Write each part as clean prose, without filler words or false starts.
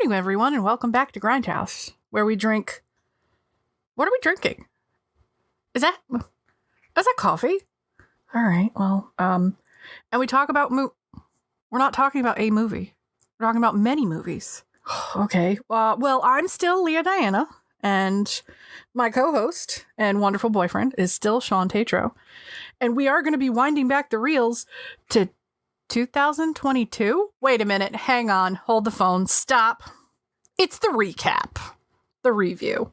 morning, everyone, and welcome back to Grindhouse, where we drink... What are we drinking? Is that coffee? All right, well, and we talk about... We're not talking about a movie. We're talking about many movies. Okay, well, I'm still Leah Diana, and my co-host and wonderful boyfriend is still Shawn Tetrault, and we are going to be winding back the reels to 2022? Wait a minute, hang on, hold the phone, stop. It's the recap, the review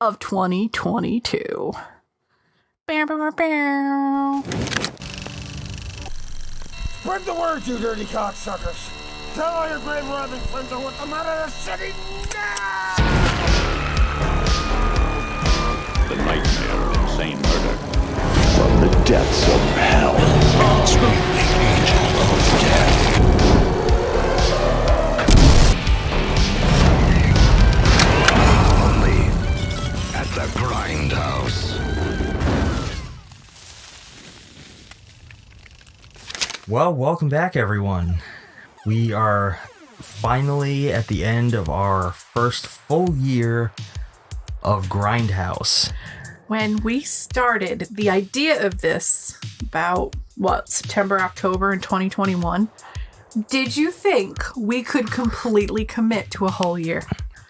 of 2022. Bow, bow, bow, bow. Spread the word, you dirty cocksuckers. Tell all your grave robbing friends I want them out of the city now! The nightmare of insane murder. From the depths of hell. Through the angel of death. Only at the Grindhouse. Well, welcome back, everyone. We are finally at the end of our first full year of Grindhouse. When we started the idea of this about, September, October in 2021, did you think we could completely commit to a whole year?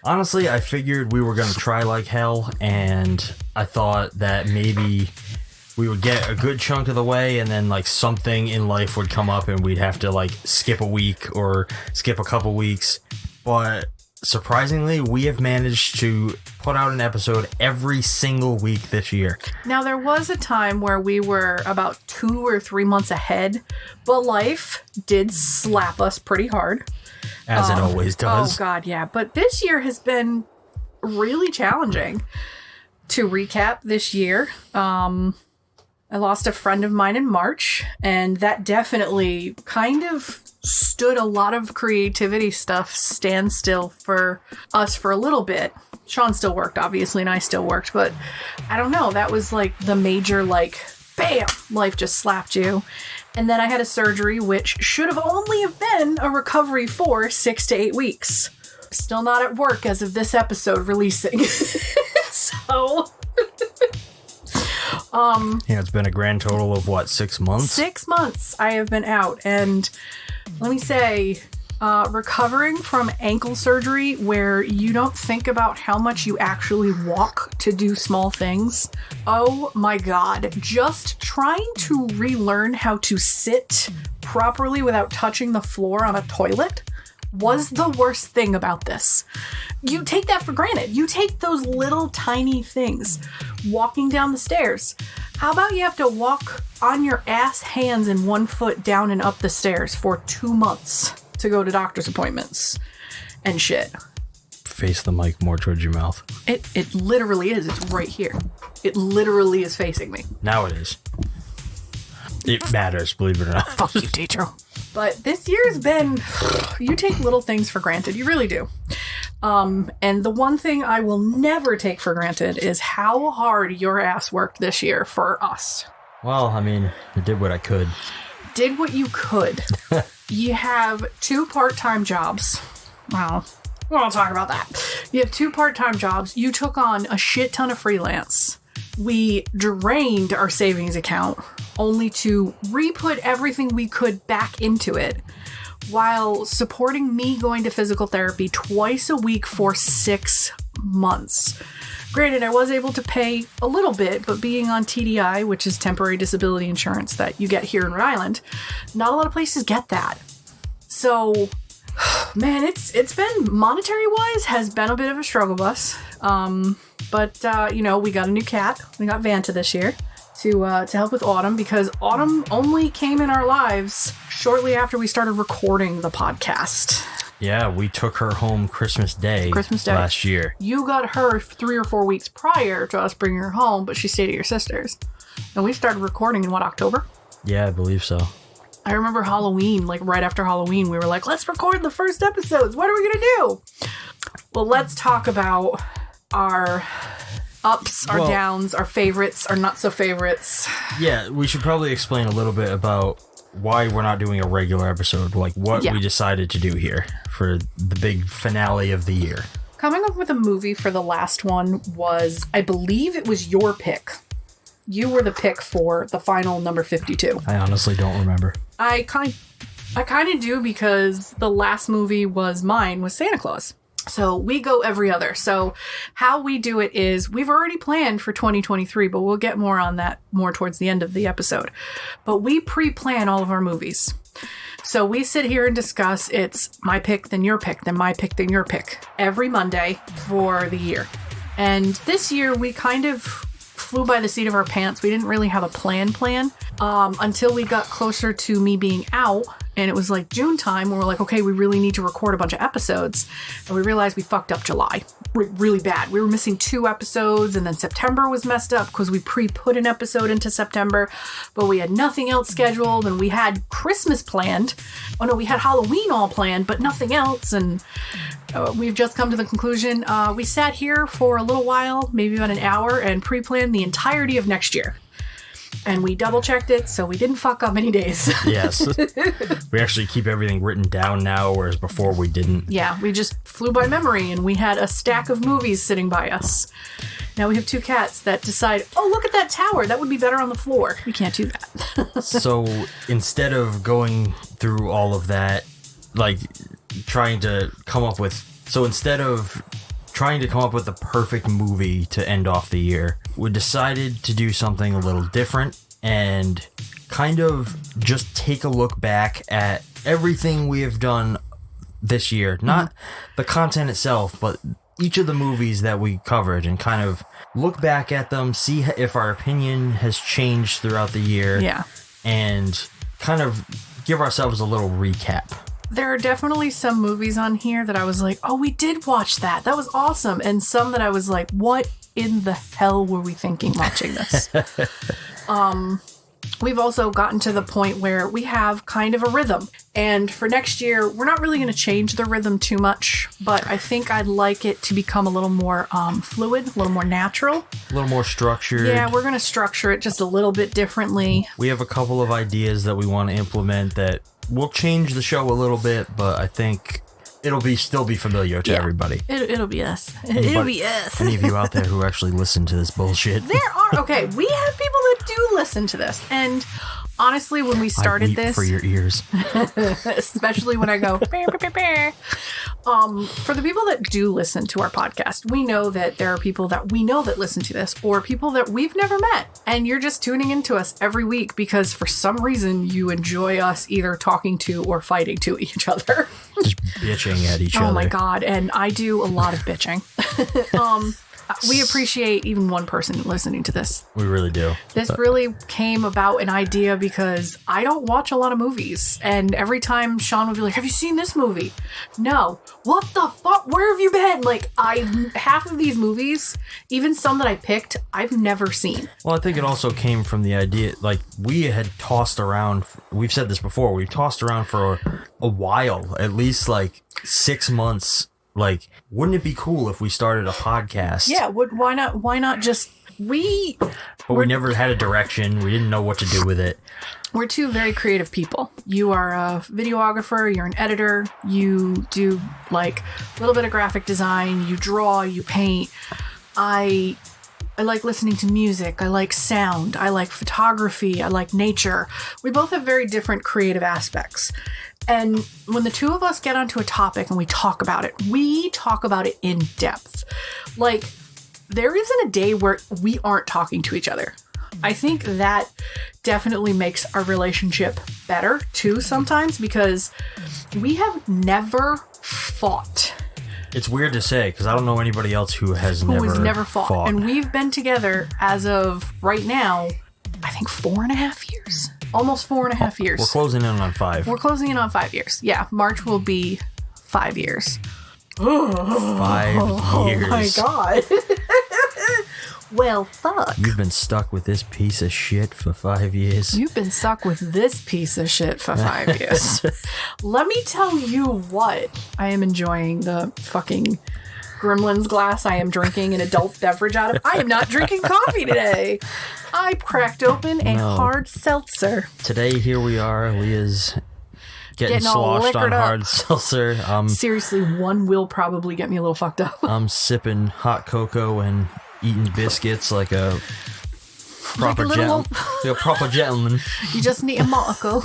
Honestly, I figured we were going to try like hell, and I thought that maybe we would get a good chunk of the way, and then like something in life would come up and we'd have to like skip a week or skip a couple weeks. But surprisingly, we have managed to put out an episode every single week this year. Now, there was a time where we were about 2 or 3 months ahead, but life did slap us pretty hard. As it always does. Oh, God, yeah. But this year has been really challenging. To recap this year, I lost a friend of mine in March, and that definitely kind of stood a lot of creativity stuff standstill for us for a little bit. Shawn still worked, obviously, and I still worked, but I don't know. That was like the major, like, bam, life just slapped you. And then I had a surgery, which should have only have been a recovery for 6 to 8 weeks. Still not at work as of this episode releasing. So... Yeah, it's been a grand total of 6 months? 6 months I have been out, and let me say, recovering from ankle surgery where you don't think about how much you actually walk to do small things. Oh my God. Just trying to relearn how to sit properly without touching the floor on a toilet was the worst thing about this. You take that for granted. You take those little tiny things. Walking down the stairs. How about you have to walk on your ass hands and 1 foot down and up the stairs for 2 months to go to doctor's appointments and shit? Face the mic more towards your mouth. It literally is. It's right here. It literally is facing me. Now it is. It matters, believe it or not. Fuck you, Tetrault. But this year's been... You take little things for granted. You really do. And the one thing I will never take for granted is how hard your ass worked this year for us. Well, I mean, I did what I could. Did what you could. You have 2 part-time jobs. Well, we won't talk about that. You have 2 part-time jobs. You took on a shit ton of freelance. We drained our savings account only to re-put everything we could back into it while supporting me going to physical therapy twice a week for 6 months. Granted, I was able to pay a little bit, but being on TDI, which is temporary disability insurance that you get here in Rhode Island, not a lot of places get that. So, man, it's been, monetary-wise, has been a bit of a struggle bus. But we got a new cat. We got Vanta this year to help with Autumn, because Autumn only came in our lives shortly after we started recording the podcast. Yeah, we took her home Christmas Day last year. You got her 3 or 4 weeks prior to us bringing her home, but she stayed at your sister's. And we started recording in, October? Yeah, I believe so. I remember Halloween, right after Halloween, we were like, let's record the first episodes. What are we going to do? Well, let's talk about our ups, our downs, our favorites, our not so favorites. Yeah, we should probably explain a little bit about why we're not doing a regular episode, like what we decided to do here for the big finale of the year. Coming up with a movie for the last one was, I believe it was your pick. You were the pick for the final number 52. I honestly don't remember. I kind of do, because the last movie was Santa Claus. So we go every other. So how we do it is, we've already planned for 2023, but we'll get more on that more towards the end of the episode. But we pre-plan all of our movies. So we sit here and discuss, it's my pick, then your pick, then my pick, then your pick, every Monday for the year. And this year we kind of flew by the seat of our pants. We didn't really have a plan until we got closer to me being out. And it was like June time, and we're like, okay, we really need to record a bunch of episodes. And we realized we fucked up July really bad. We were missing 2 episodes, and then September was messed up because we pre-put an episode into September, but we had nothing else scheduled, and we had Christmas planned. Oh no, we had Halloween all planned, but nothing else. And we've just come to the conclusion. We sat here for a little while, maybe about an hour, and pre-planned the entirety of next year. And we double-checked it, so we didn't fuck up any days. Yes. We actually keep everything written down now, whereas before we didn't. Yeah, we just flew by memory, and we had a stack of movies sitting by us. Now we have 2 cats that decide, oh, look at that tower. That would be better on the floor. We can't do that. So instead of going through all of that, like trying to come up with the perfect movie to end off the year, we decided to do something a little different and kind of just take a look back at everything we have done this year. Not the content itself, but each of the movies that we covered, and kind of look back at them, see if our opinion has changed throughout the year. Yeah. And kind of give ourselves a little recap. There are definitely some movies on here that I was like, oh, we did watch that. That was awesome. And some that I was like, what in the hell were we thinking watching this? We've also gotten to the point where we have kind of a rhythm. And for next year, we're not really going to change the rhythm too much, but I think I'd like it to become a little more fluid, a little more natural. A little more structured. Yeah, we're going to structure it just a little bit differently. We have a couple of ideas that we want to implement that will change the show a little bit, but I think it'll still be familiar to everybody. It'll be us. It'll be us. Any of you out there who actually listen to this bullshit. We have people that do listen to this. And honestly, when we started this, for your ears. Especially when I go, bear, bear, bear. For the people that do listen to our podcast, we know that there are people that we know that listen to this, or people that we've never met. And you're just tuning into us every week because for some reason you enjoy us either talking to or fighting to each other. Just bitching at each other. Oh my God. And I do a lot of bitching. We appreciate even one person listening to this. We really do. This really came about an idea because I don't watch a lot of movies. And every time Shawn would be like, have you seen this movie? No. What the fuck? Where have you been? Like, half of these movies, even some that I picked, I've never seen. Well, I think it also came from the idea, like, we had tossed around, we've said this before, we've tossed around for a while, at least like 6 months. Like, wouldn't it be cool if we started a podcast? Yeah, why not? Why not just we never had a direction. We didn't know what to do with it. We're 2 very creative people. You are a videographer, you're an editor, you do like a little bit of graphic design, you draw, you paint. I like listening to music, I like sound, I like photography, I like nature. We both have very different creative aspects. And when the 2 of us get onto a topic and we talk about it in depth. Like, there isn't a day where we aren't talking to each other. I think that definitely makes our relationship better, too, sometimes, because we have never fought. It's weird to say, because I don't know anybody else who has never fought. And we've been together as of right now, I think 4.5 years. Almost 4.5 years. We're closing in on 5. We're closing in on 5 years. Yeah, March will be 5 years. 5 years. Oh my God. Well, fuck. You've been stuck with this piece of shit for 5 years. You've been stuck with this piece of shit for 5 years. Let me tell you what. I am enjoying the fucking Gremlin's glass I am drinking an adult beverage out of. I am not drinking coffee today. I cracked open a hard seltzer. Today, here we are. Leah's getting all sloshed on liquored up. hard seltzer. Seriously, one will probably get me a little fucked up. I'm sipping hot cocoa and eating biscuits like a proper gentleman. You just need a monocle.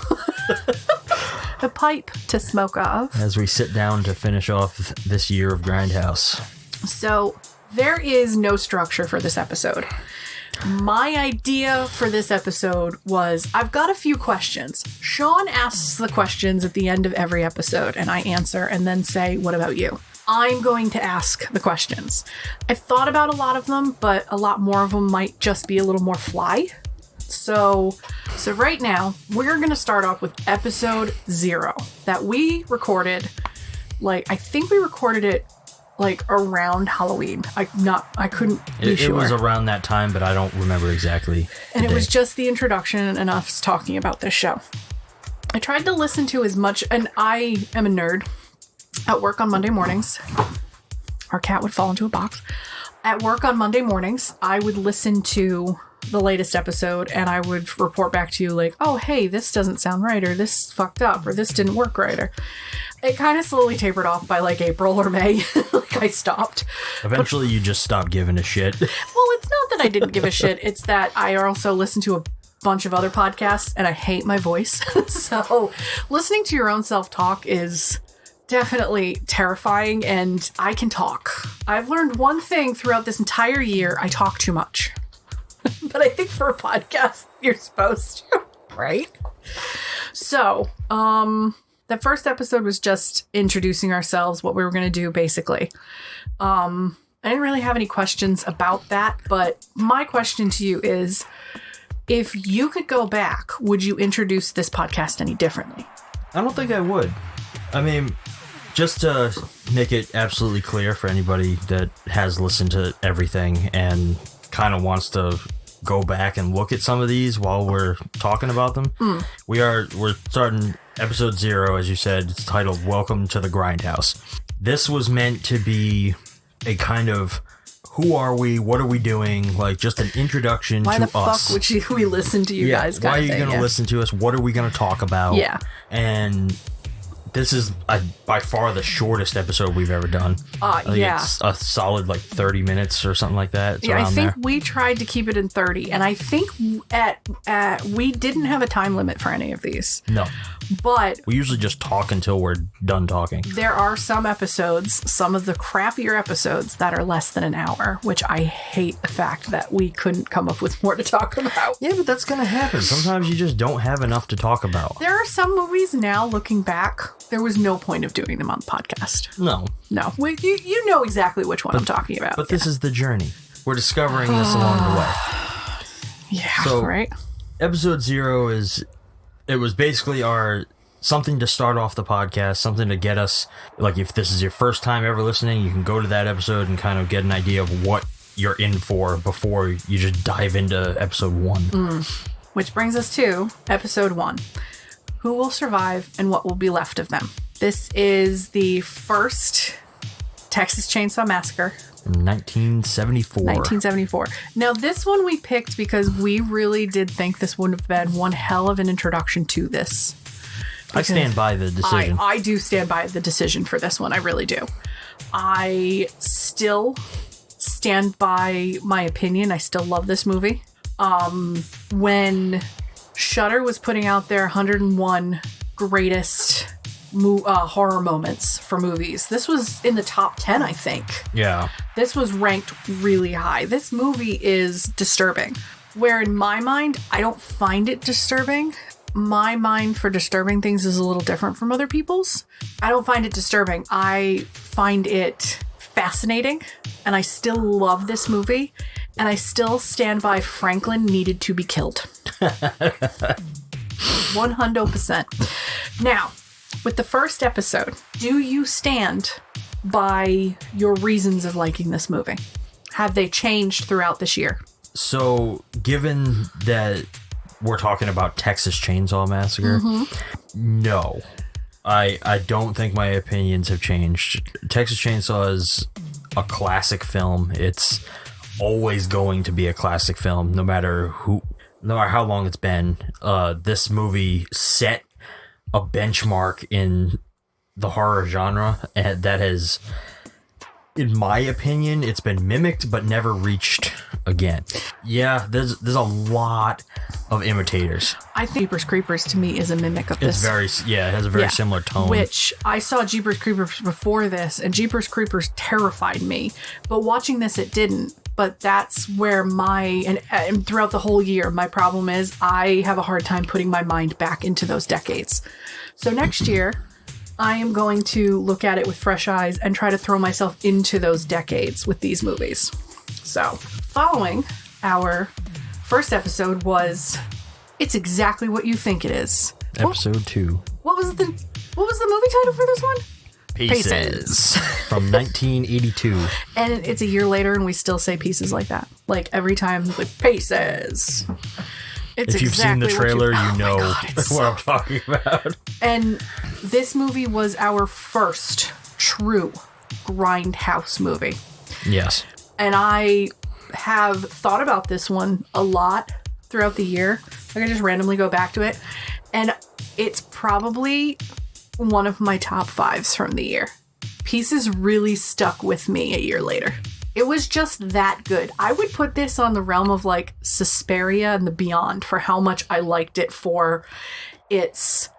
A pipe to smoke off. As we sit down to finish off this year of Grindhouse. So, there is no structure for this episode. My idea for this episode was I've got a few questions. Shawn asks the questions at the end of every episode, and I answer and then say, what about you? I'm going to ask the questions. I've thought about a lot of them, but a lot more of them might just be a little more fly. So right now, we're going to start off with episode 0 that we recorded. I think we recorded it around Halloween. I couldn't be sure. It was around that time, but I don't remember exactly. And it was just the introduction and us talking about this show. I tried to listen to as much, and I am a nerd. At work on Monday mornings, our cat would fall into a box. At work on Monday mornings, I would listen to the latest episode and I would report back to you oh, hey, this doesn't sound right, or this fucked up, or this didn't work right, or it kind of slowly tapered off by April or May. I stopped. Eventually you just stopped giving a shit. Well, it's not that I didn't give a shit. It's that I also listen to a bunch of other podcasts and I hate my voice. So listening to your own self-talk is definitely terrifying, and I can talk. I've learned one thing throughout this entire year. I talk too much. But I think for a podcast, you're supposed to, right? So, the first episode was just introducing ourselves, what we were going to do, basically. I didn't really have any questions about that, but my question to you is, if you could go back, would you introduce this podcast any differently? I don't think I would. I mean, just to make it absolutely clear for anybody that has listened to everything and kind of wants to go back and look at some of these while we're talking about them. We're starting episode 0, as you said. It's titled Welcome to the Grindhouse. This was meant to be a kind of who are we, what are we doing, just an introduction why to the us. Fuck would we listen to you guys? Why are you going to listen to us? What are we going to talk about? Yeah. And this is by far the shortest episode we've ever done. It's a solid 30 minutes or something like that. It's I think there. we tried to keep it in 30, and I think we didn't have a time limit for any of these. No. But we usually just talk until we're done talking. There are some episodes, some of the crappier episodes, that are less than an hour, which I hate the fact that we couldn't come up with more to talk about. Yeah, but that's going to happen. Sometimes you just don't have enough to talk about. There are some movies now, looking back, there was no point of doing them on the podcast. No. You know exactly which one I'm talking about. But this is the journey. We're discovering this along the way. Yeah, so, right? Episode 0 it was basically our something to start off the podcast, something to get us, if this is your first time ever listening, you can go to that episode and kind of get an idea of what you're in for before you just dive into episode 1. Which brings us to episode 1. Who will survive and what will be left of them? This is the first Texas Chainsaw Massacre. 1974. Now, this one we picked because we really did think this would have been one hell of an introduction to this. I stand by the decision. I do stand by the decision for this one. I really do. I still stand by my opinion. I still love this movie. When Shudder was putting out their 101 greatest horror moments for movies, this was in the top 10, I think. Yeah. This was ranked really high. This movie is disturbing. Where in my mind, I don't find it disturbing. My mind for disturbing things is a little different from other people's. I don't find it disturbing. I find it fascinating. And I still love this movie. And I still stand by Franklin needed to be killed. 100%. Now, with the first episode, do you stand by your reasons of liking this movie? Have they changed throughout this year? So, given that we're talking about Texas Chainsaw Massacre, no. I don't think my opinions have changed. Texas Chainsaw is a classic film. It's always going to be a classic film, no matter how long it's been. This movie set a benchmark in the horror genre, and that has, in my opinion, it's been mimicked but never reached again. Yeah, there's a lot of imitators. I think Jeepers Creepers to me is a mimic of this. It has a very similar tone. Which I saw Jeepers Creepers before this, and Jeepers Creepers terrified me. But watching this, it didn't. But that's where and throughout the whole year, my problem is I have a hard time putting my mind back into those decades. So next year, I am going to look at it with fresh eyes and try to throw myself into those decades with these movies. So, following our first episode was It's Exactly What You Think It Is. Episode 2. What was the movie title for this one? Pieces. From 1982. And it's a year later and we still say pieces like that. Like every time, like, Pieces. It's if you've seen the trailer, you know what I'm talking about. And this movie was our first true Grindhouse movie. Yes. And I have thought about this one a lot throughout the year. Like I just randomly go back to it. And it's probably one of my top 5s from the year. Pieces really stuck with me a year later. It was just that good. I would put this on the realm of like Suspiria and the Beyond for how much I liked it, for its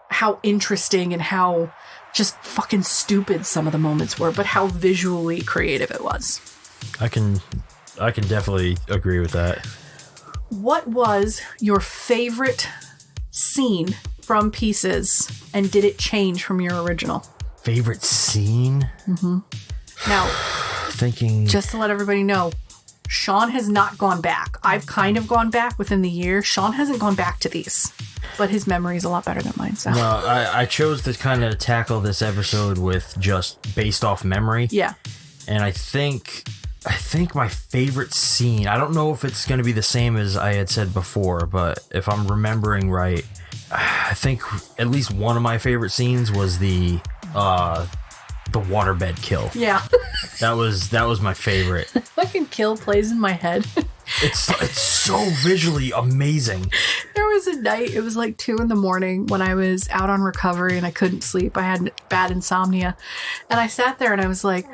how interesting and how just fucking stupid some of the moments were, but how visually creative it was. I can definitely agree with that. What was your favorite scene from Pieces, and did it change from your original? Favorite scene? Mm-hmm. Now, thinking, just to let everybody know, Shawn has not gone back. I've kind of gone back within the year. Shawn hasn't gone back to these, but his memory is a lot better than mine. So no, I chose to kind of tackle this episode with just based off memory. Yeah, and I think my favorite scene, I don't know if it's going to be the same as I had said before, but if I'm remembering right, I think at least one of my favorite scenes was the waterbed kill. Yeah. That was my favorite. Fucking kill plays in my head. It's so visually amazing. There was a night, it was like 2 a.m. when I was out on recovery and I couldn't sleep. I had bad insomnia. And I sat there and I was like,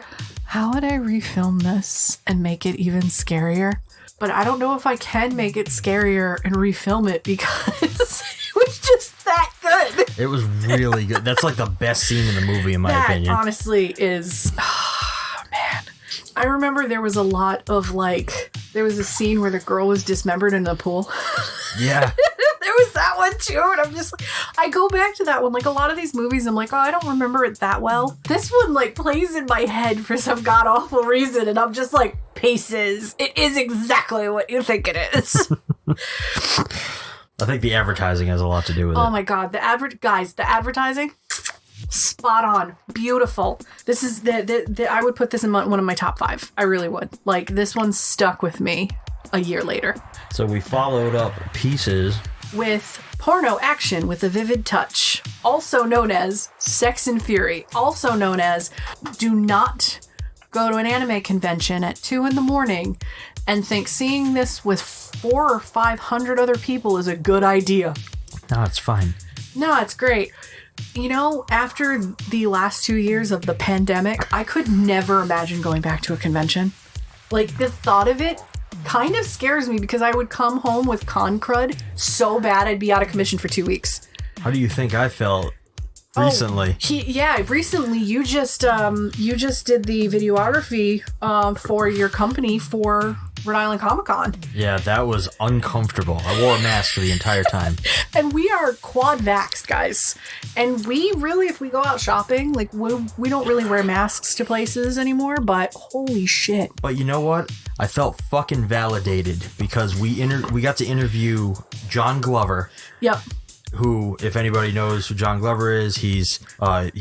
how would I refilm this and make it even scarier? But I don't know if I can make it scarier and refilm it because it was just that good. It was really good. That's like the best scene in the movie, in my opinion. That honestly is... Oh, man. I remember there was a lot of like... There was a scene where the girl was dismembered in the pool. Yeah. There was that one too, and I'm just like, I go back to that one. Like a lot of these movies, I'm like, oh, I don't remember it that well. This one like plays in my head for some god awful reason, and I'm just like, Pieces. It is exactly what you think it is. I think the advertising has a lot to do with it. Oh my god, the advertising, spot on, beautiful. This is I would put this in one of my top 5. I really would. Like this one stuck with me a year later. So we followed up Pieces with porno action with a vivid touch, also known as Sex and Fury, also known as do not go to an anime convention at 2 a.m. and think seeing this with 400 or 500 other people is a good idea. No, it's fine. No, it's great. You know, after the last 2 years of the pandemic, I could never imagine going back to a convention. Like, the thought of it kind of scares me because I would come home with con crud so bad I'd be out of commission for 2 weeks. How do you think I felt recently? Recently you just did the videography for your company for Rhode Island Comic Con. Yeah, that was uncomfortable. I wore a mask for the entire time. And we are quad vaxxed, guys. And we really, if we go out shopping, like we don't really wear masks to places anymore, but holy shit. But you know what? I felt fucking validated because we got to interview John Glover. Yep. Who, if anybody knows who John Glover is, he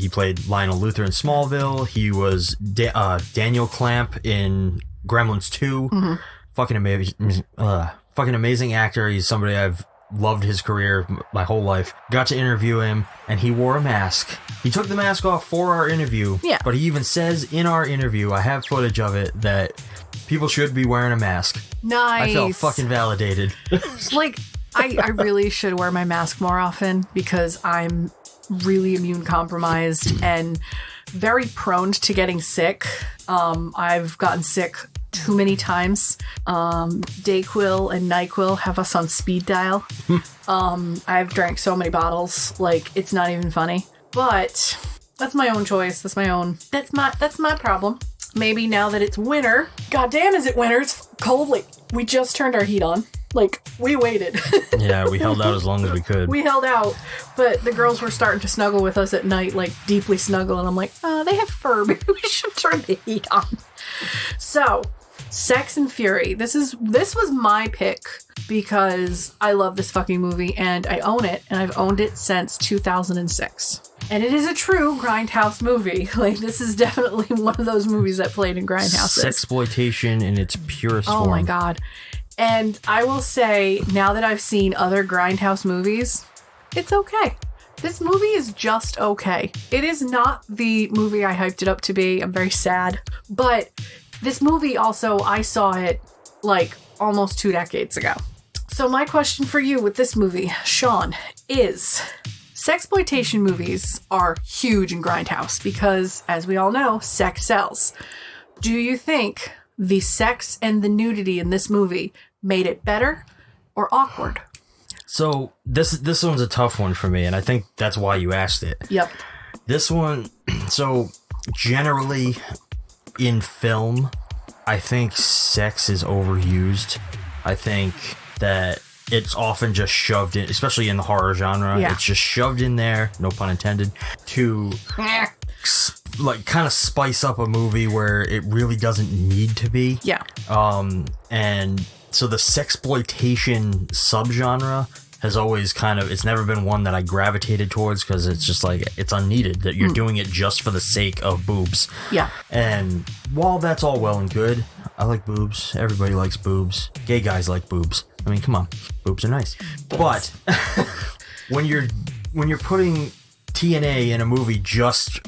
played Lionel Luthor in Smallville. He was Daniel Clamp in Gremlins 2. Mm-hmm. Fucking amazing actor. He's somebody I've loved his career my whole life. Got to interview him, and he wore a mask He took the mask off for our interview. Yeah. But he even says in our interview, I have footage of it, that people should be wearing a mask. Nice. I felt fucking validated. Like, I really should wear my mask more often because I'm really immune compromised and very prone to getting sick. I've gotten sick too many times. Dayquil and NyQuil have us on speed dial. I've drank so many bottles, like, it's not even funny. But that's my own choice. That's my problem. Maybe now that it's winter. God damn, is it winter? It's cold. Like, we just turned our heat on. Like, we waited. Yeah, we held out as long as we could. We held out, but the girls were starting to snuggle with us at night, like, deeply snuggle, and I'm like, they have fur. Maybe we should turn the heat on. So, Sex and Fury. This was my pick because I love this fucking movie, and I own it, and I've owned it since 2006. And it is a true Grindhouse movie. Like, this is definitely one of those movies that played in Grindhouse. Sexploitation in its purest form. Oh my god. And I will say, now that I've seen other Grindhouse movies, it's okay. This movie is just okay. It is not the movie I hyped it up to be. I'm very sad. But this movie also, I saw it like almost 2 decades ago. So my question for you with this movie, Shawn, is sexploitation movies are huge in Grindhouse because, as we all know, sex sells. Do you think the sex and the nudity in this movie made it better or awkward? So this one's a tough one for me, and I think that's why you asked it. Yep. This one, so generally in film, I think sex is overused. I think that it's often just shoved in, especially in the horror genre. Yeah. It's just shoved in there, no pun intended, to like kind of spice up a movie where it really doesn't need to be. Yeah. And so the sexploitation subgenre has always it's never been one that I gravitated towards because it's just like, it's unneeded, that you're doing it just for the sake of boobs. Yeah. And while that's all well and good, I like boobs. Everybody likes boobs. Gay guys like boobs. I mean, come on. Boobs are nice. But when you're putting TNA in a movie just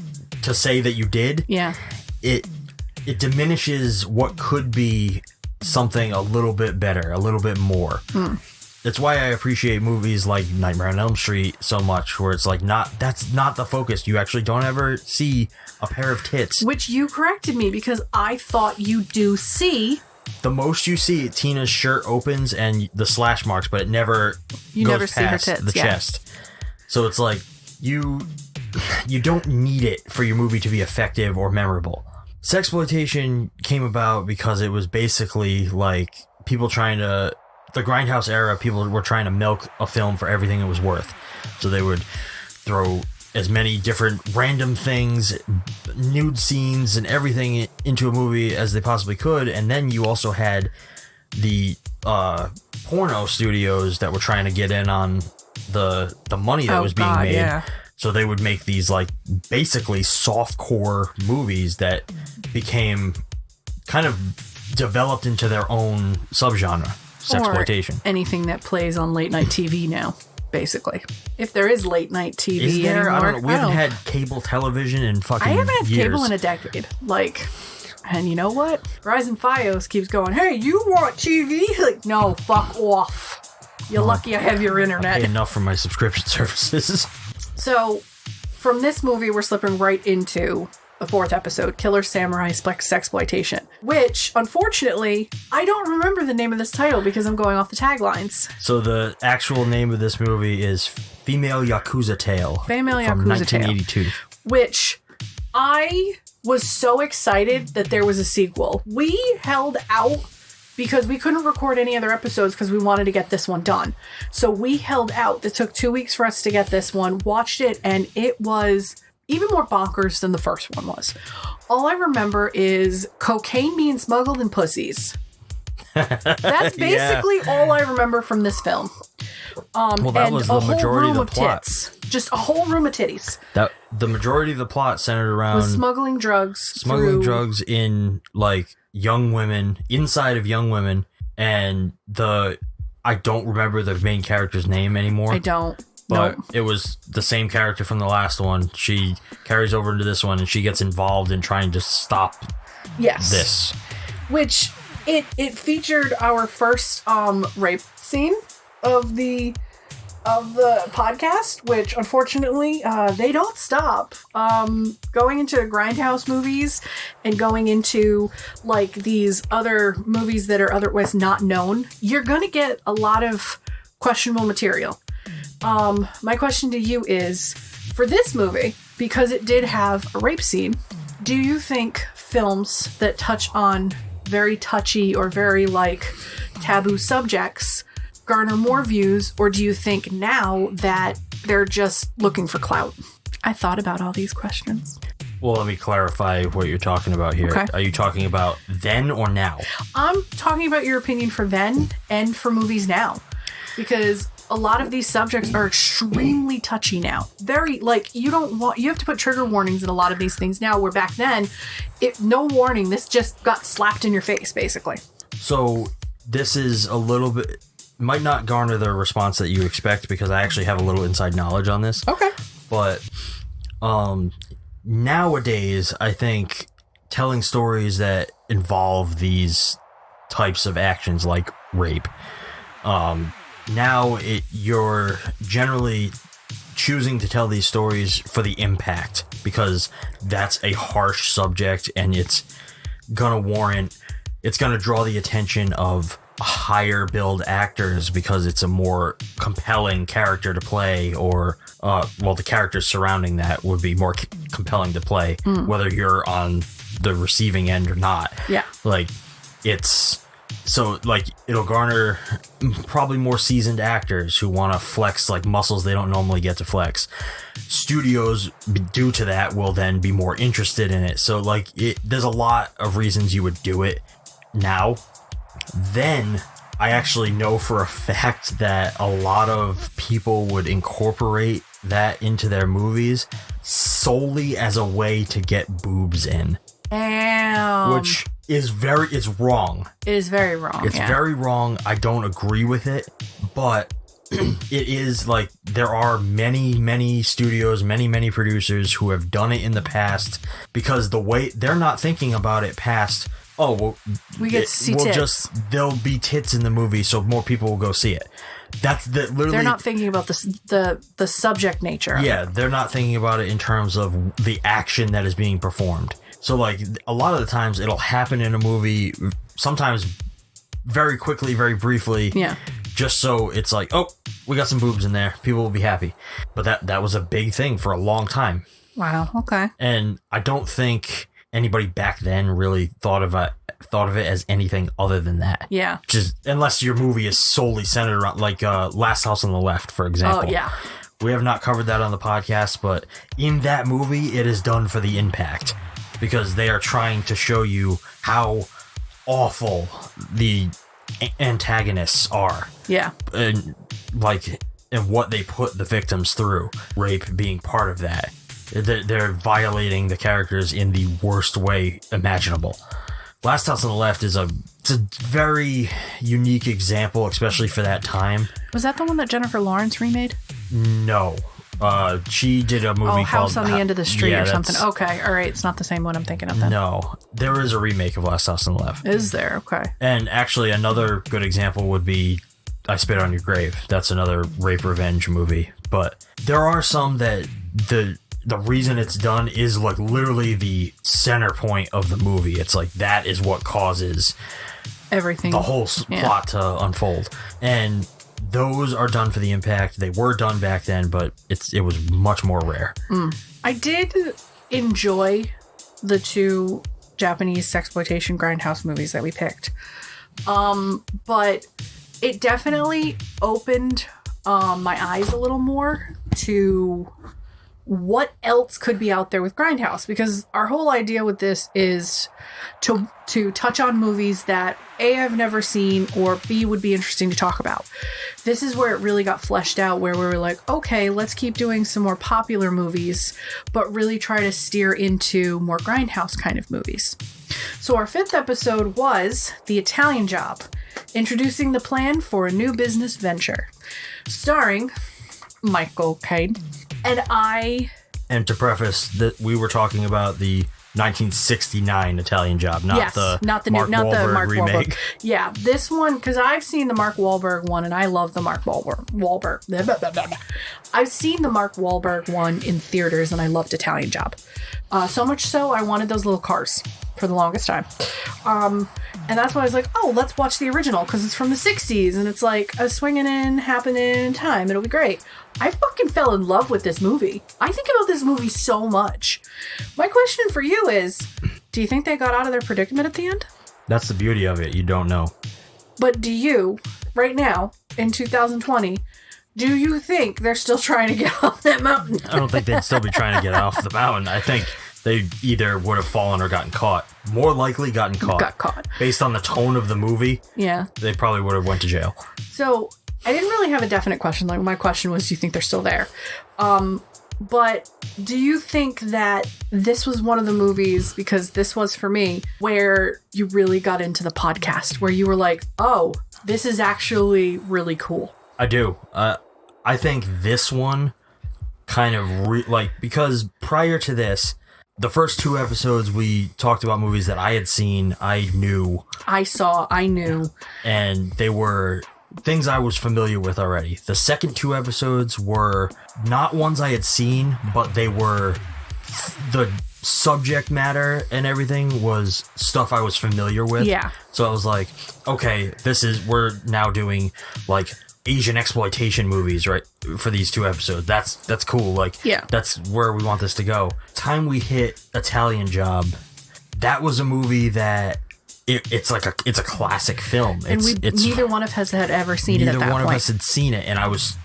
to say that you did, yeah, it diminishes what could be something a little bit better, a little bit more. That's why I appreciate movies like Nightmare on Elm Street so much, where it's like, that's not the focus. You actually don't ever see a pair of tits. Which you corrected me because I thought you do see. The most you see, Tina's shirt opens and the slash marks, but it never goes see her past tits, the chest. So it's like, you don't need it for your movie to be effective or memorable. Sexploitation came about because it was basically like the Grindhouse era, people were trying to milk a film for everything it was worth. So they would throw as many different random things, nude scenes and everything into a movie as they possibly could. And then you also had the porno studios that were trying to get in on the money that was being made. Yeah. So they would make these like basically softcore movies that became kind of developed into their own subgenre, sexploitation. Or anything that plays on late night TV now, basically. If there is late night TV is there? anymore. I don't know. We haven't had cable television in fucking years. I haven't had cable in a decade. Like, and you know what? Verizon Fios keeps going, hey, you want TV? Like, no, fuck off. You're lucky I have your internet. I pay enough for my subscription services. So, from this movie, we're slipping right into the 4th episode, Killer Samurai Sexploitation, which, unfortunately, I don't remember the name of this title because I'm going off the taglines. So the actual name of this movie is Female Yakuza Tale. Female Yakuza from 1982. Tale. Which I was so excited that there was a sequel. We held out because we couldn't record any other episodes because we wanted to get this one done. So we held out. It took 2 weeks for us to get this one, watched it, and it was even more bonkers than the first one was. All I remember is cocaine being smuggled in pussies. That's basically all I remember from this film. Well, that was the majority of the plot. Tits. Just a whole room of titties. The majority of the plot centered around was smuggling drugs in like young women, inside of young women, and I don't remember the main character's name anymore. I don't. But Nope. it was the same character from the last one. She carries over into this one, and she gets involved in trying to stop Yes. this. Which it featured our first rape scene of the podcast, which unfortunately they don't stop. Going into Grindhouse movies and going into like these other movies that are otherwise not known, you're gonna get a lot of questionable material. My question to you is, for this movie, because it did have a rape scene, do you think films that touch on very touchy or very like taboo subjects garner more views, or do you think now that they're just looking for clout? I thought about all these questions. Well, let me clarify what you're talking about here. Okay. Are you talking about then or now? I'm talking about your opinion for then and for movies now, because a lot of these subjects are extremely touchy now. Very, like, you have to put trigger warnings in a lot of these things now, where back then, no warning, this just got slapped in your face, basically. So this is a little bit, might not garner the response that you expect, because I actually have a little inside knowledge on this. Okay. But nowadays, I think telling stories that involve these types of actions like rape, you're generally choosing to tell these stories for the impact, because that's a harsh subject and it's gonna draw the attention of higher build actors, because it's a more compelling character to play, or the characters surrounding that would be more compelling to play, whether you're on the receiving end or not. Yeah. It'll garner probably more seasoned actors who want to flex like muscles they don't normally get to flex. Studios, due to that, will then be more interested in it. So there's a lot of reasons you would do it now. Then I actually know for a fact that a lot of people would incorporate that into their movies solely as a way to get boobs in. Damn. Which is it's wrong. It is very wrong. It's very wrong. I don't agree with it, but it is like there are many studios, many producers who have done it in the past, because the way they're not thinking about it past, we get to see tits. There'll be tits in the movie, so more people will go see it. That's literally. They're not thinking about the subject nature. Yeah, they're not thinking about it in terms of the action that is being performed. So, a lot of the times it'll happen in a movie, sometimes very quickly, very briefly. Yeah. Just so it's like, oh, we got some boobs in there. People will be happy. But that was a big thing for a long time. Wow. Okay. And I don't think anybody back then really thought of it as anything other than that. Yeah. Just unless your movie is solely centered around, Last House on the Left, for example. Oh, yeah. We have not covered that on the podcast, but in that movie, it is done for the impact, because they are trying to show you how awful the antagonists are. Yeah. And what they put the victims through. Rape being part of that. They're violating the characters in the worst way imaginable. Last House on the Left it's a very unique example, especially for that time. Was that the one that Jennifer Lawrence remade? No. She did a movie called House on the End of the Street or something. that's- Okay, all right. It's not the same one I'm thinking of then. No. There is a remake of Last House on the Left. Is there? Okay. And actually, another good example would be I Spit on Your Grave. That's another rape revenge movie. But there are some that the reason it's done is literally the center point of the movie. It's that is what causes everything, the whole plot to unfold. And those are done for the impact. They were done back then, but it was much more rare. I did enjoy the two Japanese sexploitation Grindhouse movies that we picked. But it definitely opened my eyes a little more to what else could be out there with Grindhouse, because our whole idea with this is to touch on movies that A, I've never seen, or B, would be interesting to talk about. This is where it really got fleshed out, where we were like, okay, let's keep doing some more popular movies, but really try to steer into more Grindhouse kind of movies. So our 5th episode was The Italian Job, introducing the plan for a new business venture, starring Michael Caine. And to preface that, we were talking about the 1969 Italian Job, not the Mark Wahlberg remake. Wahlberg. Yeah, this one, because I've seen the Mark Wahlberg one, and I love the Mark Wahlberg. I've seen the Mark Wahlberg one in theaters, and I loved Italian Job. So much so, I wanted those little cars for the longest time. And that's why I was like, oh, let's watch the original, because it's from the 60s, and it's like a swinging in, happening in time. It'll be great. I fucking fell in love with this movie. I think about this movie so much. My question for you is, do you think they got out of their predicament at the end? That's the beauty of it. You don't know. But do you, right now, in 2020, do you think they're still trying to get off that mountain? I don't think they'd still be trying to get off the mountain. I think they either would have fallen or gotten caught. More likely gotten caught. Got caught. Based on the tone of the movie, yeah, they probably would have went to jail. So I didn't really have a definite question. Like, my question was, do you think they're still there? But do you think that this was one of the movies, because this was for me, where you really got into the podcast, where you were like, oh, this is actually really cool? I do. I think this one kind of because prior to this, the first 2 episodes we talked about movies that I had seen, I knew. I knew. And they were things I was familiar with already. The second 2 episodes were not ones I had seen, but they were, the subject matter and everything was stuff I was familiar with. Yeah. So I was like, okay, we're now doing like Asian exploitation movies, right? For these 2 episodes. That's cool. Like, yeah, that's where we want this to go. Time we hit Italian Job, that was a movie that it's a classic film. Neither one of us had ever seen it at that point. Neither one of us had seen it, and I was,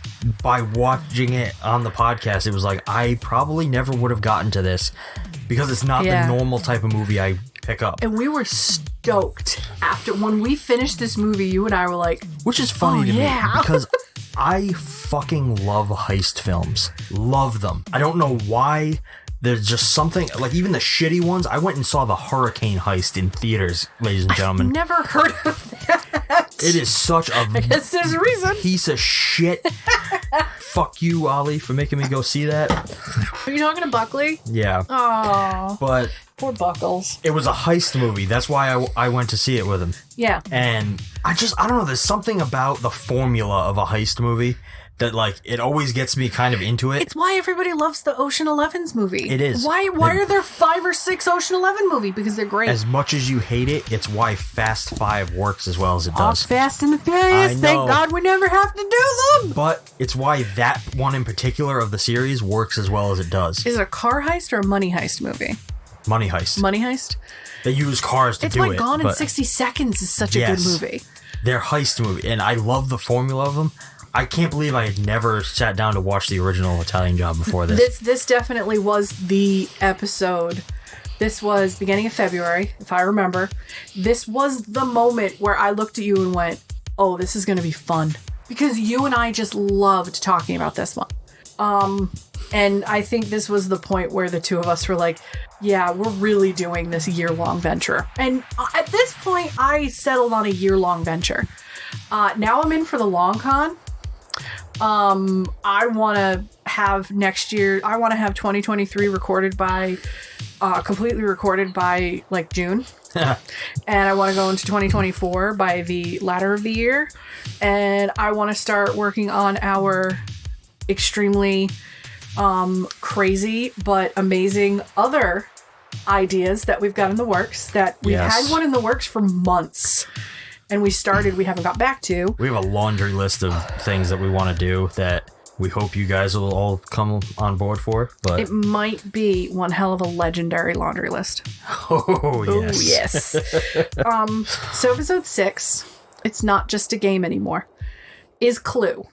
by watching it on the podcast, it was like, I probably never would have gotten to this because it's not the normal type of movie I pick up. And we were stoked after when we finished this movie. You and I were like, which is funny to me because I fucking love heist films. Love them. I don't know why. There's just something, like, even the shitty ones. I went and saw the Hurricane Heist in theaters, ladies and gentlemen. I've never heard of that. It is such a I guess there's a reason. Piece of shit. Fuck you, Ollie, for making me go see that. Are you talking to Buckley? Yeah. Oh, but poor Buckles. It was a heist movie. That's why I went to see it with him. Yeah. And I don't know, there's something about the formula of a heist movie that, like, it always gets me kind of into it. It's why everybody loves the Ocean 11's movie. It is. Why are there 5 or 6 Ocean 11 movie? Because they're great. As much as you hate it, it's why Fast 5 works as well as it does. Fast and the Furious. Thank God we never have to do them. But it's why that one in particular of the series works as well as it does. Is it a car heist or a money heist movie? Money heist. Money heist? They use cars to do it. It's like Gone in 60 Seconds is such a good movie. They're heist movie, and I love the formula of them. I can't believe I had never sat down to watch the original Italian Job before this. This definitely was the episode. This was beginning of February, if I remember. This was the moment where I looked at you and went, oh, this is going to be fun. Because you and I just loved talking about this one. And I think this was the point where the two of us were like, yeah, we're really doing this year-long venture. And at this point, I settled on a year-long venture. Now I'm in for the long con. I want to have next year, I want to have 2023 completely recorded by like June. And I want to go into 2024 by the latter of the year. And I want to start working on our extremely crazy but amazing other ideas that we've got in the works, that we've had one in the works for months. And we haven't got back to. We have a laundry list of things that we want to do that we hope you guys will all come on board for. But it might be one hell of a legendary laundry list. Oh, yes. Oh, yes. So episode 6, it's not just a game anymore, is Clue.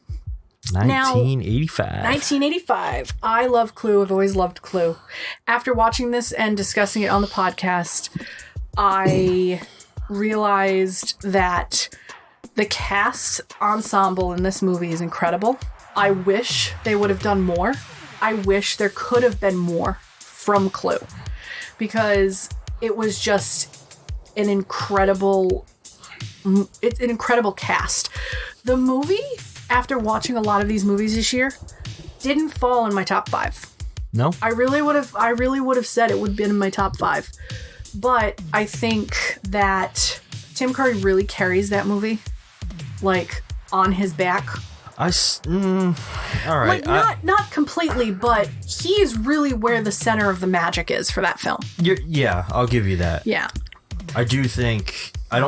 1985. 1985. I love Clue. I've always loved Clue. After watching this and discussing it on the podcast, I realized that the cast ensemble in this movie is incredible. I wish they would have done more. I wish there could have been more from Clue, because it was just an incredible cast. The movie, after watching a lot of these movies this year, didn't fall in my top 5. No? I really would have said it would have been in my top 5. But I think that Tim Curry really carries that movie, like, on his back. All right. Like, not completely, but he is really where the center of the magic is for that film. Yeah, I'll give you that. Yeah. I don't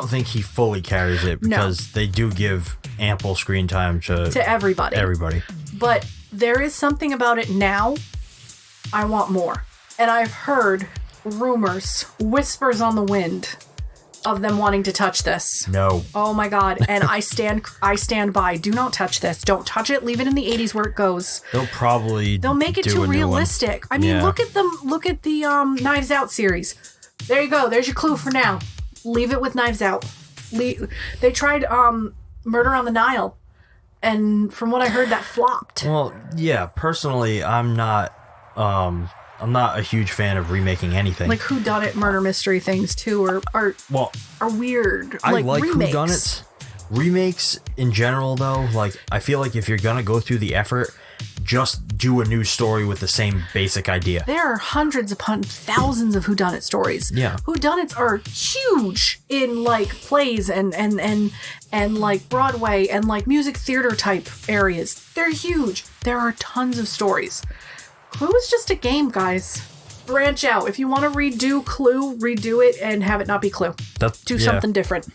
think he fully carries it because they do give ample screen time to everybody. But there is something about it now. I want more. And I've heard rumors, whispers on the wind of them wanting to touch this. No. Oh my God. And I stand by. Do not touch this. Don't touch it. Leave it in the 80s where it goes. They'll make it too realistic. I mean, look at the Knives Out series. There you go. There's your clue for now. Leave it with Knives Out. They tried Murder on the Nile, and from what I heard, that flopped. Well, yeah. Personally, I'm not a huge fan of remaking anything. Like whodunit murder mystery things too, are weird. I like remakes. whodunits. Remakes in general, though, like I feel like if you're gonna go through the effort, just do a new story with the same basic idea. There are hundreds upon thousands of whodunit stories. Yeah. Whodunits are huge in like plays and like Broadway and like music theater type areas. They're huge. There are tons of stories. Clue is just a game, guys. Branch out. If you want to redo Clue, redo it and have it not be Clue. Do something different.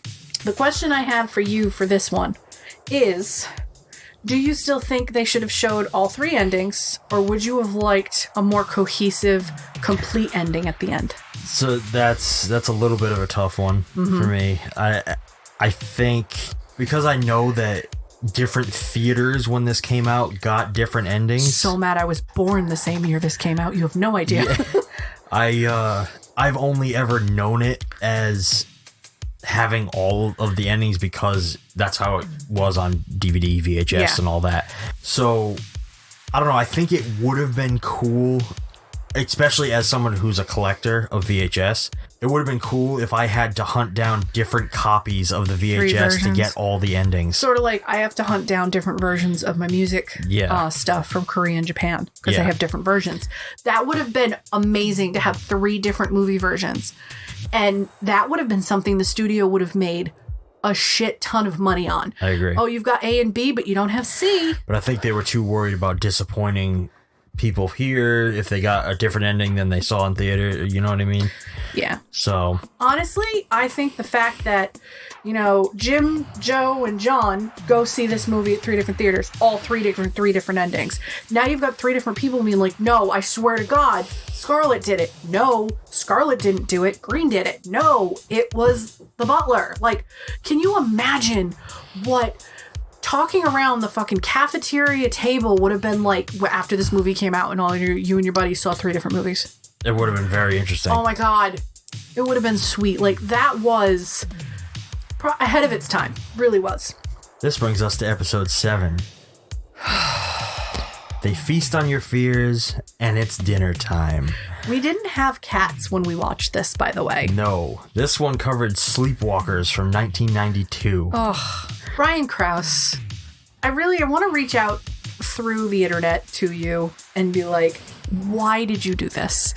The question I have for you for this one is, do you still think they should have showed all 3 endings, or would you have liked a more cohesive, complete ending at the end? So that's a little bit of a tough one for me. I think because I know that different theaters when this came out got different endings. So mad I was born the same year this came out. You have no idea. Yeah. I've only ever known it as having all of the endings because that's how it was on DVD, VHS, and all that. So, I don't know. I think it would have been cool, especially as someone who's a collector of VHS. It would have been cool if I had to hunt down different copies of the VHS to get all the endings. Sort of like I have to hunt down different versions of my music stuff from Korea and Japan because they have different versions. That would have been amazing to have 3 different movie versions. And that would have been something the studio would have made a shit ton of money on. I agree. Oh, you've got A and B, but you don't have C. But I think they were too worried about disappointing people here if they got a different ending than they saw in theater. You know what I mean? Yeah. So honestly, I think the fact that, you know, Jim, Joe, and John go see this movie at 3 different theaters, all 3 different endings. Now you've got 3 different people being like, no, I swear to God, Scarlett did it. No, Scarlett didn't do it. Green did it. No, it was the butler. Like, can you imagine what talking around the fucking cafeteria table would have been like after this movie came out and all you and your buddies saw 3 different movies? It would have been very interesting. Oh my God. It would have been sweet. Like, that was ahead of its time. Really was. This brings us to episode 7. They feast on your fears, and it's dinner time. We didn't have cats when we watched this, by the way. No. This one covered Sleepwalkers from 1992. Oh, Brian Krause. I want to reach out through the internet to you and be like, why did you do this?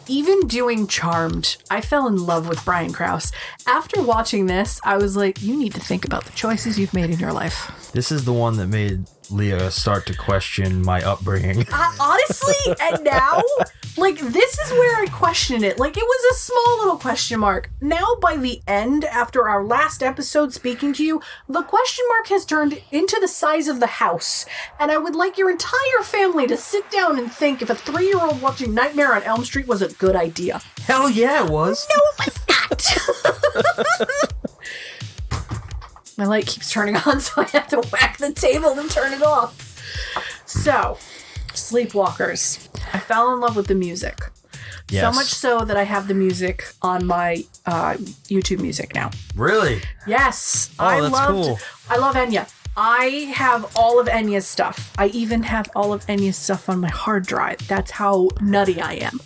Even doing Charmed, I fell in love with Brian Krause. After watching this, I was like, you need to think about the choices you've made in your life. This is the one that made Leah start to question my upbringing. Honestly, and now, like, this is where I question it. Like, it was a small little question mark. Now, by the end, after our last episode speaking to you, the question mark has turned into the size of the house. And I would like your entire family to sit down and think if a 3-year-old watching Nightmare on Elm Street was a good idea. Hell yeah, it was. No, it was not. My light keeps turning on, so I have to whack the table to turn it off. So, Sleepwalkers. I fell in love with the music. Yes. So much so that I have the music on my YouTube music now. Really? Yes. Oh, that's cool. I love Enya. I have all of Enya's stuff. I even have all of Enya's stuff on my hard drive. That's how nutty I am.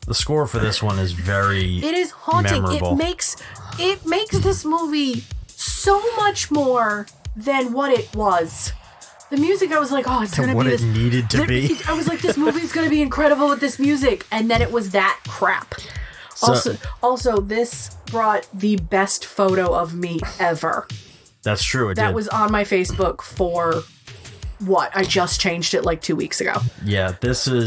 The score for this one is very It is haunting. memorable. It makes this movie so much more than what it was. The music, I was like, oh, it's going to what be it this. needed to be. I was like, this movie's going to be incredible with this music. And then it was that crap. Also, this brought the best photo of me ever. That's true. It That did. was on my Facebook for what? I just changed it like 2 weeks ago. Yeah, so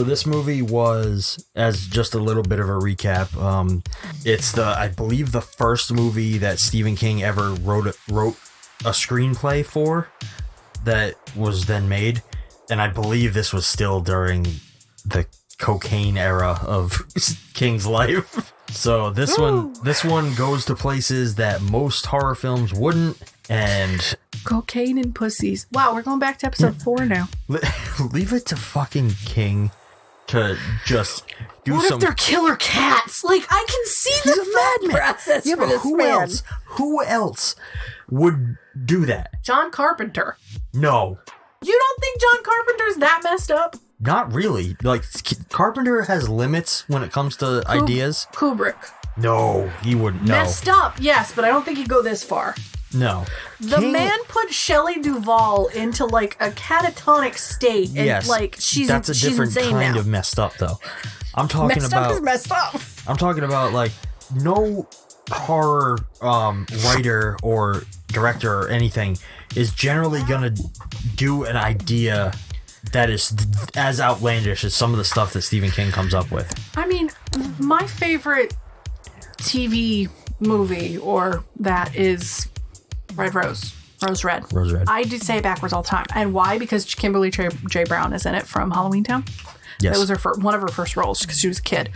this movie was, as just a little bit of a recap, it's I believe the first movie that Stephen King ever wrote a screenplay for that was then made, and I believe this was still during the cocaine era of King's life. So this one goes to places that most horror films wouldn't, and Cocaine and pussies. Wow, we're going back to episode 4 now. leave it to fucking King to just do What some. if they're killer cats? Like, I can see the thought process Yeah, for but this who man. else? Who else would do that? John Carpenter. No, You don't think John Carpenter's that messed up? not really. Like, Carpenter has limits when it comes to ideas. Kubrick. No, he wouldn't. No, Messed up, yes, but I don't think he'd go this far. no. The man put Shelley Duvall into like a catatonic state, and Yes, like she's different insane kind now. of messed up, though. I'm talking Messed about. up is messed up. I'm talking about like no horror writer or director or anything is generally gonna do an idea that is as outlandish as some of the stuff that Stephen King comes up with. I mean, my favorite TV movie or that is Red Rose. Rose Red. Rose Red. I do say it backwards all the time. And why? Because Kimberly J. Brown is in it from Halloween Town. Yes. That was one of her first roles because she was a kid.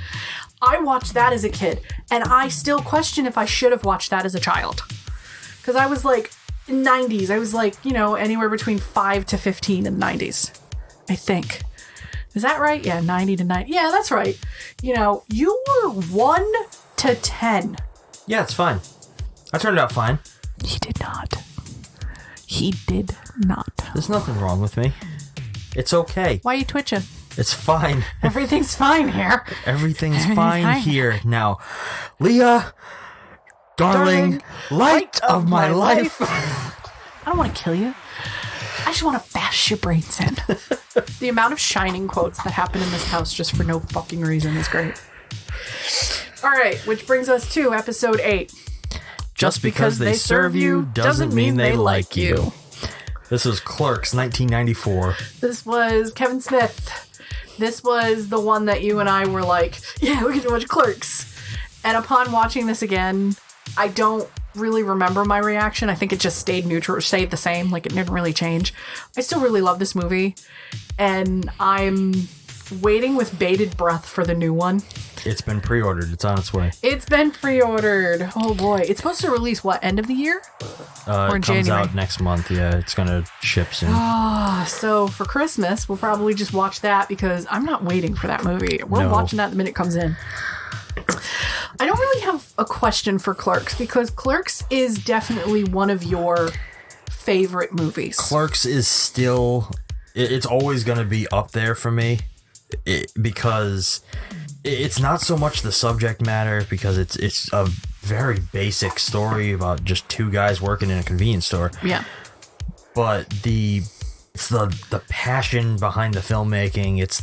I watched that as a kid, and I still question if I should have watched that as a child. Because I was like, in 90s, I was like, anywhere between 5 to 15 in the 90s, I think. Is that right? Yeah, 90 to 90. Yeah, that's right. You were 1 to 10. Yeah, it's fine. I turned out fine. He did not. He did not. There's nothing wrong with me. It's okay. Why are you twitching? It's fine. Everything's fine here. Everything's fine here. Now, Leah, darling, light of my life. I don't want to kill you. I just want to bash your brains in. The amount of Shining quotes that happen in this house just for no fucking reason is great. All right, which brings us to episode 8. Just because they serve you doesn't mean they like you. This was Clerks, 1994. This was Kevin Smith. This was the one that you and I were like, yeah, we're going to watch Clerks. And upon watching this again, I don't really remember my reaction. I think it just stayed neutral, stayed the same. Like, it didn't really change. I still really love this movie. And I'm waiting with bated breath for the new one. It's been pre-ordered. It's on its way. It's been pre-ordered. Oh boy. It's supposed to release, what, end of the year? Or in it comes January? out next month. Yeah, it's going to ship soon. So for Christmas, we'll probably just watch that because I'm not waiting for that movie. We're No. watching that the minute it comes in. I don't really have a question for Clerks because Clerks is definitely one of your favorite movies. Clerks is still... It's always going to be up there for me because it's not so much the subject matter because it's a very basic story about just two guys working in a convenience store. Yeah. But it's the passion behind the filmmaking. It's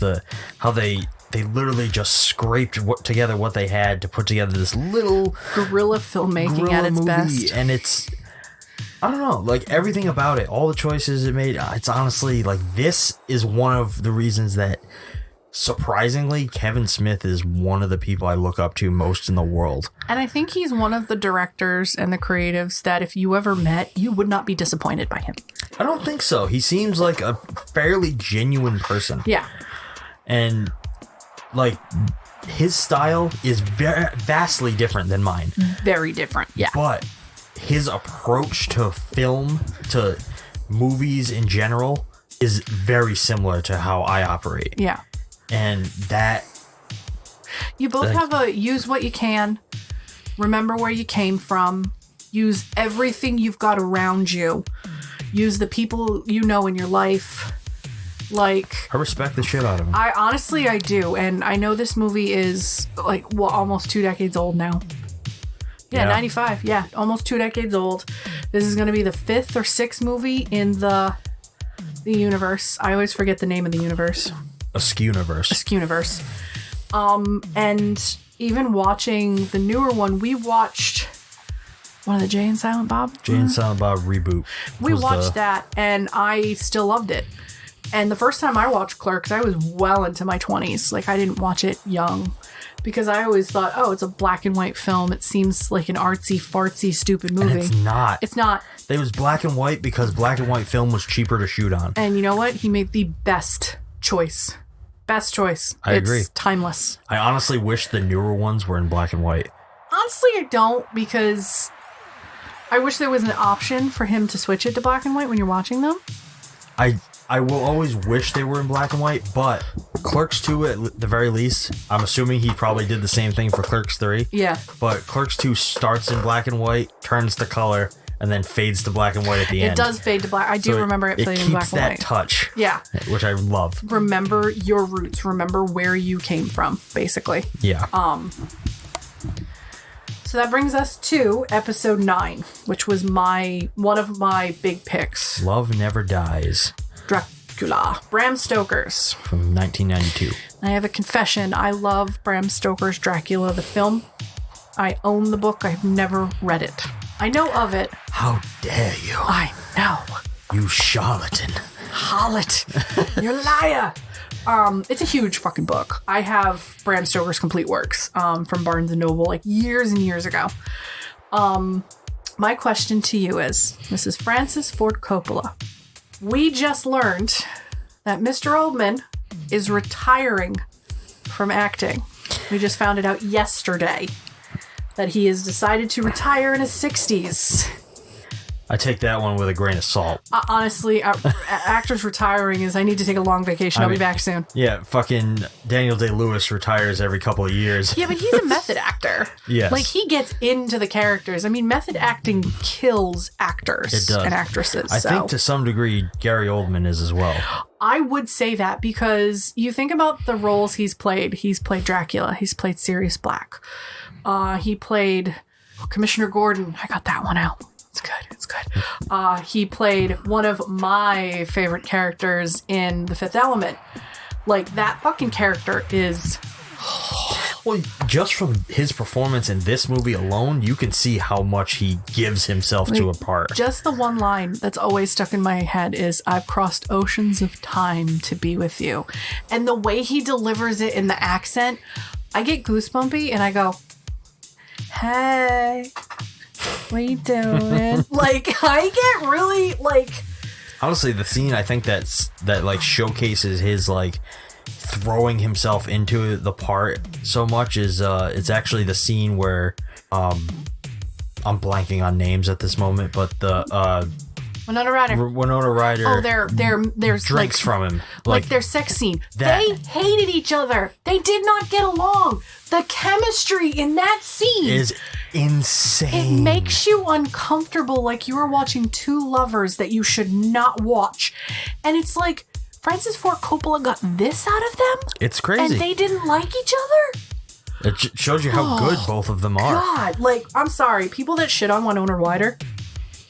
how they literally just scraped together what they had to put together this little Guerrilla filmmaking at its movie. best. And it's, I don't know, like everything about it, all the choices it made, it's honestly like this is one of the reasons that surprisingly Kevin Smith is one of the people I look up to most in the world. And I think he's one of the directors and the creatives that if you ever met, you would not be disappointed by him. I don't think so. He seems like a fairly genuine person. Yeah. And like his style is vastly different than mine. Very different. Yeah. But his approach to film, to movies in general, is very similar to how I operate. Yeah. And that... You both have a use what you can, remember where you came from, use everything you've got around you, use the people you know in your life. Like, I respect the shit out of him. I do, and I know this movie is like almost 2 decades old now. Yeah, 95. Yeah, almost 2 decades old. This is going to be the 5th or 6th movie in the universe. I always forget the name of the universe. Askewniverse. And even watching the newer one, we watched one of the Jay and Silent Bob. Jay and Silent Bob reboot. We watched that, and I still loved it. And the first time I watched Clerks, I was well into my 20s. Like, I didn't watch it young. Because I always thought, oh, it's a black and white film. It seems like an artsy, fartsy, stupid movie. And it's not. It's not. It was black and white because black and white film was cheaper to shoot on. And you know what? He made the best choice. Best choice. I agree. It's timeless. I honestly wish the newer ones were in black and white. Honestly, I don't, because I wish there was an option for him to switch it to black and white when you're watching them. I will always wish they were in black and white, but Clerks 2, at the very least, I'm assuming he probably did the same thing for Clerks 3. Yeah. But Clerks 2 starts in black and white, turns to color, and then fades to black and white at the end. It does fade to black. I do remember it fading in black and white. It keeps that touch. Yeah. Which I love. Remember your roots. Remember where you came from, basically. Yeah. So that brings us to episode 9, which was one of my big picks. Love Never Dies. Dracula. Bram Stokers. From 1992. I have a confession. I love Bram Stoker's Dracula, the film. I own the book. I've never read it. I know of it. How dare you? I know. You charlatan. Harlot. You're a liar. It's a huge fucking book. I have Bram Stoker's complete works from Barnes & Noble like years and years ago. My question to you is, Mrs. Francis Ford Coppola, we just learned that Mr. Oldman is retiring from acting. We just found it out yesterday that he has decided to retire in his 60s. I take that one with a grain of salt. Honestly, actors retiring is I need to take a long vacation. I'll be back soon. Yeah, fucking Daniel Day-Lewis retires every couple of years. Yeah, but he's a method actor. Yes. Like, he gets into the characters. I mean, method acting kills actors and actresses. I think to some degree, Gary Oldman is as well. I would say that because you think about the roles he's played. He's played Dracula. He's played Sirius Black. He played Commissioner Gordon. I got that one out. It's good. It's good. He played one of my favorite characters in The Fifth Element. Like, that fucking character is... Well, just from his performance in this movie alone, you can see how much he gives himself to a part. Just the one line that's always stuck in my head is, I've crossed oceans of time to be with you. And the way he delivers it in the accent, I get goosebumpy and I go, hey... what you doing? Like, I get really, like... Honestly, the scene I think that like showcases his like throwing himself into the part so much is it's actually the scene where I'm blanking on names at this moment, but the Winona Ryder. Oh, there's drinks like, from him. Like their sex scene. They hated each other. They did not get along. The chemistry in that scene is insane. It makes you uncomfortable, like you are watching two lovers that you should not watch. And it's like, Francis Ford Coppola got this out of them? It's crazy. And they didn't like each other? It shows you how good both of them are. God, like, I'm sorry. People that shit on Winona Ryder,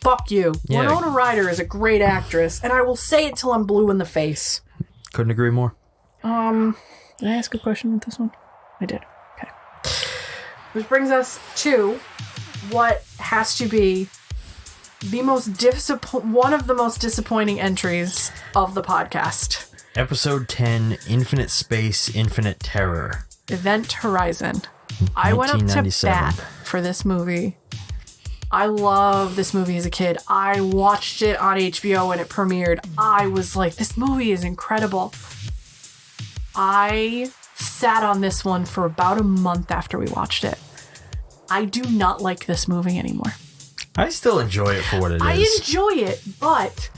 fuck you. Yeah. Winona Ryder is a great actress, and I will say it till I'm blue in the face. Couldn't agree more. Did I ask a question with this one? I did. Okay. Which brings us to what has to be the most one of the most disappointing entries of the podcast. Episode 10, Infinite Space, Infinite Terror. Event Horizon. I went up to bat for this movie. I love this movie as a kid. I watched it on HBO when it premiered. I was like, this movie is incredible. I sat on this one for about a month after we watched it. I do not like this movie anymore. I still enjoy it for what it is. I enjoy it, but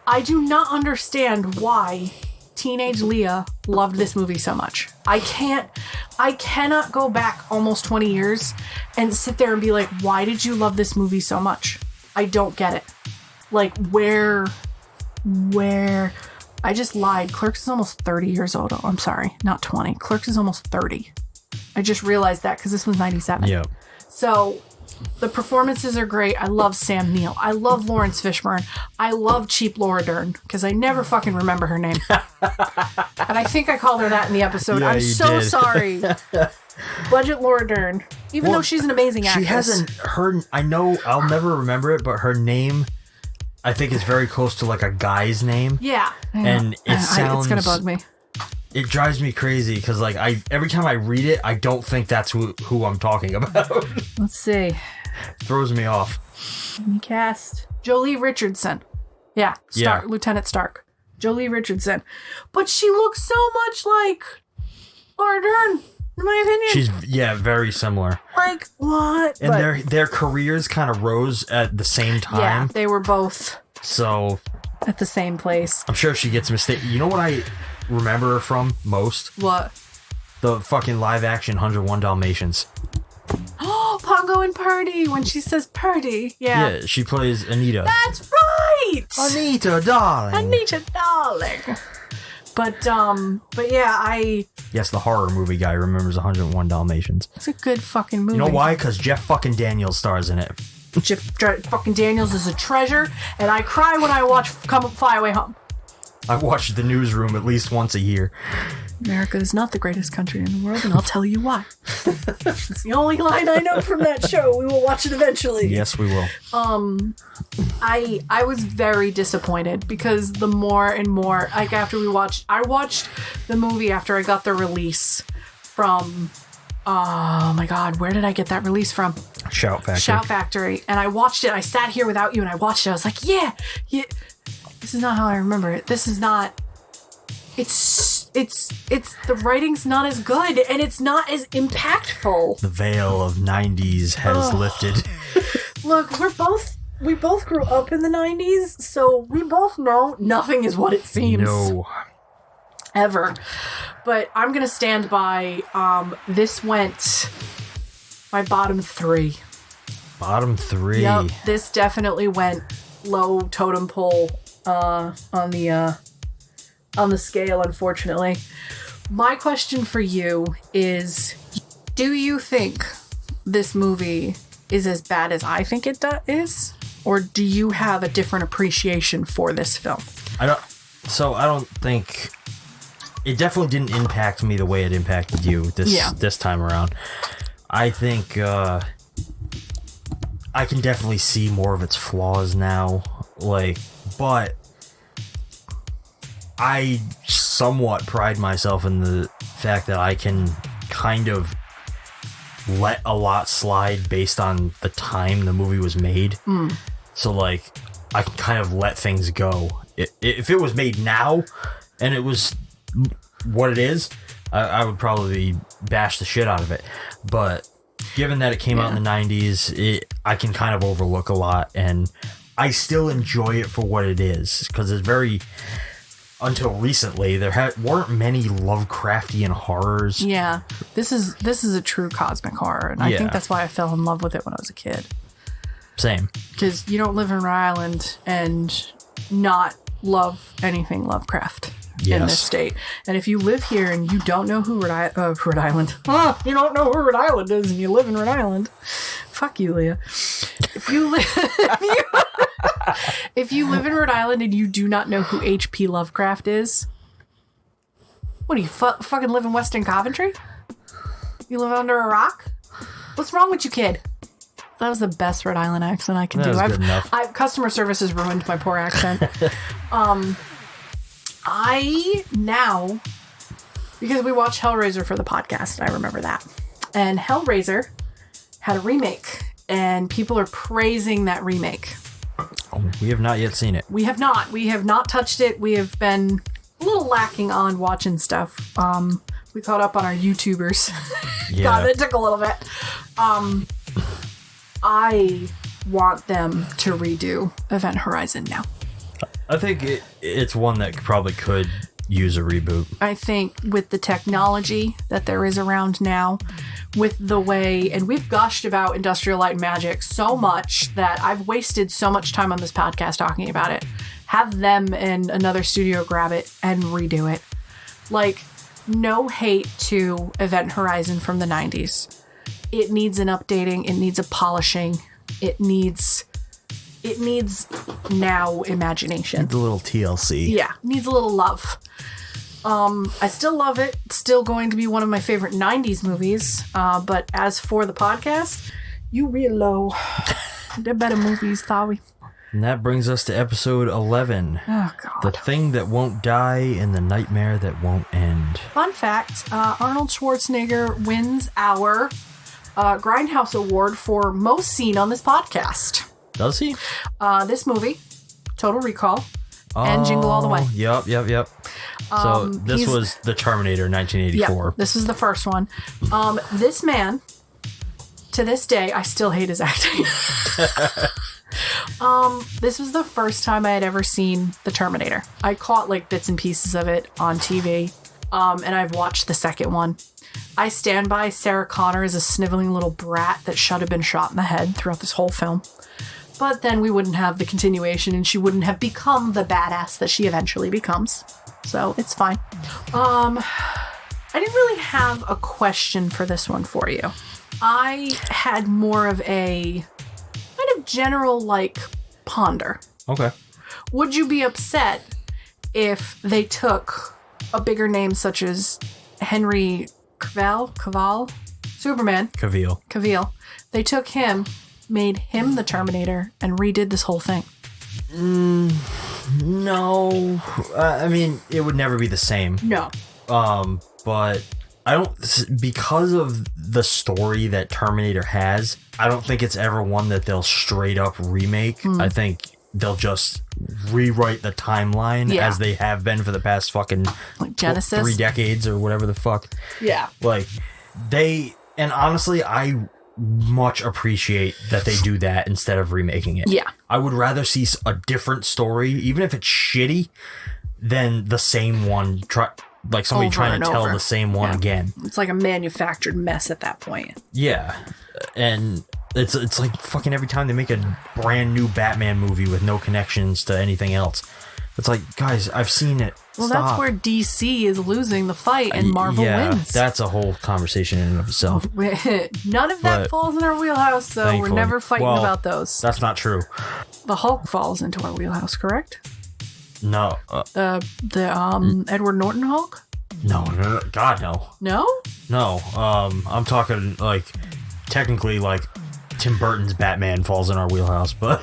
I do not understand why teenage Leah loved this movie so much. I cannot go back almost 20 years and sit there and be like, why did you love this movie so much? I don't get it. Like, where I just lied. Clerks is almost 30 years old. Oh, I'm sorry, not 20. Clerks is almost 30. I just realized that because this was 97. Yeah. So The performances are great. I love Sam Neill. I love Lawrence Fishburne. I love Cheap Laura Dern because I never fucking remember her name. And I think I called her that in the episode. Yeah, I'm you so did. sorry. Budget Laura Dern. Even though she's an amazing actress. She hasn't I know I'll never remember it, but her name I think is very close to like a guy's name. Yeah. And it sounds... It's going to bug me. It drives me crazy because like every time I read it, I don't think that's who I'm talking about. Let's see. Throws me off. Cast. Jolie Richardson. Yeah. Lieutenant Stark. Jolie Richardson. But she looks so much like Laura Dern, in my opinion. She's very similar. Like, what? And their careers kind of rose at the same time. Yeah, they were both So at the same place. I'm sure she gets mistaken. You know what I remember her from most? What? The fucking live action 101 Dalmatians. Oh, Pongo and Purdy, when she says Purdy. Yeah. Yeah, she plays Anita. That's right! Anita, darling. Anita, darling. But yeah, Yes, the horror movie guy remembers 101 Dalmatians. it's a good fucking movie. You know why? Because Jeff fucking Daniels stars in it. Jeff fucking Daniels is a treasure, and I cry when I watch Fly Away Home. I watch The Newsroom at least once a year. America is not the greatest country in the world, and I'll tell you why. It's the only line I know from that show. We will watch it eventually. Yes, we will. I was very disappointed because the more and more, like after I watched the movie after I got the release from, oh my God, where did I get that release from? Shout Factory. And I watched it. I sat here without you and I watched it. I was like, yeah. This is not how I remember it. This is not, it's the writing's not as good and it's not as impactful. The veil of 90s has lifted. Look, we both grew up in the 90s, so we both know nothing is what it seems. No. Ever. But I'm going to stand by, this went my bottom 3. Bottom 3. Yep, this definitely went low totem pole on the scale, unfortunately. My question for you is, do you think this movie is as bad as I think it is? Or do you have a different appreciation for this film? I don't think... It definitely didn't impact me the way it impacted you this time around. I think I can definitely see more of its flaws now. But I somewhat pride myself in the fact that I can kind of let a lot slide based on the time the movie was made. So I can kind of let things go. If it was made now and it was what it is, I would probably bash the shit out of it. But given that it came out in the 90s, I can kind of overlook a lot, and I still enjoy it for what it is, because it's very... Until recently, there weren't many Lovecraftian horrors. Yeah, this is a true cosmic horror, and I think that's why I fell in love with it when I was a kid. Same. Because you don't live in Rhode Island and not love anything Lovecraft in this state. And if you live here and you don't know who Rhode Island, you don't know who Rhode Island is, and you live in Rhode Island, fuck you, Leah. If you live in Rhode Island and you do not know who H.P. Lovecraft is, what do you fucking live in Western Coventry? You live under a rock? What's wrong with you, kid? That was the best Rhode Island accent I can do. Good enough. Customer service has ruined my poor accent. I now, because we watched Hellraiser for the podcast, I remember that. And Hellraiser had a remake, and people are praising that remake. Oh, we have not yet seen it. We have not. We have not touched it. We have been a little lacking on watching stuff. We caught up on our YouTubers. Yeah. God, it took a little bit. I want them to redo Event Horizon now. I think it's one that probably could use a reboot. I think with the technology that there is around now, with the way, and we've gushed about Industrial Light and Magic so much that I've wasted so much time on this podcast talking about it. Have them and another studio grab it and redo it. No hate to Event Horizon from the 90s. It needs an updating. It needs a polishing. It needs now imagination. The little TLC. Yeah, needs a little love. I still love it. It's still going to be one of my favorite 90s movies. But as for the podcast, you real low. They're better movies, thought we. And that brings us to episode 11. Oh, God. The Thing That Won't Die and the Nightmare That Won't End. Fun fact, Arnold Schwarzenegger wins our Grindhouse Award for most seen on this podcast. Does he? This movie, Total Recall, and Jingle All the Way. Yep. So this was The Terminator, 1984. Yeah, this was the first one. This man, to this day, I still hate his acting. This was the first time I had ever seen The Terminator. I caught like bits and pieces of it on TV, and I've watched the second one. I stand by Sarah Connor as a sniveling little brat that should have been shot in the head throughout this whole film. But then we wouldn't have the continuation, and she wouldn't have become the badass that she eventually becomes. So it's fine. I didn't really have a question for this one for you. I had more of a kind of general, like, ponder. Okay. Would you be upset if they took a bigger name such as Henry Cavill? Superman. Cavill. They took him, made him the Terminator, and redid this whole thing. No. I mean, it would never be the same. No. But I don't, because of the story that Terminator has, I don't think it's ever one that they'll straight up remake. I think they'll just rewrite the timeline as they have been for the past fucking like Genesis 3 decades or whatever the fuck. Yeah. Like and honestly, I much appreciate that they do that instead of remaking it. Yeah. I would rather see a different story, even if it's shitty, than the same one somebody trying to tell the same one again. It's like a manufactured mess at that point. Yeah. And it's like fucking every time they make a brand new Batman movie with no connections to anything else. It's like, guys, I've seen it. Well, Stop. that's where DC is losing the fight and Marvel wins. That's a whole conversation in and of itself. None of that falls in our wheelhouse, so thankfully. we're never fighting about those. That's not true. The Hulk falls into our wheelhouse, correct? No. Edward Norton Hulk? No, God, no. No? No. I'm talking, like, technically, like, Tim Burton's Batman falls in our wheelhouse, but...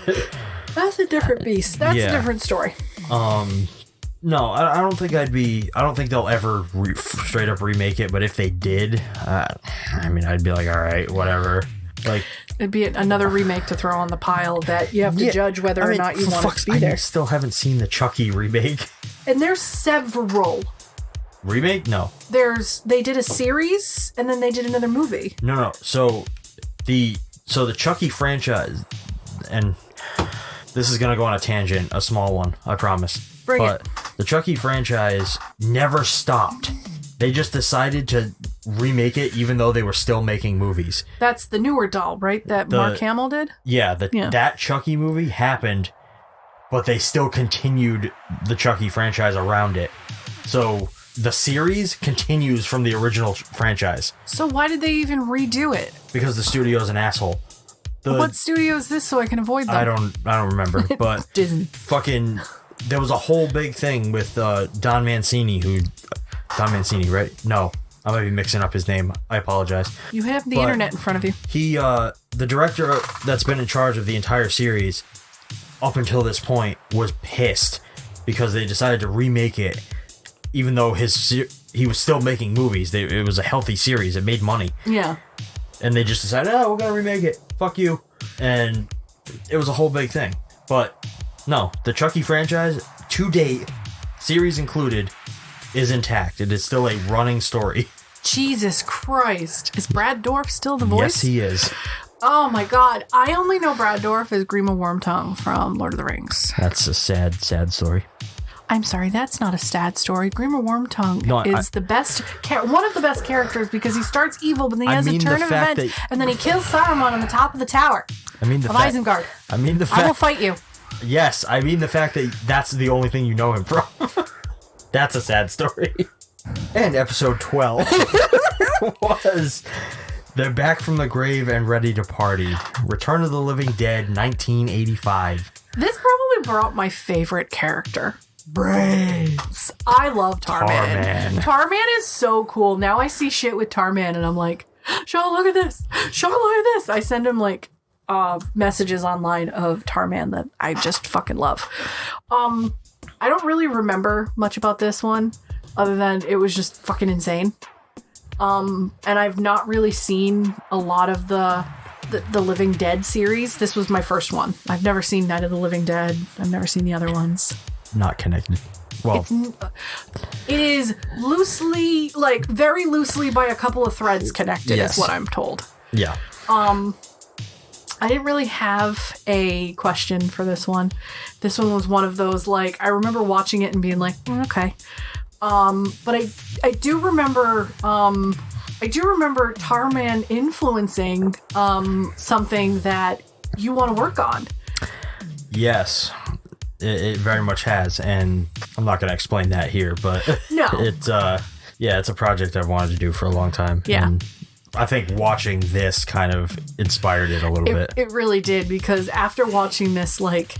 That's a different beast. That's a different story. No, I don't think I don't think they'll ever straight up remake it, but if they did, I mean, I'd be like, all right, whatever. Like, it'd be another remake to throw on the pile that you have to judge whether or not you want it to be there. I still haven't seen the Chucky remake. And there's several. Remake? No. They did a series, and then they did another movie. No. So the Chucky franchise, and this is gonna go on a tangent, a small one, I promise. Bring it. The Chucky franchise never stopped. They just decided to remake it, even though they were still making movies. That's the newer doll, right? That Mark Hamill did? Yeah, that Chucky movie happened, but they still continued the Chucky franchise around it. So the series continues from the original franchise. So why did they even redo it? Because the studio's an asshole. What studio is this so I can avoid them? I don't remember, but Disney. Fucking, there was a whole big thing with Don Mancini, Don Mancini, right? No, I might be mixing up his name. I apologize. You have the internet in front of you. He, the director that's been in charge of the entire series up until this point was pissed because they decided to remake it, even though he was still making movies. It was a healthy series. It made money. Yeah. And they just decided, we're going to remake it. Fuck you. And it was a whole big thing. But no, the Chucky franchise, to date, series included, is intact. It is still a running story. Jesus Christ. Is Brad Dourif still the voice? Yes, he is. Oh my God. I only know Brad Dourif as Grima Wormtongue from Lord of the Rings. That's a sad, sad story. I'm sorry, that's not a sad story. Grima Wormtongue is the best, one of the best characters because he starts evil, but then he has a turn of events, and then he kills Tarman on the top of the tower of Isengard. I will fight you. Yes, I mean the fact that that's the only thing you know him from. That's a sad story. And episode 12 was They're back from the grave and ready to party. Return of the Living Dead, 1985. This probably brought my favorite character. Brains. I love Tarman. Tarman is so cool. Now I see shit with Tarman and I'm like, Shawn, look at this. Shawn, look at this. I send him like messages online of Tarman that I just fucking love. I don't really remember much about this one other than it was just fucking insane. And I've not really seen a lot of the Living Dead series. This was my first one. I've never seen Night of the Living Dead. I've never seen the other ones. Not connected. Well, it is loosely, like very loosely by a couple of threads connected, yes. is what I'm told. Yeah. I didn't really have a question for this one. This one was one of those, like, I remember watching it and being like, okay. But I do remember Tarman influencing something that you want to work on. Yes, it very much has, and I'm not going to explain that here, but no, it's a project I've wanted to do for a long time. Yeah. And I think watching this kind of inspired it a little bit. It really did, because after watching this, like,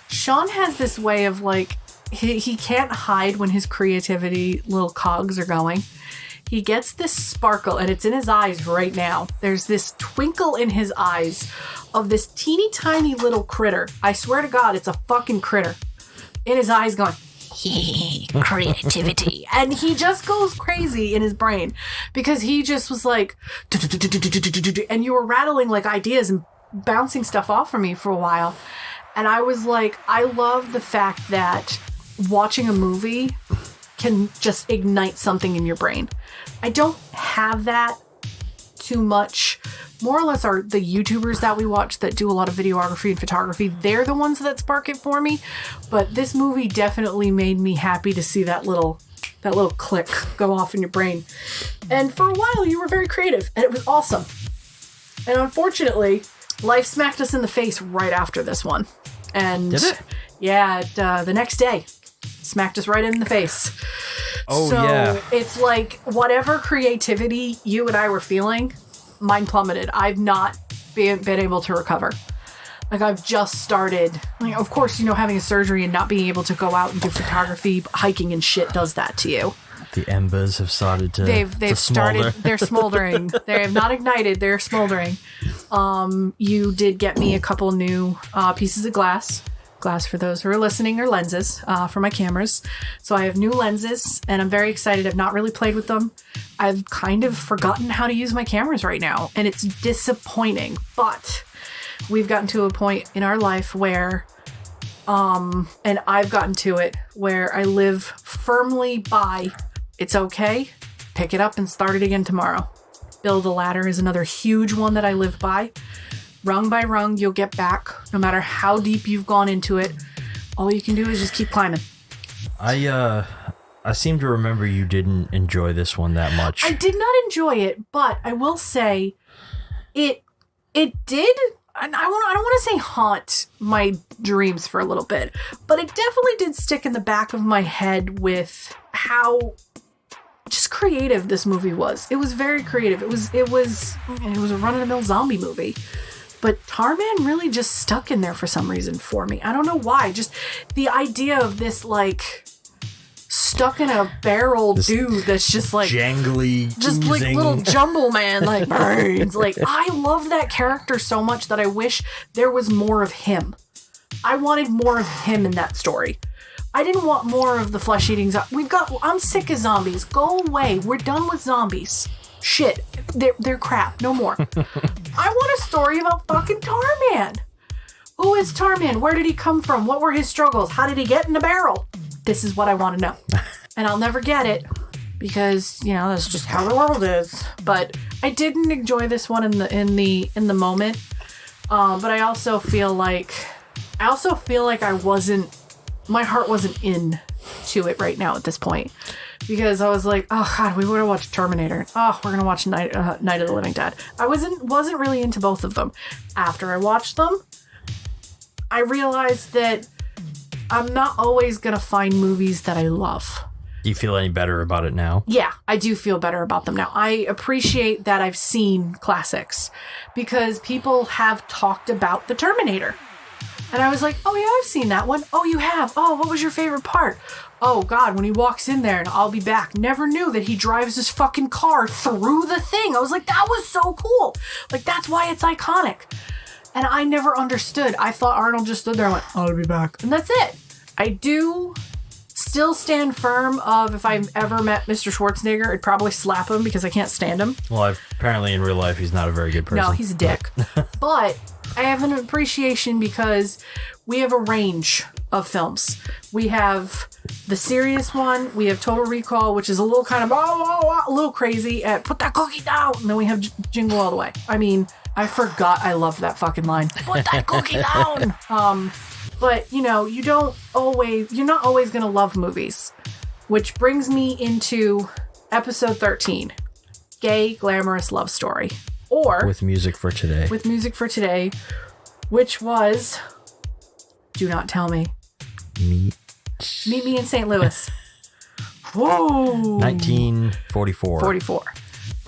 Shawn has this way of, like, he can't hide when his creativity little cogs are going. He gets this sparkle, and it's in his eyes right now. There's this twinkle in his eyes of this teeny tiny little critter. I swear to God, it's a fucking critter. In his eyes going, creativity. And he just goes crazy in his brain because he just was like, and you were rattling like ideas and bouncing stuff off of me for a while. And I was like, I love the fact that watching a movie can just ignite something in your brain. I don't have that too much. More or less are the YouTubers that we watch that do a lot of videography and photography. They're the ones that spark it for me. But this movie definitely made me happy to see that little click go off in your brain. And for a while, you were very creative, and it was awesome. And unfortunately, life smacked us in the face right after this one. And did it? Yeah, the next day, smacked us right in the face. Oh, so yeah. It's like whatever creativity you and I were feeling, mine plummeted. I've not been able to recover. Like, I've just started, like, of course, having a surgery and not being able to go out and do photography, hiking and shit does that to you. The embers have started to They've started, they're smoldering. They have not ignited, they're smoldering. You did get me a couple new pieces of glass for those who are listening, or lenses for my cameras. So I have new lenses, and I'm very excited. I've not really played with them. I've kind of forgotten how to use my cameras right now, and it's disappointing. But we've gotten to a point in our life where, and I've gotten to it, where I live firmly by, it's okay, pick it up and start it again tomorrow. Build a ladder is another huge one that I live by. Rung by rung, you'll get back. No matter how deep you've gone into it, all you can do is just keep climbing. I seem to remember you didn't enjoy this one that much. I did not enjoy it, but I will say it did. And I don't want to say haunt my dreams for a little bit, but it definitely did stick in the back of my head with how just creative this movie was. It was very creative. It was a run-of-the-mill zombie movie. But Tarman really just stuck in there for some reason for me. I don't know why. Just the idea of this, like, stuck in a barrel this dude that's just like jangly, just oozing, like little jumble man, like brains. Like, I love that character so much that I wish there was more of him. I wanted more of him in that story. I didn't want more of the flesh-eating I'm sick of zombies. Go away. We're done with zombies. Shit. They're crap. No more. I want a story about fucking Tarman. Who is Tarman? Where did he come from? What were his struggles? How did he get in a barrel? This is what I want to know. And I'll never get it because, that's just how the world is. But I didn't enjoy this one in the moment. But I also feel like my heart wasn't in to it right now at this point. Because I was like, oh God, we would have watched Terminator. Oh, we're going to watch Night of the Living Dead. I wasn't really into both of them. After I watched them, I realized that I'm not always going to find movies that I love. Do you feel any better about it now? Yeah, I do feel better about them now. I appreciate that I've seen classics because people have talked about the Terminator. And I was like, oh yeah, I've seen that one. Oh, you have? Oh, what was your favorite part? Oh God, when he walks in there and I'll be back. Never knew that he drives his fucking car through the thing. I was like, that was so cool. Like, that's why it's iconic. And I never understood. I thought Arnold just stood there and went, I'll be back. And that's it. I do still stand firm of if I ever met Mr. Schwarzenegger, I'd probably slap him because I can't stand him. Well, apparently in real life, he's not a very good person. No, he's a dick. But I have an appreciation because we have a range of films. We have the serious one. We have Total Recall, which is a little kind of, a little crazy. Put that cookie down. And then we have Jingle All the Way. I mean, I forgot I loved that fucking line. Put that cookie down. But, you know, you're not always going to love movies. Which brings me into episode 13. Gay, Glamorous Love Story. Or... With Music for Today. With Music for Today, which was... Do Not Tell Me. Meet Me in St. Louis. Whoa! 1944. 44.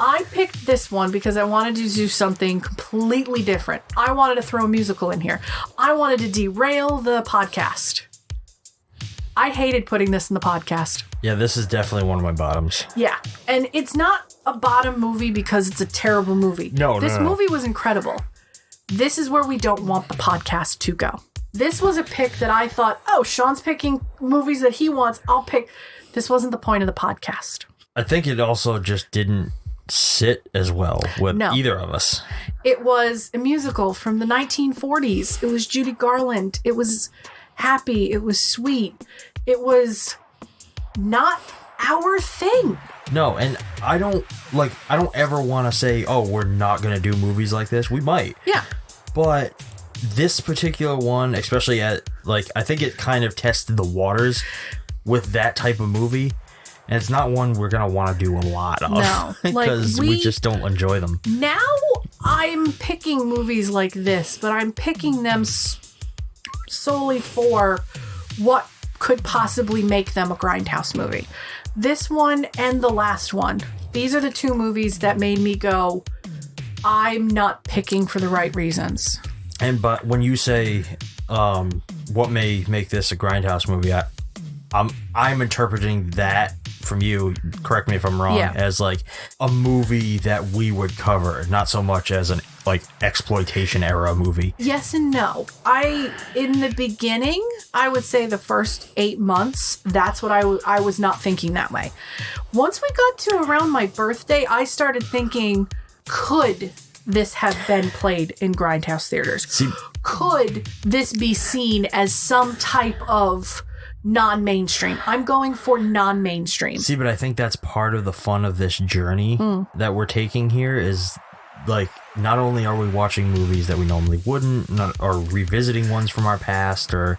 I picked this one because I wanted to do something completely different. I wanted to throw a musical in here. I wanted to derail the podcast. I hated putting this in the podcast. Yeah, this is definitely one of my bottoms. Yeah, and it's not a bottom movie because it's a terrible movie. No. This movie was incredible. This is where we don't want the podcast to go. This was a pick that I thought, oh, Shawn's picking movies that he wants. I'll pick. This wasn't the point of the podcast. I think it also just didn't sit as well with either of us. It was a musical from the 1940s. It was Judy Garland. It was happy. It was sweet. It was not our thing. No, and I don't ever want to say, oh, we're not going to do movies like this. We might. Yeah. But this particular one, especially I think it kind of tested the waters with that type of movie. And it's not one we're going to want to do a lot of. No. Because we just don't enjoy them. Now I'm picking movies like this, but I'm picking them solely for what could possibly make them a Grindhouse movie. This one and the last one. These are the two movies that made me go, I'm not picking for the right reasons. But when you say what may make this a Grindhouse movie, I'm interpreting that from you, correct me if I'm wrong, as like a movie that we would cover, not so much as an exploitation era movie. Yes and no. In the beginning, I would say the first 8 months, that's what I was not thinking that way. Once we got to around my birthday, I started thinking, could this have been played in Grindhouse theaters? Could this be seen as some type of non-mainstream? I'm going for non-mainstream. See, but I think that's part of the fun of this journey that we're taking here is, like, not only are we watching movies that we normally wouldn't, or revisiting ones from our past, or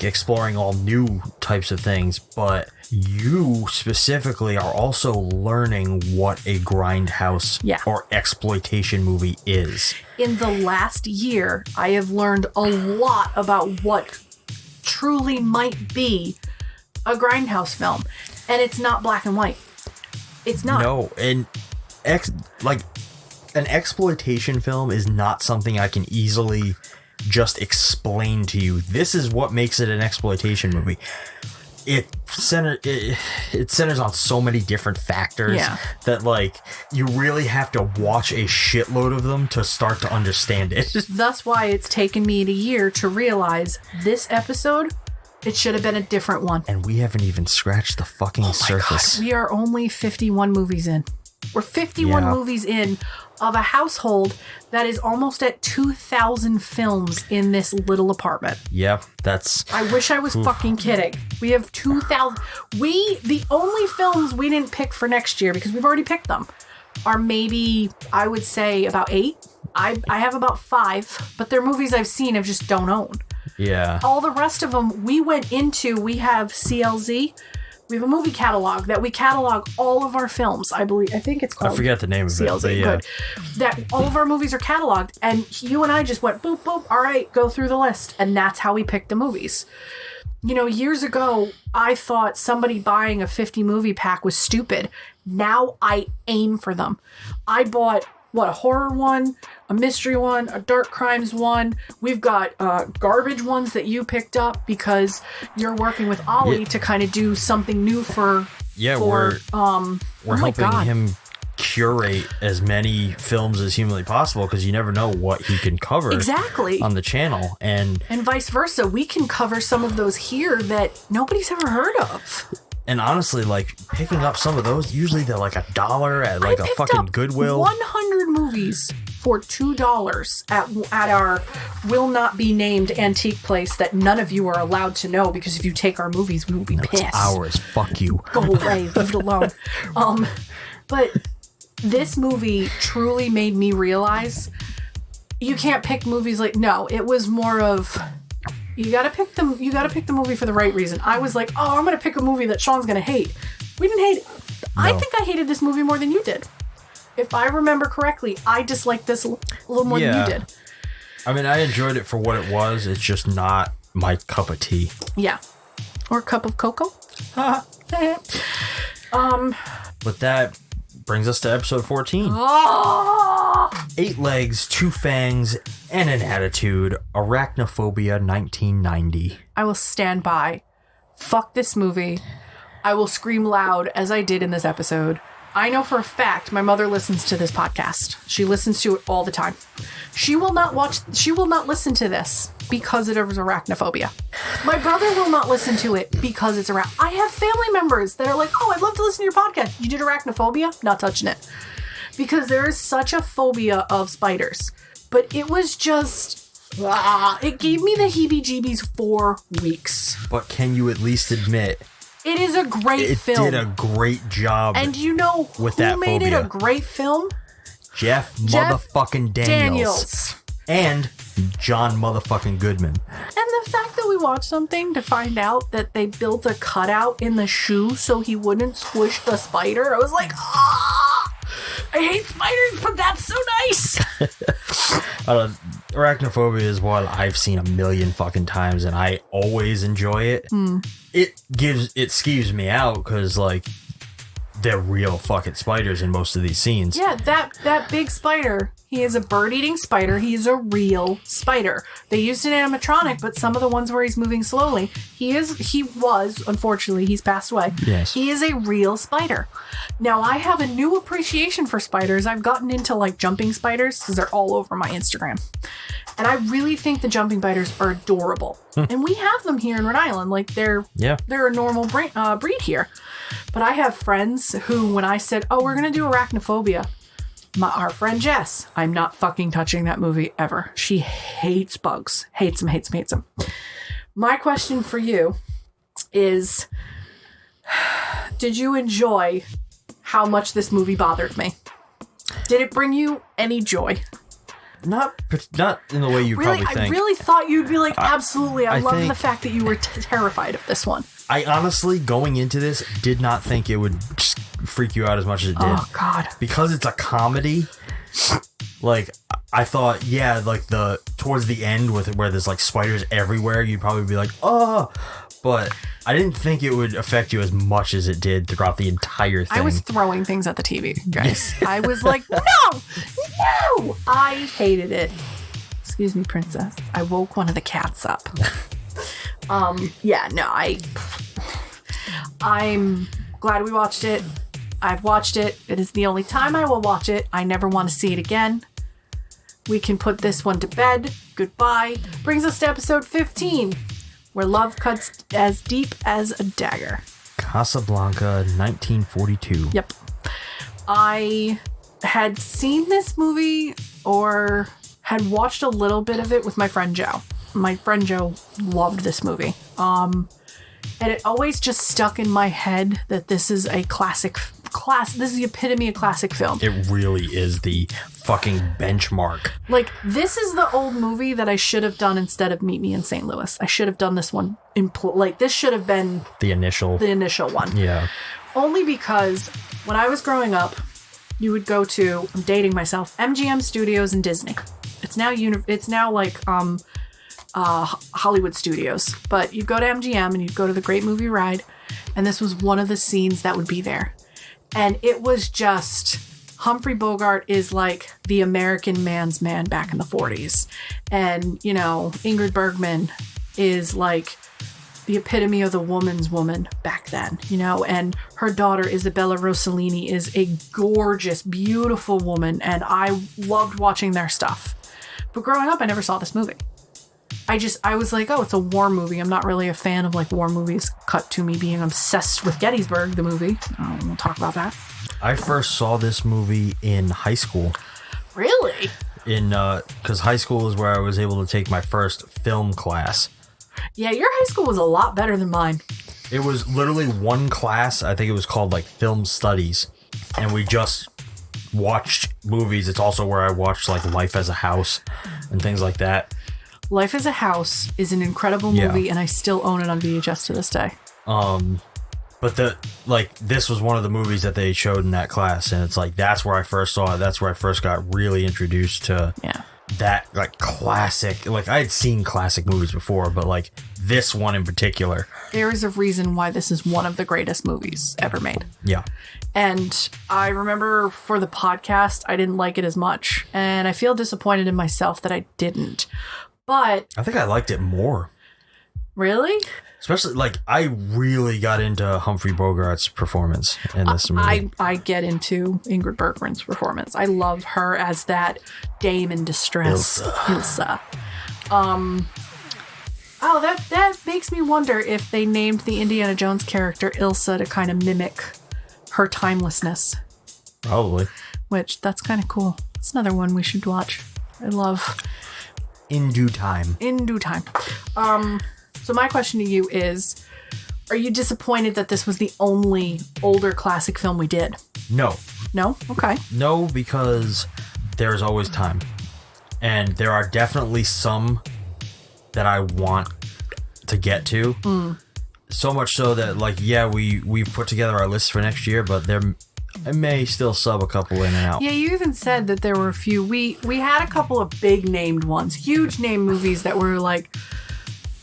exploring all new types of things, but you specifically are also learning what a Grindhouse or exploitation movie is. In the last year, I have learned a lot about what truly might be a Grindhouse film, and it's not black and white. It's not. No, and an exploitation film is not something I can easily just explain to you. This is what makes it an exploitation movie. It centers on so many different factors that, like, you really have to watch a shitload of them to start to understand it. That's why it's taken me a year to realize this episode, it should have been a different one. And we haven't even scratched the fucking surface. God, we are only 51 movies in. We're 51 movies in of a household that is almost at 2,000 films in this little apartment. Yep, that's... I wish I was fucking kidding. We have 2,000... The only films we didn't pick for next year, because we've already picked them, are maybe, I would say, about 8. I have about 5, but they're movies I've seen, I just don't own. Yeah. All the rest of them, we have CLZ... We have a movie catalog that we catalog all of our films, I think it's called. I forget the name of CLZ, it, but yeah. That all of our movies are cataloged, and you and I just went, boop, boop, all right, go through the list. And that's how we picked the movies. Years ago, I thought somebody buying a 50 movie pack was stupid. Now I aim for them. I bought, a horror one, a mystery one, a dark crimes one. We've got garbage ones that you picked up because you're working with Ollie to kind of do something new for... Yeah, we're helping him curate as many films as humanly possible because you never know what he can cover on the channel, and vice versa. We can cover some of those here that nobody's ever heard of. And honestly, like, picking up some of those, usually they're like $1 at like a fucking Goodwill. 100 movies for $2 at our will not be named antique place that none of you are allowed to know, because if you take our movies, we will be pissed. It's ours. Fuck you. Go away. Leave it alone. But this movie truly made me realize you can't pick movies like... No, it was more of... You gotta pick the movie for the right reason. I was like, oh, I'm gonna pick a movie that Shawn's gonna hate. We didn't hate it. No. I think I hated this movie more than you did. If I remember correctly, I disliked this a little more than you did. I mean, I enjoyed it for what it was. It's just not my cup of tea. Yeah. Or cup of cocoa. But that brings us to episode 14. 8 legs, 2 fangs, and an attitude. Arachnophobia 1990. I will stand by. Fuck this movie. I will scream loud as I did in this episode. I know for a fact my mother listens to this podcast. She listens to it all the time. She will not listen to this because it is arachnophobia. My brother will not listen to it because it's I have family members that are like, oh, I'd love to listen to your podcast. You did arachnophobia? Not touching it. Because there is such a phobia of spiders. But it was just... it gave me the heebie-jeebies for weeks. But can you at least admit... It is a great film. It did a great job. And you know who made it a great film? Jeff motherfucking Daniels. And John motherfucking Goodman. And the fact that we watched something to find out that they built a cutout in the shoe so he wouldn't squish the spider, I was like, I hate spiders, but that's so nice. Arachnophobia is one I've seen a million fucking times, and I always enjoy it. It skeeves me out because, like, they're real fucking spiders in most of these scenes. Yeah, that big spider, he is a bird-eating spider. He is a real spider. They used an animatronic, but some of the ones where he's moving slowly, he was, unfortunately, he's passed away. Yes. He is a real spider. Now, I have a new appreciation for spiders. I've gotten into, like, jumping spiders because they're all over my Instagram. And I really think the jumping spiders are adorable. And we have them here in Rhode Island. Like, they're a normal breed here. But I have friends who, when I said, oh, we're going to do arachnophobia, our friend Jess, I'm not fucking touching that movie ever. She hates bugs. Hates them. My question for you is, did you enjoy how much this movie bothered me? Did it bring you any joy? Not in the way you probably think. I really thought you'd be like, absolutely. I love the fact that you were terrified of this one. I honestly, going into this, did not think it would just freak you out as much as it did. Oh, God. Because it's a comedy, like, I thought, like, towards the end, where there's, like, spiders everywhere, you'd probably be like, oh, but I didn't think it would affect you as much as it did throughout the entire thing. I was throwing things at the TV, guys. I was like, no! I hated it. Excuse me, princess. I woke one of the cats up. I'm glad we watched it. I've watched it. It is the only time I will watch it. I never want to see it again. We can put this one to bed. Goodbye. Brings us to episode 15, where love cuts as deep as a dagger. Casablanca, 1942. Yep. I had seen this movie or had watched a little bit of it with my friend Joe. My friend Joe loved this movie. And it always just stuck in my head that this is a this is the epitome of classic film. It really is the fucking benchmark. Like, this is the old movie that I should have done instead of Meet Me in St. Louis. I should have done this one this should have been the initial one. Yeah. Only because when I was growing up, you would go to, I'm dating myself, MGM Studios and Disney. It's now like Hollywood studios. But you'd go to MGM and you'd go to the Great Movie Ride, and this was one of the scenes that would be there. And it was just, Humphrey Bogart is like the American man's man back in the 40s. And, you know, Ingrid Bergman is like the epitome of the woman's woman back then, you know, and her daughter Isabella Rossellini is a gorgeous, beautiful woman, and I loved watching their stuff. But growing up, I never saw this movie. I was like, oh, it's a war movie. I'm not really a fan of like war movies, cut to me being obsessed with Gettysburg, the movie. We'll talk about that. I first saw this movie in high school. Really? Because high school is where I was able to take my first film class. Yeah, your high school was a lot better than mine. It was literally one class. I think it was called like film studies. And we just watched movies. It's also where I watched like Life as a House and things like that. Life as a House is an incredible movie, and I still own it on VHS to this day. But this was one of the movies that they showed in that class, and it's like that's where I first saw it. That's where I first got really introduced to that like classic. Like I had seen classic movies before, but like this one in particular. There is a reason why this is one of the greatest movies ever made. Yeah. And I remember for the podcast, I didn't like it as much, and I feel disappointed in myself that I didn't. But I think I liked it more. Really? Especially, like, I really got into Humphrey Bogart's performance in this movie. I get into Ingrid Bergman's performance. I love her as that dame in distress, Ilsa. That makes me wonder if they named the Indiana Jones character Ilsa to kind of mimic her timelessness. Probably. Which, that's kind of cool. It's another one we should watch. I love... In due time. In due time. So my question to you is, are you disappointed that this was the only older classic film we did? No. No? Okay. No, because there's always time. And there are definitely some that I want to get to. So much so that, like, yeah, we've put together our list for next year, but I may still sub a couple in and out. Yeah, you even said that there were a few. We had a couple of big named ones, huge name movies that were like,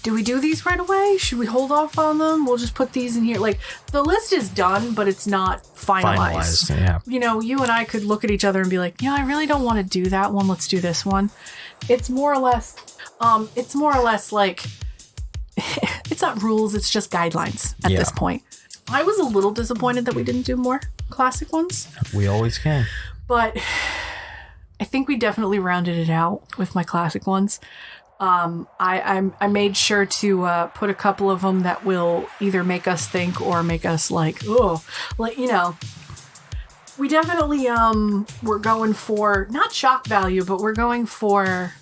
do we do these right away? Should we hold off on them? We'll just put these in here. Like, the list is done, but it's not finalized. Yeah. You know, you and I could look at each other and be like, I really don't want to do that one. Let's do this one. It's more or less like, it's not rules. It's just guidelines at this point. I was a little disappointed that we didn't do more classic ones. We always can. But I think we definitely rounded it out with my classic ones. I made sure to put a couple of them that will either make us think or make us like, oh, like, you know, we definitely we're going for not shock value, but we're going for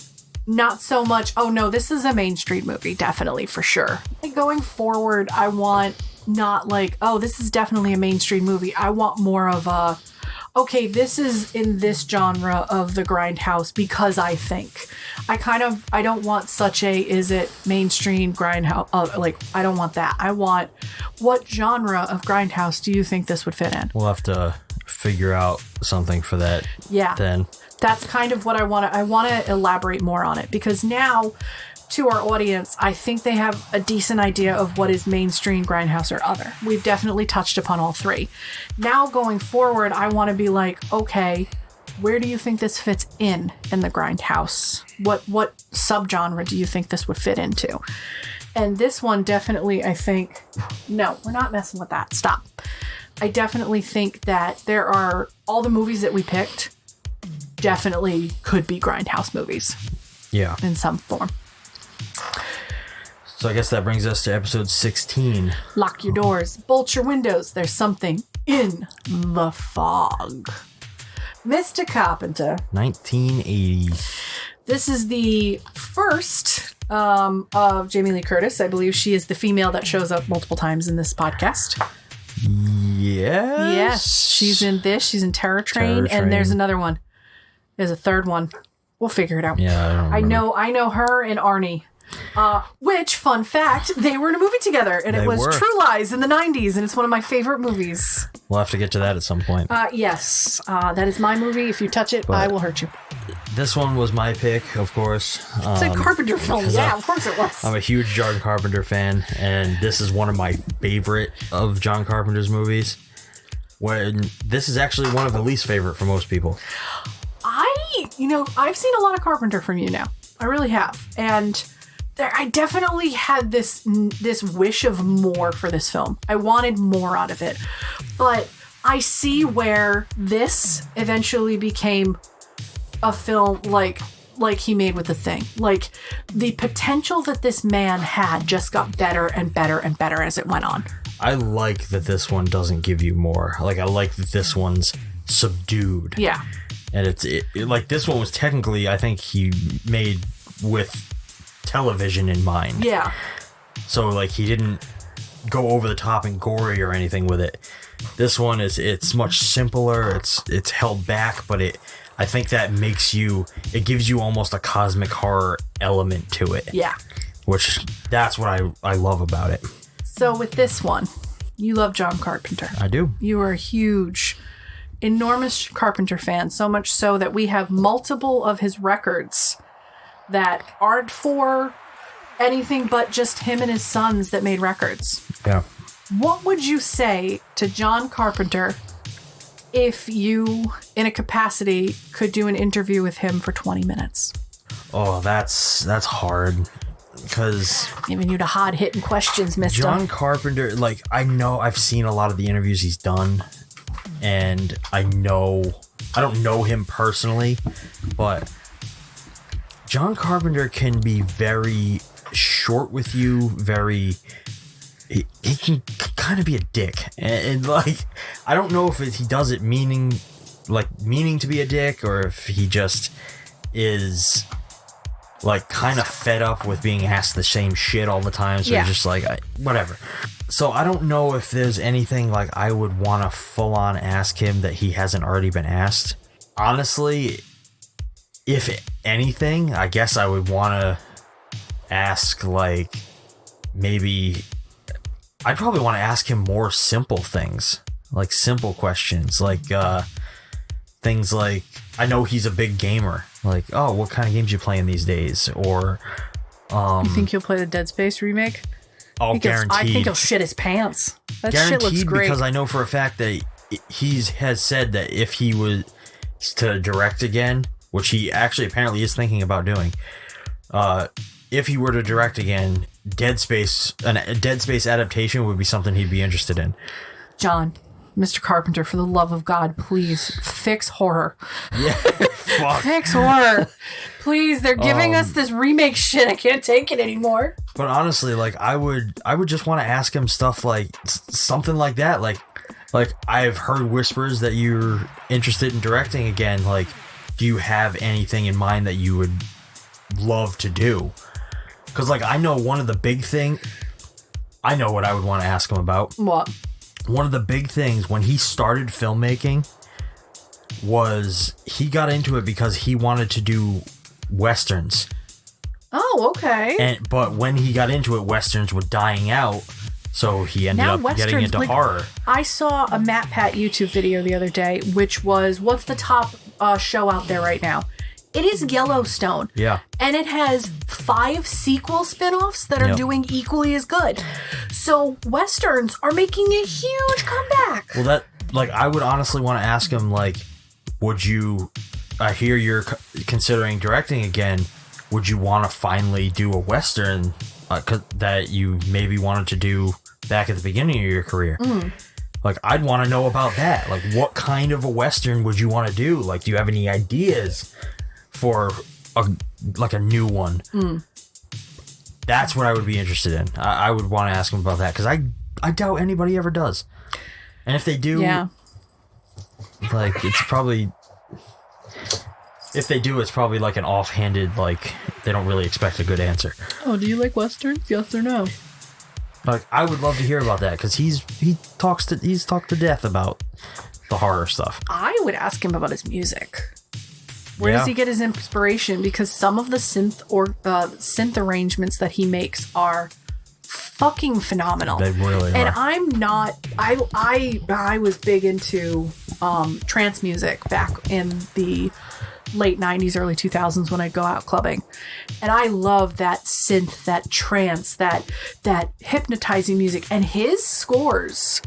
not so much, oh no, this is a mainstream movie, definitely, for sure. Like, going forward, I want not like, oh, this is definitely a mainstream movie. I want more of a, okay, this is in this genre of the Grindhouse because I think. I don't want such a, is it mainstream Grindhouse? Like, I don't want that. I want, what genre of Grindhouse do you think this would fit in? We'll have to figure out something for that. Yeah. Then. That's kind of what I want to elaborate more on it, because now, to our audience, I think they have a decent idea of what is mainstream, Grindhouse, or other. We've definitely touched upon all three. Now, going forward, I want to be like, okay, where do you think this fits in the Grindhouse? What subgenre do you think this would fit into? And this one definitely, I think, no, we're not messing with that. Stop. I definitely think that there are, all the movies that we picked definitely could be Grindhouse movies. Yeah. In some form. So I guess that brings us to episode 16. Lock your doors. Bolt your windows. There's something in the fog. Mr. Carpenter. 1980. This is the first of Jamie Lee Curtis. I believe she is the female that shows up multiple times in this podcast. Yes. Yes. She's in this. She's in Terror Train. And there's another one. There's a third one. We'll figure it out. Yeah, I don't remember. I know her and Arnie. Which, fun fact, they were in a movie together, and it was were. True Lies in the 90s, and it's one of my favorite movies. We'll have to get to that at some point. Yes, that is my movie. If you touch it, I will hurt you. This one was my pick, of course. It's a Carpenter film. Yeah, of course it was. I'm a huge John Carpenter fan, and this is one of my favorite of John Carpenter's movies. When this is actually one of the least favorite for most people. I've seen a lot of Carpenter from you now. I really have. And I definitely had this wish of more for this film. I wanted more out of it. But I see where this eventually became a film like he made with The Thing. Like, the potential that this man had just got better and better and better as it went on. I like that this one doesn't give you more. Like, I like that this one's subdued. Yeah. And it's like, this one was technically, I think he made with television in mind. Yeah. So, like, he didn't go over the top and gory or anything with it. This one it's much simpler. It's held back, but I think that it gives you almost a cosmic horror element to it. Yeah. Which, that's what I love about it. So with this one, you love John Carpenter. I do. You are a huge, enormous Carpenter fan, so much so that we have multiple of his records that aren't for anything but just him and his sons that made records. Yeah. What would you say to John Carpenter if you, in a capacity, could do an interview with him for 20 minutes? Oh, that's hard. Because giving you the hard-hitting questions, mister. John Carpenter, like, I know I've seen a lot of the interviews he's done, and I don't know him personally, but John Carpenter can be very short with you, he can kind of be a dick, and like, I don't know if he does it meaning to be a dick, or if he just is like kind of fed up with being asked the same shit all the time, so he's just like, whatever. So I don't know if there's anything like I would want to full on ask him that he hasn't already been asked. Honestly, if anything, I guess I would want to ask, like, maybe I'd probably want to ask him more simple things, like simple questions, like things like, I know he's a big gamer, like, oh, what kind of games you playing these days? Or you think he'll play the Dead Space remake? Oh, guaranteed. I think he'll shit his pants. That shit looks great. Because I know for a fact that he has said that if he was to direct again, which he actually apparently is thinking about doing, if he were to direct again, a Dead Space adaptation would be something he'd be interested in. John, Mr. Carpenter, for the love of God, please fix horror. Yeah, fuck. Fix horror. Please, they're giving us this remake shit. I can't take it anymore. But honestly, like, I would just want to ask him stuff like something like that. Like I've heard whispers that you're interested in directing again. Like, do you have anything in mind that you would love to do? Because, like, I know one of the big thing. I know what I would want to ask him about. What? One of the big things when he started filmmaking was he got into it because he wanted to do westerns. Oh, okay. But when he got into it, westerns were dying out, so he ended up getting into horror. I saw a Matt Pat YouTube video the other day, which was, what's the top show out there right now? It is Yellowstone. Yeah. And it has 5 sequel spin-offs that are doing equally as good. So westerns are making a huge comeback. Well, that, like, I would honestly want to ask him, like, would you, I hear you're considering directing again, would you want to finally do a western that you maybe wanted to do back at the beginning of your career? Like, I'd want to know about that. Like, what kind of a western would you want to do? Like, do you have any ideas for a new one? That's what I would be interested in. I would want to ask him about that, because I doubt anybody ever does. And if they do, like, it's probably, if they do, it's probably like an offhanded, like, they don't really expect a good answer. Oh, do you like westerns? Yes or no? Like, I would love to hear about that, because he's talked to death about the horror stuff. I would ask him about his music. Where does he get his inspiration? Because some of the synth arrangements that he makes are fucking phenomenal. They really and are. I'm not. I was big into trance music back in the late 90s, early 2000s when I'd go out clubbing, and I love that synth, that trance, that hypnotizing music, and his scores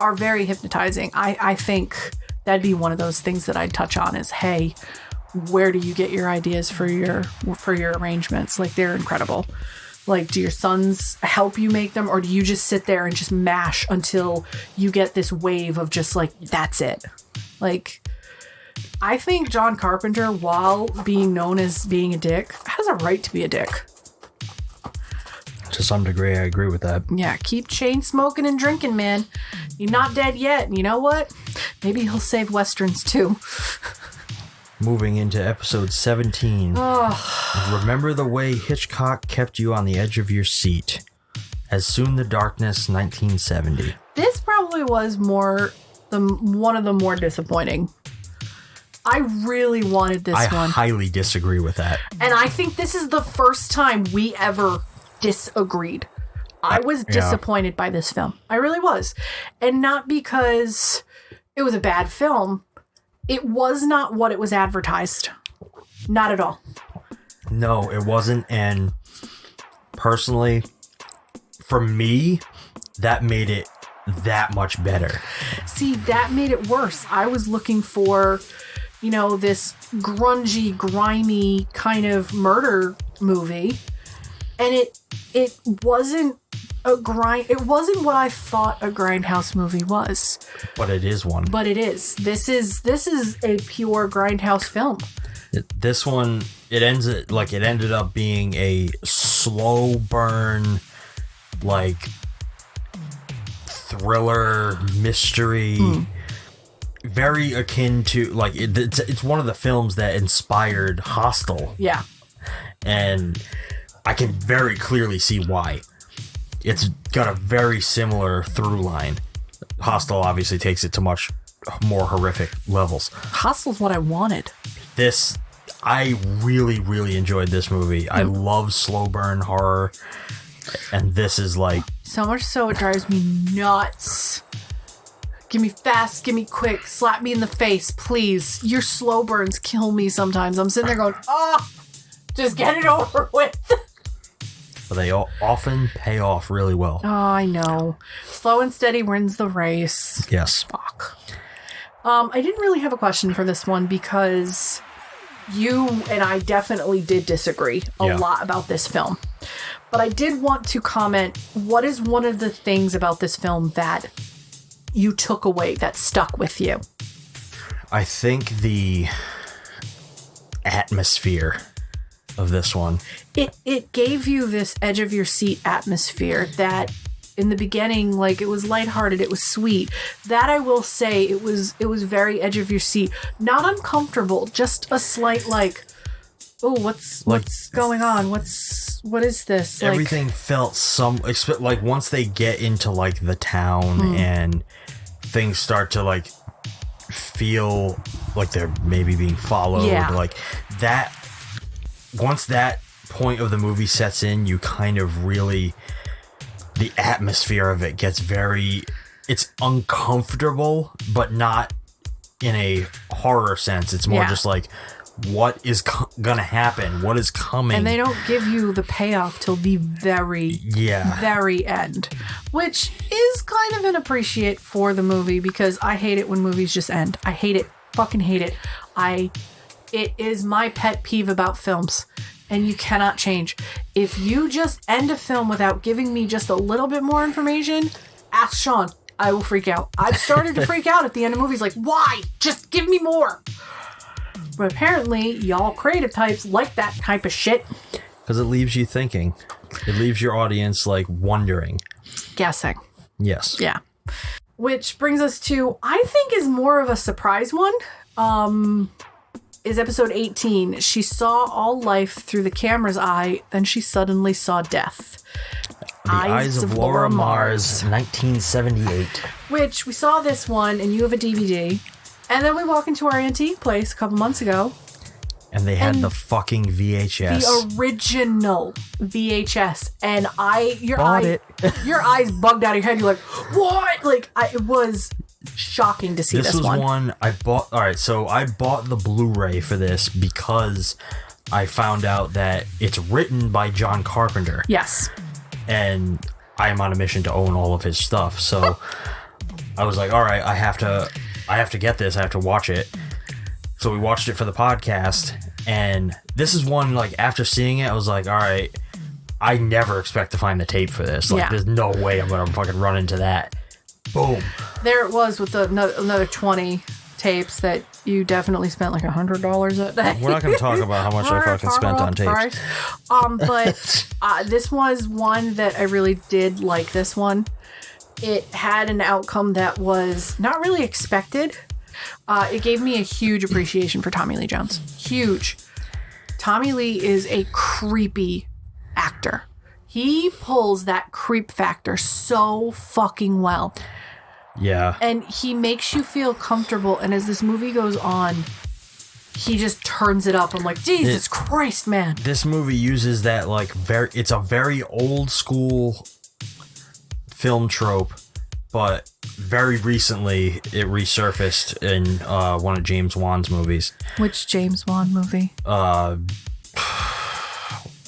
are very hypnotizing. I think that'd be one of those things that I'd touch on is, hey, where do you get your ideas for your arrangements? Like, they're incredible. Like, do your sons help you make them, or do you just sit there and just mash until you get this wave of just like, that's it? Like, I think John Carpenter, while being known as being a dick, has a right to be a dick. To some degree, I agree with that. Yeah, keep chain smoking and drinking, man. You're not dead yet. And you know what? Maybe he'll save Westerns too. Moving into episode 17. Remember the way Hitchcock kept you on the edge of your seat. As Soon the Darkness, 1970. This probably was one of the more disappointing. I really wanted this one. I highly disagree with that. And I think this is the first time we ever disagreed. I was disappointed by this film. I really was. And not because it was a bad film. It was not what it was advertised. Not at all. No, it wasn't. And personally, for me, that made it that much better. See, that made it worse. I was looking for, this grungy, grimy kind of murder movie. And it wasn't it wasn't what I thought a Grindhouse movie was. But it is one. But it is. This is a pure Grindhouse film. This one, it ended up being a slow burn, like, thriller mystery, very akin to, like, it's one of the films that inspired Hostel. Yeah. And I can very clearly see why. It's got a very similar through line. Hostel obviously takes it to much more horrific levels. Hostel's what I wanted. I really, really enjoyed this movie. I love slow burn horror. And this is like... So much so it drives me nuts. Give me fast, give me quick, slap me in the face, please. Your slow burns kill me sometimes. I'm sitting there going, just get it over with. But they often pay off really well. Oh, I know. Slow and steady wins the race. Yes. Fuck. I didn't really have a question for this one because you and I definitely did disagree a lot about this film. But I did want to comment, what is one of the things about this film that you took away, that stuck with you? I think the atmosphere of this one. It gave you this edge of your seat atmosphere that in the beginning, like, it was lighthearted, it was sweet. That I will say, it was very edge of your seat. Not uncomfortable, just a slight like, oh, what's going on? What is this? Everything felt like once they get into like the town and things start to like feel like they're maybe being followed, like that. Once that point of the movie sets in, you kind of really, the atmosphere of it gets it's uncomfortable, but not in a horror sense. It's more just like, what is gonna happen? What is coming? And they don't give you the payoff till the very end, which is kind of an appreciate for the movie, because I hate it when movies just end. I hate it. Fucking hate it. It is my pet peeve about films, and you cannot change. If you just end a film without giving me just a little bit more information, ask Shawn. I will freak out. I've started to freak out at the end of movies, like, why? Just give me more. But apparently, y'all creative types like that type of shit. Because it leaves you thinking. It leaves your audience, like, wondering. Guessing. Yes. Yeah. Which brings us to, I think, is more of a surprise one. Is episode 18. She saw all life through the camera's eye, then she suddenly saw death. The Eyes of Laura Mars, 1978. Which, we saw this one, and you have a DVD. And then we walk into our antique place a couple months ago, And they had the fucking VHS. The original VHS. And your eyes bugged out of your head. You're like, what? Like, it was shocking to see this one. This was one I bought. All right, so I bought the Blu-ray for this because I found out that it's written by John Carpenter. Yes. And I am on a mission to own all of his stuff. So I was like, all right, I have to get this. I have to watch it. So we watched it for the podcast, and this is one, like, after seeing it, I was like, all right, I never expect to find the tape for this. Like, there's no way I'm going to fucking run into that. Boom. There it was with another 20 tapes that you definitely spent like $100 a day. We're not going to talk about how much I fucking spent on tapes. But this was one that I really did like. This one, it had an outcome that was not really expected. It gave me a huge appreciation for Tommy Lee Jones. Huge. Tommy Lee is a creepy actor. He pulls that creep factor so fucking well. Yeah. And he makes you feel comfortable. And as this movie goes on, he just turns it up. I'm like, Jesus Christ, man. This movie uses that, like, it's a very old school film trope, but very recently it resurfaced in one of James Wan's movies. Which James Wan movie? I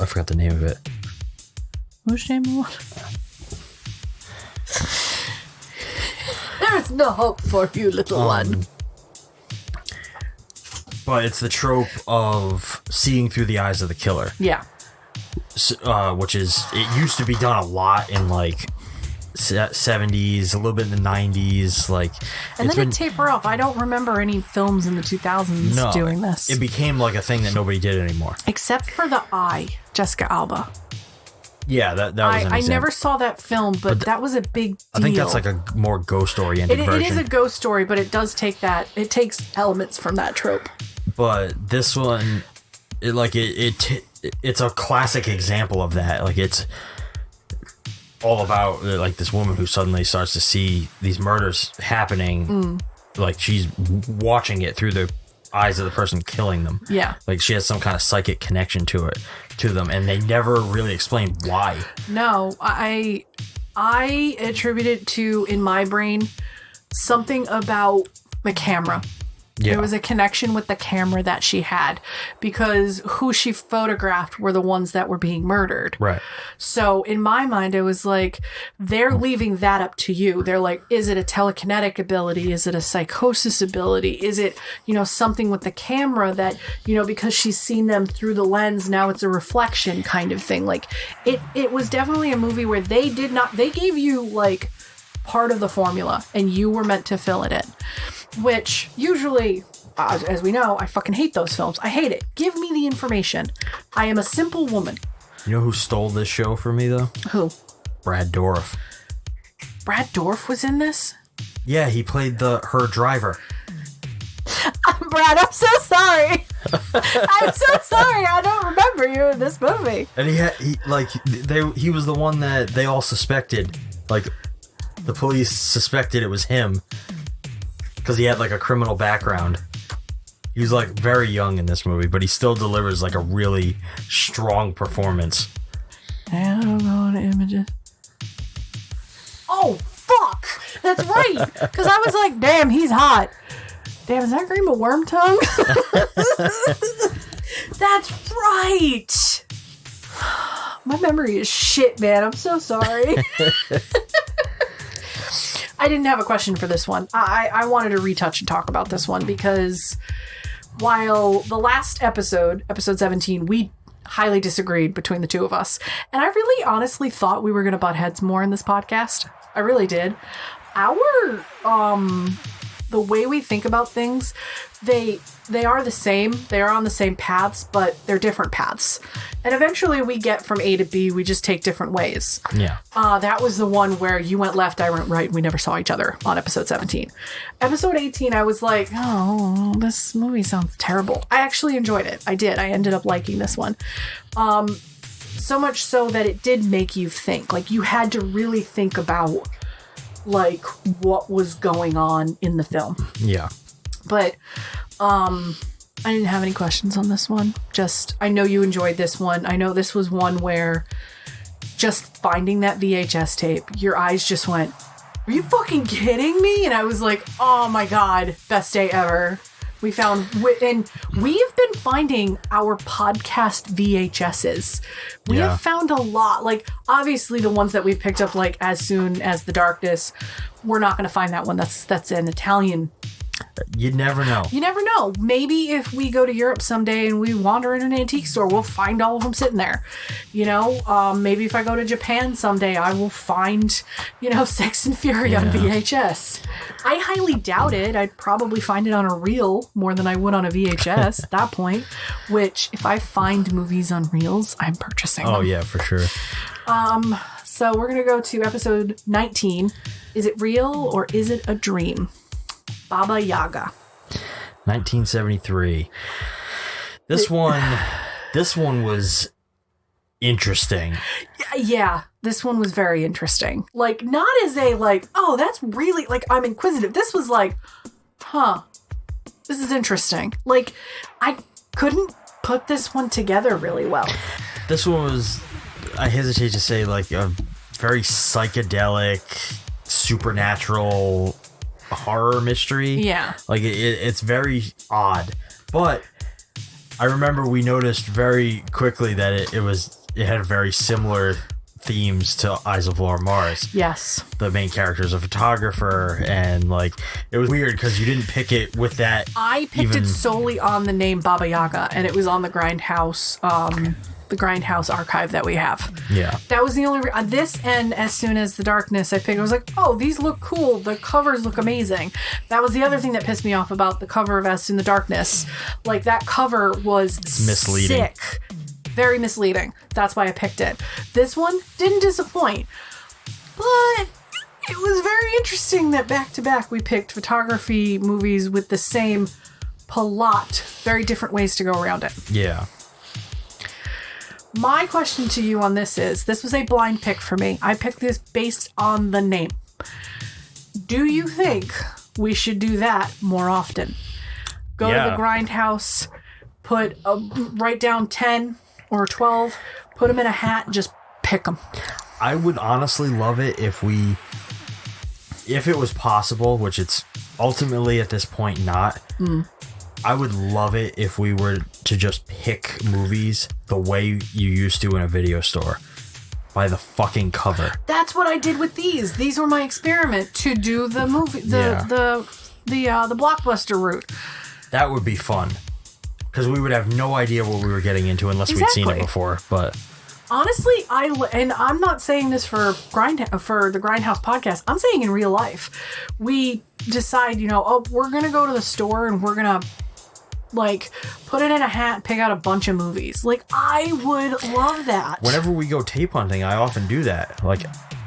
forgot the name of it. Who's James Wan? There's no hope for you, little one. But it's the trope of seeing through the eyes of the killer. Yeah. Which is, it used to be done a lot in, like, 70s, a little bit in the 90s, like, and then it taper off. I don't remember any films in the 2000s doing this. It became like a thing that nobody did anymore, except for The Eye, Jessica Alba. Yeah, that was an example. I never saw that film, but that was a big deal. I think that's like a more ghost oriented version. It is a ghost story, but it does take that. It takes elements from that trope. But this one, it's a classic example of that. Like, it's all about, like, this woman who suddenly starts to see these murders happening. Like, she's watching it through the eyes of the person killing them. Yeah. Like, she has some kind of psychic connection to them, and they never really explain why. No, I attribute it to, in my brain, something about the camera. Yeah. There was a connection with the camera that she had, because who she photographed were the ones that were being murdered. Right. So in my mind, it was like, they're leaving that up to you. They're like, is it a telekinetic ability? Is it a psychosis ability? Is it, something with the camera that, because she's seen them through the lens, now it's a reflection kind of thing. Like, it was definitely a movie where they gave you, like, part of the formula, and you were meant to fill it in. Which, usually, as we know, I fucking hate those films. I hate it. Give me the information. I am a simple woman. You know who stole this show for me, though? Who? Brad Dourif. Brad Dourif was in this? Yeah, he played her driver. Brad, I'm so sorry. I'm so sorry. I don't remember you in this movie. And he was the one that they all suspected. Like, the police suspected it was him, because he had, like, a criminal background. He was, like, very young in this movie, but he still delivers, like, a really strong performance. I don't go to images. Oh, fuck! That's right! Because I was like, damn, he's hot. Damn, is that Green of Worm Tongue? That's right! My memory is shit, man. I'm so sorry. I didn't have a question for this one. I wanted to retouch and talk about this one, because while the last episode 17, we highly disagreed between the two of us. And I really honestly thought we were going to butt heads more in this podcast. I really did. The way we think about things, they are the same. They are on the same paths, but they're different paths. And eventually we get from A to B. We just take different ways. Yeah. That was the one where you went left, I went right. We never saw each other on episode 17. Episode 18, I was like, oh, this movie sounds terrible. I actually enjoyed it. I did. I ended up liking this one. So much so that it did make you think. Like, you had to really think about, like, what was going on in the film. Yeah. But I didn't have any questions on this one. Just, I know you enjoyed this one. I know this was one where just finding that VHS tape, your eyes just went, are you fucking kidding me? And I was like, oh my God, best day ever. We found, and we've been finding our podcast VHSs. We have found a lot. Like, obviously the ones that we've picked up, like As Soon as the Darkness, we're not going to find that one. That's an Italian. You never know. You never know. Maybe if we go to Europe someday and we wander in an antique store, we'll find all of them sitting there. You know, maybe if I go to Japan someday, I will find, you know, Sex and Fury on VHS. I highly doubt it. I'd probably find it on a reel more than I would on a VHS at that point, which if I find movies on reels, I'm purchasing them. Oh, yeah, for sure. So we're going to go to episode 19. Is it real or is it a dream? Baba Yaga. 1973. This one was interesting. Yeah, this one was very interesting. Like, not as a, like, oh, that's really, like, I'm inquisitive. This was like, huh, this is interesting. Like, I couldn't put this one together really well. This one was, I hesitate to say, like, a very psychedelic, supernatural horror mystery. Yeah. Like, it's very odd. But I remember we noticed very quickly that it had very similar themes to Eyes of Laura Mars. Yes. The main character is a photographer, and like, it was weird because you didn't pick it with that. I picked it solely on the name Baba Yaga, and it was on the Grindhouse archive that we have. Yeah. That was the only this, and As Soon as the Darkness, I picked. I was like, oh, these look cool. The covers look amazing. That was the other thing that pissed me off about the cover of As Soon as the Darkness. Like, that cover was misleading. Sick. Very misleading. That's why I picked it. This one didn't disappoint, but it was very interesting that back to back we picked photography movies with the same plot, very different ways to go around it. Yeah. My question to you on this was a blind pick for me. I picked this based on the name. Do you think we should do that more often? Go to the Grindhouse, write down 10 or 12, put them in a hat, and just pick them. I would honestly love it if it was possible, which it's ultimately at this point not. I would love it if we were to just pick movies the way you used to in a video store, by the fucking cover. That's what I did with these. These were my experiment to do the movie, the blockbuster route. That would be fun, because we would have no idea what we were getting into unless we'd seen it before. But honestly, I'm not saying this for the Grindhouse podcast. I'm saying in real life, we decide, we're gonna go to the store and we're gonna like put it in a hat and pick out a bunch of movies. Like, I would love that. Whenever we go tape hunting, I often do that. Like,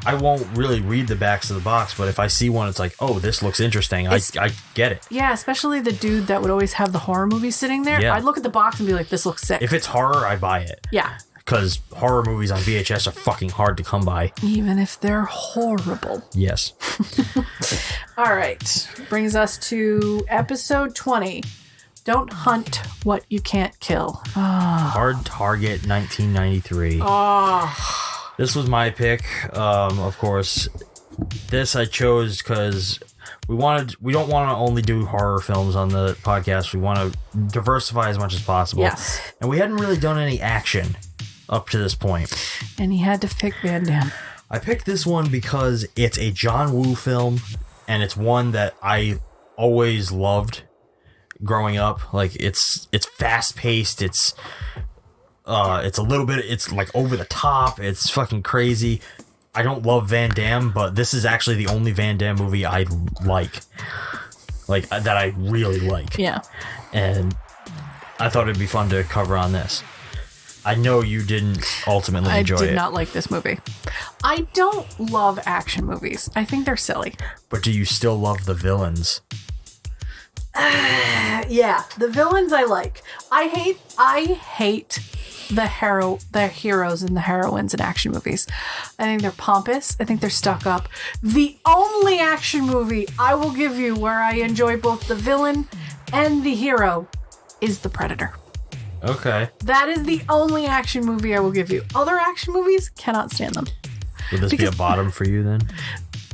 I won't really read the backs of the box, but if I see one, it's like, oh, this looks interesting. I get it. Yeah, especially the dude that would always have the horror movie sitting there. Yeah. I'd look at the box and be like, this looks sick. If it's horror, I buy it. Yeah. Because horror movies on VHS are fucking hard to come by. Even if they're horrible. Yes. All right. Brings us to episode 20. Don't hunt what you can't kill. Hard Target, 1993. This was my pick. Of course, this I chose because we don't want to only do horror films on the podcast. We want to diversify as much as possible. Yes. And we hadn't really done any action up to this point. And he had to pick Van Damme. I picked this one because it's a John Woo film, and it's one that I always loved growing up. Like, it's fast paced. It's a little bit, it's like over the top. It's fucking crazy. I don't love Van Damme, but this is actually the only Van Damme movie I like that I really like. Yeah. And I thought it'd be fun to cover on this. I know you didn't ultimately enjoy it. I did not like this movie. I don't love action movies. I think they're silly. But do you still love the villains? Yeah, the villains I like. I hate the heroes and the heroines in action movies. I think they're pompous. I think they're stuck up. The only action movie I will give you where I enjoy both the villain and the hero is The Predator. Okay. That is the only action movie I will give you. Other action movies, cannot stand them. Would this be a bottom for you then?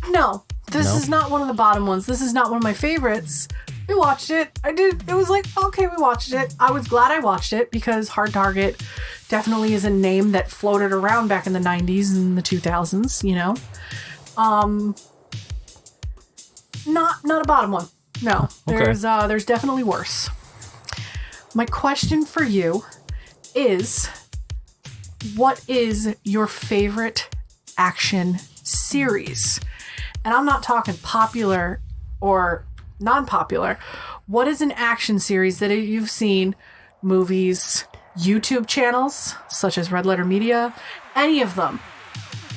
No, this is not one of the bottom ones. This is not one of my favorites. We watched it. It was like, okay, we watched it. I was glad I watched it because Hard Target definitely is a name that floated around back in the 90s and the 2000s, you know. Not a bottom one. No. Okay. There's definitely worse. My question for you is, what is your favorite action series? And I'm not talking popular or non-popular. What is an action series that you've seen, movies, YouTube channels, such as Red Letter Media, any of them?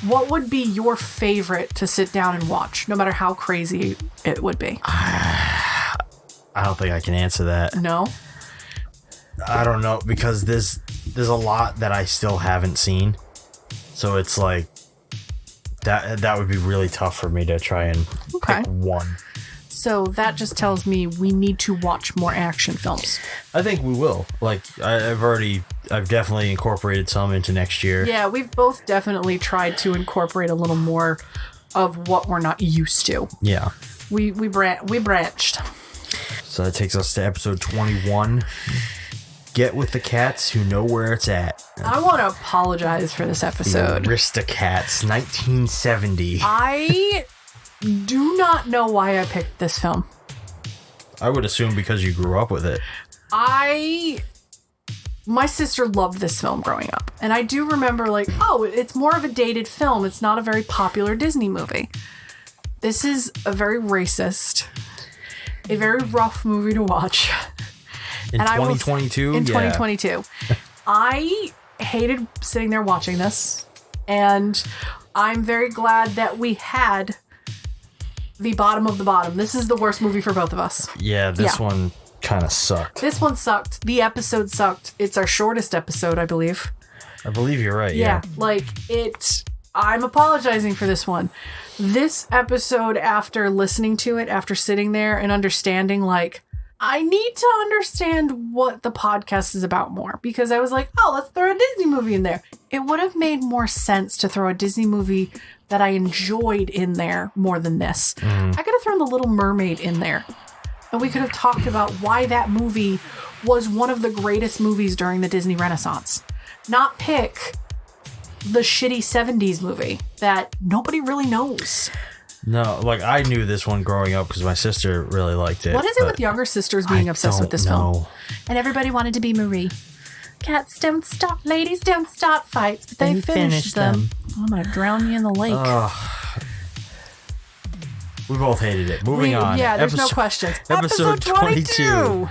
What would be your favorite to sit down and watch, no matter how crazy it would be? I don't think I can answer that. No? I don't know, because there's a lot that I still haven't seen. So it's like that would be really tough for me to try and pick one. So that just tells me we need to watch more action films. I think we will. Like, I've definitely incorporated some into next year. Yeah, we've both definitely tried to incorporate a little more of what we're not used to. Yeah. We branched. So that takes us to episode 21. Get with the cats who know where it's at. I want to apologize for this episode. The Aristocats, 1970. I do not know why I picked this film. I would assume because you grew up with it. My sister loved this film growing up. And I do remember like, oh, it's more of a dated film. It's not a very popular Disney movie. This is a very racist, a very rough movie to watch. In 2022? In 2022. I hated sitting there watching this. And I'm very glad that we had the bottom of the bottom. This is the worst movie for both of us. Yeah, this one kind of sucked. This one sucked. The episode sucked. It's our shortest episode, I believe. I believe you're right, yeah. I'm apologizing for this one. This episode, after listening to it, after sitting there and understanding, like, I need to understand what the podcast is about more. Because I was like, oh, let's throw a Disney movie in there. It would have made more sense to throw a Disney movie that I enjoyed in there more than this. I could have thrown The Little Mermaid in there. And we could have talked about why that movie was one of the greatest movies during the Disney Renaissance. Not pick the shitty 70s movie that nobody really knows. No, like, I knew this one growing up because my sister really liked it. What is it with younger sisters being obsessed with this film? And everybody wanted to be Marie. Cats don't stop, ladies don't start fights, but they finish them. I'm going to drown you in the lake. We both hated it. Moving on. Yeah, there's no questions. Episode 22.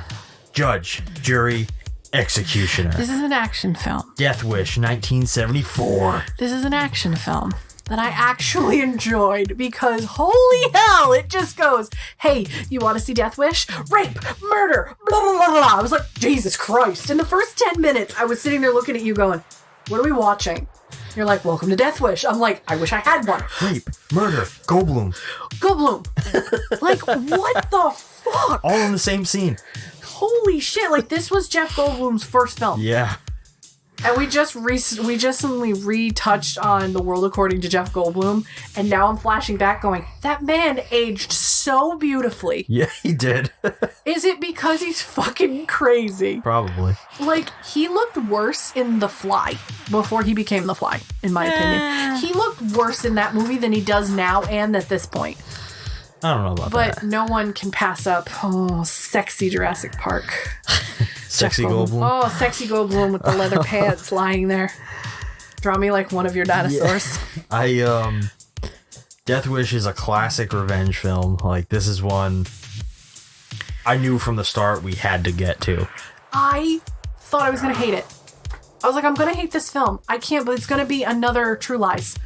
Judge, Jury, Executioner. This is an action film. Death Wish, 1974. This is an action film that I actually enjoyed because holy hell, it just goes, hey, you want to see Death Wish? Rape, murder, blah, blah, blah, blah. I was like, Jesus Christ. In the first 10 minutes, I was sitting there looking at you going, what are we watching? You're like, welcome to Death Wish. I'm like, I wish I had one. Rape, murder, Goldblum. Like, what the fuck? All in the same scene. Holy shit. Like, this was Jeff Goldblum's first film. Yeah. And we just recently retouched on The World According to Jeff Goldblum, and now I'm flashing back going, that man aged so beautifully. Yeah, he did. Is it because he's fucking crazy? Probably. Like, he looked worse in The Fly before he became The Fly, in my opinion. He looked worse in that movie than he does now and at this point. I don't know about that. But no one can pass up, sexy Jurassic Park. Sexy Goldblum. Oh, sexy Goldblum with the leather pants lying there. Draw me like one of your dinosaurs. Yeah. Death Wish is a classic revenge film. Like, this is one I knew from the start we had to get to. I thought I was going to hate it. I was like, I'm going to hate this film. I can't, but it's going to be another True Lies.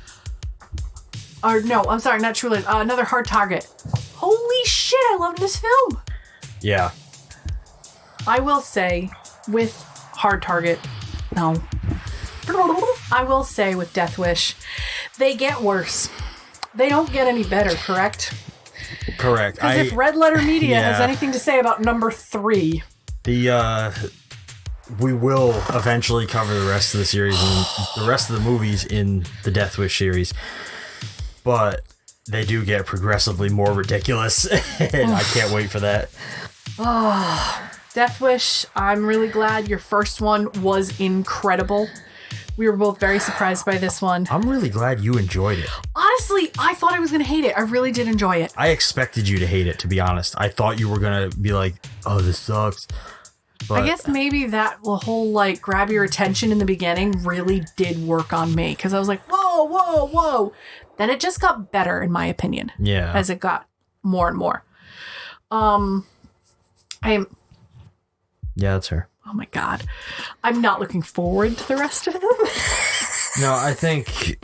Or no, I'm sorry, not True Lies. Another Hard Target. Holy shit, I loved this film. Yeah. I will say, with Hard Target, no. I will say with Death Wish, they get worse. They don't get any better, correct? Correct. Because if Red Letter Media has anything to say about number 3, We will eventually cover the rest of the series and the rest of the movies in the Death Wish series, but they do get progressively more ridiculous, and I can't wait for that. Oh, Death Wish, I'm really glad your first one was incredible. We were both very surprised by this one. I'm really glad you enjoyed it. Honestly, I thought I was going to hate it. I really did enjoy it. I expected you to hate it, to be honest. I thought you were going to be like, oh, this sucks. But I guess maybe that whole, like, grab your attention in the beginning really did work on me. Because I was like, whoa, whoa, whoa. Then it just got better, in my opinion. Yeah. As it got more and more. Yeah, that's her. Oh my God. I'm not looking forward to the rest of them. No, I think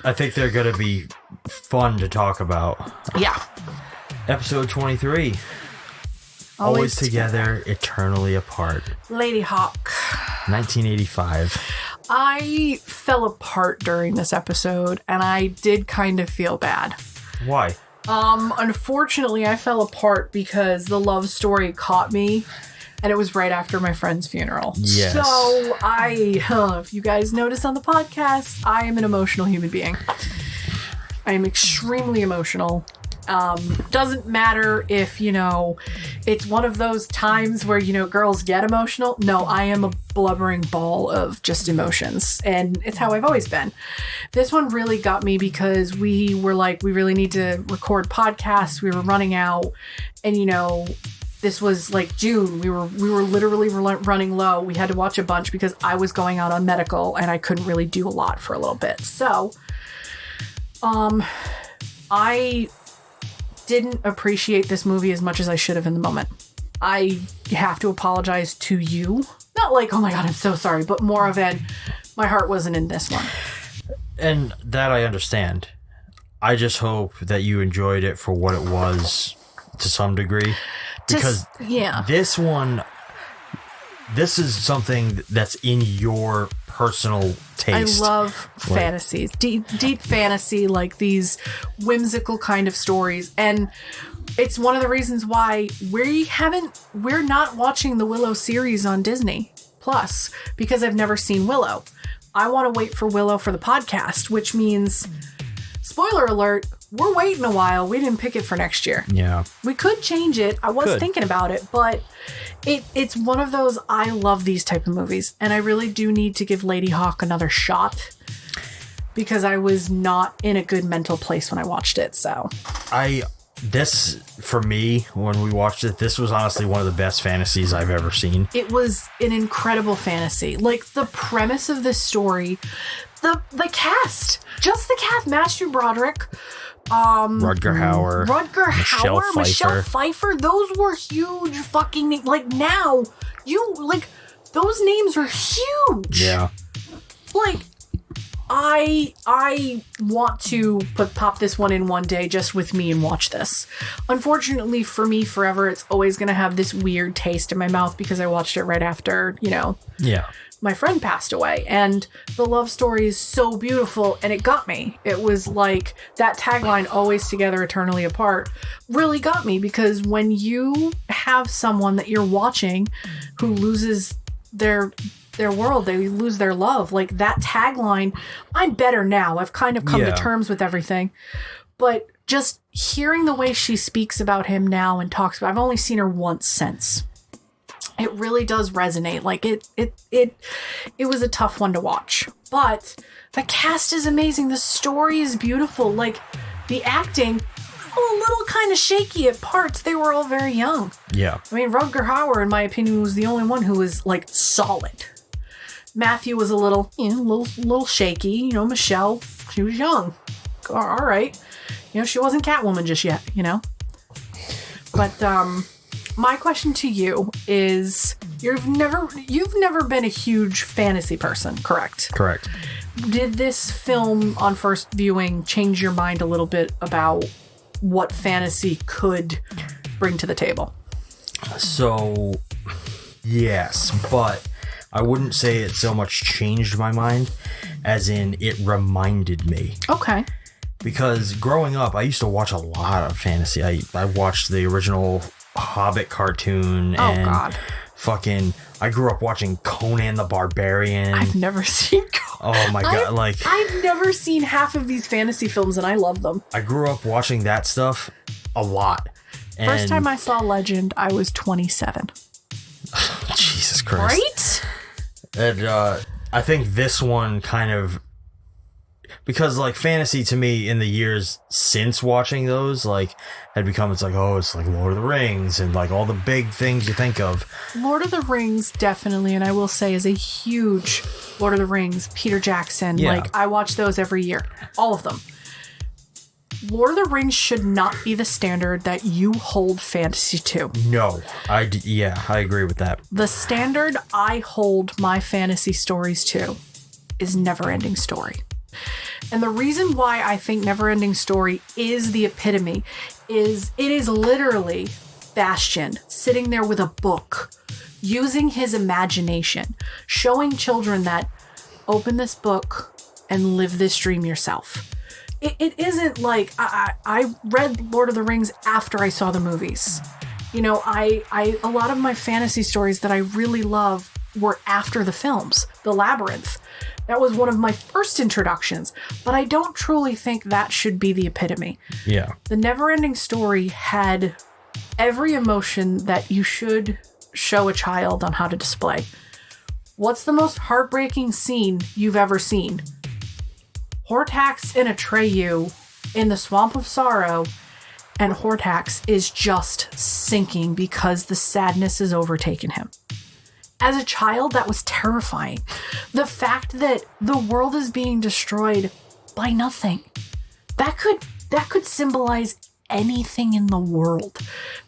they're going to be fun to talk about. Yeah. Episode 23. Always together, eternally apart. Lady Hawk. 1985. I fell apart during this episode, and I did kind of feel bad. Why? Unfortunately, I fell apart because the love story caught me, and it was right after my friend's funeral. Yes. So if you guys notice on the podcast, I am an emotional human being. I am extremely emotional. Doesn't matter if, it's one of those times where, girls get emotional. No, I am a blubbering ball of just emotions, and it's how I've always been. This one really got me because we were like, we really need to record podcasts. We were running out, and, this was like June. We were literally running low. We had to watch a bunch because I was going out on medical, and I couldn't really do a lot for a little bit. So, I didn't appreciate this movie as much as I should have in the moment. I have to apologize to you. Not like, oh my God, I'm so sorry, but more of my heart wasn't in this one. And that I understand. I just hope that you enjoyed it for what it was to some degree. Because this is something that's in your personal taste. I love fantasies. Deep fantasy, like these whimsical kind of stories. And it's one of the reasons why we're not watching the Willow series on Disney Plus, because I've never seen Willow. I want to wait for Willow for the podcast, which means, spoiler alert, we're waiting a while. We didn't pick it for next year. Yeah. We could change it. I was thinking about it, but it's one of those, I love these type of movies, and I really do need to give Lady Hawk another shot because I was not in a good mental place when I watched it. So this, for me, when we watched it, this was honestly one of the best fantasies I've ever seen. It was an incredible fantasy. Like, the premise of this story, the cast, just the cast, Matthew Broderick, Rutger Hauer, Michelle Pfeiffer, those were huge fucking names. Like, now, those names are huge. Yeah. Like, I want to pop this one in one day just with me and watch this. Unfortunately for me, forever, it's always going to have this weird taste in my mouth because I watched it right after, my friend passed away. And the love story is so beautiful, and it got me. It was like that tagline, always together, eternally apart, really got me, because when you have someone that you're watching who loses their world, they lose their love, like that tagline, I'm better now. I've kind of come to terms with everything. But just hearing the way she speaks about him now and talks about, I've only seen her once since. It really does resonate. Like it was a tough one to watch, but the cast is amazing. The story is beautiful. Like, the acting, a little kind of shaky at parts. They were all very young. Yeah. I mean, Rutger Hauer, in my opinion, was the only one who was like solid. Matthew was a little shaky. Michelle, she was young. All right. She wasn't Catwoman just yet, But my question to you is, you've never been a huge fantasy person, correct? Correct. Did this film on first viewing change your mind a little bit about what fantasy could bring to the table? So, yes, but I wouldn't say it so much changed my mind as in it reminded me. Okay. Because growing up, I used to watch a lot of fantasy. I watched the original Hobbit cartoon and I grew up watching Conan the Barbarian. I've never seen Oh my God. I've never seen half of these fantasy films and I love them. I grew up watching that stuff a lot. And First time I saw Legend, I was 27. Jesus Christ. Right? And I think this one kind of, because like fantasy to me in the years since watching those, like had become, it's like Lord of the Rings and like all the big things you think of. Lord of the Rings, definitely, and I will say is a huge Lord of the Rings, Peter Jackson. Yeah. Like I watch those every year. All of them. Lord of the Rings should not be the standard that you hold fantasy to. No, I agree with that. The standard I hold my fantasy stories to is Neverending Story. And the reason why I think Neverending Story is the epitome is it is literally Bastian sitting there with a book, using his imagination, showing children that open this book and live this dream yourself. It isn't like I read Lord of the Rings after I saw the movies. You know, a lot of my fantasy stories that I really love were after the films. The Labyrinth. That was one of my first introductions, but I don't truly think that should be the epitome. Yeah. The Neverending Story had every emotion that you should show a child on how to display. What's the most heartbreaking scene you've ever seen? Hortax and Atreyu in the Swamp of Sorrow, and Hortax is just sinking because the sadness has overtaken him. As a child, that was terrifying. The fact that the world is being destroyed by nothing. That could symbolize anything in the world.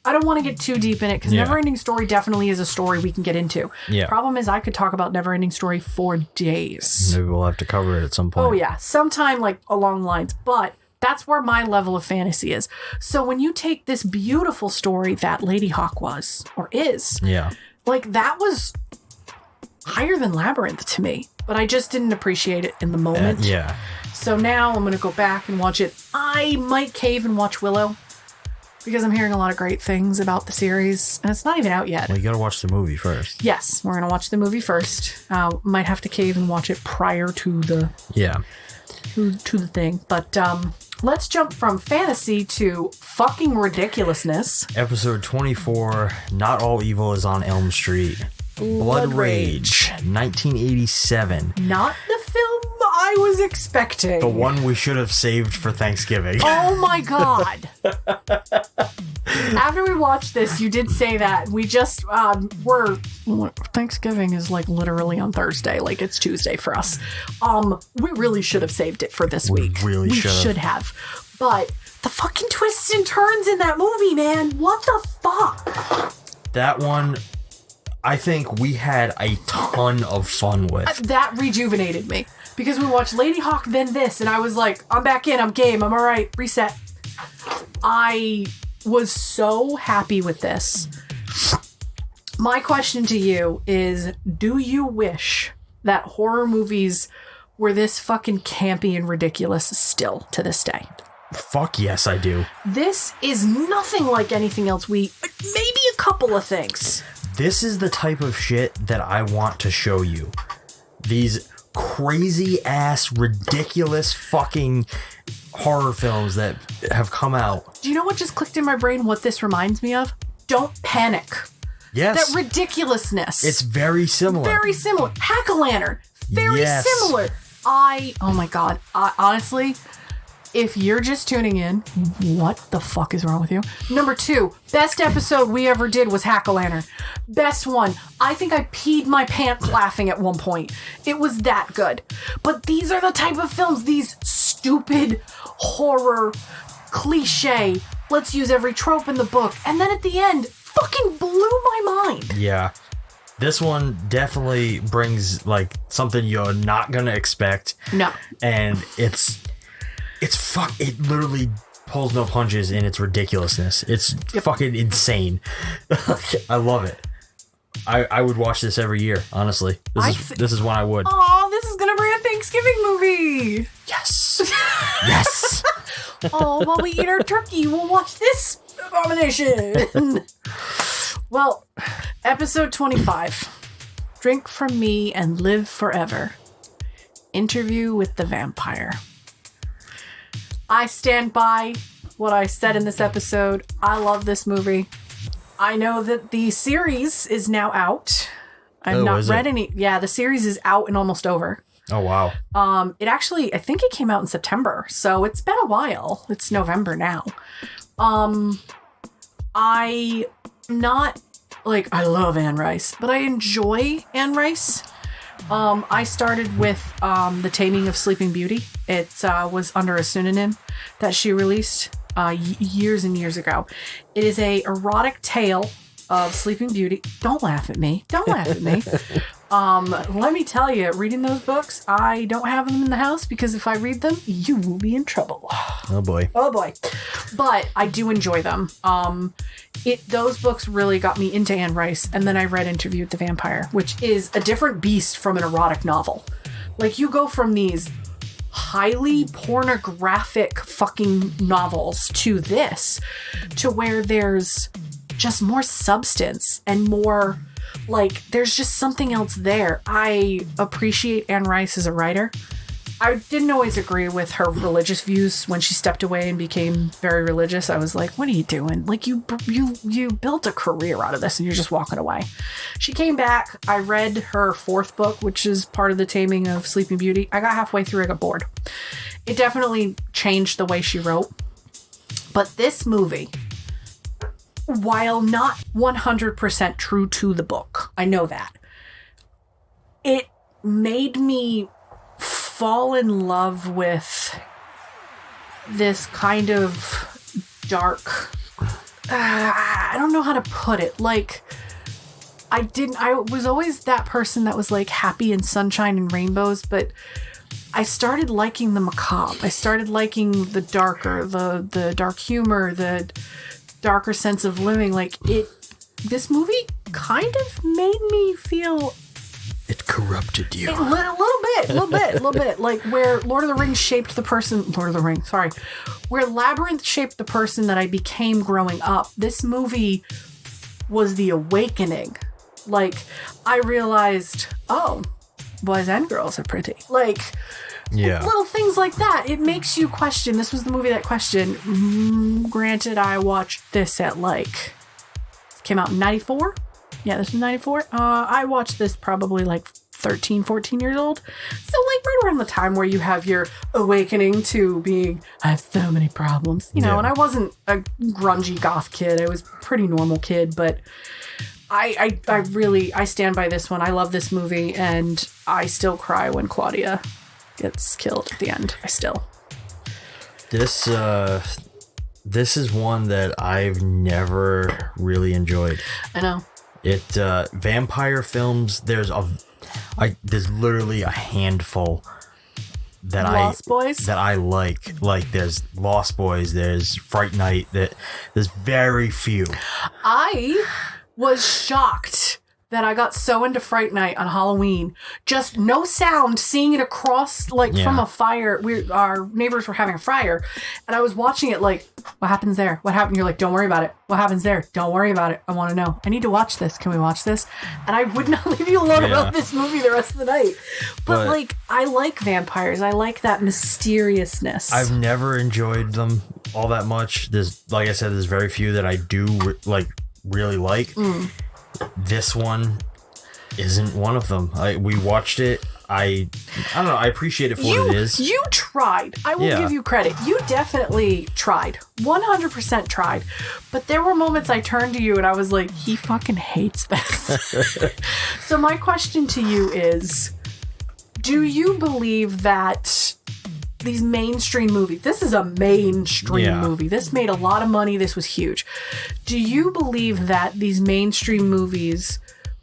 I don't want to get too deep in it because Neverending Story definitely is a story we can get into. Yeah. Problem is I could talk about Neverending Story for days. Maybe we'll have to cover it at some point. Oh yeah, sometime like along lines. But that's where my level of fantasy is. So when you take this beautiful story that Lady Hawk was, or is, like that was higher than Labyrinth to me, but I just didn't appreciate it in the moment. Yeah. So now I'm going to go back and watch it. I might cave and watch Willow because I'm hearing a lot of great things about the series, and it's not even out yet. Well, you got to watch the movie first. Yes, we're going to watch the movie first. Might have to cave and watch it prior to the to the thing. But let's jump from fantasy to fucking ridiculousness. Episode 24, Not All Evil is on Elm Street. Blood Rage, 1987. Not the film I was expecting. The one we should have saved for Thanksgiving. Oh my God. After we watched this, you did say that. We just, Thanksgiving is like literally on Thursday. Like it's Tuesday for us. We really should have saved it for this week. We should have. But the fucking twists and turns in that movie, man. What the fuck? That one, I think we had a ton of fun with. That rejuvenated me. Because we watched Lady Hawk, then this, and I was like, I'm back in, I'm game, I'm alright, reset. I was so happy with this. My question to you is, do you wish that horror movies were this fucking campy and ridiculous still to this day? Fuck yes, I do. This is nothing like anything else maybe a couple of things. This is the type of shit that I want to show you. These crazy ass, ridiculous fucking horror films that have come out. Do you know what just clicked in my brain? What this reminds me of? Don't Panic. Yes. That ridiculousness. It's very similar. Very similar. Hack-a-lantern. Very similar. Oh my God. Honestly, if you're just tuning in, what the fuck is wrong with you? Number 2, best episode we ever did was Hack-a-Lantern. Best one. I think I peed my pants laughing at one point. It was that good. But these are the type of films, these stupid horror cliche. Let's use every trope in the book. And then at the end, fucking blew my mind. Yeah. This one definitely brings like something you're not going to expect. No. And it literally pulls no punches in its ridiculousness. It's fucking insane. I love it. I would watch this every year, honestly. This is one I would. Oh, this is gonna be a Thanksgiving movie. Yes. Yes. Oh, while we eat our turkey, we'll watch this abomination. Well, Episode 25. Drink from me and live forever. Interview with the vampire. I stand by what I said in this episode. I love this movie. I know that the series is now out. I've not read any. Yeah, the series is out and almost over. Oh, wow. It actually, I think it came out in September, so it's been a while. It's November now. I not like, I love Anne Rice, but I enjoy Anne Rice. I started with The Taming of Sleeping Beauty. It was under a pseudonym that she released years and years ago. It is a erotic tale of Sleeping Beauty. Don't laugh at me. Don't laugh at me. Let me tell you, reading those books, I don't have them in the house because if I read them, you will be in trouble. Oh boy. Oh boy. But I do enjoy them. Those books really got me into Anne Rice, and then I read Interview with the Vampire, which is a different beast from an erotic novel. Like, you go from these highly pornographic fucking novels to this, to where there's just more substance and more, like, there's just something else there. I appreciate Anne Rice as a writer. I didn't always agree with her religious views. When she stepped away and became very religious, I was like, what are you doing? Like, you built a career out of this and you're just walking away. She came back. I read her 4th book, which is part of The Taming of Sleeping Beauty. I got halfway through, I got bored. It definitely changed the way she wrote. But this movie, while not 100% true to the book, I know that, it made me fall in love with this kind of dark, I don't know how to put it. Like, I was always that person that was like happy and sunshine and rainbows, but I started liking the macabre. I started liking the darker, the dark humor, the darker sense of living. Like, this movie kind of made me feel, it corrupted you. A little bit. Like, where Lord of the Rings shaped the person, where Labyrinth shaped the person that I became growing up. This movie was the awakening. Like, I realized, oh, boys and girls are pretty. Like, yeah, little things like that. It makes you question. This was the movie that questioned. Granted, I watched this at, like, came out in 94. Yeah, this was 94. I watched this probably like 13, 14 years old. So, like, right around the time where you have your awakening to being, I have so many problems, you know, and I wasn't a grungy goth kid. I was a pretty normal kid, but I really stand by this one. I love this movie, and I still cry when Claudia gets killed at the end. This is one that I've never really enjoyed. I know. Vampire films, there's literally a handful that I like. Like, there's Lost Boys, there's Fright Night, there's very few. I was shocked that I got so into Fright Night on Halloween. Just no sound, seeing it across, like, from a fire. Our neighbors were having a fire, and I was watching it like, what happens there? What happened? You're like, don't worry about it. What happens there? Don't worry about it. I want to know. I need to watch this. Can we watch this? And I would not leave you alone about this movie the rest of the night. But like, I like vampires. I like that mysteriousness. I've never enjoyed them all that much. There's, like I said, there's very few that I do really like. This one isn't one of them. We watched it. I don't know. I appreciate it for what it is. You tried. I will give you credit. You definitely tried. 100% tried. But there were moments I turned to you and I was like, he fucking hates this. So my question to you is, do you believe that these mainstream movies, this is a mainstream movie. This made a lot of money. This was huge. Do you believe that these mainstream movies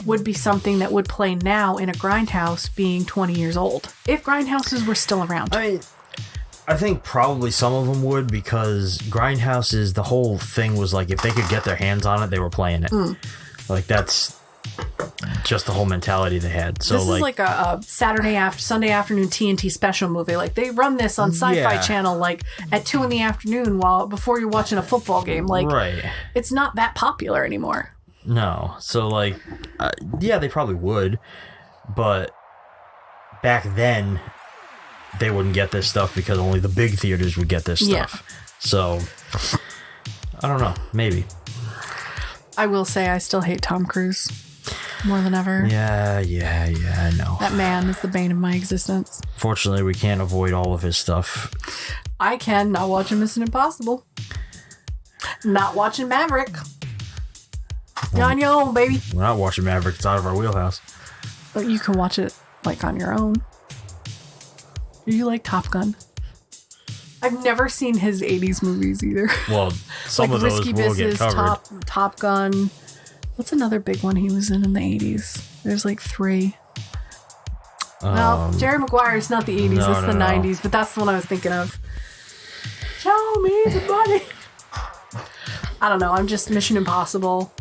would be something that would play now in a Grindhouse being 20 years old? If Grindhouses were still around. I think probably some of them would, because Grindhouses, the whole thing was like, if they could get their hands on it, they were playing it. Like, that's just the whole mentality they had. So this is like a Sunday afternoon TNT special movie. Like, they run this on Sci-Fi Channel like at 2 PM before you're watching a football game. Like, it's not that popular anymore. No. So, like, yeah, they probably would. But back then, they wouldn't get this stuff because only the big theaters would get this stuff. Yeah. So, I don't know. Maybe. I will say I still hate Tom Cruise more than ever. Yeah, I know. That man is the bane of my existence. Fortunately, we can't avoid all of his stuff. I can. Not watching Mission Impossible. Not watching Maverick. You're on your own, baby. We're not watching Maverick. It's out of our wheelhouse. But you can watch it, like, on your own. Do you like Top Gun? I've never seen his 80s movies either. Well, some of those Risky will Business, get covered. Top Gun. What's another big one he was in the 80s? There's like 3. Well, Jerry Maguire's not the 80s, it's the 90s, but that's the one I was thinking of. Show me the money. I don't know, I'm just Mission Impossible.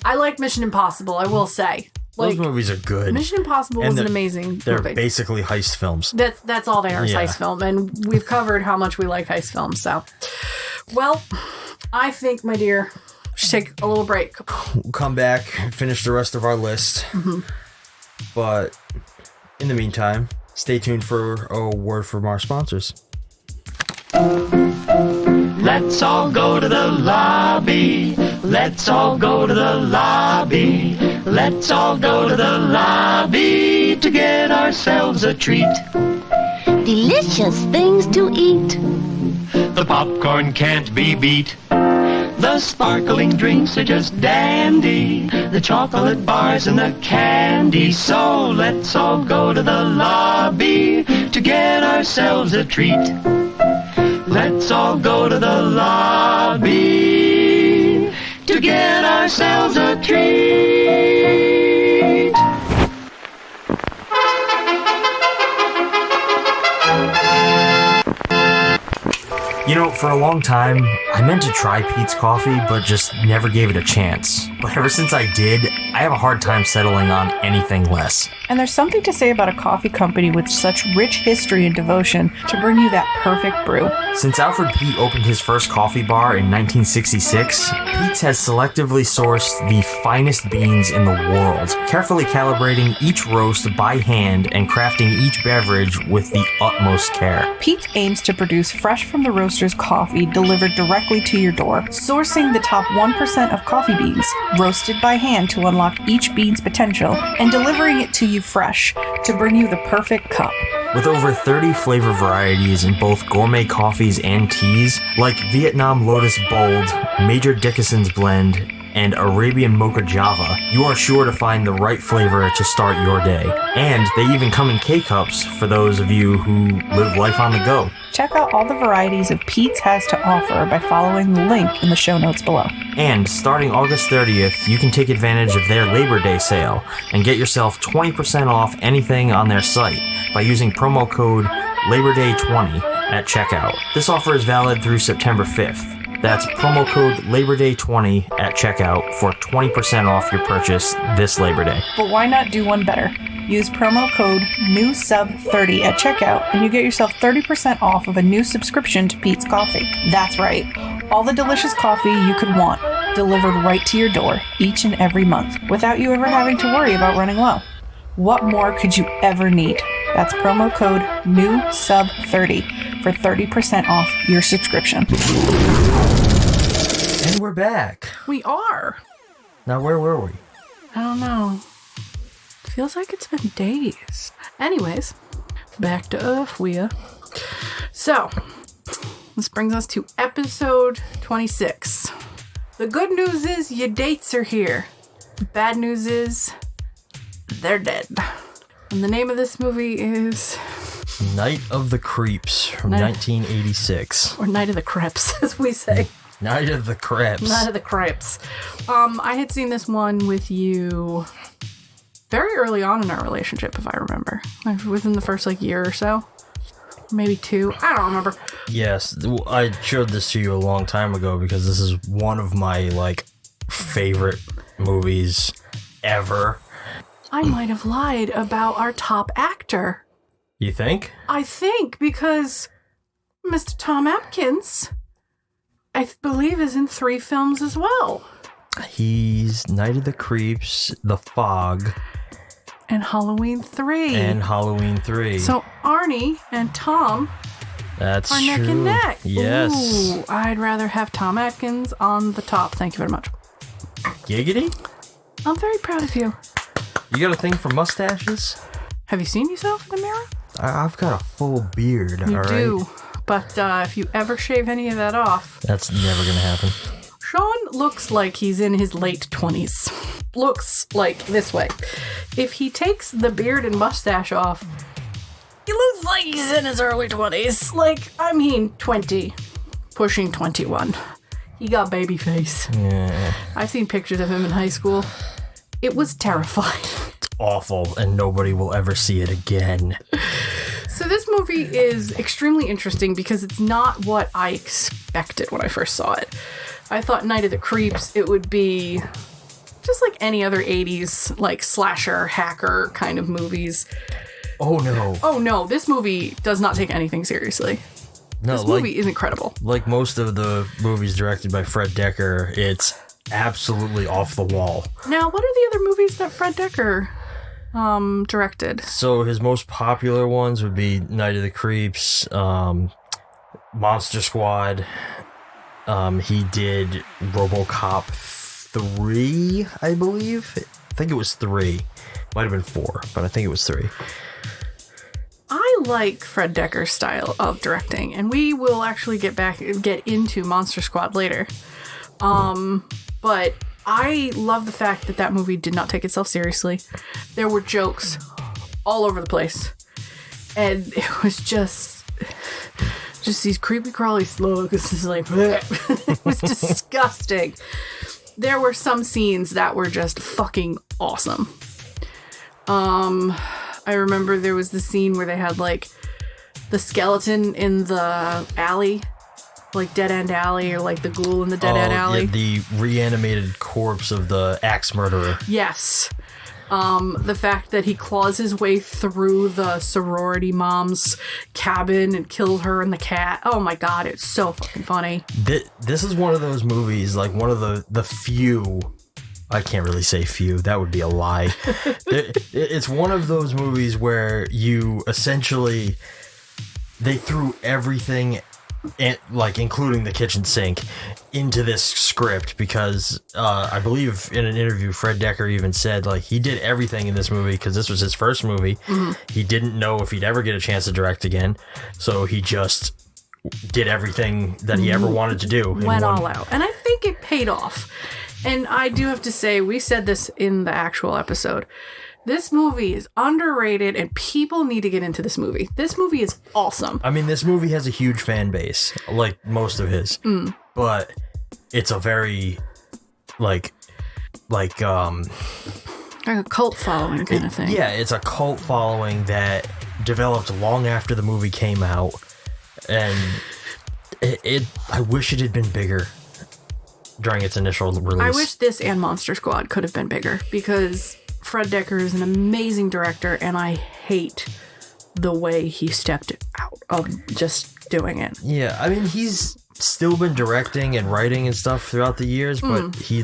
I like Mission Impossible, I will say. Those movies are good. Mission Impossible was an amazing they're movie. Basically heist films. That's all they are, is heist film. And we've covered how much we like heist films. So, well, I think, my dear, we should take a little break. We'll come back and finish the rest of our list. Mm-hmm. But in the meantime, stay tuned for a word from our sponsors. Let's all go to the lobby. Let's all go to the lobby. Let's all go to the lobby to get ourselves a treat. Delicious things to eat. The popcorn can't be beat. The sparkling drinks are just dandy. The chocolate bars and the candy. So let's all go to the lobby to get ourselves a treat. Let's all go to the lobby to get ourselves a treat. You know, for a long time, I meant to try Pete's Coffee, but just never gave it a chance. But ever since I did, I have a hard time settling on anything less. And there's something to say about a coffee company with such rich history and devotion to bring you that perfect brew. Since Alfred Pete opened his first coffee bar in 1966, Pete's has selectively sourced the finest beans in the world, carefully calibrating each roast by hand and crafting each beverage with the utmost care. Pete's aims to produce fresh from the roaster's coffee delivered directly to your door, sourcing the top 1% of coffee beans, roasted by hand to unlock each bean's potential, and delivering it to you fresh to bring you the perfect cup. With over 30 flavor varieties in both gourmet coffees and teas, like Vietnam Lotus Bold, Major Dickinson's Blend, and Arabian Mocha Java, you are sure to find the right flavor to start your day. And they even come in K-Cups for those of you who live life on the go. Check out all the varieties of Pete's has to offer by following the link in the show notes below. And starting August 30th, you can take advantage of their Labor Day sale and get yourself 20% off anything on their site by using promo code LaborDay20 at checkout. This offer is valid through September 5th. That's promo code LaborDay20 at checkout for 20% off your purchase this Labor Day. But why not do one better? Use promo code NEWSUB30 at checkout and you get yourself 30% off of a new subscription to Pete's Coffee. That's right. All the delicious coffee you could want, delivered right to your door each and every month without you ever having to worry about running low. What more could you ever need? That's promo code NEWSUB30 for 30% off your subscription. And we're back. We are. Now, where were we? I don't know. Feels like it's been days. Anyways, back to Earth, So, this brings us to episode 26. The good news is your dates are here. The bad news is they're dead. And the name of this movie is Night of the Creeps from 1986. Or Night of the Creeps, as we say. Night of the Creeps. Night of the Creeps. I had seen this one with you very early on in our relationship, if I remember. Like within the first year or so. Maybe 2. I don't remember. Yes, I showed this to you a long time ago because this is one of my favorite movies ever. I might have lied about our top actor. You think? I think because Mr. Tom Atkins, I believe, is in 3 films as well. He's Night of the Creeps, The Fog, and Halloween 3. So Arnie and Tom that's are neck true. and neck. Yes. Ooh, I'd rather have Tom Atkins on the top. Thank you very much. Giggity? I'm very proud of you. You got a thing for mustaches? Have you seen yourself in the mirror? I've got a full beard, You all right? do. But if you ever shave any of that off... That's never going to happen. Shawn looks like he's in his late 20s. Looks like this way. If he takes the beard and mustache off, he looks like he's in his early 20s. Like, I mean, 20. Pushing 21. He got baby face. Yeah. I've seen pictures of him in high school. It was terrifying. It's awful, and nobody will ever see it again. So this movie is extremely interesting because it's not what I expected when I first saw it. I thought Night of the Creeps, it would be just like any other 80s, like slasher, hacker kind of movies. Oh no. Oh no, this movie does not take anything seriously. No, this movie is incredible. Like most of the movies directed by Fred Decker, it's absolutely off the wall. Now, what are the other movies that Fred Decker directed? So his most popular ones would be Night of the Creeps, Monster Squad. He did RoboCop 3, I believe. I think it was 3. Might have been 4, but I think it was 3. I like Fred Decker's style of directing, and we will actually get into Monster Squad later. But I love the fact that movie did not take itself seriously. There were jokes all over the place, and it was just these creepy crawly slugs. It's like it was disgusting. There were some scenes that were just fucking awesome. I remember there was the scene where they had like the skeleton in the alley, like Dead End Alley, or like the ghoul in the Dead End Alley. Yeah, the reanimated corpse of the axe murderer. Yes. The fact that he claws his way through the sorority mom's cabin and kills her and the cat. Oh my god, it's so fucking funny. This is one of those movies, like one of the few... I can't really say few. That would be a lie. It's one of those movies where you essentially... They threw everything, like including the kitchen sink, into this script because I believe in an interview Fred Decker even said like he did everything in this movie because this was his first movie. Mm-hmm. He didn't know if he'd ever get a chance to direct again, so he just did everything that he ever wanted to do. Went all out. And I think it paid off. And I do have to say, we said this in the actual episode. This movie is underrated and people need to get into this movie. This movie is awesome. I mean, this movie has a huge fan base, like most of his. But it's a very, like a cult following kind of thing. Yeah, it's a cult following that developed long after the movie came out. And I wish it had been bigger during its initial release. I wish this and Monster Squad could have been bigger because Fred Decker is an amazing director and I hate the way he stepped out of just doing it. Yeah, I mean, he's still been directing and writing and stuff throughout the years, but he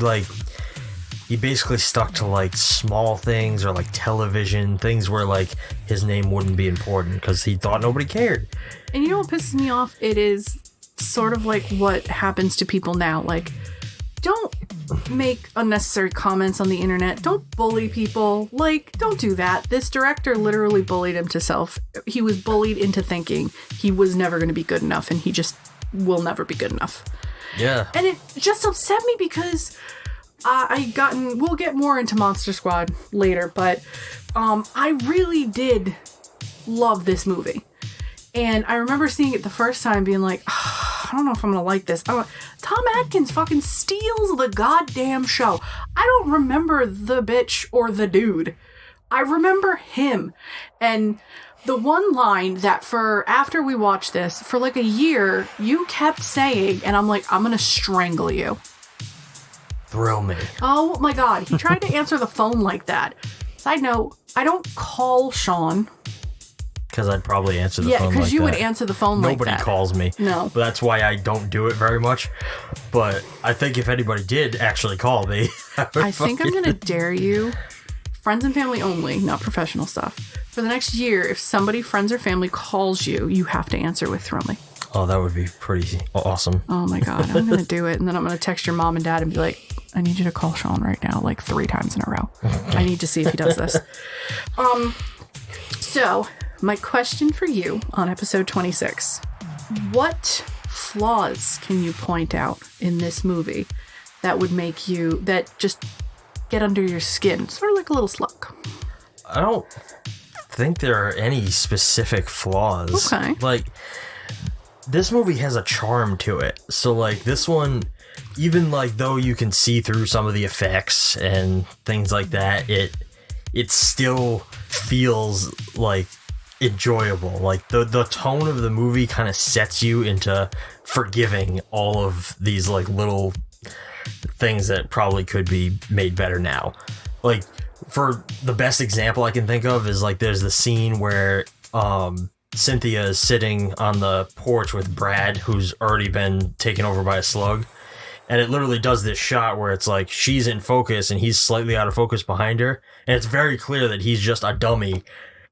basically stuck to like small things or like television things where like his name wouldn't be important because he thought nobody cared. And you know what pisses me off? It is sort of like what happens to people now. Like, don't make unnecessary comments on the internet. Don't bully people. Like, don't do that. This director literally bullied himself. He was bullied into thinking he was never going to be good enough, and he just will never be good enough. Yeah. And it just upset me because we'll get more into Monster Squad later, but I really did love this movie. And I remember seeing it the first time being like, I don't know if I'm going to like this. Tom Atkins fucking steals the goddamn show. I don't remember the bitch or the dude. I remember him. And the one line that after we watched this, for like a year, you kept saying, and I'm like, I'm going to strangle you. Thrill me. Oh my God. He tried to answer the phone like that. Side note, I don't call Shawn. because I'd probably answer the phone. Yeah, because because you would answer the phone like that. Nobody calls me. No. But that's why I don't do it very much. But I think if anybody did actually call me, I think I'm going to dare you, friends and family only, not professional stuff. For the next year, if somebody, friends or family, calls you, you have to answer with "Thrill me." Oh, that would be pretty awesome. Oh my God, I'm going to do it. And then I'm going to text your mom and dad and be like, I need you to call Shawn right now, like 3 times in a row. I need to see if he does this. So, my question for you on episode 26. What flaws can you point out in this movie that would make you, that just get under your skin? Sort of like a little slug. I don't think there are any specific flaws. Okay. Like, this movie has a charm to it. So, like, this one, even, like, though you can see through some of the effects and things like that, it still feels, like, enjoyable. Like, the tone of the movie kind of sets you into forgiving all of these, like, little things that probably could be made better now. Like, for the best example I can think of is, like, there's the scene where Cynthia is sitting on the porch with Brad, who's already been taken over by a slug, and it literally does this shot where it's like she's in focus and he's slightly out of focus behind her, and it's very clear that he's just a dummy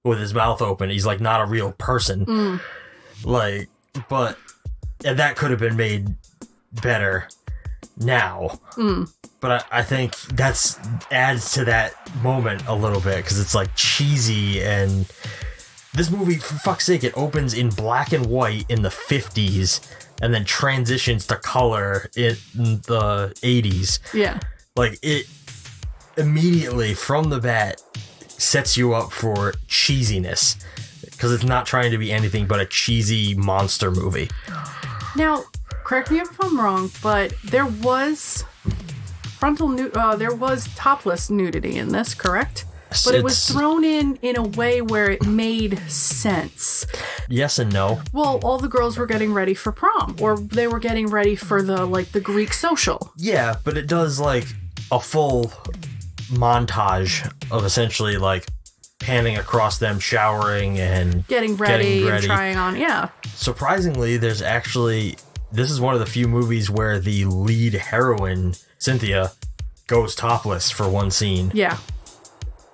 with his mouth open. He's like not a real person. Like, but and that could have been made better now. But I think that's adds to that moment a little bit, because it's like cheesy, and this movie, for fuck's sake, it opens in black and white in the 50s and then transitions to color in the 80s. Yeah. Like, it immediately from the bat sets you up for cheesiness, because it's not trying to be anything but a cheesy monster movie. Now, correct me if I'm wrong, but there was there was topless nudity in this, correct? But it was thrown in a way where it made sense. Yes and no. Well, all the girls were getting ready for prom, or they were getting ready for the Greek social. Yeah, but it does like a full montage of essentially like panning across them showering and getting ready and trying on. Yeah. Surprisingly, this is one of the few movies where the lead heroine, Cynthia, goes topless for one scene. Yeah.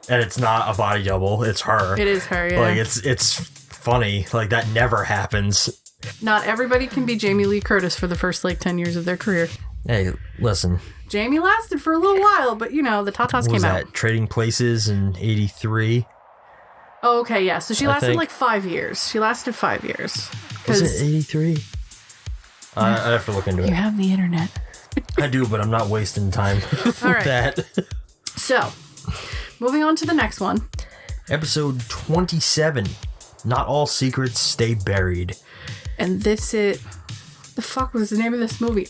And it's not a body double, it's her. It is her, yeah. Like, it's funny. Like, that never happens. Not everybody can be Jamie Lee Curtis for the first, 10 years of their career. Hey, listen. Jamie lasted for a little while, but, the tatas came out. Trading Places in 83? Oh, okay, yeah. So she lasted, 5 years. She lasted 5 years. Was it 83? I have to look into it. You have the internet. I do, but I'm not wasting time with that. So, moving on to the next one. Episode 27. Not all secrets stay buried. And this is... The fuck was the name of this movie?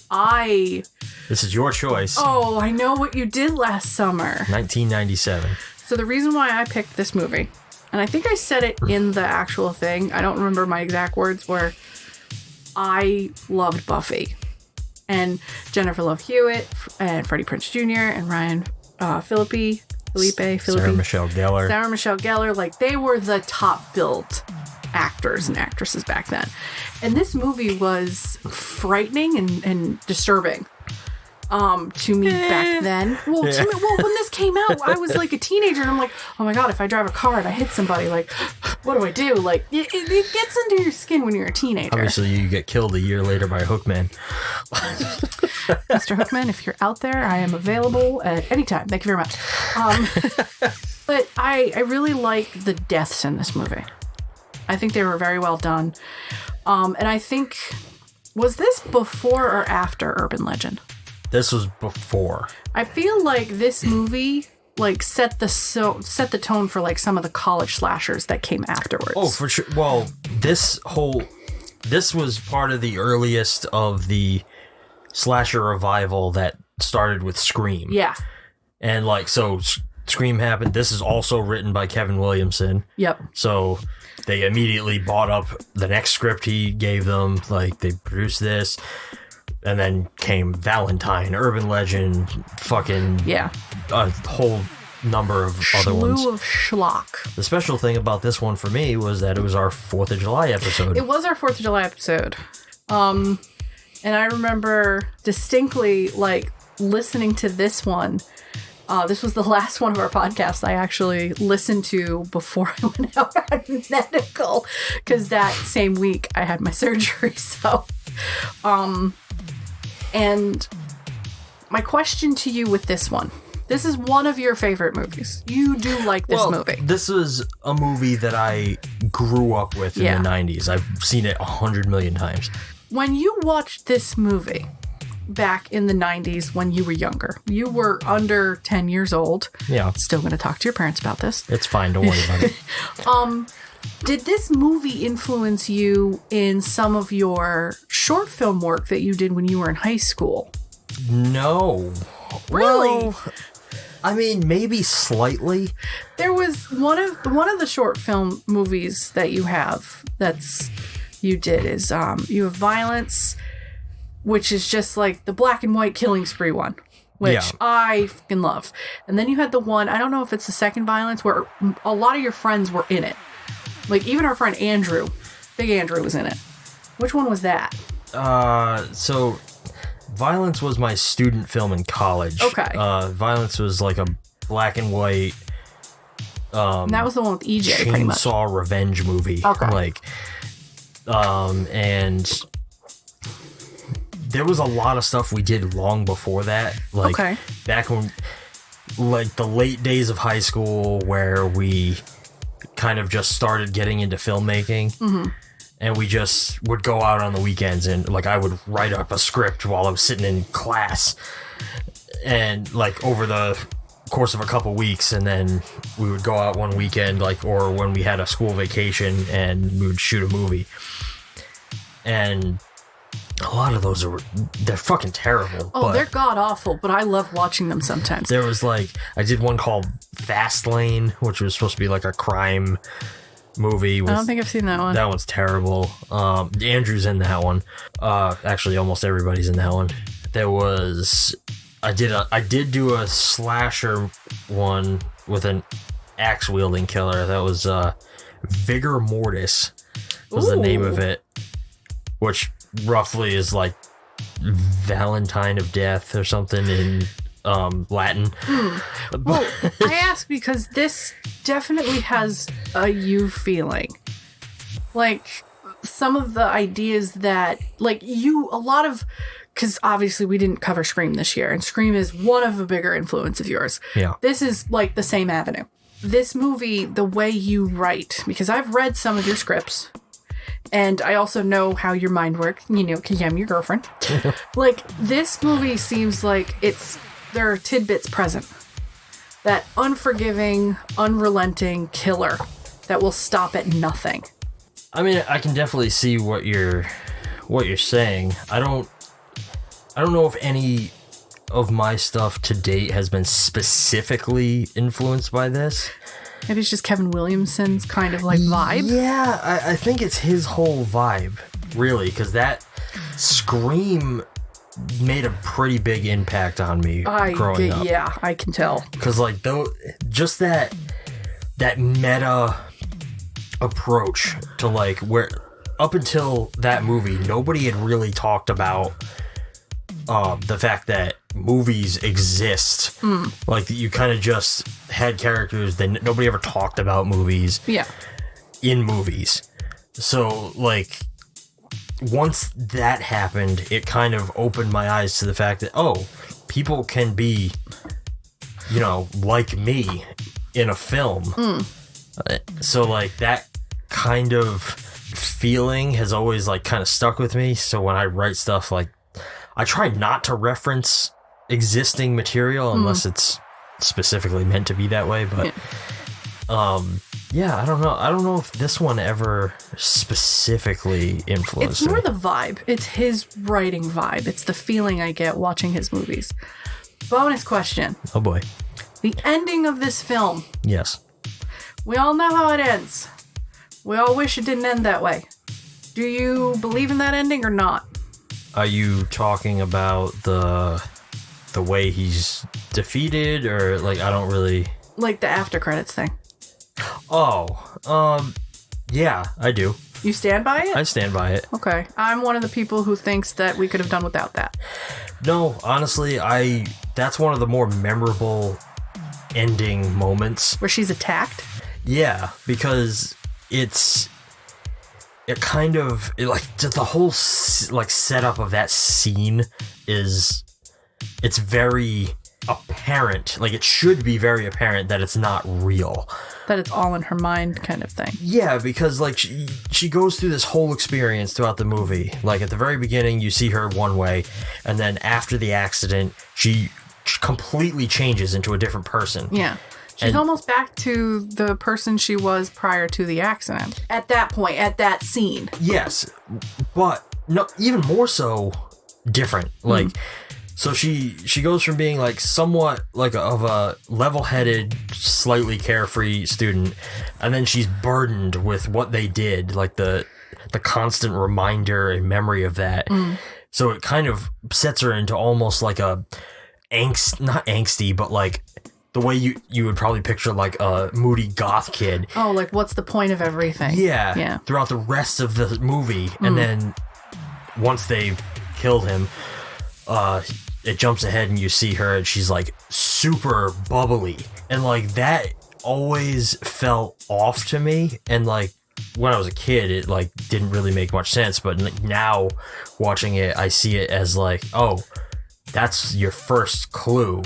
This is your choice. Oh, I know what you did last summer. 1997. So the reason why I picked this movie, and I think I said it in the actual thing, I don't remember my exact words, were I loved Buffy. And Jennifer Love Hewitt, and Freddie Prinze Jr., and Ryan Phillippe. Sarah Michelle Gellar, they were the top billed actors and actresses back then. And this movie was frightening and disturbing to me back then. Well, when this came out, I was like a teenager, and I'm like, oh my god, if I drive a car and I hit somebody, what do I do? It gets under your skin when you're a teenager. Obviously, you get killed a year later by a Hookman. Mr. Hookman, if you're out there, I am available at any time. Thank you very much. But I really like the deaths in this movie. I think they were very well done. And I think, was this before or after Urban Legend? This was before. I feel like this movie set the tone for some of the college slashers that came afterwards. Oh, for sure. Well, this was part of the earliest of the slasher revival that started with Scream. Yeah. And so Scream happened. This is also written by Kevin Williamson. Yep. So they immediately bought up the next script he gave them. They produced this. And then came Valentine, Urban Legend, fucking... Yeah. A whole number of other ones. Slew of schlock. The special thing about this one for me was that it was our 4th of July episode. It was our 4th of July episode. And I remember distinctly, like, listening to this one. This was the last one of our podcasts I actually listened to before I went out on medical, because that same week I had my surgery. So, and my question to you with this one. This is one of your favorite movies. You do like this movie. This is a movie that I grew up with in the 90s. I've seen it 100 million times. When you watched this movie back in the 90s when you were younger, you were under 10 years old. Yeah. Still going to talk to your parents about this. It's fine. Don't worry about it. Did this movie influence you in some of your short film work that you did when you were in high school? No. Really? Well, I mean, maybe slightly. There was one of the short film movies that you have you did is you have Violence, which is just like the black and white killing spree one, which I fucking love. And then you had the one, I don't know if it's the second Violence, where a lot of your friends were in it. Like even our friend Andrew, Big Andrew was in it. Which one was that? So Violence was my student film in college. Okay. Violence was like a black and white and that was the one with EJ, pretty much. Chainsaw revenge movie. Okay. Like, and there was a lot of stuff we did long before that. Like, back when, like, the late days of high school where we kind of just started getting into filmmaking. Mm-hmm. And we just would go out on the weekends and, like, I would write up a script while I was sitting in class. And, like, over the course of a couple weeks, and then we would go out one weekend, like, or when we had a school vacation, and we would shoot a movie. And a lot of those they're fucking terrible. Oh, they're god-awful, but I love watching them sometimes. There was, like, I did one called Fast Lane, which was supposed to be, like, a crime movie. I don't think I've seen that one. That one's terrible. Andrew's in that one. Actually, almost everybody's in that one. There was... I did do a slasher one with an axe-wielding killer. That was Vigor Mortis was the name of it, which roughly is like Valentine of Death or something in Latin. Well, I ask because this definitely has a you feeling. Like, some of the ideas that, like, because obviously we didn't cover Scream this year, and Scream is one of a bigger influence of yours. Yeah. This is, like, the same avenue. This movie, the way you write, because I've read some of your scripts, and I also know how your mind works, because I'm your girlfriend. Like, this movie seems like there are tidbits present. That unforgiving, unrelenting killer that will stop at nothing. I mean, I can definitely see what you're saying. I don't know if any of my stuff to date has been specifically influenced by this. Maybe it's just Kevin Williamson's kind of like vibe. Yeah, I think it's his whole vibe, really, because that Scream made a pretty big impact on me growing up. Yeah, I can tell. Because, like, just that meta approach to, like, where up until that movie, nobody had really talked about the fact that movies exist. Like, you kind of just had characters that nobody ever talked about movies. Yeah. In movies. So, like, once that happened, it kind of opened my eyes to the fact that, people can be, like me in a film. So, like, that kind of feeling has always, like, kind of stuck with me. So when I write stuff, like, I try not to reference existing material unless it's specifically meant to be that way. But, yeah, I don't know. I don't know if this one ever specifically influenced me. It's more me. the vibe. It's his writing vibe. It's the feeling I get watching his movies. Bonus question. Oh, boy. The ending of this film. Yes. We all know how it ends. We all wish it didn't end that way. Do you believe in that ending or not? Are you talking about the way he's defeated, or, like, I don't really... Like the after credits thing. Oh, yeah, I do. You stand by it? I stand by it. Okay. I'm one of the people who thinks that we could have done without that. No, honestly, that's one of the more memorable ending moments. Where she's attacked? Yeah, because the whole setup of that scene it's very apparent. Like, it should be very apparent that it's not real. That it's all in her mind kind of thing. Yeah, because like she goes through this whole experience throughout the movie. Like, at the very beginning, you see her one way, and then after the accident, she completely changes into a different person. Yeah. She's almost back to the person she was prior to the accident. At that point, at that scene. Yes, but no, even more so different. Like, so she goes from being like somewhat like of a level-headed, slightly carefree student, and then she's burdened with what they did, like the constant reminder and memory of that. So it kind of sets her into almost like a not angsty, but like the way you would probably picture like a moody goth kid. Oh, like what's the point of everything? Yeah. Throughout the rest of the movie, and then once they've killed him, it jumps ahead and you see her and she's like super bubbly, and like that always felt off to me. And like when I was a kid, it like didn't really make much sense, but now watching it, I see it as like, oh, that's your first clue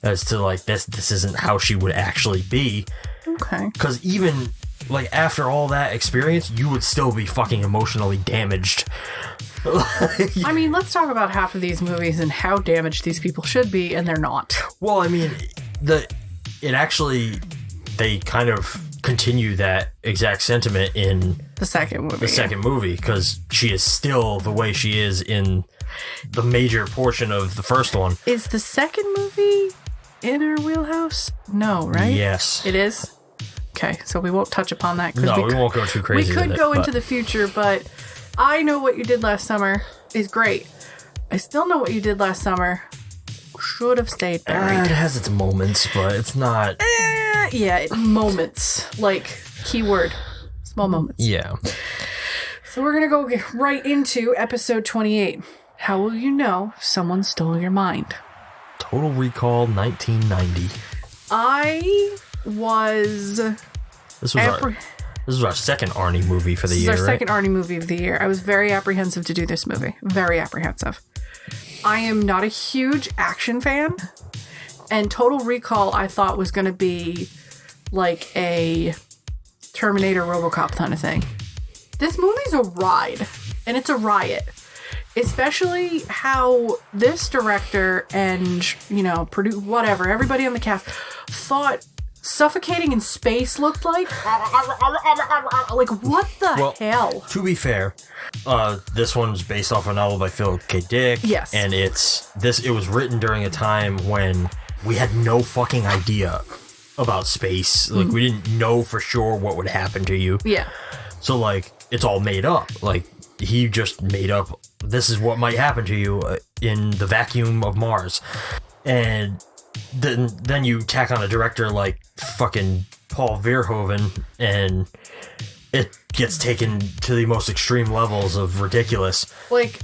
as to like this isn't how she would actually be. Okay. Because even like after all that experience, you would still be fucking emotionally damaged. I mean, let's talk about half of these movies and how damaged these people should be, and they're not. Well, I mean, they kind of continue that exact sentiment in the second movie. Because she is still the way she is in the major portion of the first one. Is the second movie in her wheelhouse? No, right? Yes. It is? Okay, so we won't touch upon that. No, we won't go too crazy. We could go into the future, but I Know What You Did Last Summer is great. I Still Know What You Did Last Summer should have stayed buried. It has its moments, but it's not... moments. Like, keyword. Small moments. Yeah. So we're going to go right into episode 28. How will you know if someone stole your mind? Total Recall 1990. I was... This was our second Arnie movie for the year, This is our right? second Arnie movie of the year. I was very apprehensive to do this movie. Very apprehensive. I am not a huge action fan. And Total Recall, I thought, was going to be like a Terminator RoboCop kind of thing. This movie's a ride. And it's a riot. Especially how this director and, whatever, everybody on the cast thought suffocating in space looked like. Like, what the hell? To be fair, this one's based off a novel by Philip K. Dick. Yes. And it was written during a time when we had no fucking idea about space. Like, we didn't know for sure what would happen to you. Yeah. So, like, it's all made up. Like, he just made up, this is what might happen to you in the vacuum of Mars. And then you tack on a director like fucking Paul Verhoeven, and it gets taken to the most extreme levels of ridiculous. Like,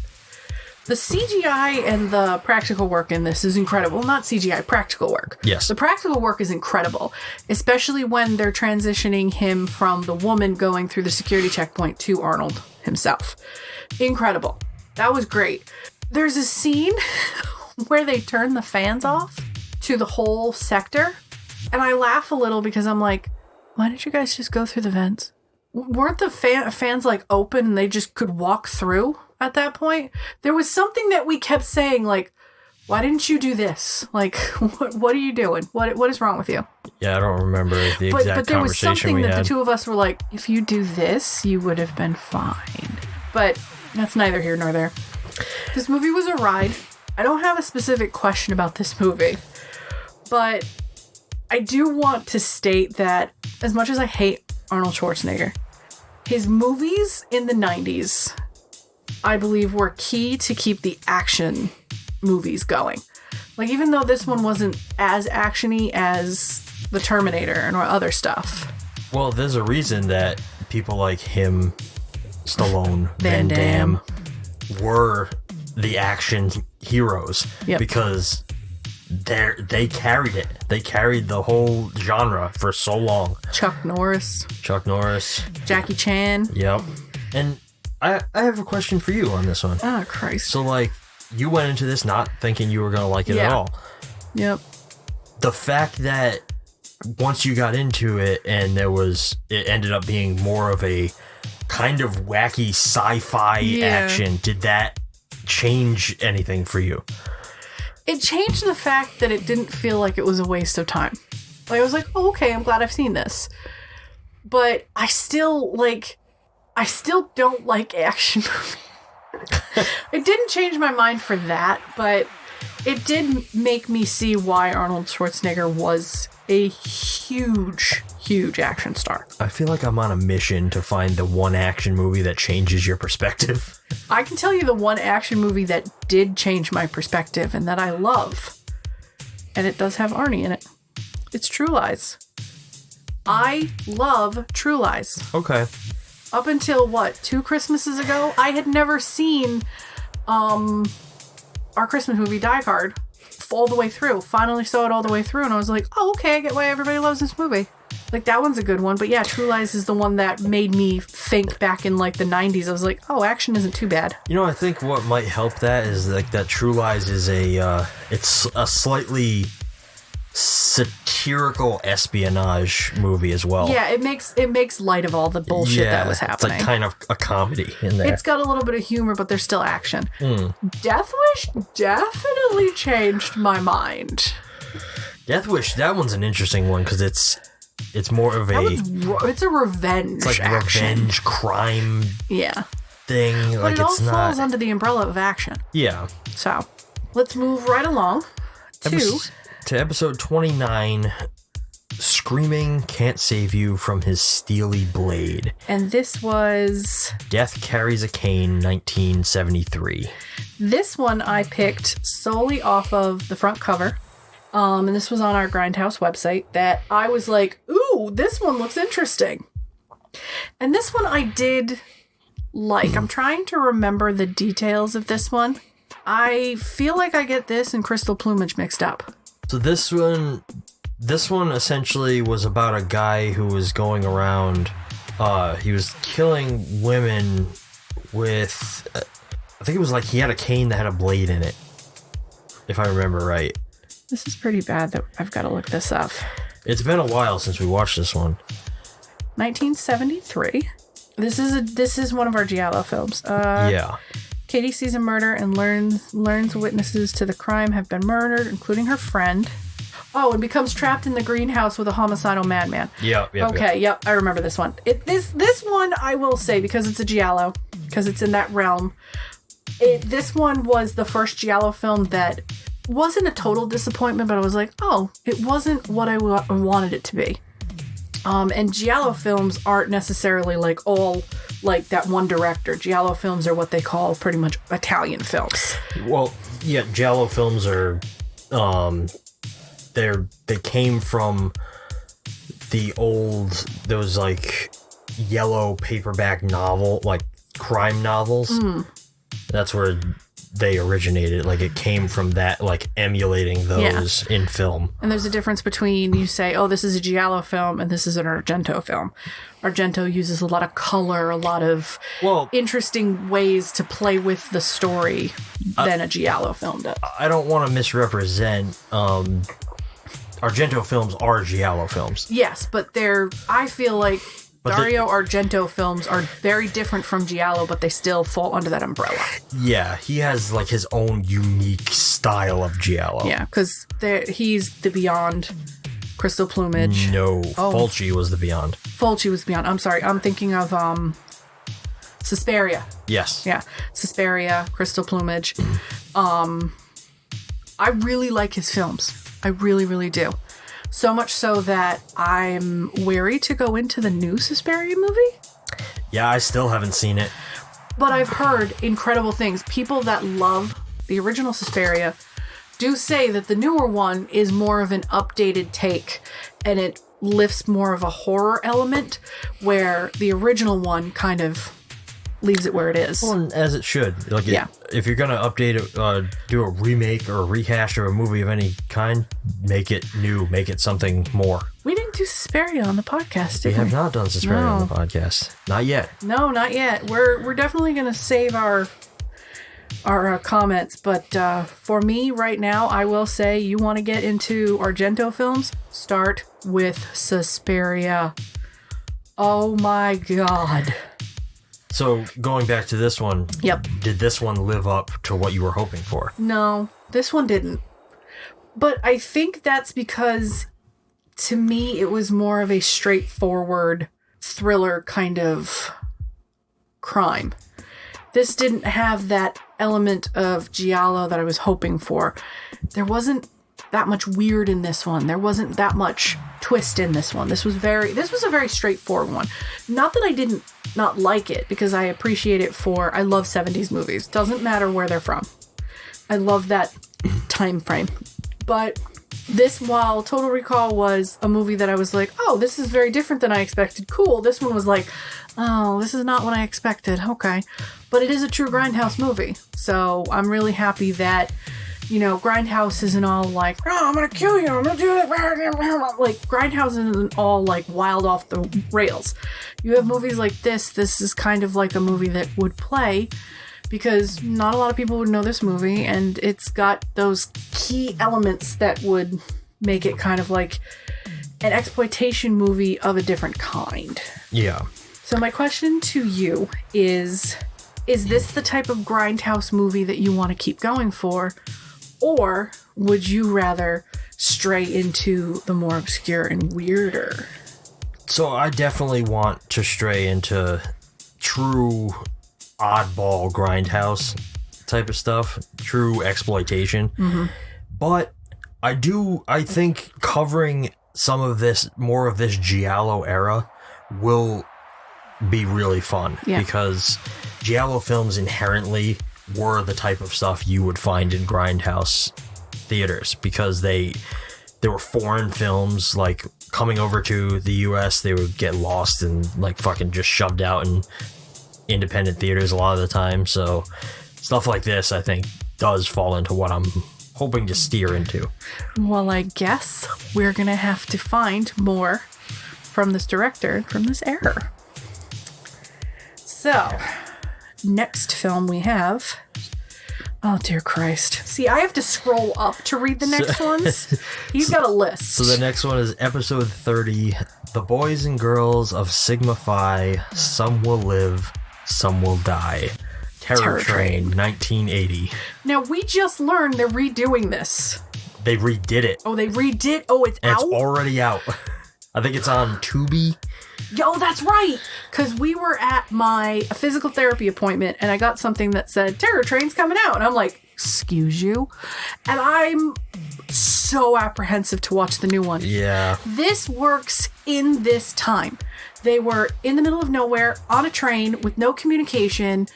the CGI and the practical work in this is incredible. Not CGI, practical work. Yes. The practical work is incredible, especially when they're transitioning him from the woman going through the security checkpoint to Arnold himself. Incredible. That was great. There's a scene where they turn the fans off to the whole sector, and I laugh a little because I'm like, why didn't you guys just go through the vents? Weren't the fans like open and they just could walk through at that point? There was something that we kept saying, like, why didn't you do this? Like, what are you doing? What is wrong with you? Yeah, I don't remember the exact conversation we had. But there was something that the two of us were like, if you do this, you would have been fine. But that's neither here nor there. This movie was a ride. I don't have a specific question about this movie, but I do want to state that as much as I hate Arnold Schwarzenegger, his movies in the 90s, I believe, were key to keep the action movies going. Like, even though this one wasn't as actiony as the Terminator and other stuff. Well, there's a reason that people like him, Stallone, Van Damme were the action heroes. Yep. Because they carried it. They carried the whole genre for so long. Chuck Norris. Jackie Chan. Yep. And I have a question for you on this one. Oh, Christ. So, like, you went into this not thinking you were going to like it at all. Yep. The fact that once you got into it and it ended up being more of a kind of wacky sci-fi action, did that change anything for you? It changed the fact that it didn't feel like it was a waste of time. Like, I was like, oh, okay, I'm glad I've seen this. But I still don't like action movies. It didn't change my mind for that, but it did make me see why Arnold Schwarzenegger was a huge, huge action star. I feel like I'm on a mission to find the one action movie that changes your perspective. I can tell you the one action movie that did change my perspective and that I love. And it does have Arnie in it. It's True Lies. I love True Lies. Okay. Up until, 2 Christmases ago, I had never seen our Christmas movie, Die Hard, all the way through. Finally saw it all the way through, and I was like, oh, okay, I get why everybody loves this movie. Like, that one's a good one. But yeah, True Lies is the one that made me think back in, like, the 90s. I was like, oh, action isn't too bad. You know, I think what might help that is, like, that True Lies is it's a slightly satirical espionage movie as well. Yeah, it makes light of all the bullshit that was happening. It's like kind of a comedy in there. It's got a little bit of humor, but there's still action. Death Wish definitely changed my mind. Death Wish, that one's an interesting one because it's more of it's a revenge. It's like action. Revenge crime. Yeah. Thing. But like it all it's not falls under the umbrella of action. Yeah. So let's move right along to episode 29. Screaming can't save you from his steely blade. And this was Death Carries a Cane, 1973. This one I picked solely off of the front cover. And this was on our Grindhouse website that I was like, ooh, this one looks interesting. And this one I did like. I'm trying to remember the details of this one. I feel like I get this and Crystal Plumage mixed up. So this one essentially was about a guy who was going around, he was killing women with, I think it was like he had a cane that had a blade in it, if I remember right. This is pretty bad that I've got to look this up. It's been a while since we watched this one. 1973. This is one of our Giallo films. Yeah. Katie sees a murder and learns witnesses to the crime have been murdered, including her friend. Oh, and becomes trapped in the greenhouse with a homicidal madman. Yep. Yep, I remember this one. This one, I will say, because it's a Giallo, because it's in that realm, this one was the first Giallo film that wasn't a total disappointment, but I was like, oh, it wasn't what I wanted it to be. And Giallo films aren't necessarily like all like that one director. Giallo films are what they call pretty much Italian films. Well, yeah, Giallo films are, they came from the old, those like yellow paperback novel, like crime novels. That's where they originated. Like it came from that, like emulating those in film. And there's a difference between you say, oh, this is a Giallo film and this is an Argento film. Argento uses a lot of color, a lot of interesting ways to play with the story than a Giallo film does. I don't want to misrepresent. Argento films are Giallo films. Yes, but I feel like Dario Argento films are very different from Giallo, but they still fall under that umbrella. Yeah, he has like his own unique style of Giallo. Yeah, because he's the Beyond, Crystal Plumage. No, Fulci was the Beyond. Fulci was Beyond. I'm sorry, I'm thinking of Suspiria. Yes. Yeah, Suspiria, Crystal Plumage. I really like his films. I really, really do. So much so that I'm wary to go into the new Suspiria movie. Yeah, I still haven't seen it. But I've heard incredible things. People that love the original Suspiria do say that the newer one is more of an updated take, and it lifts more of a horror element, where the original one kind of leaves it where it is. Well, as it should. Like, if you're going to update it, do a remake or a rehash of a movie of any kind, make it new, make it something more. We didn't do Suspiria on the podcast, did we? We have not done Suspiria on the podcast. Not yet. No, not yet. We're definitely going to save our comments, but for me right now, I will say, you want to get into Argento films, start with Suspiria. Oh my god. So, going back to this one, Yep. Did this one live up to what you were hoping for? No, this one didn't. But I think that's because, to me, it was more of a straightforward thriller kind of crime. This didn't have that element of giallo that I was hoping for. There wasn't that much weird in this one. There wasn't that much twist in this one. This was a very straightforward one. Not that I didn't not like it, because I appreciate it for, I love 70s movies. Doesn't matter where they're from. I love that time frame. But this, while Total Recall was a movie that I was like, oh, this is very different than I expected. Cool. This one was like, oh, this is not what I expected. Okay. But it is a true Grindhouse movie. So I'm really happy that, you know, Grindhouse isn't all like, oh, I'm going to kill you. I'm going to do it. Like, Grindhouse isn't all like wild off the rails. You have movies like this. This is kind of like a movie that would play, because not a lot of people would know this movie, and it's got those key elements that would make it kind of like an exploitation movie of a different kind. Yeah. So my question to you is this the type of Grindhouse movie that you want to keep going for, or would you rather stray into the more obscure and weirder? So I definitely want to stray into true oddball Grindhouse type of stuff, true exploitation. Mm-hmm. But I think covering some of this, more of this giallo era, will be really fun, because giallo films inherently were the type of stuff you would find in Grindhouse theaters, because they were foreign films, like coming over to the US, they would get lost and like fucking just shoved out in independent theaters a lot of the time. So stuff like this, I think, does fall into what I'm hoping to steer into. Well, I guess we're gonna have to find more from this director from this era. So, next film we have... Oh, dear Christ. See, I have to scroll up to read the next ones. He's got a list. So the next one is episode 30, The Boys and Girls of Sigma Phi, Some Will Live, Some Will Die. Terror Train, 1980. Now, we just learned they're redoing this. They redid it. Oh, they redid? Oh, it's out? It's already out. I think it's on Tubi. Yo, that's right! Because we were at my physical therapy appointment, and I got something that said, Terror Train's coming out. And I'm like, excuse you? And I'm so apprehensive to watch the new one. Yeah. This works in this time. They were in the middle of nowhere, on a train, with no communication,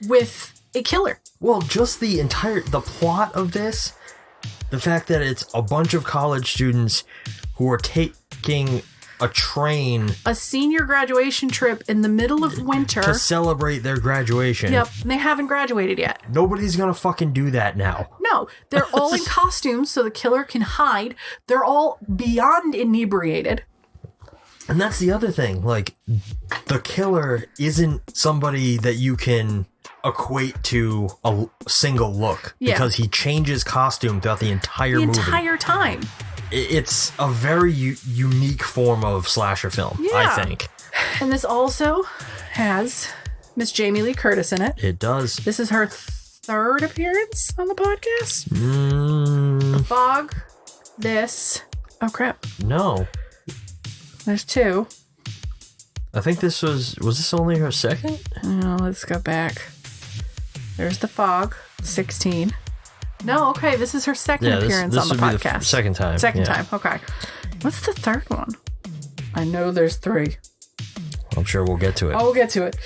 with a killer. Well, just the plot of this, the fact that it's a bunch of college students who are taking a train, a senior graduation trip in the middle of winter to celebrate their graduation. Yep, they haven't graduated yet. Nobody's gonna fucking do that now. No, they're all in costumes so the killer can hide. They're all beyond inebriated. And that's the other thing, like, the killer isn't somebody that you can equate to a single look, because he changes costume throughout the entire movie. The entire time. It's a very unique form of slasher film, I think. And this also has Miss Jamie Lee Curtis in it. It does. This is her third appearance on the podcast. The Fog. This. Oh, crap. No. There's two. I think this was this only her second? Oh, let's go back. There's The Fog, 16. No, okay, this is her second appearance on the podcast. Second time. Second time, okay. What's the third one? I know there's three. I'm sure we'll get to it. Oh, we'll get to it.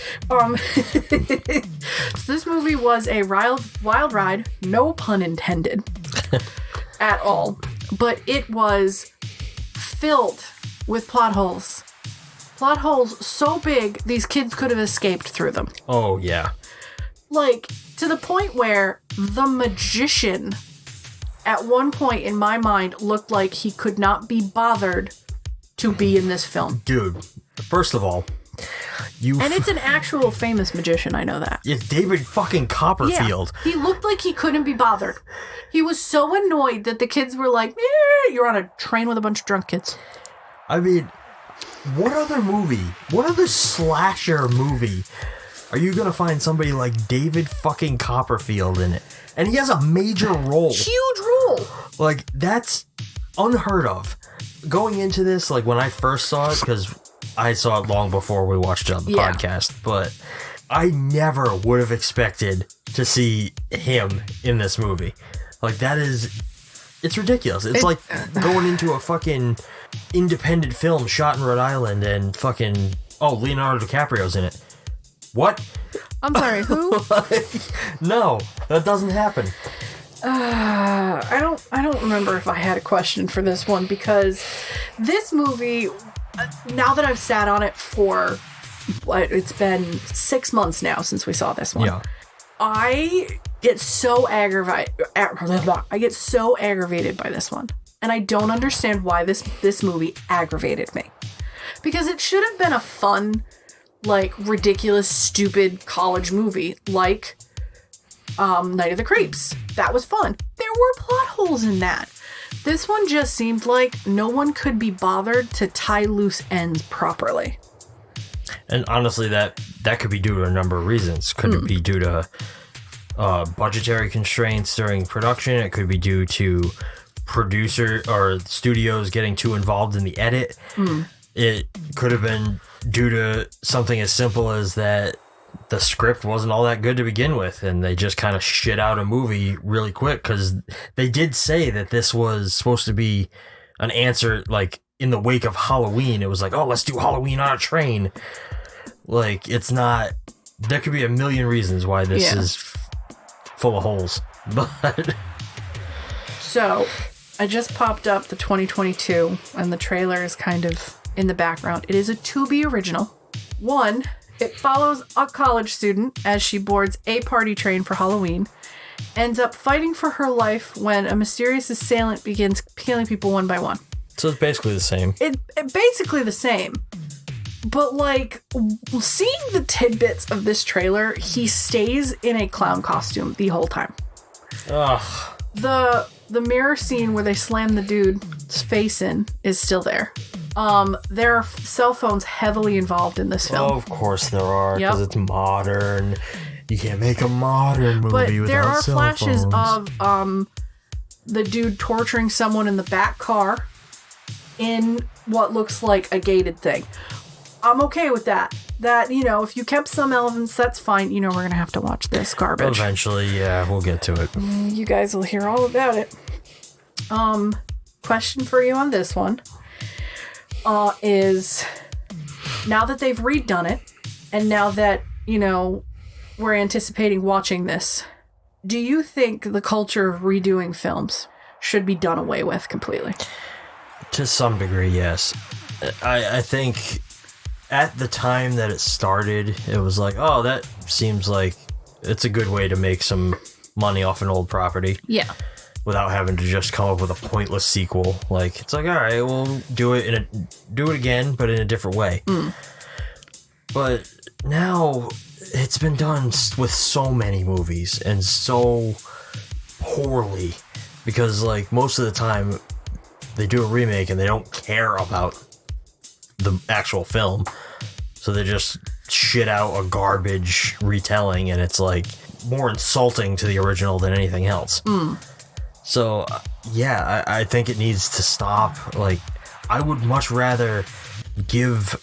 So this movie was a wild ride, no pun intended, at all. But it was filled with plot holes. Plot holes so big, these kids could have escaped through them. Oh, yeah. Like, to the point where the magician, at one point in my mind, looked like he could not be bothered to be in this film. Dude, first of all, and it's an actual famous magician, I know that. It's David fucking Copperfield. Yeah, he looked like he couldn't be bothered. He was so annoyed that the kids were like, you're on a train with a bunch of drunk kids. I mean, what other slasher movie are you gonna find somebody like David fucking Copperfield in it? And he has a major role. Huge role. Like, that's unheard of. Going into this, like, when I first saw it, because I saw it long before we watched it on the podcast, but I never would have expected to see him in this movie. Like, it's ridiculous. It's like going into a fucking independent film shot in Rhode Island and fucking, Leonardo DiCaprio's in it. What? I'm sorry, who? No, that doesn't happen. I don't remember if I had a question for this one, because this movie, now that I've sat on it for, it's been 6 months now since we saw this one. Yeah. I get so aggravated by this one. And I don't understand why this movie aggravated me. Because it should have been a fun, like, ridiculous, stupid college movie, like Night of the Creeps. That was fun. There were plot holes in that. This one just seemed like no one could be bothered to tie loose ends properly. And honestly, that could be due to a number of reasons. Could it be due to budgetary constraints during production? It could be due to producer or studios getting too involved in the edit. It could have been due to something as simple as that the script wasn't all that good to begin with, and they just kind of shit out a movie really quick, because they did say that this was supposed to be an answer, like, in the wake of Halloween. It was like, let's do Halloween on a train. Like, it's not... There could be a million reasons why this is full of holes. But... So, I just popped up the 2022, and the trailer is kind of in the background. It is a Tubi original. One... It follows a college student as she boards a party train for Halloween, ends up fighting for her life when a mysterious assailant begins killing people one by one. So it's basically the same. It's basically the same. But, like, seeing the tidbits of this trailer, he stays in a clown costume the whole time. Ugh. The mirror scene where they slam the dude's face in is still there. There are cell phones heavily involved in this film. Oh, of course there are, because it's modern. You can't make a modern movie without cell phones. But there are flashes of the dude torturing someone in the back car in what looks like a gated thing. I'm okay with that. That, if you kept some elements, that's fine. We're going to have to watch this garbage. Eventually, yeah, we'll get to it. You guys will hear all about it. Question for you on this one. Is now that they've redone it, and now that, we're anticipating watching this, do you think the culture of redoing films should be done away with completely? To some degree, yes. I think at the time that it started, it was like, that seems like it's a good way to make some money off an old property. Yeah. Without having to just come up with a pointless sequel. Like, it's like, all right, we'll do it again, but in a different way. But now it's been done with so many movies and so poorly, because, like, most of the time they do a remake and they don't care about the actual film, so they just shit out a garbage retelling, and it's like more insulting to the original than anything else. So, yeah, I think it needs to stop. Like, I would much rather give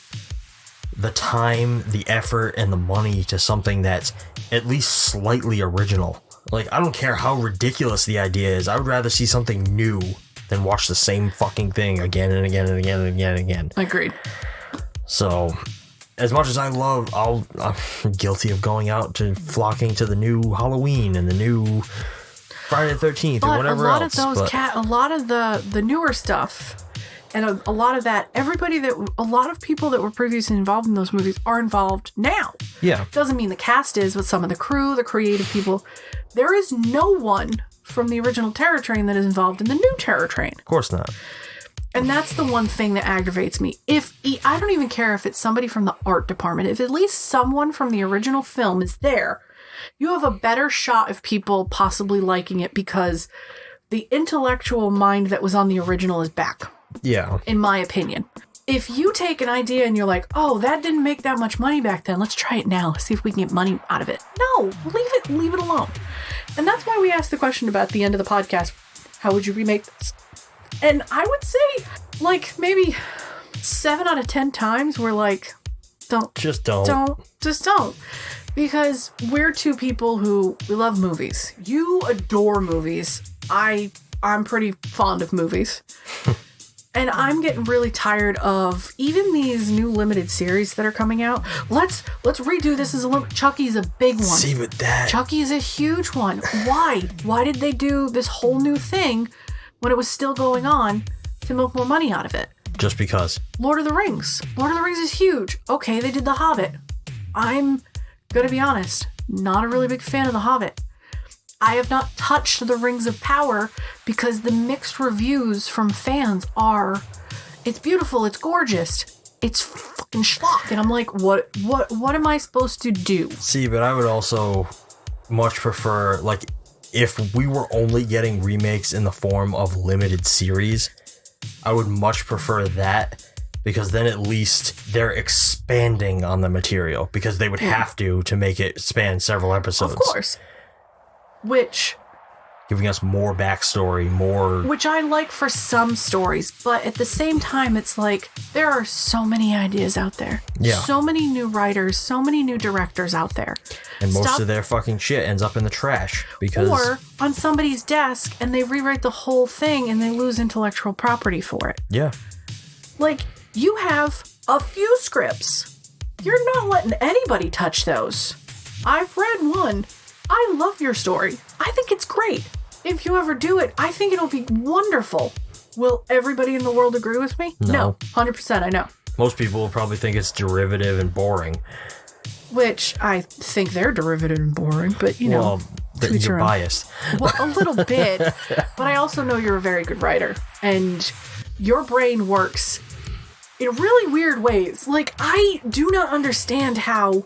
the time, the effort, and the money to something that's at least slightly original. Like, I don't care how ridiculous the idea is. I would rather see something new than watch the same fucking thing again and again and again and again and again. Agreed. So, as much as I'm guilty of going out to flocking to the new Halloween and the new Friday the 13th or whatever else. A lot of the newer stuff and a lot of that, a lot of people that were previously involved in those movies are involved now. Yeah. Doesn't mean the cast is, but some of the crew, the creative people. There is no one from the original Terror Train that is involved in the new Terror Train. Of course not. And that's the one thing that aggravates me. I don't even care if it's somebody from the art department. If at least someone from the original film is there, you have a better shot of people possibly liking it because the intellectual mind that was on the original is back. Yeah. In my opinion. If you take an idea and you're like, oh, that didn't make that much money back then, let's try it now. See if we can get money out of it. No, leave it alone. And that's why we asked the question about the end of the podcast, how would you remake this? And I would say, like, maybe 7 out of 10 times we're like, don't. Just don't. Just don't. Because we're two people who, we love movies. You adore movies. I'm pretty fond of movies. And I'm getting really tired of even these new limited series that are coming out. Let's redo this as a Chucky's a big one. See with that. Chucky is a huge one. Why? Why did they do this whole new thing when it was still going on to milk more money out of it? Just because. Lord of the Rings. Lord of the Rings is huge. Okay, they did The Hobbit. I'm gonna be honest, not a really big fan of The Hobbit. I have not touched the Rings of Power because the mixed reviews from fans are, it's beautiful, it's gorgeous, it's fucking schlock. And I'm like, what am I supposed to do? See, but I would also much prefer, like, if we were only getting remakes in the form of limited series, I would much prefer that, because then at least they're expanding on the material, because they would have to make it span several episodes. Of course. Which... giving us more backstory, more... which I like for some stories, but at the same time, it's like, there are so many ideas out there. Yeah. So many new writers, so many new directors out there. And most of their fucking shit ends up in the trash, because... or on somebody's desk, and they rewrite the whole thing, and they lose intellectual property for it. Yeah. Like, you have a few scripts. You're not letting anybody touch those. I've read one. I love your story. I think it's great. If you ever do it, I think it'll be wonderful. Will everybody in the world agree with me? No. 100%, I know. Most people will probably think it's derivative and boring. Which I think they're derivative and boring, but you know. Well, you're biased. Well, a little bit. But I also know you're a very good writer. And your brain works in really weird ways. Like, I do not understand how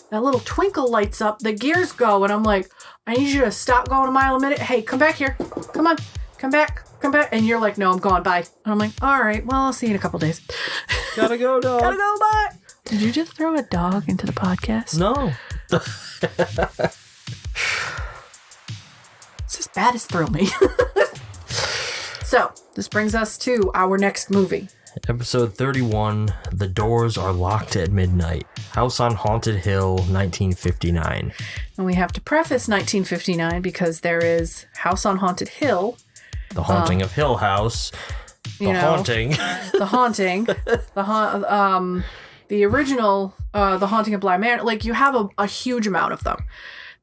that little twinkle lights up, the gears go, and I'm like, I need you to stop going a mile a minute. Hey, come back here. Come on. Come back. And you're like, no, I'm gone. Bye. And I'm like, all right, well, I'll see you in a couple days. Gotta go, dog. Gotta go, bye. Did you just throw a dog into the podcast? No. It's as bad as thrill me. So, this brings us to our next movie. Episode 31, The Doors Are Locked at Midnight. House on Haunted Hill, 1959. And we have to preface 1959 because there is House on Haunted Hill. The Haunting of Hill House. The Haunting. The Haunting. The original, The Haunting of Bly Manor. Like, you have a huge amount of them.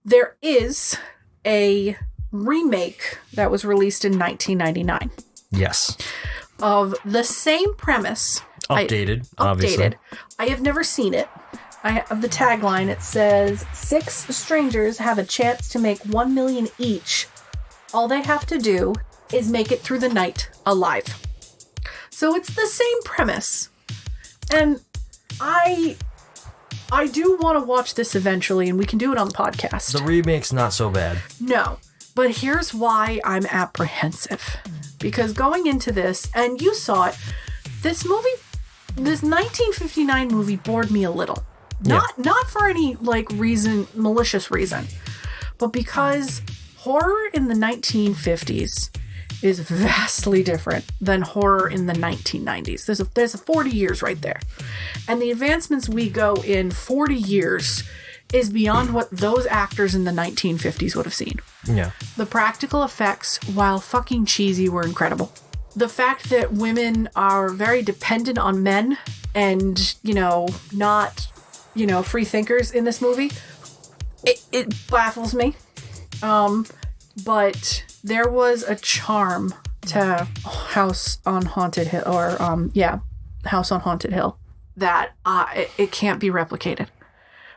There is a remake that was released in 1999. Yes. Of the same premise. Updated, obviously. I have never seen it. I have the tagline. It says, 6 strangers have a chance to make $1 million each. All they have to do is make it through the night alive. So it's the same premise. And I do want to watch this eventually, and we can do it on the podcast. The remake's not so bad. No. But here's why I'm apprehensive. Because going into this, and you saw it, this 1959 movie bored me a little. Not for any, like, malicious reason. But because horror in the 1950s is vastly different than horror in the 1990s. There's a 40 years right there. And the advancements we go in 40 years is beyond what those actors in the 1950s would have seen. Yeah. The practical effects, while fucking cheesy, were incredible. The fact that women are very dependent on men and, not free thinkers in this movie. It baffles me. But there was a charm to House on Haunted Hill, House on Haunted Hill, that it can't be replicated.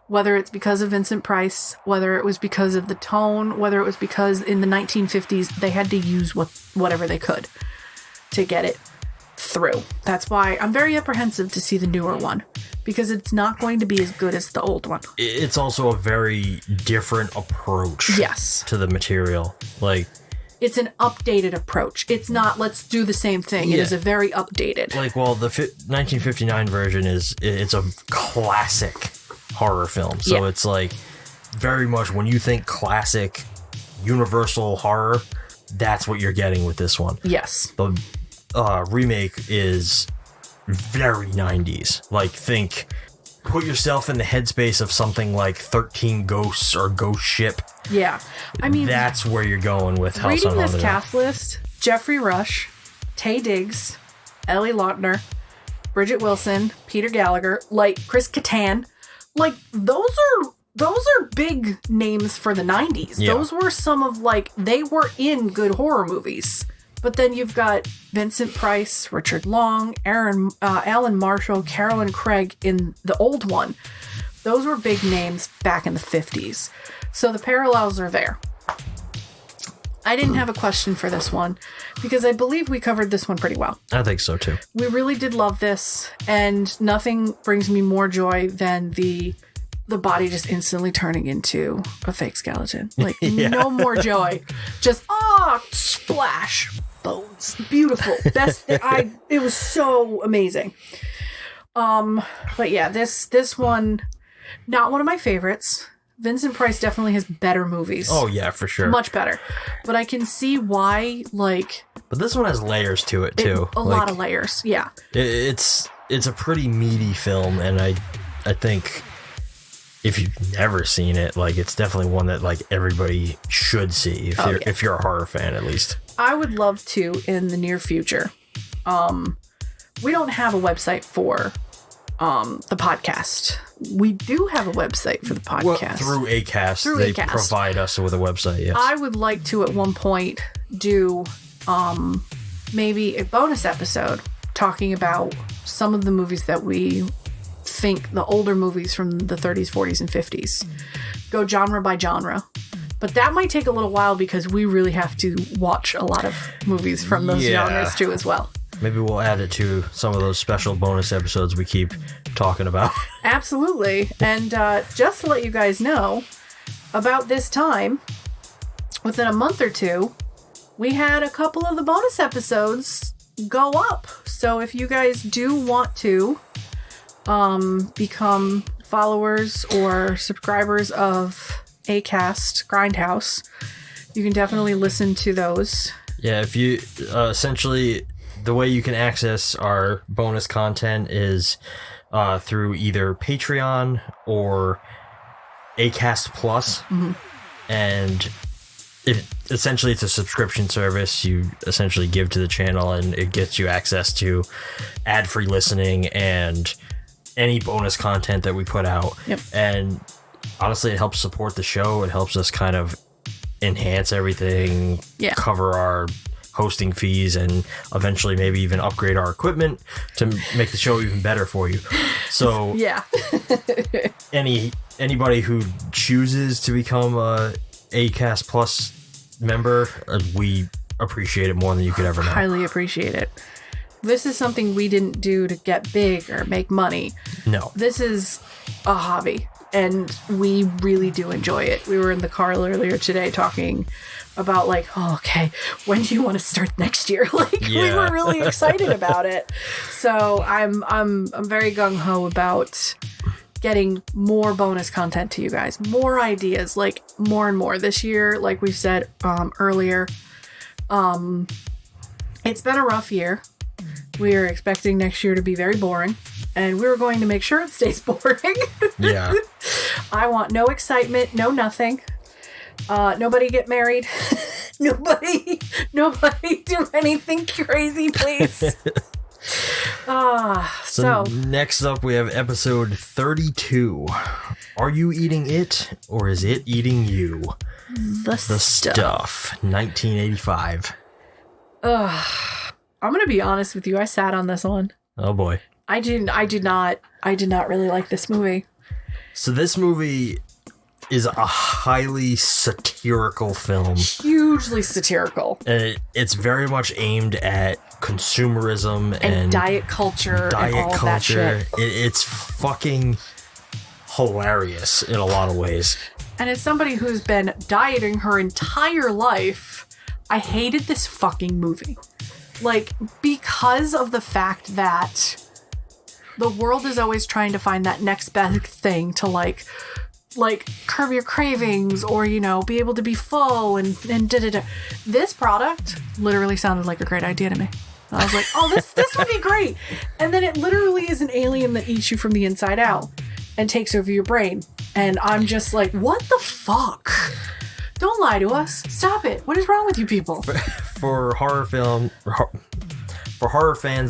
Whether it's because of Vincent Price, whether it was because of the tone, whether it was because in the 1950s they had to use whatever they could to get it through. That's why I'm very apprehensive to see the newer one, because it's not going to be as good as the old one. It's also a very different approach to the material. Like, it's an updated approach. It's not, let's do the same thing. It is a very updated. Like, well, the 1959 version it's a classic horror film. So it's like very much when you think classic universal horror, that's what you're getting with this one. Yes. The remake is very 90s. Like, put yourself in the headspace of something like 13 Ghosts or Ghost Ship. Yeah. I mean, that's where you're going with House on Haunted Hill. Reading this Hill. cast list: Jeffrey Rush, Taye Diggs, Ellie Lautner, Bridget Wilson, Peter Gallagher, like Chris Kattan. Like, those are big names for the 90s. Yeah. Those were some of, they were in good horror movies. But then you've got Vincent Price, Richard Long, Alan Marshall, Carolyn Craig in the old one. Those were big names back in the 50s. So the parallels are there. I didn't have a question for this one because I believe we covered this one pretty well. I think so too. We really did love this, and nothing brings me more joy than the body just instantly turning into a fake skeleton. Like, no more joy. Just, splash, bones. Beautiful. It was so amazing. But yeah, this one, not one of my favorites. Vincent Price definitely has better movies. Oh, yeah, for sure. Much better. But I can see why, But this one has layers to it, too. A lot of layers, yeah. It's a pretty meaty film, and I think if you've never seen it, it's definitely one that, everybody should see, if you're a horror fan, at least. I would love to in the near future. We don't have a website for the podcast. We do have a website for the podcast. Well, through Acast. They provide us with a website, yes. I would like to, at one point, do maybe a bonus episode talking about some of the movies that we think, the older movies from the 30s, 40s, and 50s. Go genre by genre. But that might take a little while because we really have to watch a lot of movies from those genres too as well. Maybe we'll add it to some of those special bonus episodes we keep talking about. Absolutely. And just to let you guys know, about this time, within a month or two, we had a couple of the bonus episodes go up. So if you guys do want to become followers or subscribers of Acast Grindhouse, you can definitely listen to those. Yeah, if you essentially, the way you can access our bonus content is through either Patreon or Acast Plus. Mm-hmm. And essentially it's a subscription service. You essentially give to the channel and it gets you access to ad-free listening and any bonus content that we put out. Yep. And honestly, it helps support the show. It helps us kind of enhance everything, cover our hosting fees, and eventually maybe even upgrade our equipment to make the show even better for you. So yeah. anybody who chooses to become a Acast Plus member, we appreciate it more than you could ever know. Highly appreciate it. This is something we didn't do to get big or make money. No. This is a hobby, and we really do enjoy it. We were in the car earlier today talking about okay, when do you want to start next year? We were really excited about it. So I'm very gung-ho about getting more bonus content to you guys, more ideas, more and more this year. Like we've said earlier, it's been a rough year. We are expecting next year to be very boring, and we're going to make sure it stays boring. Yeah. I want no excitement, no nothing. Nobody get married. Nobody do anything crazy, please. So next up, we have episode 32. Are you eating it, or is it eating you? The Stuff. 1985. I'm gonna be honest with you. I sat on this one. Oh boy. I did not really like this movie. So this movie is a highly satirical film. Hugely satirical. And it's very much aimed at consumerism and diet culture and all of that shit. It's fucking hilarious in a lot of ways. And as somebody who's been dieting her entire life, I hated this fucking movie. Like, because of the fact that the world is always trying to find that next best thing to like curb your cravings or, you know, be able to be full and da-da-da. This product literally sounded like a great idea to me. I was like, oh, this would be great. And then it literally is an alien that eats you from the inside out and takes over your brain. And I'm just like, what the fuck? Don't lie to us. Stop it. What is wrong with you people? For horror fans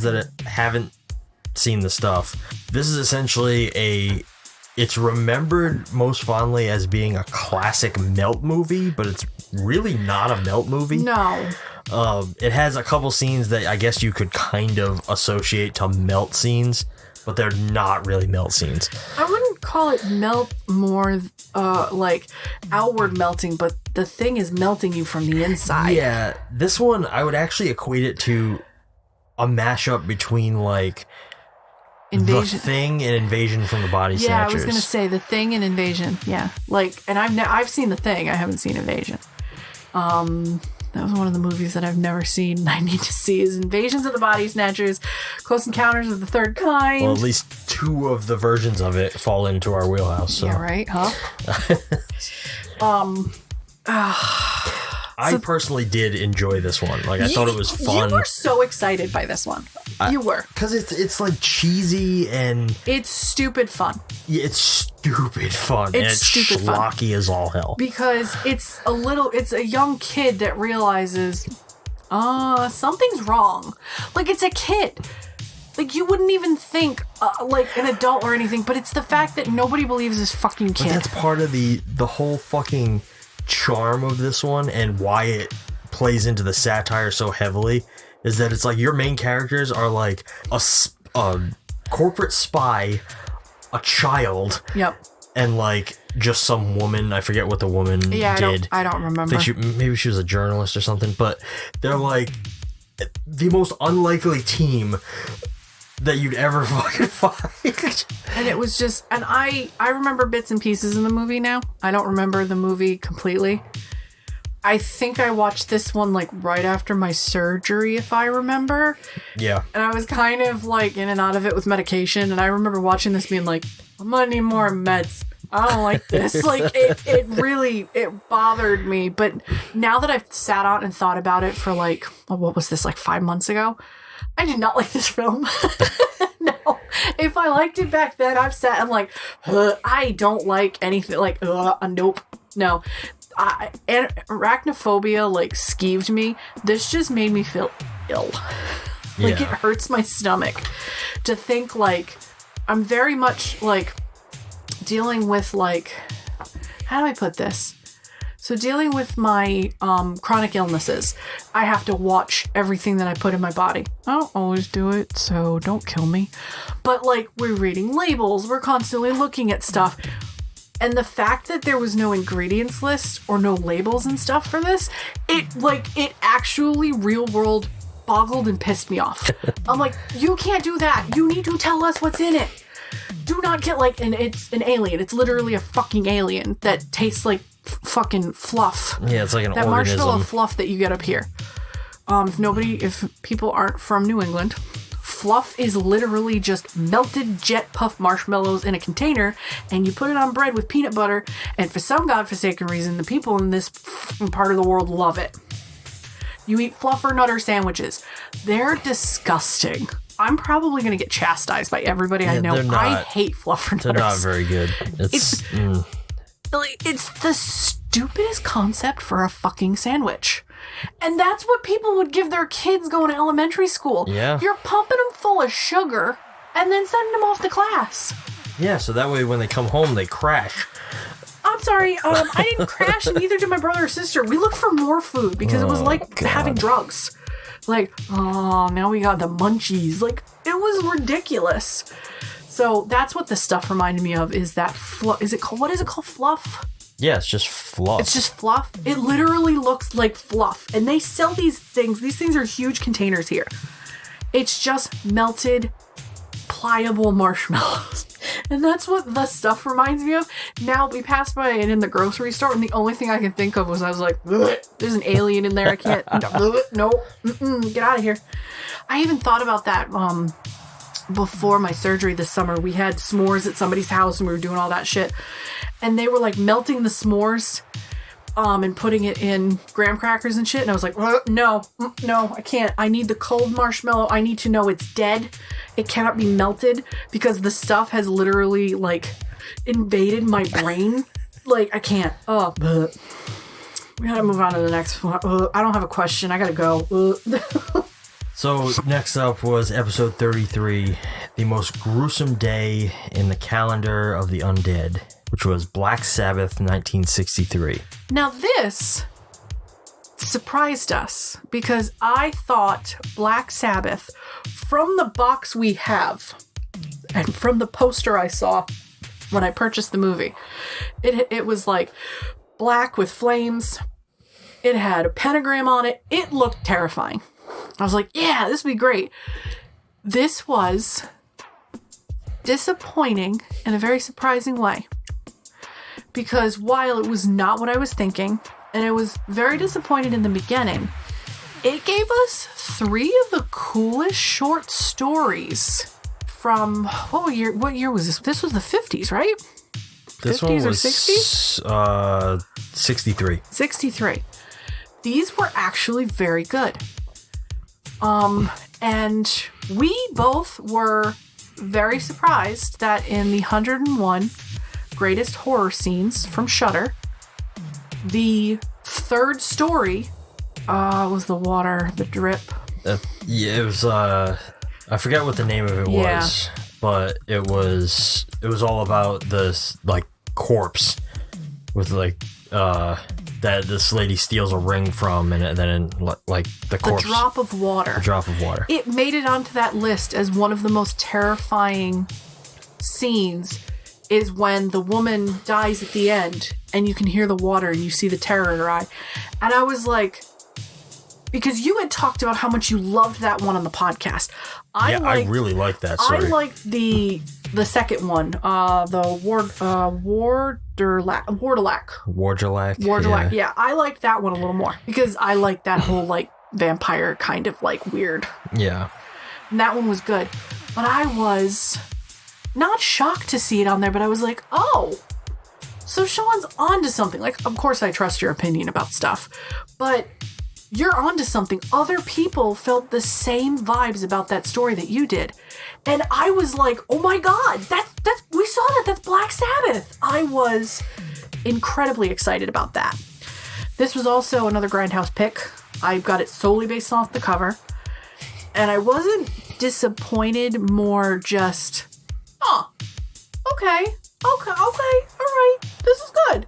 that haven't seen the stuff, this is essentially it's remembered most fondly as being a classic melt movie, but it's really not a melt movie. No. It has a couple scenes that I guess you could kind of associate to melt scenes, but they're not really melt scenes. I wouldn't call it melt, more like outward melting, but the thing is melting you from the inside. Yeah, this one I would actually equate it to a mashup between like Invasion. The Thing and Invasion from the Body Snatchers. Yeah, I was gonna say The Thing and Invasion. Yeah, like, and I've seen The Thing. I haven't seen Invasion. That was one of the movies that I've never seen and I need to see is Invasions of the Body Snatchers, Close Encounters of the Third Kind. Well, at least 2 of the versions of it fall into our wheelhouse. So. Yeah, right, huh? I personally did enjoy this one. Like, I thought it was fun. You were so excited by this one. You were. Because it's like cheesy and... It's stupid fun. Yeah, it's stupid fun. It's stupid fun. Schlocky as all hell. Because it's a young kid that realizes, something's wrong. Like, it's a kid. Like, you wouldn't even think, like, an adult or anything, but it's the fact that nobody believes this fucking kid. But that's part of the whole fucking charm of this one and why it plays into the satire so heavily is that it's like your main characters are like a corporate spy, a child, yep, and like just some woman. I forget what the woman did. I don't remember. Maybe she was a journalist or something, but they're like the most unlikely team that you'd ever fucking find. And it was just, and I remember bits and pieces in the movie now. I don't remember the movie completely. I think I watched this one like right after my surgery, if I remember. Yeah. And I was kind of like in and out of it with medication. And I remember watching this being like, I'm gonna need more meds. I don't like this. Like, it really bothered me. But now that I've sat out and thought about it for like, what was this, like 5 months ago? I did not like this film. No. If I liked it back then, I've sat and like, I don't like anything. Like, nope. No. And arachnophobia, like, skeeved me. This just made me feel ill. Like, It hurts my stomach to think, like, I'm very much, like, dealing with, like, how do I put this? So dealing with my chronic illnesses, I have to watch everything that I put in my body. I don't always do it, so don't kill me. But, like, we're reading labels. We're constantly looking at stuff. And the fact that there was no ingredients list or no labels and stuff for this, it actually real world boggled and pissed me off. I'm like, you can't do that. You need to tell us what's in it. Do not get, like, and it's an alien. It's literally a fucking alien that tastes like fucking fluff. Yeah, it's like an that organism. Marshmallow fluff that you get up here. If people aren't from New England, fluff is literally just melted jet puff marshmallows in a container, and you put it on bread with peanut butter, and for some godforsaken reason, the people in this part of the world love it. You eat fluffernutter sandwiches. They're disgusting. I'm probably going to get chastised by everybody I know. I hate fluffernutters. They're not very good. It's the stupidest concept for a fucking sandwich. And that's what people would give their kids going to elementary school. Yeah. You're pumping them full of sugar and then sending them off to class. Yeah, so that way when they come home, they crash. I'm sorry, I didn't crash, and neither did my brother or sister. We looked for more food because it was like having drugs. Like, oh, now we got the munchies. Like, it was ridiculous. So that's what this stuff reminded me of, is that what is it called, fluff? Yeah, it's just fluff. It's just fluff. It literally looks like fluff. And they sell these things. These things are huge containers here. It's just melted, pliable marshmallows. And that's what the stuff reminds me of. Now, we passed by it in the grocery store, and the only thing I can think of was I was like, there's an alien in there. I can't. No. Get out of here. I even thought about that before my surgery this summer. We had s'mores at somebody's house, and we were doing all that shit. And they were like melting the s'mores and putting it in graham crackers and shit. And I was like, no, I can't. I need the cold marshmallow. I need to know it's dead. It cannot be melted because the stuff has literally like invaded my brain. Like, I can't. Oh, we gotta move on to the next one. I don't have a question. I gotta go. So next up was episode 33, The Most Gruesome Day in the Calendar of the Undead, which was Black Sabbath 1963. Now this surprised us because I thought Black Sabbath, from the box we have and from the poster I saw when I purchased the movie, it was like black with flames. It had a pentagram on it. It looked terrifying. I was like, yeah, this would be great. This was disappointing in a very surprising way. Because while it was not what I was thinking, and I was very disappointed in the beginning, it gave us 3 of the coolest short stories from, what year was this? This was the 50s, right? This 50s one was or 60s? 63. 63. These were actually very good. And we both were very surprised that in the 101 greatest horror scenes from Shudder, the 3rd story was the water, the drip. Yeah, it was, I forget what the name of it was, but it was all about this, like, corpse with, like, that this lady steals a ring from, and then like the corpse. The drop of water. A drop of water. It made it onto that list as one of the most terrifying scenes is when the woman dies at the end and you can hear the water and you see the terror in her eye. And I was like, because you had talked about how much you loved that one on the podcast. I really liked that story. I liked the second one, the Wardalac. Yeah, I liked that one a little more because I liked that whole like vampire kind of like weird. Yeah. And that one was good. But I was not shocked to see it on there, but I was like, oh, so Shawn's onto something. Like, of course I trust your opinion about stuff, but you're onto something. Other people felt the same vibes about that story that you did. And I was like, oh my God, we saw that. That's Black Sabbath. I was incredibly excited about that. This was also another Grindhouse pick. I got it solely based off the cover. And I wasn't disappointed, more just, okay, all right, this is good.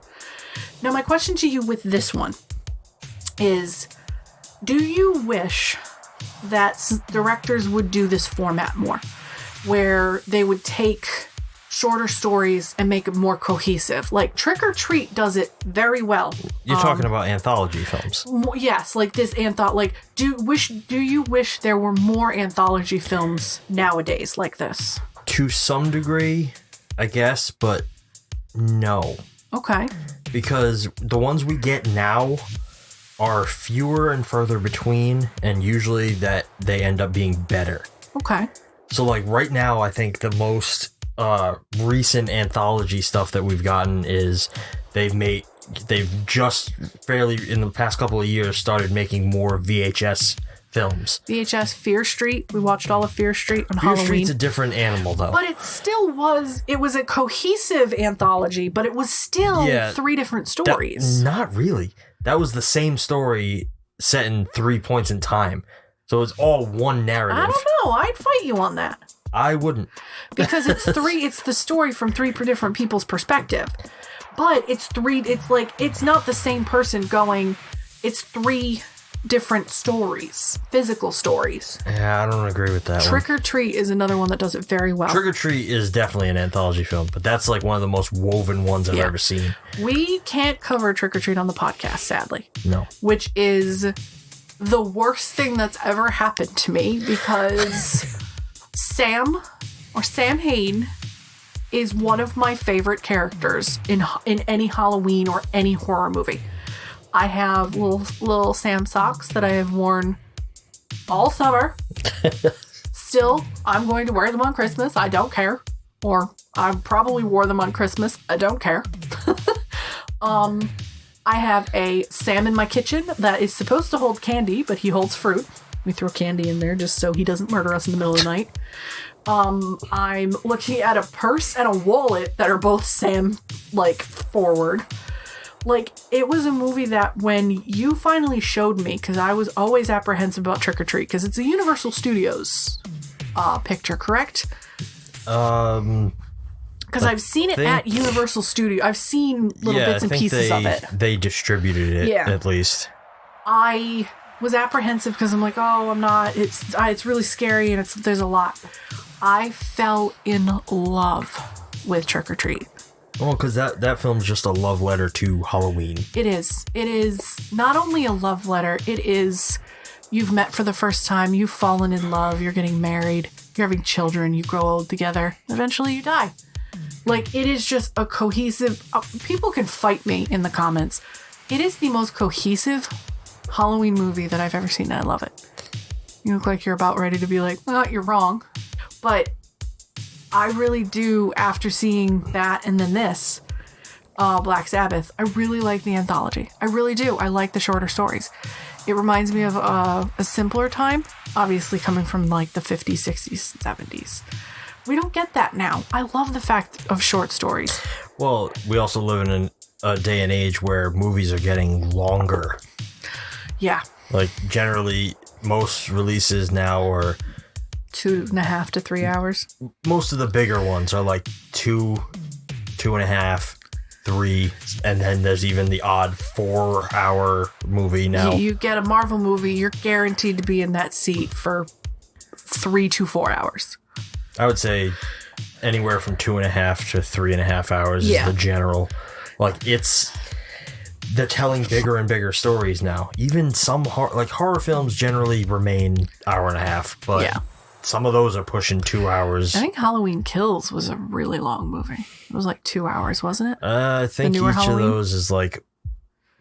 Now my question to you with this one is, do you wish that directors would do this format more, where they would take shorter stories and make it more cohesive? Like Trick or Treat does it very well. You're talking about anthology films. Yes, like this like do you wish there were more anthology films nowadays like this? To some degree, I guess, but no. Okay. Because the ones we get now are fewer and further between, and usually that they end up being better. Okay. So like right now, I think the most recent anthology stuff that we've gotten is they've just fairly in the past couple of years started making more VHS films. VHS Fear Street. We watched all of Fear Street on Halloween. Fear Street's a different animal though. But it still was a cohesive anthology, but it was still 3 different stories. Not really. That was the same story set in 3 points in time. So it's all one narrative. I don't know. I'd fight you on that. I wouldn't. Because it's the story from 3 different people's perspective. But it's not the same person going, it's 3 different stories, physical stories. Yeah, I don't agree with that Trick or Treat is another one that does it very well. Trick or Treat is definitely an anthology film, but that's like one of the most woven ones I've ever seen. We can't cover Trick or Treat on the podcast, sadly. No. Which is the worst thing that's ever happened to me, because Sam Hain is one of my favorite characters in any Halloween or any horror movie. I have little Sam socks that I have worn all summer. Still, I'm going to wear them on Christmas. I don't care. Or I probably wore them on Christmas. I don't care. I have a Sam in my kitchen that is supposed to hold candy, but he holds fruit. We throw candy in there just so he doesn't murder us in the middle of the night. I'm looking at a purse and a wallet that are both Sam, forward. It was a movie that when you finally showed me, because I was always apprehensive about Trick or Treat, because it's a Universal Studios picture, correct? Because I've seen it at Universal Studios. I've seen little bits and pieces of it. They distributed it, at least. I was apprehensive because I'm like, oh, I'm not. It's really scary and there's a lot. I fell in love with Trick or Treat. Well, because that film's just a love letter to Halloween. It is. It is not only a love letter, it is you've met for the first time, you've fallen in love, you're getting married, you're having children, you grow old together, eventually you die. It is just a cohesive... people can fight me in the comments. It is the most cohesive Halloween movie that I've ever seen, and I love it. You look like you're about ready to be like, well, you're wrong. But I really do, after seeing that and then this, Black Sabbath, I really like the anthology. I really do. I like the shorter stories. It reminds me of a simpler time, obviously coming from the 50s, 60s, 70s. We don't get that now. I love the fact of short stories. Well, we also live in a day and age where movies are getting longer. Yeah. Generally, most releases now are 2.5 to 3 hours. Most of the bigger ones are 2, 2.5, 3, and then there's even the odd 4-hour movie now. You get a Marvel movie, you're guaranteed to be in that seat for 3 to 4 hours. I would say anywhere from 2.5 to 3.5 hours is the general. They're telling bigger and bigger stories now. Even some horror films generally remain hour and a half, but some of those are pushing 2 hours. I think Halloween Kills was a really long movie. It was 2 hours, wasn't it? I think each Halloween? Of those is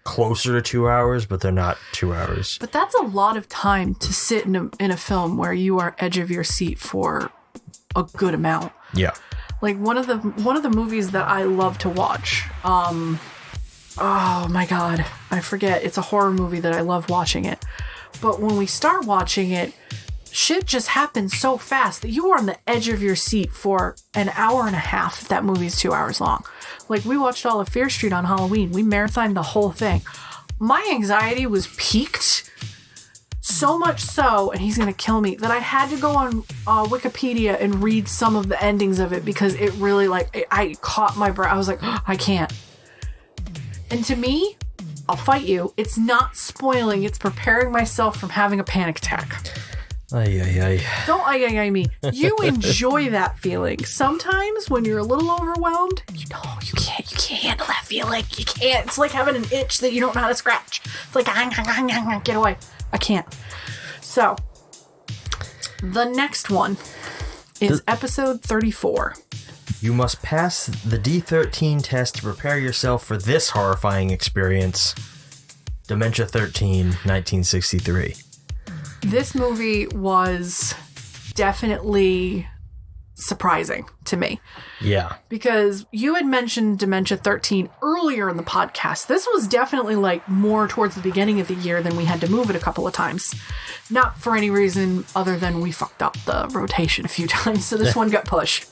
closer to 2 hours, but they're not 2 hours. But that's a lot of time to sit in a film where you are edge of your seat for a good amount. Yeah. One of the movies that I love to watch. Oh my god, I forget. It's a horror movie that I love watching it. But when we start watching it, shit just happens so fast that you are on the edge of your seat for an hour and a half if that movie's 2 hours long. We watched all of Fear Street on Halloween. We marathoned the whole thing. My anxiety was peaked. So much so, and he's going to kill me, that I had to go on Wikipedia and read some of the endings of it because it really, I caught my breath. I was like, oh, I can't. And to me, I'll fight you. It's not spoiling. It's preparing myself from having a panic attack. Ay. Don't ay me. You enjoy that feeling. Sometimes when you're a little overwhelmed, you can't handle that feeling. You can't. It's like having an itch that you don't know how to scratch. It's like, get away. I can't. So, the next one is episode 34. You must pass the D13 test to prepare yourself for this horrifying experience. Dementia 13, 1963. This movie was definitely surprising to me. Yeah. Because you had mentioned Dementia 13 earlier in the podcast. This was definitely more towards the beginning of the year than we had to move it a couple of times. Not for any reason other than we fucked up the rotation a few times, so this one got pushed.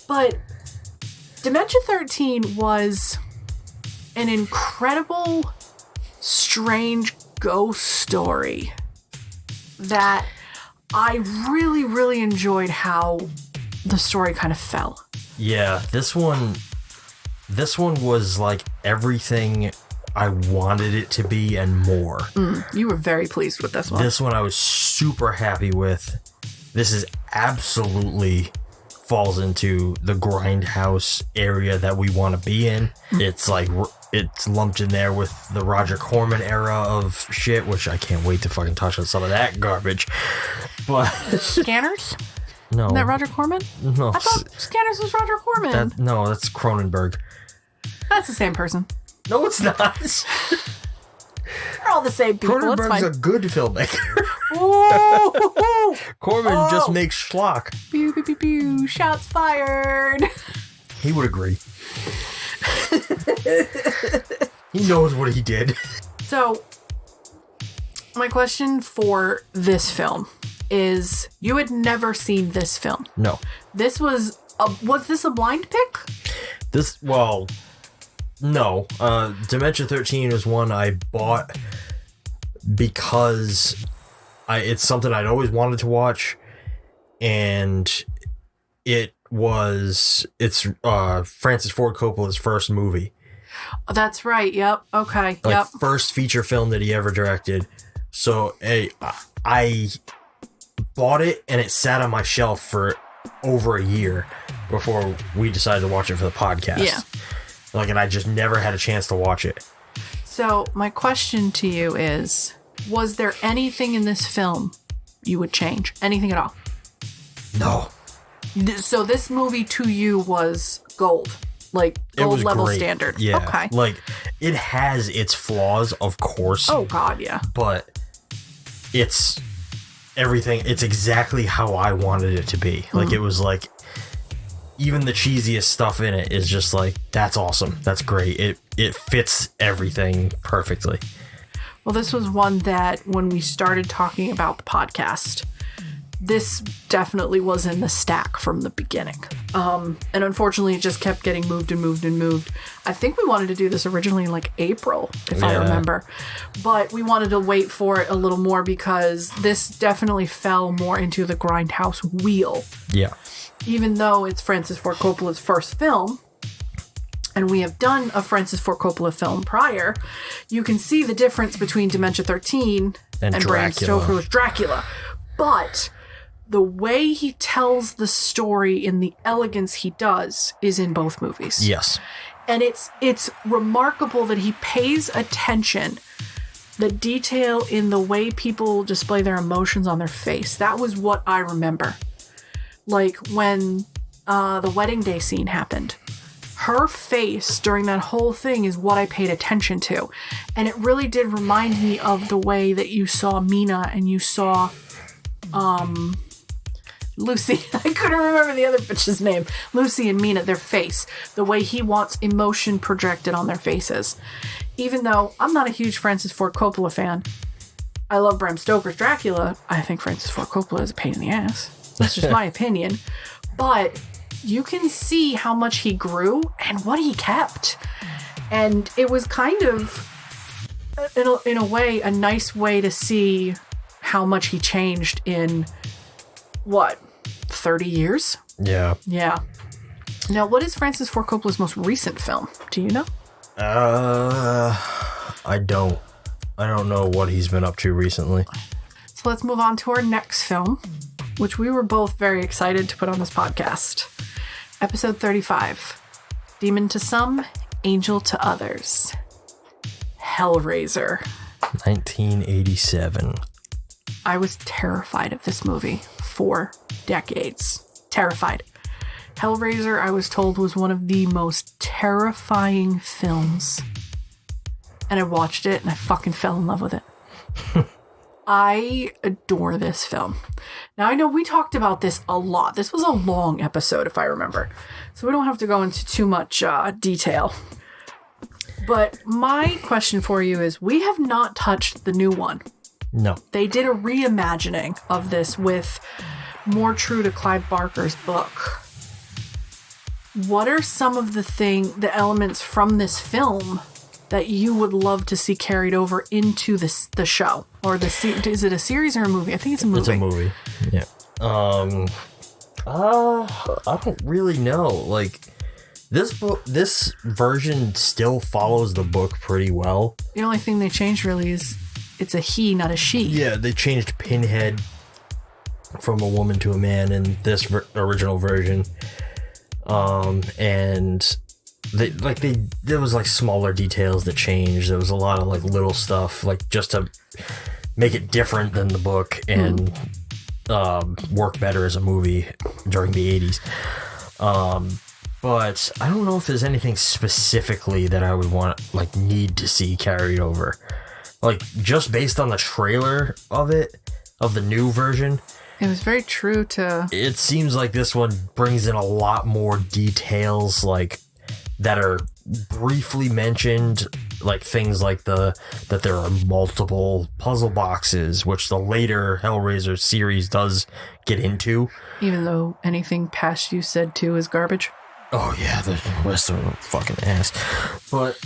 But Dementia 13 was an incredible, strange ghost story that I really, really enjoyed how the story kind of fell. Yeah, this one was like everything I wanted it to be and more. You were very pleased with this one. This one I was super happy with. This is absolutely falls into the Grindhouse area that we want to be in. It's like, it's lumped in there with the Roger Corman era of shit, which I can't wait to fucking touch on some of that garbage. But Scanners? No. Isn't that Roger Corman? No. I thought Scanners was Roger Corman. No, that's Cronenberg. That's the same person. No, it's not. They're all the same people. Cronenberg's a good filmmaker. Ooh. Corman just makes schlock. Pew, pew, pew, pew. Shots fired. He would agree. He knows what he did. So, my question for this film is, you had never seen this film. No. This was this a blind pick? No. Dementia 13 is one I bought because it's something I'd always wanted to watch, and it's Francis Ford Coppola's first movie. Oh, that's right. Yep. Okay. First feature film that he ever directed. So I bought it, and it sat on my shelf for over a year before we decided to watch it for the podcast. Yeah. And I just never had a chance to watch it. So my question to you is, was there anything in this film you would change? Anything at all? No. So this movie to you was gold. Gold level great. standard. Yeah. Okay. It has its flaws, of course. Oh, God, yeah. But it's everything. It's exactly how I wanted it to be. It was even the cheesiest stuff in it is just that's awesome. That's great. It fits everything perfectly. Well, this was one that when we started talking about the podcast, this definitely was in the stack from the beginning. And unfortunately, it just kept getting moved and moved and moved. I think we wanted to do this originally in April, if I remember. But we wanted to wait for it a little more because this definitely fell more into the Grindhouse wheel. Yeah. Even though it's Francis Ford Coppola's first film, and we have done a Francis Ford Coppola film prior, you can see the difference between Dementia 13 and Bram Stoker's Dracula. But the way he tells the story in the elegance he does is in both movies. Yes. And it's remarkable that he pays attention, the detail in the way people display their emotions on their face. That was what I remember. When the wedding day scene happened, her face during that whole thing is what I paid attention to. And it really did remind me of the way that you saw Mina and you saw Lucy. I couldn't remember the other bitch's name. Lucy and Mina, their face. The way he wants emotion projected on their faces. Even though I'm not a huge Francis Ford Coppola fan, I love Bram Stoker's Dracula. I think Francis Ford Coppola is a pain in the ass. That's just my opinion. But you can see how much he grew and what he kept. And it was kind of, in a way, a nice way to see how much he changed in, 30 years? Yeah. Yeah. Now, what is Francis Ford Coppola's most recent film? Do you know? I don't know what he's been up to recently. So let's move on to our next film, which we were both very excited to put on this podcast. Episode 35. Demon to some, angel to others. Hellraiser. 1987. I was terrified of this movie for decades. Terrified. Hellraiser, I was told, was one of the most terrifying films. And I watched it and I fucking fell in love with it. I adore this film. Now, I know we talked about this a lot. This was a long episode, if I remember. So we don't have to go into too much detail. But my question for you is, we have not touched the new one. No. They did a reimagining of this with more true to Clive Barker's book. What are some of the elements from this film that you would love to see carried over into the show or is it a series or a movie? I think it's a movie. It's a movie. Yeah. I don't really know. Like this version still follows the book pretty well. The only thing they changed really is it's a he, not a she. Yeah, they changed Pinhead from a woman to a man in this original version. And there was like smaller details that changed. There was a lot of like little stuff, like just to make it different than the book and work better as a movie during the 80s. But I don't know if there's anything specifically that I would need to see carried over. Like, just based on the trailer of the new version. It was very true to... It seems like this one brings in a lot more details, like, that are briefly mentioned, like things like that there are multiple puzzle boxes, which the later Hellraiser series does get into. Even though anything past you said 2 is garbage. Oh yeah, the rest of them fucking ass. But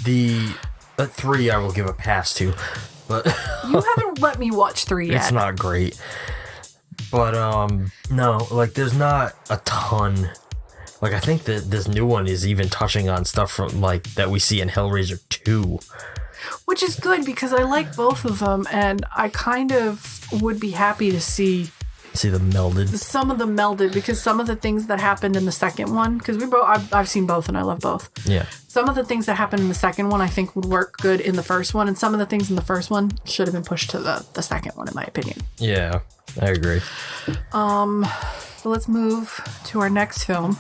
the 3 I will give a pass to. But you haven't let me watch 3 yet. It's not great. But no, like there's not a ton. Like I think that this new one is even touching on stuff from like that we see in Hellraiser 2. Which is good because I like both of them and I kind of would be happy to see them melded. Some of them melded because some of the things that happened in the second one, because I've seen both and I love both. Yeah. Some of the things that happened in the second one I think would work good in the first one, and some of the things in the first one should have been pushed to the second one, in my opinion. Yeah, I agree. So let's move to our next film.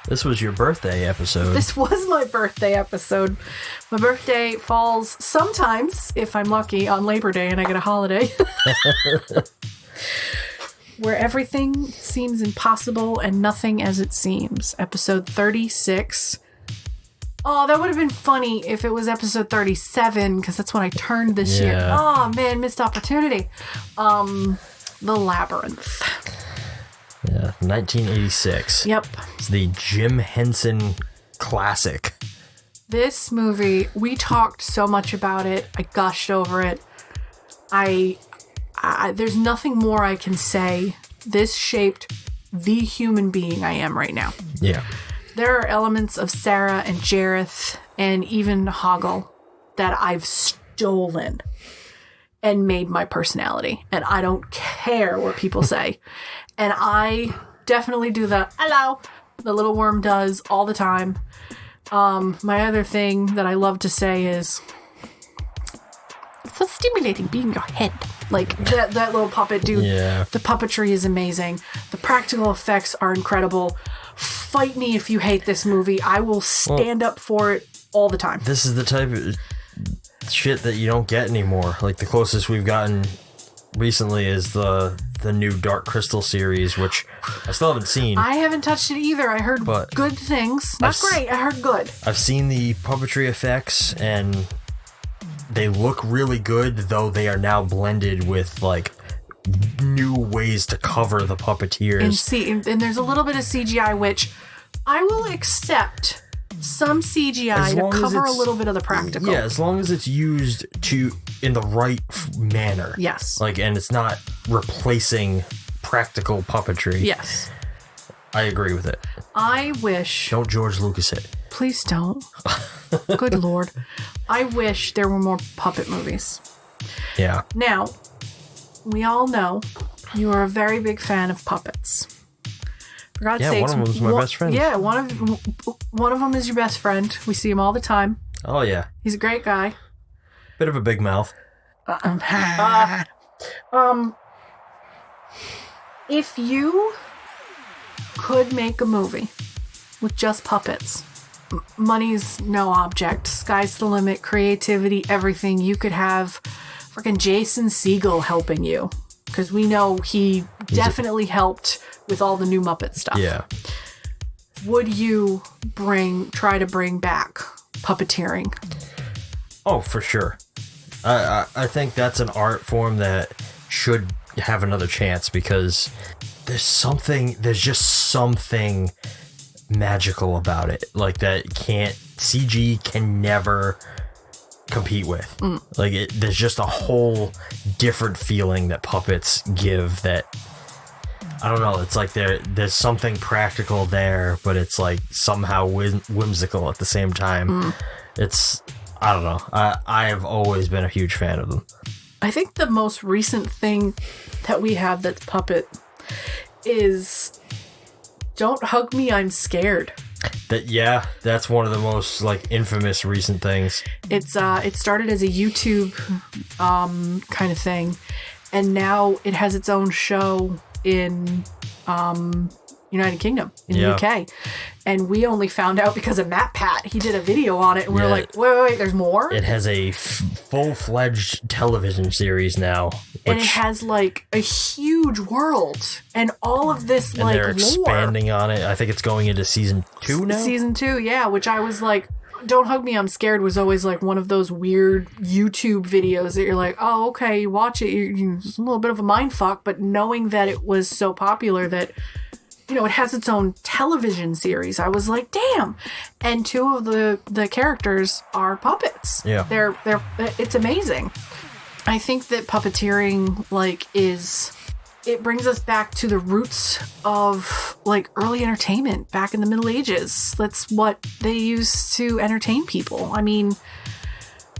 This was your birthday episode. This was my birthday episode. My birthday falls sometimes, if I'm lucky, on Labor Day and I get a holiday. Where everything seems impossible and nothing as it seems. Episode 36. Oh, that would have been funny if it was episode 37, because that's when I turned this year. Oh, man, missed opportunity. The Labyrinth. Yeah, 1986. Yep. It's the Jim Henson classic. This movie, we talked so much about it. I gushed over it. There's nothing more I can say. This shaped the human being I am right now. Yeah. There are elements of Sarah and Jareth and even Hoggle that I've stolen and made my personality. And I don't care what people say. And I definitely do the hello, the little worm does all the time. My other thing that I love to say is, it's so stimulating being your head. Like that little puppet dude. Yeah. The puppetry is amazing. The practical effects are incredible. Fight me if you hate this movie. I will stand up for it all the time. This is the type of shit that you don't get anymore. Like the closest we've gotten recently is the new Dark Crystal series, which I still haven't seen. I haven't touched it either. I heard good things. Not great. I heard good. I've seen the puppetry effects and they look really good, though they are now blended with like new ways to cover the puppeteers. And there's a little bit of CGI, which I will accept some CGI to cover a little bit of the practical. Yeah, as long as it's used in the right manner. Yes. Like, and it's not replacing practical puppetry. Yes. I agree with it. I wish... Don't George Lucas it. Please don't. Good Lord. I wish there were more puppet movies. Yeah. Now, we all know you are a very big fan of puppets. For God's sakes, one of them is my best friend. Yeah, one of them is your best friend. We see him all the time. Oh, yeah. He's a great guy. Bit of a big mouth. If you could make a movie with just puppets, money's no object, sky's the limit, creativity, everything, you could have freaking Jason Segel helping you, because we know he definitely helped with all the new Muppet stuff. Yeah. Would you try to bring back puppeteering? Oh, for sure. I think that's an art form that should have another chance, because there's just something magical about it, like that can't CG can never compete with. Like, there's just a whole different feeling that puppets give that, I don't know, it's like there's something practical there, but it's like somehow whimsical at the same time. It's, I don't know. I have always been a huge fan of them. I think the most recent thing that we have that's puppet is Don't Hug Me, I'm Scared. That's one of the most like infamous recent things. It's it started as a YouTube kind of thing, and now it has its own show in United Kingdom, in the UK. And we only found out because of Matt Pat. He did a video on it, and we were like, wait, there's more? It has a full-fledged television series now. And it has, like, a huge world, and all of this, and like, they're lore. expanding on it. I think it's going into season 2 now? Season 2, yeah, which I was like, Don't Hug Me, I'm Scared was always, like, one of those weird YouTube videos that you're like, oh, okay, you watch it, it's a little bit of a mindfuck, but knowing that it was so popular that, you know, it has its own television series, I was like, damn. And 2 of the characters are puppets. Yeah. They're it's amazing. I think that puppeteering, like, it brings us back to the roots of, like, early entertainment back in the Middle Ages. That's what they used to entertain people. I mean,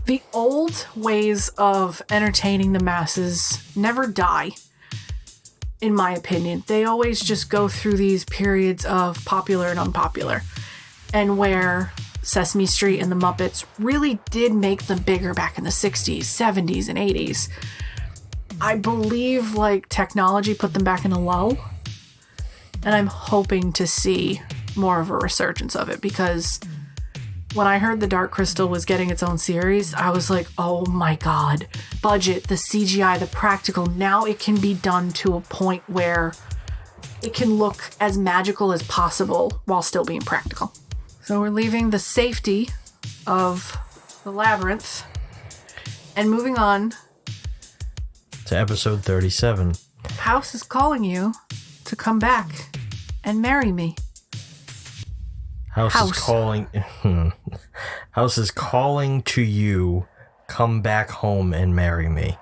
the old ways of entertaining the masses never die. In my opinion, they always just go through these periods of popular and unpopular, and where Sesame Street and the Muppets really did make them bigger back in the 60s, 70s, and 80s. I believe, like, technology put them back in a lull, and I'm hoping to see more of a resurgence of it, because when I heard The Dark Crystal was getting its own series, I was like, oh my god, budget, the CGI, the practical, now it can be done to a point where it can look as magical as possible while still being practical. So we're leaving the safety of the Labyrinth and moving on to episode 37. House is calling you to come back and marry me. House is calling. House is calling to you. Come back home and marry me.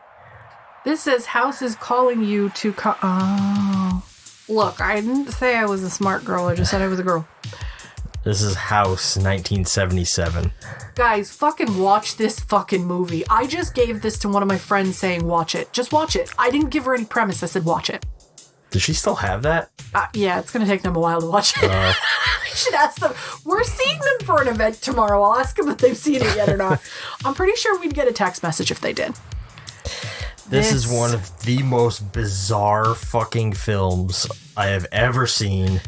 This says House is calling you to come. Oh, look! I didn't say I was a smart girl. I just said I was a girl. This is House 1977. Guys, fucking watch this fucking movie. I just gave this to one of my friends saying, watch it. Just watch it. I didn't give her any premise. I said, watch it. Does she still have that? Yeah, it's going to take them a while to watch it. I should ask them. We're seeing them for an event tomorrow. I'll ask them if they've seen it yet or not. I'm pretty sure we'd get a text message if they did. This is one of the most bizarre fucking films I have ever seen.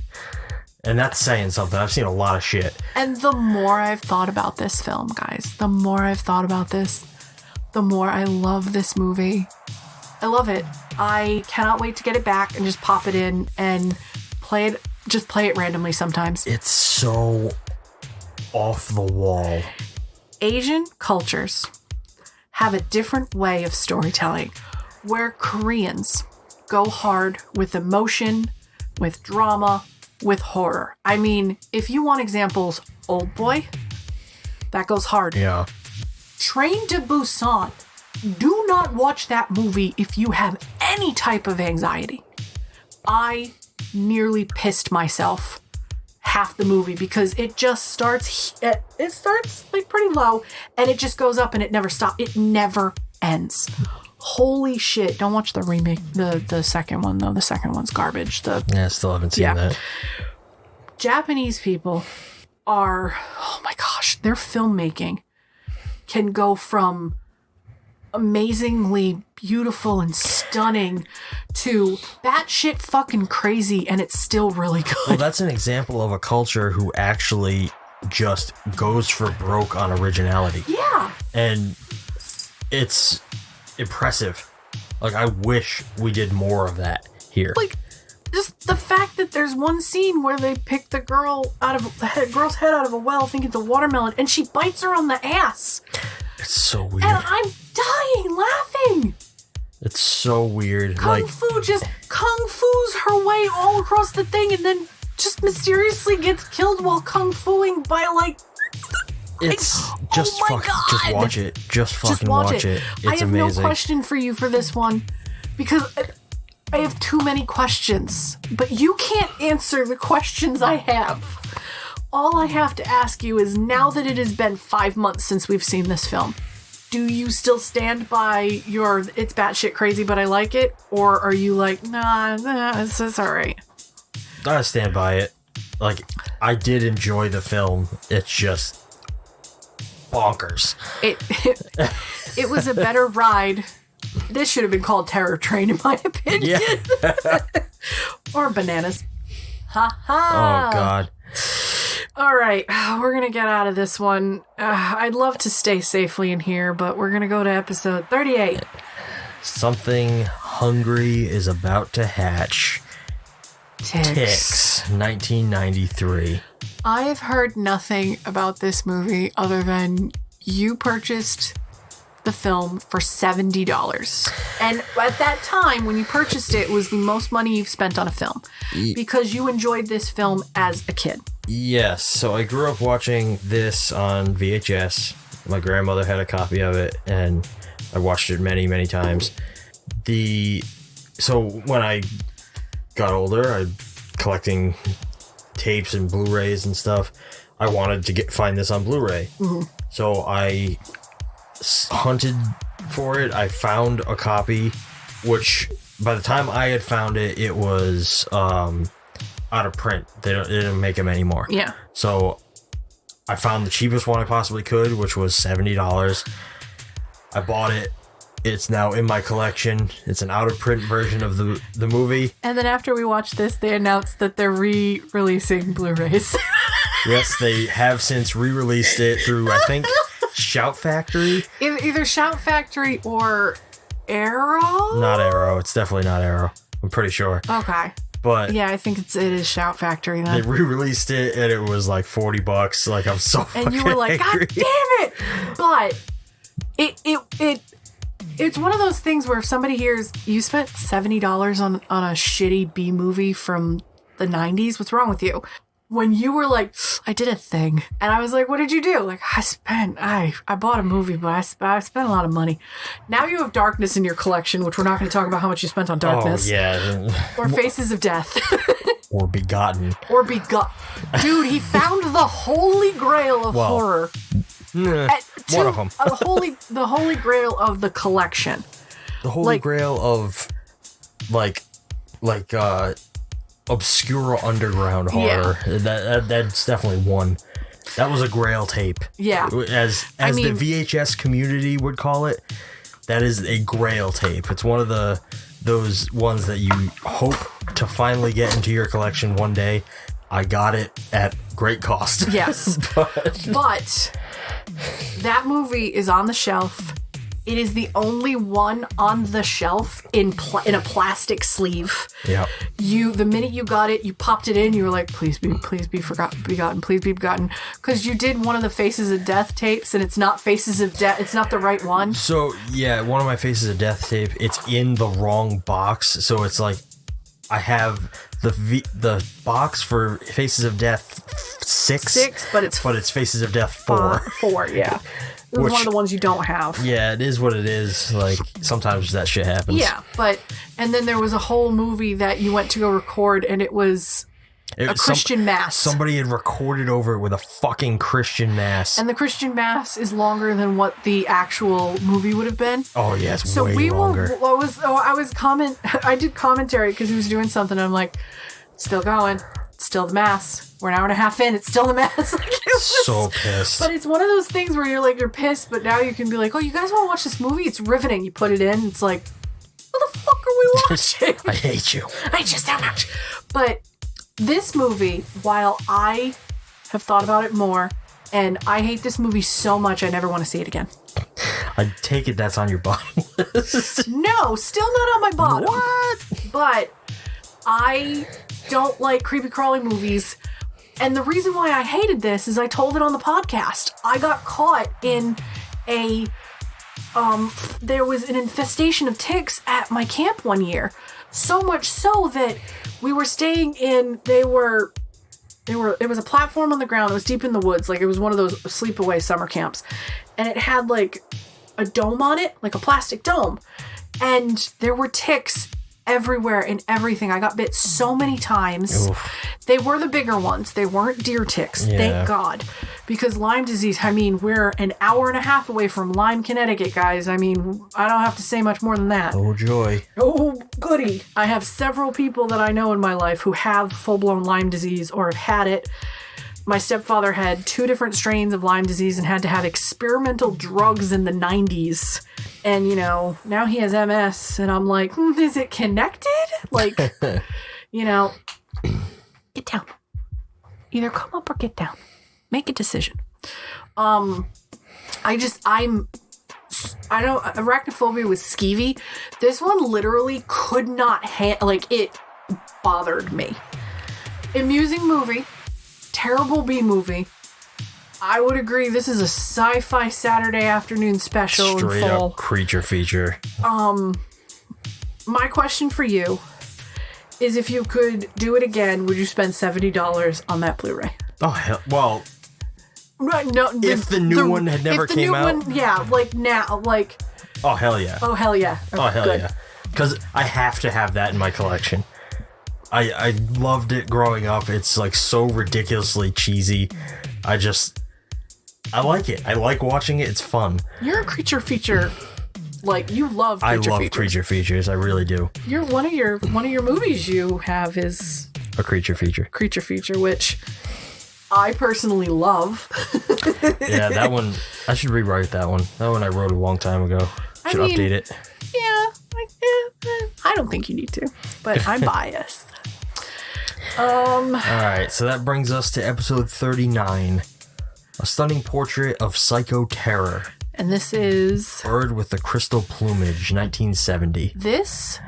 And that's saying something. I've seen a lot of shit. And the more I've thought about this film, guys, the more I've thought about this, the more I love this movie. I love it. I cannot wait to get it back and just pop it in and play it. Just play it randomly sometimes. It's so off the wall. Asian cultures have a different way of storytelling, where Koreans go hard with emotion, with drama, with horror. I mean, if you want examples, Old Boy, that goes hard. Yeah. Train to Busan. Do not watch that movie if you have any type of anxiety. I nearly pissed myself half the movie because it just starts, it starts like pretty low and it just goes up and it never stops. It never ends. Holy shit. Don't watch the remake, the second one though. The second one's garbage. I still haven't seen that. Japanese people are, oh my gosh, their filmmaking can go from amazingly beautiful and stunning to batshit fucking crazy, and it's still really good. Well, that's an example of a culture who actually just goes for broke on originality. Yeah. And it's impressive. Like, I wish we did more of that here. Like, just the fact that there's one scene where they pick the girl out of the girl's head out of a well thinking it's a watermelon, and she bites her on the ass. It's so weird. And I'm dying laughing. It's so weird. Kung Fu just Kung Fu's her way all across the thing and then just mysteriously gets killed while Kung Fuing by, like, It's just oh my fucking, God. just watch it. Just fucking watch it. It's I have amazing. no question for you for this one because I have too many questions, but you can't answer the questions I have. All I have to ask you is, now that it has been 5 months since we've seen this film, do you still stand by your it's batshit crazy but I like it? Or are you like, nah, it's all right? I stand by it. Like, I did enjoy the film. It's just bonkers. It was a better ride. This should have been called Terror Train, in my opinion. Yeah. Or Bananas. Ha ha. Oh, God. All right, we're going to get out of this one. I'd love to stay safely in here, but we're going to go to episode 38. Something hungry is about to hatch. Ticks, 1993. I have heard nothing about this movie other than you purchased the film for $70. And at that time, when you purchased it, was the most money you've spent on a film. Because you enjoyed this film as a kid. Yes, so I grew up watching this on VHS. My grandmother had a copy of it, and I watched it many, many times. So when I got older, I collecting tapes and Blu-rays and stuff. I wanted to find this on Blu-ray. Mm-hmm. So I hunted for it. I found a copy, which by the time I had found it, it was out of print. They didn't make them anymore. Yeah. So I found the cheapest one I possibly could, which was $70. I bought it. It's now in my collection. It's an out of print version of the movie. And then after we watched this, they announced that they're re-releasing Blu-rays. Yes, they have since re-released it through, I think, Shout Factory. Either Shout Factory or Arrow? Not Arrow. It's definitely not Arrow. I'm pretty sure. Okay. But yeah, I think it is Shout Factory then. They re-released it and it was like $40. Like, I'm so fucking and you were like, angry. God damn it! But it's one of those things where if somebody hears you spent $70 on a shitty B movie from the 90s, what's wrong with you? When you were like, I did a thing. And I was like, what did you do? Like, I bought a movie, but I spent a lot of money. Now you have Darkness in your collection, which we're not going to talk about how much you spent on Darkness. Oh, yeah. Or Faces of Death. Or Begotten. Dude, he found the holy grail of horror. One of them. The holy grail of the collection. The holy grail of, like, obscure underground horror. Yeah. That's definitely one. That was a grail tape. Yeah. As the VHS community would call it, that is a grail tape. It's one of those ones that you hope to finally get into your collection one day. I got it at great cost. Yes. But that movie is on the shelf. It is the only one on the shelf in a plastic sleeve. Yeah. The minute you got it, you popped it in. You were like, please be begotten, please be begotten, because you did one of the Faces of Death tapes, and it's not Faces of Death. It's not the right one. So yeah, one of my Faces of Death tape. It's in the wrong box. So it's like I have the box for Faces of Death 6, but it's Faces of Death 4. 4, yeah. It was one of the ones you don't have. Yeah, it is what it is. Like, sometimes that shit happens. Yeah, and then there was a whole movie that you went to go record, and it was a Christian Mass. Somebody had recorded over it with a fucking Christian Mass. And the Christian Mass is longer than what the actual movie would have been. Oh, yeah, it's way longer. I did commentary because he was doing something, and I'm like, it's still going. It's still the Mass. We're an hour and a half in. It's still the Mass. So pissed. But it's one of those things where you're pissed, but now you can be like, oh, you guys want to watch this movie? It's riveting. You put it in. It's like, what the fuck are we watching? I hate you. I hate you so much. But this movie, while I have thought about it more, and I hate this movie so much, I never want to see it again. I take it that's on your bottom list. No, still not on my bottom. What? But I don't like creepy crawly movies. And the reason why I hated this is I told it on the podcast. I got caught in there was an infestation of ticks at my camp one year. So much so that we were staying in, It was a platform on the ground. It was deep in the woods. Like, it was one of those sleepaway summer camps. And it had, like, a dome on it, like a plastic dome. And there were ticks everywhere and everything. I got bit so many times. Oof. They were the bigger ones. They weren't deer ticks. Yeah. Thank God. Because Lyme disease, I mean, we're an hour and a half away from Lyme, Connecticut, guys. I mean, I don't have to say much more than that. Oh, joy. Oh, goody. I have several people that I know in my life who have full-blown Lyme disease or have had it. My stepfather had 2 different strains of Lyme disease and had to have experimental drugs in the 90s. And, you know, now he has MS. And I'm like, is it connected? Like, you know, get down. Either come up or get down. Make a decision. Arachnophobia was skeevy. This one literally could not it bothered me. Amusing movie. Terrible B movie. I would agree this is a sci-fi Saturday afternoon special. Straight in full. up creature feature. My question for you is, if you could do it again, would you spend $70 on that Blu-ray? Oh, hell. Well, right, no. If the new one had never came out? Yeah, like now, like... Oh, hell yeah. Oh, hell yeah. Oh, hell good. yeah. Because I have to have that in my collection. I loved it growing up. It's like so ridiculously cheesy. I like it. I like watching it. It's fun. You're a creature feature. Like, you love creature features. I love creature features. I really do. One of your movies you have is a creature feature. Creature feature, which I personally love. Yeah, that one. I should rewrite that one. That one I wrote a long time ago. Should update it. Yeah, I don't think you need to, but I'm biased. Alright, so that brings us to episode 39. A stunning portrait of psycho terror. And this is... Bird with the Crystal Plumage, 1970. This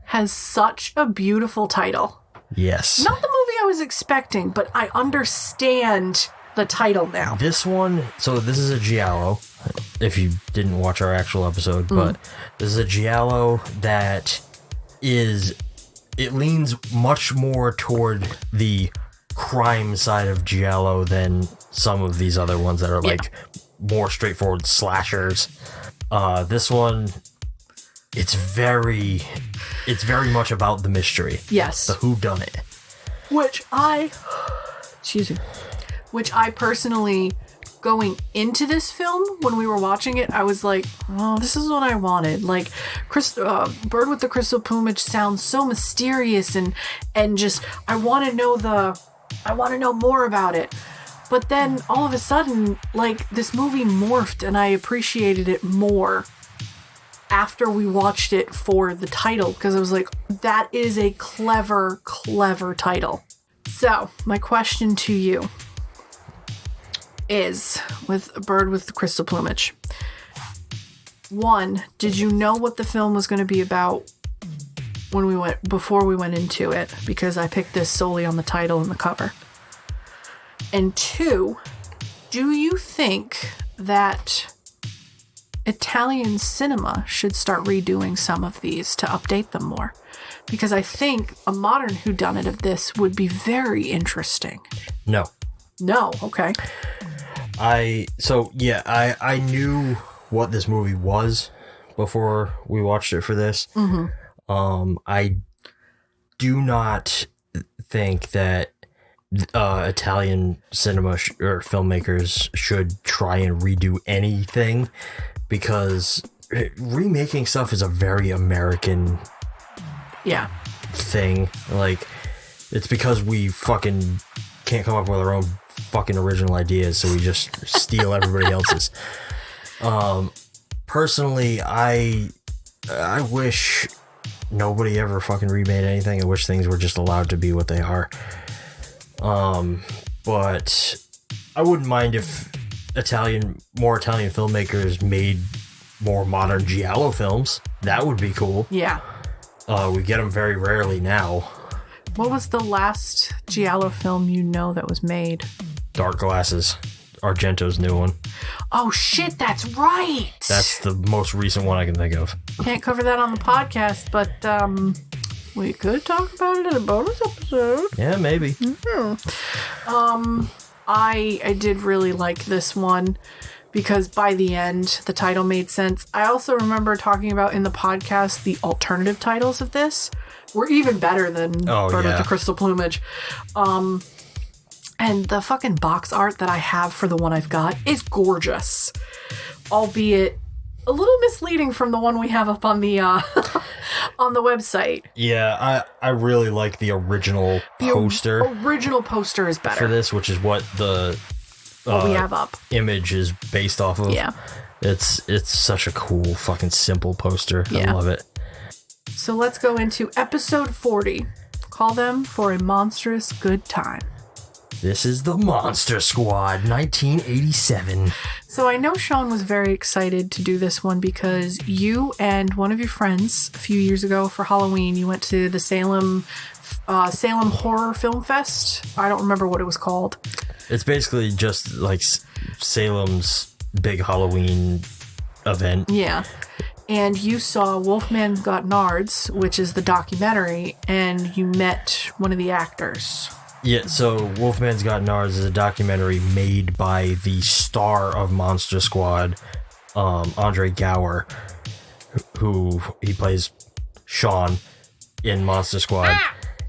has such a beautiful title. Yes. Not the movie I was expecting, but I understand the title now. This one, so this is a giallo, if you didn't watch our actual episode, but this is a giallo that is... It leans much more toward the crime side of giallo than some of these other ones that are like more straightforward slashers. This one, it's very much about the mystery. Yes. The whodunit. Which I personally, going into this film, when we were watching it, I was like, oh, this is what I wanted. Like, Bird with the Crystal Plumage sounds so mysterious and just, I want to know more about it. But then all of a sudden, like, this movie morphed and I appreciated it more after we watched it for the title, because I was like, that is a clever, clever title. So, my question to you is, with A Bird with the Crystal Plumage, 1, did you know what the film was going to be about before we went into it? Because I picked this solely on the title and the cover. And 2, do you think that Italian cinema should start redoing some of these to update them more? Because I think a modern whodunit of this would be very interesting. No. No, okay. I knew what this movie was before we watched it for this. Mm-hmm. I do not think that Italian cinema or filmmakers should try and redo anything, because remaking stuff is a very American thing. Like, it's because we fucking can't come up with our own fucking original ideas, so we just steal everybody else's. Personally, I wish nobody ever fucking remade anything. I wish things were just allowed to be what they are. But I wouldn't mind if more Italian filmmakers made more modern giallo films. That would be cool. Yeah. We get them very rarely now. What was the last giallo film that was made? Dark Glasses, Argento's new one. Oh shit, that's right. That's the most recent one I can think of. Can't cover that on the podcast, but We could talk about it in a bonus episode. Yeah, maybe. I did really like this one because by the end, the title made sense. I also remember talking about in the podcast the alternative titles of this were even better than Bird of the Crystal Plumage. And the fucking box art that I have for the one I've got is gorgeous, albeit a little misleading from the one we have up on the on the website. Yeah, I really like the original poster. The original poster is better for this, which is what the we have up. Image is based off of. Yeah, it's such a cool fucking simple poster. I love it. So let's go into episode 40. Call them for a monstrous good time. This is the Monster Squad, 1987. So I know Shawn was very excited to do this one because you and one of your friends a few years ago for Halloween, you went to the Salem Horror Film Fest. I don't remember what it was called. It's basically just like Salem's big Halloween event. Yeah. And you saw Wolfman's Got Nards, which is the documentary, and you met one of the actors. Yeah, so Wolfman's Got Nards is a documentary made by the star of Monster Squad, Andre Gower, who he plays Shawn in Monster Squad.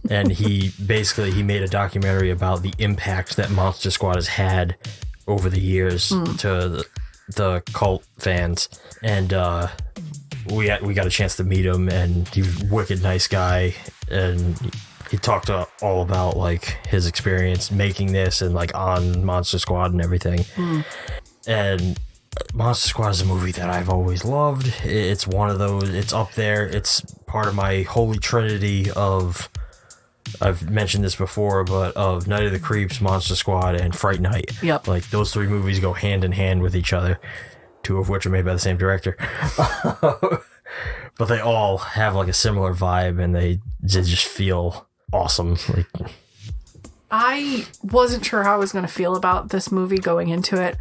And he made a documentary about the impact that Monster Squad has had over the years to the cult fans. And we got a chance to meet him, and he's a wicked nice guy, and he talked all about like his experience making this and like on Monster Squad and everything. And Monster Squad is a movie that I've always loved. It's one of those, it's up there. It's part of my holy trinity of, I've mentioned this before, but of Night of the Creeps, Monster Squad, and Fright Night. Yep. Like those three movies go hand in hand with each other, two of which are made by the same director. But they all have like a similar vibe, and they just feel awesome. Like, I wasn't sure how I was going to feel about this movie going into it.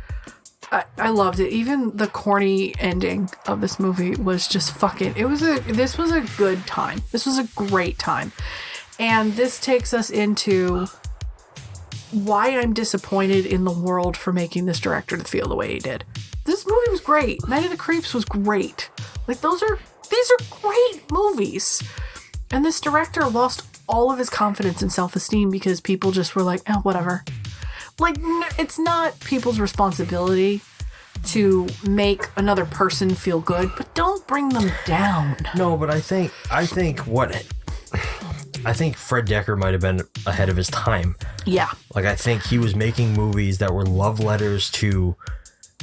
I loved it. Even the corny ending of this movie was just fucking... This was a good time. This was a great time. And this takes us into why I'm disappointed in the world for making this director to feel the way he did. This movie was great. Night of the Creeps was great. Like, these are great movies. And this director lost all of his confidence and self-esteem because people just were like, oh, whatever. Like, it's not people's responsibility to make another person feel good, but don't bring them down. No, but I think Fred Decker might have been ahead of his time. Yeah. Like, I think he was making movies that were love letters to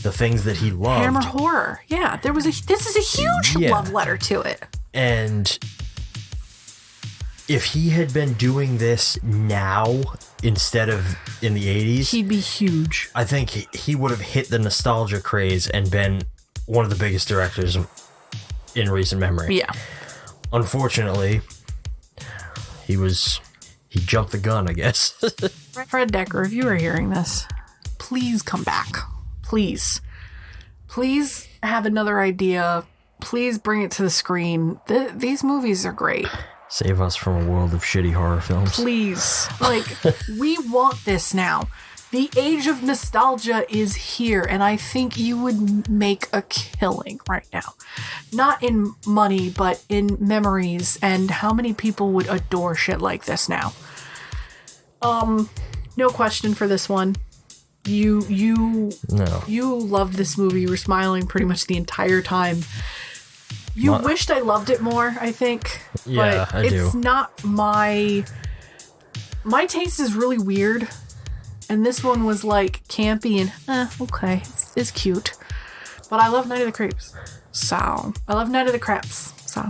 the things that he loved. Hammer horror. Yeah. This is a huge love letter to it. And if he had been doing this now instead of in the 80s, he'd be huge. I think he would have hit the nostalgia craze and been one of the biggest directors in recent memory. Yeah. Unfortunately, he jumped the gun, I guess. Fred Decker, if you are hearing this, please come back. Please. Please have another idea. Please bring it to the screen. These movies are great. Save us from a world of shitty horror films. Please. Like, we want this now. The age of nostalgia is here, and I think you would make a killing right now. Not in money, but in memories, and how many people would adore shit like this now. No question for this one. You loved this movie. You were smiling pretty much the entire time. You wished I loved it more, I think. Yeah, but I do. It's not my taste is really weird. And this one was like campy and okay, it's cute. But I love Night of the Creeps. So I love Night of the Creeps. So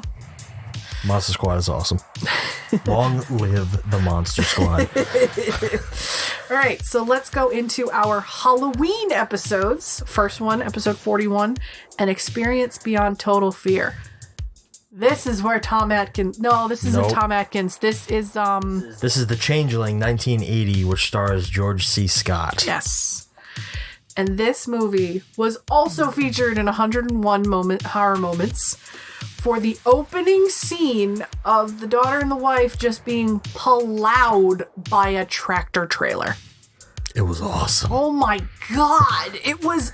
Monster Squad is awesome. Long live the Monster Squad. All right, so let's go into our Halloween episodes. First one, episode 41, An Experience Beyond Total Fear. This is where Tom Atkins... No, this isn't Tom Atkins. This is... This is The Changeling, 1980, which stars George C. Scott. Yes. And this movie was also featured in 101 horror moments for the opening scene of the daughter and the wife just being plowed by a tractor trailer. It was awesome. Oh my God. It was...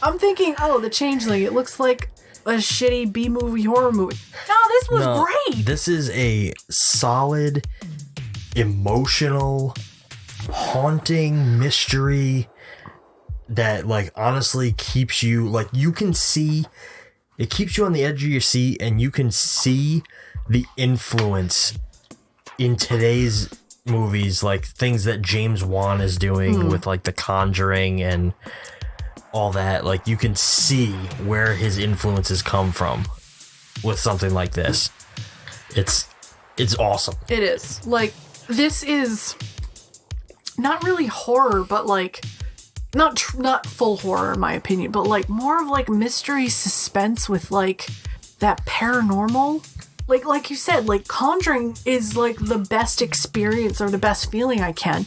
I'm thinking, oh, The Changeling. It looks like a shitty B-movie horror movie. No, this was great. This is a solid, emotional, haunting mystery that, like, honestly keeps you, like, you can see... It keeps you on the edge of your seat, and you can see the influence in today's movies, like things that James Wan is doing with, like, The Conjuring and all that. Like, you can see where his influences come from with something like this. It's awesome. It is. Like, this is not really horror, but, like... Not full horror in my opinion, but like more of like mystery suspense with like that paranormal. Like you said, like Conjuring is like the best experience or the best feeling I can,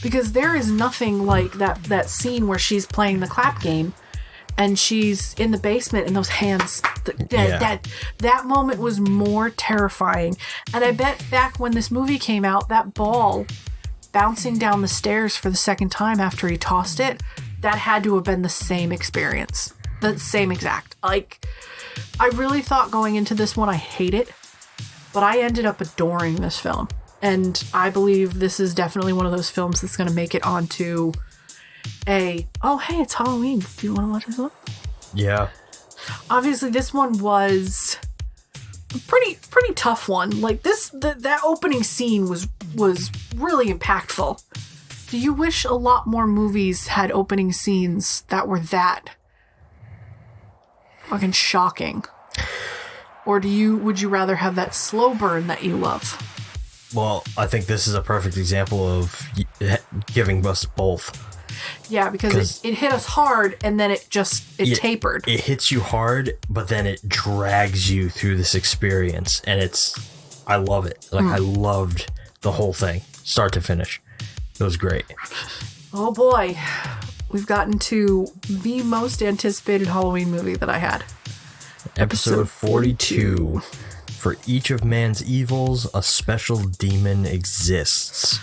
because there is nothing like that scene where she's playing the clap game and she's in the basement and those hands. That moment was more terrifying. And I bet back when this movie came out, that ball bouncing down the stairs for the second time after he tossed it, that had to have been the same experience. The same exact. Like, I really thought going into this one I hate it, but I ended up adoring this film. And I believe this is definitely one of those films that's going to make it onto oh, hey, it's Halloween. Do you want to watch this one? Yeah. Obviously, this one was a pretty tough one. Like, that opening scene was really impactful. Do you wish a lot more movies had opening scenes that were that fucking shocking? Or would you rather have that slow burn that you love? Well, I think this is a perfect example of giving us both. Yeah, because it hit us hard and then it tapered. It hits you hard, but then it drags you through this experience, and I love it. Like, I loved the whole thing, start to finish. It was great. Oh boy, we've gotten to the most anticipated Halloween movie that I had. Episode 42. For each of man's evils, a special demon exists.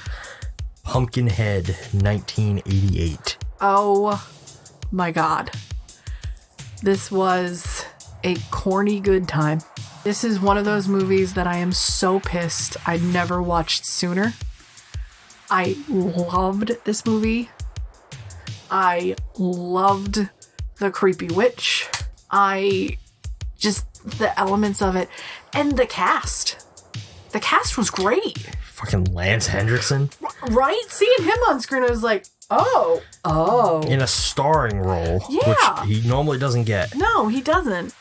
Pumpkinhead, 1988. Oh my God. This was a corny good time. This is one of those movies that I am so pissed I never watched sooner. I loved this movie. I loved the creepy witch. The elements of it. And the cast. The cast was great. Fucking Lance Hendrickson. Right? Seeing him on screen, I was like, oh. In a starring role. Yeah. Which he normally doesn't get. No, he doesn't.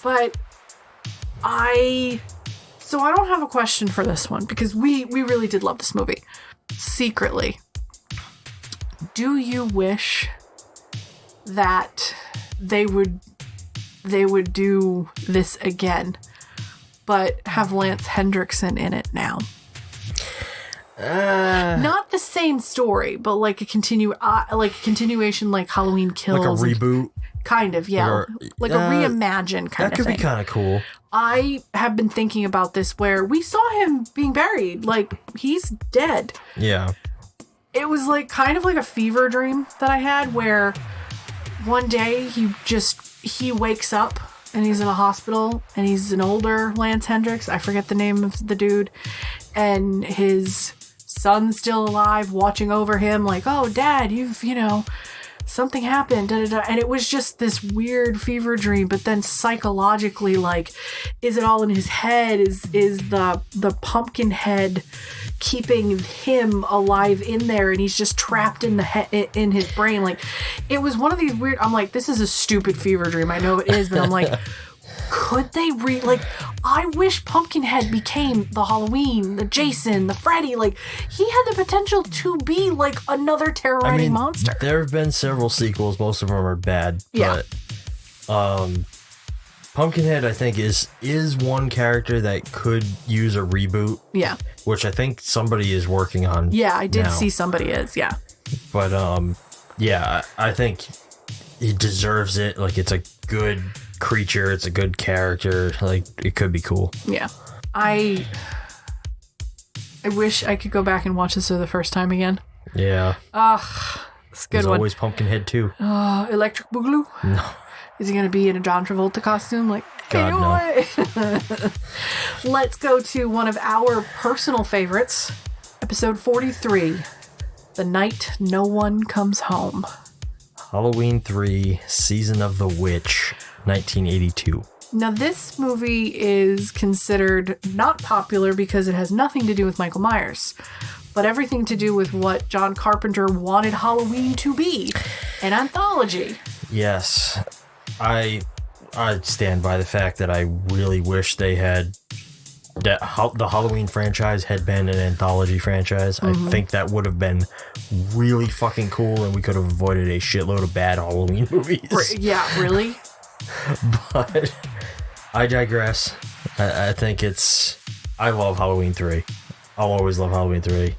But so I don't have a question for this one, because we really did love this movie. Secretly, do you wish that they would do this again, but have Lance Hendrickson in it now? Not the same story, but like a continuation, like Halloween Kills, like a reboot, kind of, yeah, like a reimagine kind of thing. That could be kind of cool. I have been thinking about this, where we saw him being buried, like he's dead. Yeah, it was like kind of like a fever dream that I had, where one day he wakes up and he's in a hospital, and he's an older Lance Hendricks. I forget the name of the dude, and his son's still alive, watching over him, like, oh, Dad, something happened, da, da, da. And it was just this weird fever dream. But then psychologically, like, is it all in his head? Is the pumpkin head keeping him alive in there, and he's just trapped in in his brain? Like, it was one of these weird. I'm like, this is a stupid fever dream. I know it is, but I'm like, could they I wish Pumpkinhead became the Halloween, the Jason, the Freddy. Like, he had the potential to be like another terror-writing monster. There have been several sequels. Most of them are bad. Yeah. But Pumpkinhead, I think, is one character that could use a reboot. Yeah. Which I think somebody is working on. Yeah, I did now. see somebody is. Yeah. But yeah, I think he deserves it. Like, it's a good creature. It's a good character. Like, it could be cool. Yeah. I wish I could go back and watch this for the first time again. Yeah. It's a good There's one. always Pumpkinhead too. Electric Boogaloo? No. Is he going to be in a John Travolta costume? Like, God, no. Let's go to one of our personal favorites. Episode 43. The Night No One Comes Home. Halloween 3, Season of the Witch, 1982. Now, this movie is considered not popular because it has nothing to do with Michael Myers, but everything to do with what John Carpenter wanted Halloween to be, an anthology. Yes. I stand by the fact that I really wish they had... that the Halloween franchise had been an anthology franchise. I think that would have been really fucking cool, and we could have avoided a shitload of bad Halloween movies. Yeah, really? But I digress. I think it's... I love Halloween 3. I'll always love Halloween 3.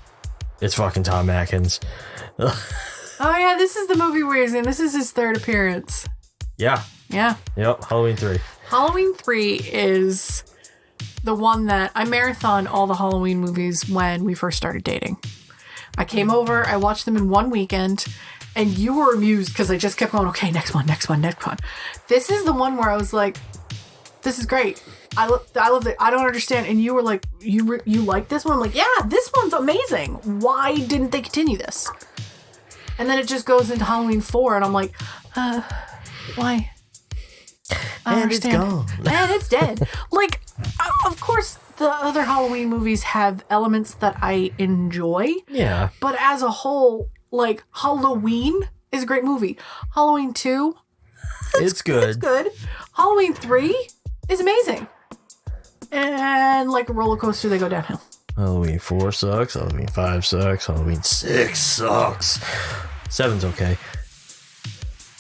It's fucking Tom Atkins. Oh yeah, this is the movie where he's in. This is his third appearance. Yeah. Yeah. Yep, Halloween 3. Halloween 3 is the one that I marathon all the Halloween movies when we first started dating. I came over, I watched them in one weekend, and you were amused because I just kept going, okay, next one. This is the one where I was like, this is great. I love it. I don't understand. And you were like, you like this one? I'm like, yeah, this one's amazing. Why didn't they continue this? And then it just goes into Halloween 4, and I'm like, why? I and it's gone. And it's dead. Like, of course, the other Halloween movies have elements that I enjoy. Yeah. But as a whole, like, Halloween is a great movie. Halloween 2, it's good. It's good. Halloween 3 is amazing. And like a roller coaster, they go downhill. Halloween 4 sucks. Halloween 5 sucks. Halloween 6 sucks. 7's okay.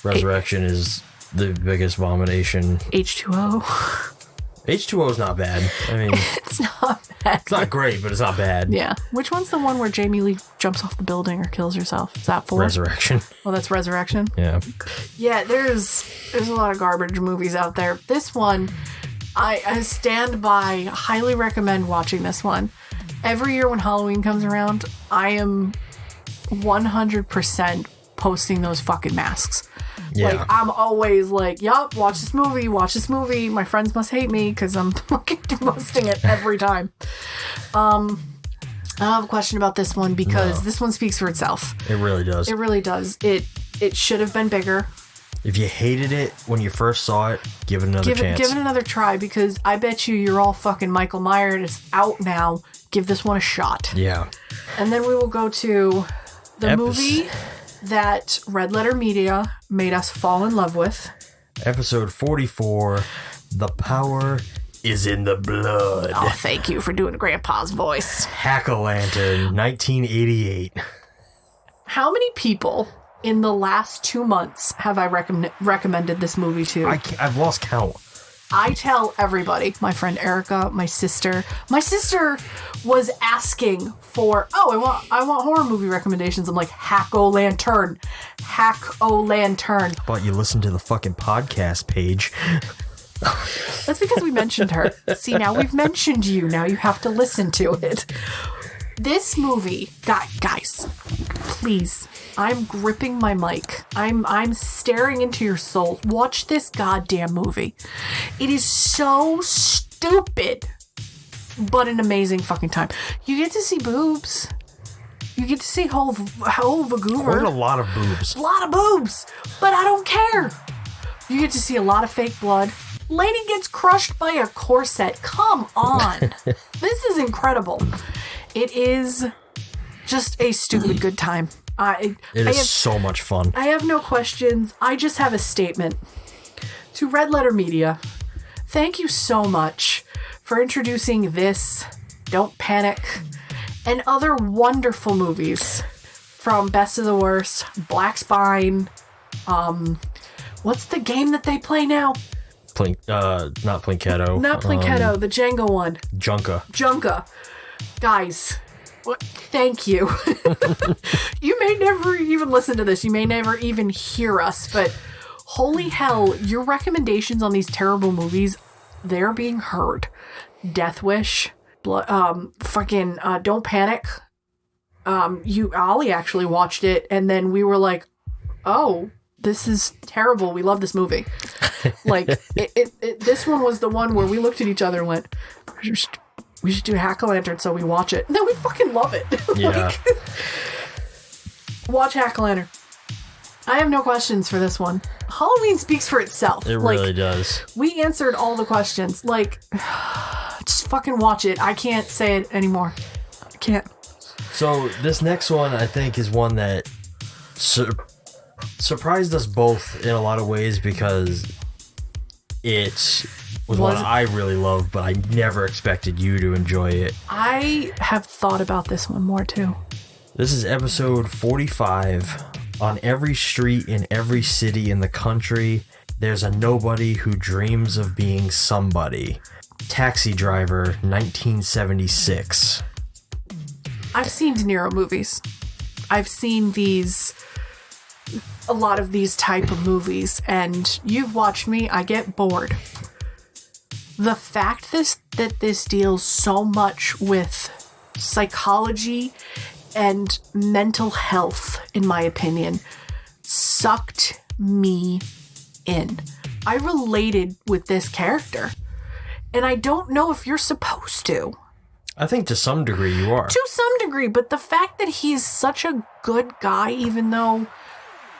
Resurrection is the biggest abomination. H2O. H2O is not bad. I mean, it's not bad. It's not great, but it's not bad. Yeah. Which one's the one where Jamie Lee jumps off the building or kills herself? Is that 4? Resurrection. Oh, that's Resurrection? Yeah. Yeah, there's a lot of garbage movies out there. This one, I stand by, highly recommend watching this one. Every year when Halloween comes around, I am 100% posting those fucking masks. Yeah. Like, I'm always like, yup, watch this movie. My friends must hate me because I'm fucking posting it every time. I have a question about this one because this one speaks for itself. It really does. It really does. It should have been bigger. If you hated it when you first saw it, give it another chance. Give it another try because I bet you're all fucking Michael Myers. It's out now. Give this one a shot. Yeah. And then we will go to the movie that Red Letter Media made us fall in love with. Episode 44, The Power is in the Blood. Oh, thank you for doing Grandpa's voice. Hack-O-Lantern, 1988. How many people in the last 2 months have I recommended this movie to? I've lost count. I tell everybody, my friend Erica, my sister. My sister was asking for, I want horror movie recommendations. I'm like, Hack-O-Lantern. Hack-O-Lantern. But you listen to the fucking podcast page. That's because we mentioned her. See, now we've mentioned you. Now you have to listen to it. This movie, guys, please. I'm gripping my mic. I'm staring into your soul. Watch this goddamn movie. It is so stupid, but an amazing fucking time. You get to see boobs. You get to see whole Vagoover. There's a lot of boobs. A lot of boobs, but I don't care. You get to see a lot of fake blood. Lady gets crushed by a corset. Come on. This is incredible. It is just a stupid good time. It is so much fun. I have no questions. I just have a statement. To Red Letter Media, thank you so much for introducing this, Don't Panic, and other wonderful movies from Best of the Worst, Black Spine, what's the game that they play now? Not Plinketto. Not Plinketto, the Django one. Junka. Guys, thank you. You may never even listen to this. You may never even hear us, but Holy hell, your recommendations on these terrible movies, they're being heard. Death Wish, Don't Panic. Ollie actually watched it, and then we were like, oh, this is terrible. We love this movie. Like, this one was the one where we looked at each other and went, we should do Hack-O-Lantern, so we watch it. No, we fucking love it. Yeah. Watch Hack-O-Lantern. I have no questions for this one. Halloween speaks for itself. It really does. We answered all the questions. Like, just fucking watch it. I can't say it anymore. I can't. So this next one, I think, is one that surprised us both in a lot of ways because it was one I really loved, but I never expected you to enjoy it. I have thought about this one more, too. This is episode 45. On every street in every city in the country, there's a nobody who dreams of being somebody. Taxi Driver, 1976. I've seen De Niro movies. I've seen a lot of these type of movies, and you've watched me, I get bored. The fact that this deals so much with psychology and mental health, in my opinion, sucked me in. I related with this character, and I don't know if you're supposed to. I think to some degree you are. To some degree, but the fact that he's such a good guy, even though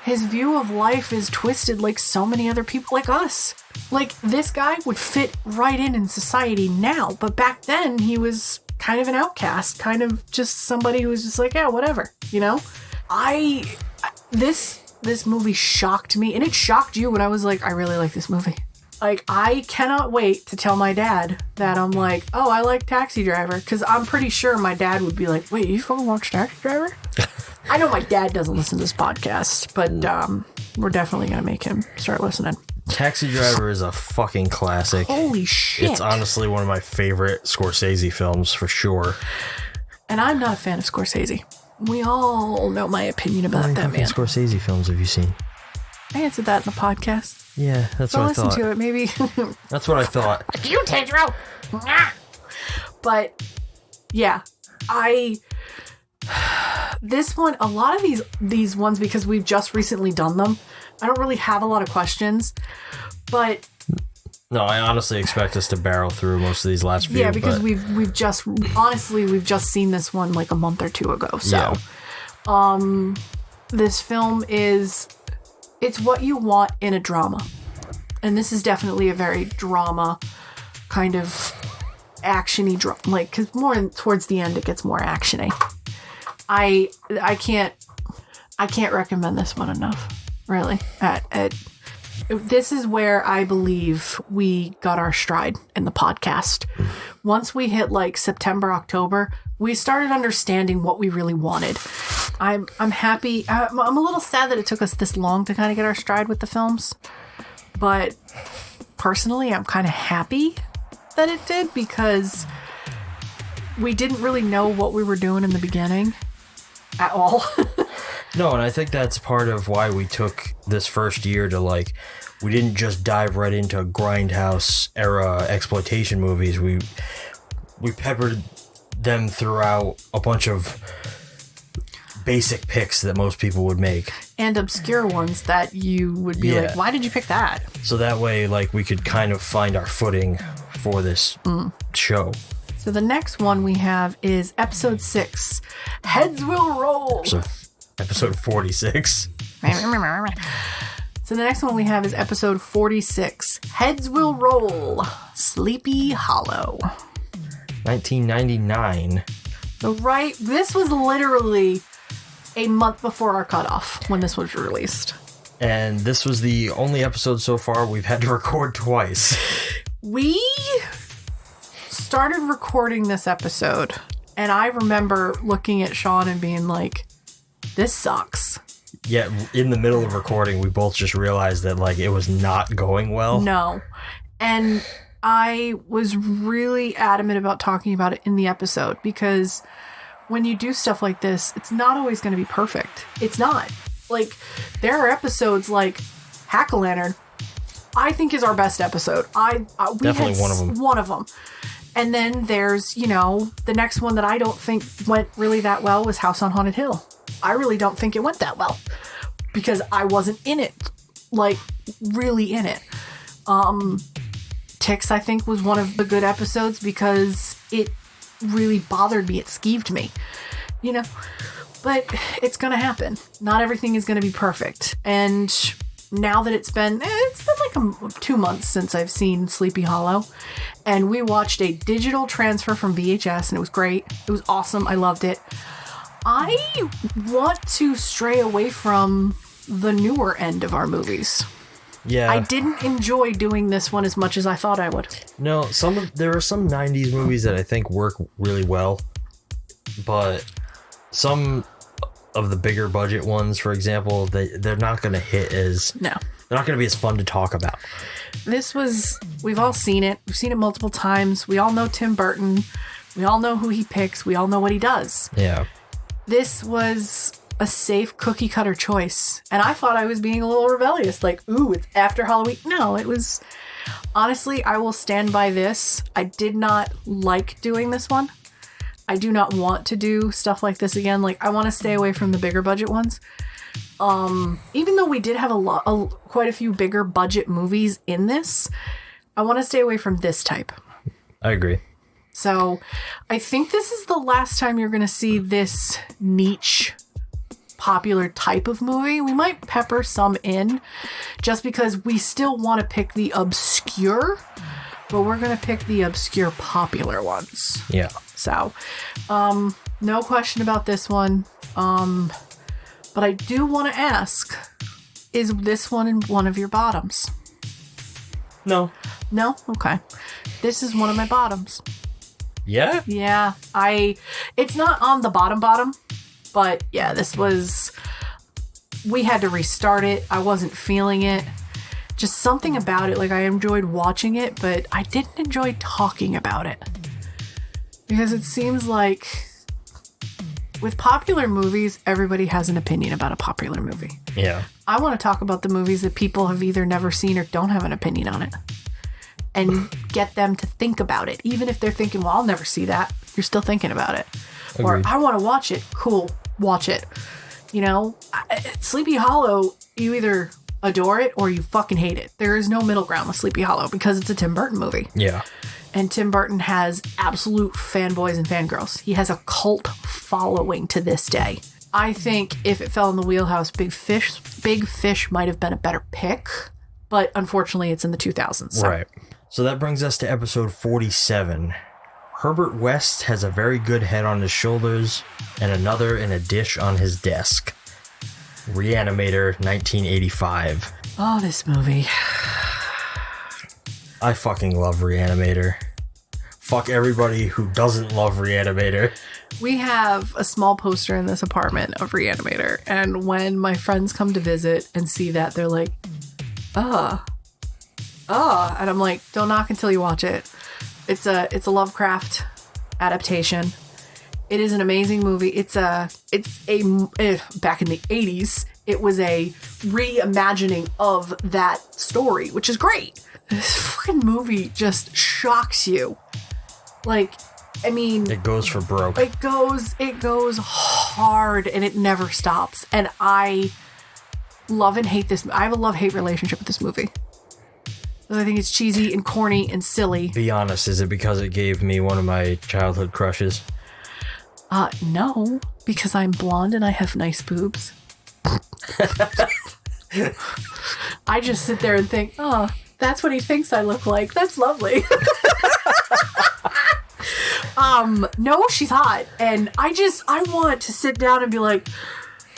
his view of life is twisted like so many other people like us. Like, this guy would fit right in society now, but back then he was kind of an outcast, kind of just somebody who was just like, yeah, whatever, you know? This movie shocked me, and it shocked you when I was like, I really like this movie. Like, I cannot wait to tell my dad that I'm like, oh, I like Taxi Driver, because I'm pretty sure my dad would be like, wait, you fucking watch Taxi Driver? I know my dad doesn't listen to this podcast, but we're definitely going to make him start listening. Taxi Driver is a fucking classic. Holy shit. It's honestly one of my favorite Scorsese films, for sure. And I'm not a fan of Scorsese. We all know my opinion about that, man. How many Scorsese films have you seen? I answered that in the podcast. Yeah, that's what I thought. Listen to it, maybe. That's what I thought. You, Tetrault! But, yeah, this one, a lot of these ones, because we've just recently done them, I don't really have a lot of questions, but... No, I honestly expect us to barrel through most of these last few. Yeah, because we've just seen this one like a month or two ago, so... Yeah. This film is... It's what you want in a drama. And this is definitely a very drama, kind of action-y drama. Like, because more towards the end, it gets more action-y. I can't recommend this one enough, really. This is where I believe we got our stride in the podcast. Once we hit like September, October, we started understanding what we really wanted. I'm happy. I'm a little sad that it took us this long to kind of get our stride with the films. But personally, I'm kind of happy that it did, because we didn't really know what we were doing in the beginning at all. No, and I think that's part of why we took this first year to, like, we didn't just dive right into Grindhouse era exploitation movies. We peppered them throughout a bunch of basic picks that most people would make. And obscure ones that you would be like, why did you pick that? So that way, like, we could kind of find our footing for this show. So the next one we have is episode 6, Heads Will Roll. So episode 46. So the next one we have is episode 46, Heads Will Roll, Sleepy Hollow. 1999. This was literally a month before our cutoff when this was released. And this was the only episode so far we've had to record twice. We started recording this episode, and I remember looking at Shawn and being like, this sucks. Yeah, in the middle of recording, we both just realized that, like, it was not going well. No. And I was really adamant about talking about it in the episode, because when you do stuff like this, it's not always going to be perfect. It's not. Like, there are episodes like Hack-O-Lantern, I think is our best episode. We Definitely had one of them. One of them. And then there's, the next one that I don't think went really that well was House on Haunted Hill. I really don't think it went that well because I wasn't in it, like really in it. Ticks, I think, was one of the good episodes because it really bothered me. It skeeved me, but it's going to happen. Not everything is going to be perfect. And now that it's been like 2 months since I've seen Sleepy Hollow, and we watched a digital transfer from VHS, and it was great. It was awesome. I loved it. I want to stray away from the newer end of our movies. Yeah. I didn't enjoy doing this one as much as I thought I would. No, there are some 90s movies that I think work really well, but some of the bigger budget ones, for example, they're not going to hit as... No. They're not going to be as fun to talk about. We've all seen it. We've seen it multiple times. We all know Tim Burton. We all know who he picks. We all know what he does. Yeah. This was a safe cookie cutter choice. And I thought I was being a little rebellious. Like, ooh, it's after Halloween. No, it was... Honestly, I will stand by this. I did not like doing this one. I do not want to do stuff like this again. Like, I want to stay away from the bigger budget ones. Even though we did have quite a few bigger budget movies in this, I want to stay away from this type. I agree. So, I think this is the last time you're going to see this niche popular type of movie. We might pepper some in just because we still want to pick the obscure, but we're going to pick the obscure popular ones. Yeah. So, no question about this one. But I do want to ask, is this one in one of your bottoms? No. No? Okay. This is one of my bottoms. Yeah? Yeah. It's not on the bottom, but yeah, we had to restart it. I wasn't feeling it. Just something about it. Like, I enjoyed watching it, but I didn't enjoy talking about it. Because it seems like with popular movies, everybody has an opinion about a popular movie. Yeah. I want to talk about the movies that people have either never seen or don't have an opinion on it. And get them to think about it. Even if they're thinking, well, I'll never see that. You're still thinking about it. Agreed. Or, I want to watch it. Cool. Watch it. Sleepy Hollow, you either adore it or you fucking hate it. There is no middle ground with Sleepy Hollow because it's a Tim Burton movie. Yeah. And Tim Burton has absolute fanboys and fangirls. He has a cult following to this day. I think if it fell in the wheelhouse, Big Fish might have been a better pick. But unfortunately, it's in the 2000s. So. Right. So that brings us to episode 47. Herbert West has a very good head on his shoulders and another in a dish on his desk. Reanimator, 1985. Oh, this movie. I fucking love Reanimator. Fuck everybody who doesn't love Reanimator. We have a small poster in this apartment of Reanimator, and when my friends come to visit and see that, they're like, and I'm like, don't knock until you watch it. It's a Lovecraft adaptation. It is an amazing movie. It's a back in the 80s, it was a reimagining of that story, which is great. This fucking movie just shocks you. Like, I mean, it goes for broke. It goes hard and it never stops. And I love and hate this. I have a love-hate relationship with this movie. I think it's cheesy and corny and silly. Be honest, is it because it gave me one of my childhood crushes? No, because I'm blonde and I have nice boobs. I just sit there and think, oh, that's what he thinks I look like. That's lovely. No, she's hot. And I want to sit down and be like,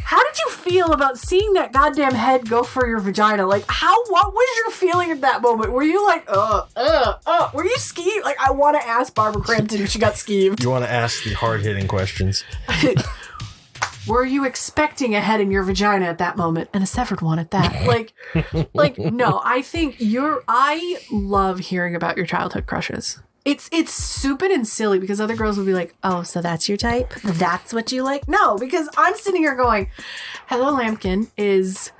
how did you feel about seeing that goddamn head go for your vagina? Like, what was your feeling at that moment? Were you like, were you skeeved? Like, I want to ask Barbara Crampton if she got skeeved. You want to ask the hard-hitting questions. Were you expecting a head in your vagina at that moment? And a severed one at that. No, I love hearing about your childhood crushes. It's stupid and silly because other girls will be like, oh, so that's your type? That's what you like? No, because I'm sitting here going, Heather Lampkin is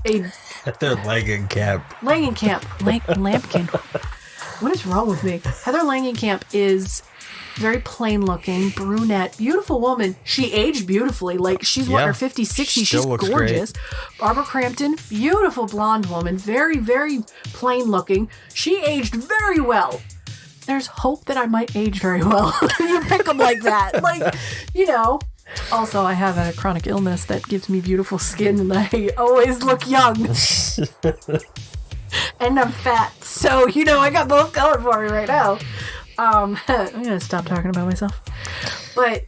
Heather Lampkin. What is wrong with me? Heather Langenkamp is very plain looking, brunette, beautiful woman. She aged beautifully. Like, she's in her 50s, 60s. She's gorgeous. Great. Barbara Crampton, beautiful blonde woman, very, very plain looking. She aged very well. There's hope that I might age very well. You pick them like that. Like, you know. Also, I have a chronic illness that gives me beautiful skin, and I always look young. And I'm fat. So, you know, I got both going for me right now. I'm going to stop talking about myself. But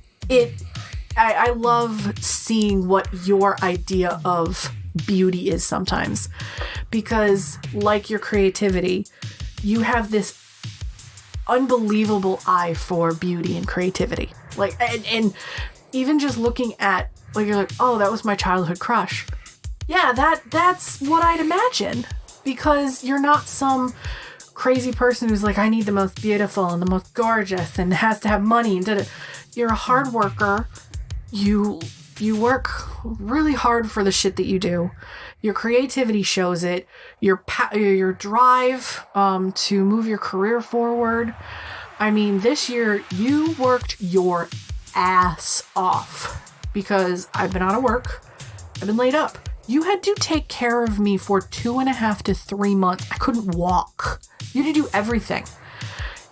I love seeing what your idea of beauty is sometimes. Because, like your creativity, you have this unbelievable eye for beauty and creativity. Like, and even just looking at, like, you're like, oh, that was my childhood crush. Yeah, that's what I'd imagine. Because you're not some crazy person who's like, I need the most beautiful and the most gorgeous and has to have money and da-da. You're a hard worker. You work really hard for the shit that you do. Your creativity shows it. Your drive to move your career forward. I mean, this year you worked your ass off because I've been out of work. I've been laid up. You had to take care of me for 2.5 to 3 months. I couldn't walk. You had to do everything.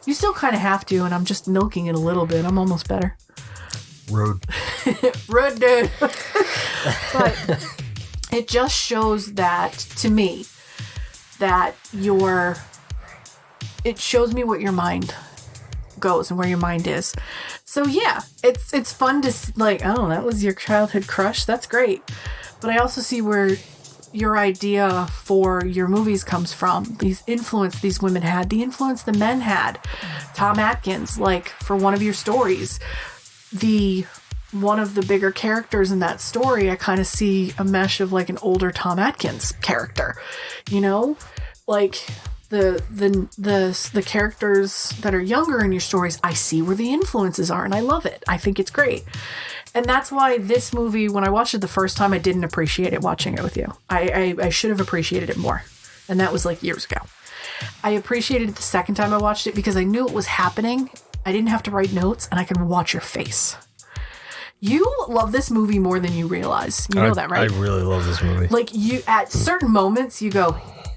You still kind of have to, and I'm just milking it a little bit. I'm almost better. Road. Road dude. But it just shows that, to me, that it shows me what your mind goes and where your mind is. So yeah, it's fun to, like, oh, that was your childhood crush. That's great. But I also see where your idea for your movies comes from. These influence these women had, the influence the men had. Tom Atkins, like, for one of your stories, one of the bigger characters in that story, I kind of see a mesh of, like, an older Tom Atkins character. You know, like the characters that are younger in your stories, I see where the influences are, and I love it. I think it's great. And that's why this movie, when I watched it the first time, I didn't appreciate it watching it with you. I should have appreciated it more. And that was like years ago. I appreciated it the second time I watched it because I knew it was happening. I didn't have to write notes, and I could watch your face. You love this movie more than you realize. You know that, right? I really love this movie. Like, you, at certain moments, you go,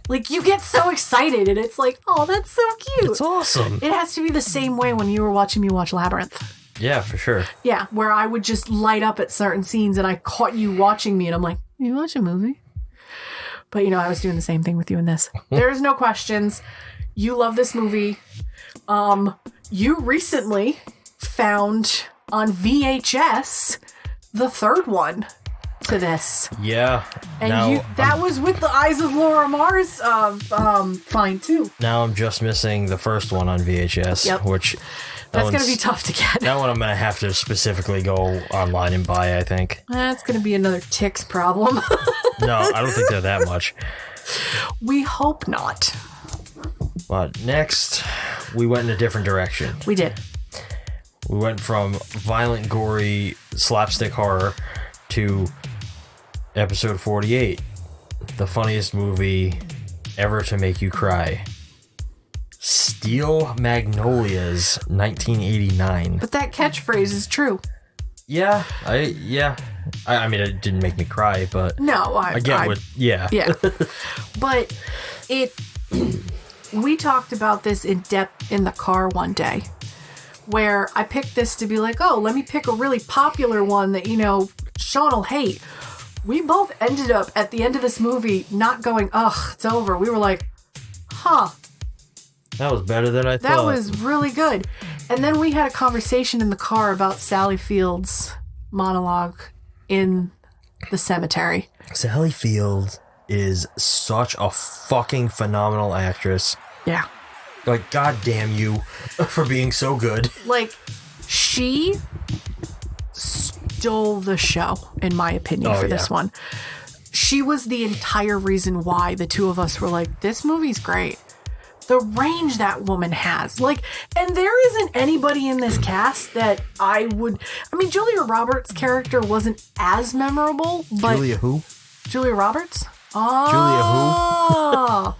like, you get so excited, and it's like, oh, that's so cute. It's awesome. It has to be the same way when you were watching me watch Labyrinth. Yeah, for sure. Yeah, where I would just light up at certain scenes and I caught you watching me and I'm like, you watch a movie? But, you know, I was doing the same thing with you in this. There's no questions. You love this movie. You recently found on VHS the third one to this. Yeah. And that was with the Eyes of Laura Mars find too. Now I'm just missing the first one on VHS, which... That's going to be tough to get. That one I'm going to have to specifically go online and buy, I think. That's going to be another Ticks problem. No, I don't think they're that much. We hope not. But next, we went in a different direction. We did. We went from violent, gory, slapstick horror to episode 48. The funniest movie ever to make you cry. Steel Magnolias, 1989. But that catchphrase is true. Yeah, I mean, it didn't make me cry, but no, I get what. Yeah. But we talked about this in depth in the car one day, where I picked this to be like, oh, let me pick a really popular one that, you know, Shawn will hate. We both ended up at the end of this movie not going, ugh, it's over. We were like, huh. That was better than I thought. That was really good. And then we had a conversation in the car about Sally Field's monologue in the cemetery. Sally Field is such a fucking phenomenal actress. Yeah. Like, goddamn you for being so good. Like, she stole the show, in my opinion, for this one. She was the entire reason why the two of us were like, this movie's great. The range that woman has. Like, and there isn't anybody in this cast that I mean, Julia Roberts' character wasn't as memorable, but... Julia who? Julia Roberts Oh.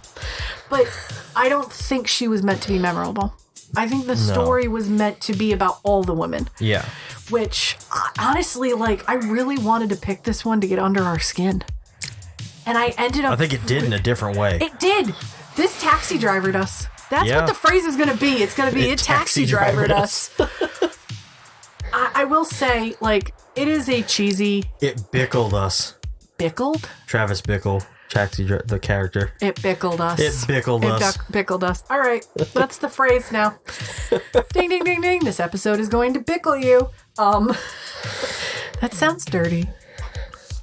But I don't think she was meant to be memorable. I think the story was meant to be about all the women. Yeah. Which, honestly, like, I really wanted to pick this one to get under our skin. And I ended up... I think it did in a different way. It did. This taxi drivered us. That's what the phrase is going to be. It's going to be, it taxi drivered us. I will say, like, it is a cheesy... It bickled us. Bickled? Travis Bickle. The character. It bickled us. It bickled us. Bickled us. All right. That's the phrase now. Ding, ding, ding, ding. This episode is going to bickle you. That sounds dirty.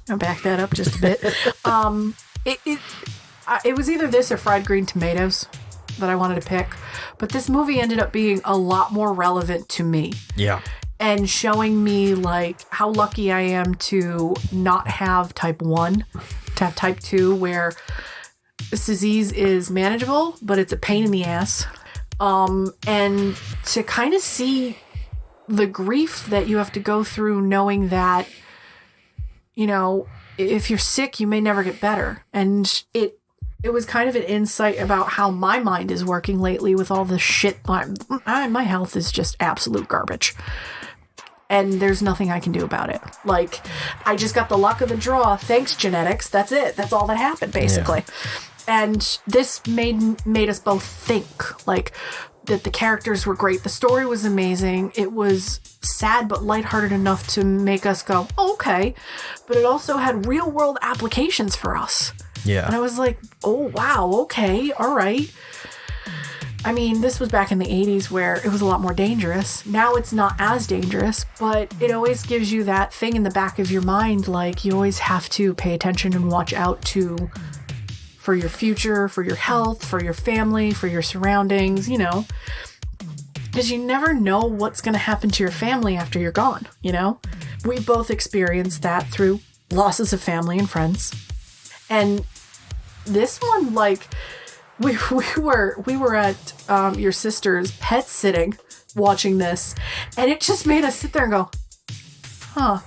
I'll back that up just a bit. It was either this or fried green tomatoes that I wanted to pick. But this movie ended up being a lot more relevant to me. Yeah. And showing me, like, how lucky I am to not have type 1, to have type 2, where this disease is manageable, but it's a pain in the ass. And to kind of see the grief that you have to go through knowing that, you know, if you're sick, you may never get better. And it was kind of an insight about how my mind is working lately with all the shit. My health is just absolute garbage. And there's nothing I can do about it. Like, I just got the luck of the draw. Thanks, genetics. That's it. That's all that happened, basically. Yeah. And this made us both think, like, that the characters were great. The story was amazing. It was sad but lighthearted enough to make us go, oh, okay. But it also had real world applications for us. Yeah. And I was like, oh, wow, okay, all right. I mean, this was back in the 80s where it was a lot more dangerous. Now it's not as dangerous, but it always gives you that thing in the back of your mind, like you always have to pay attention and watch out for your future, for your health, for your family, for your surroundings, you know. Because you never know what's going to happen to your family after you're gone, you know. We both experienced that through losses of family and friends. And this one, like... We were at your sister's pet sitting watching this, and it just made us sit there and go, huh.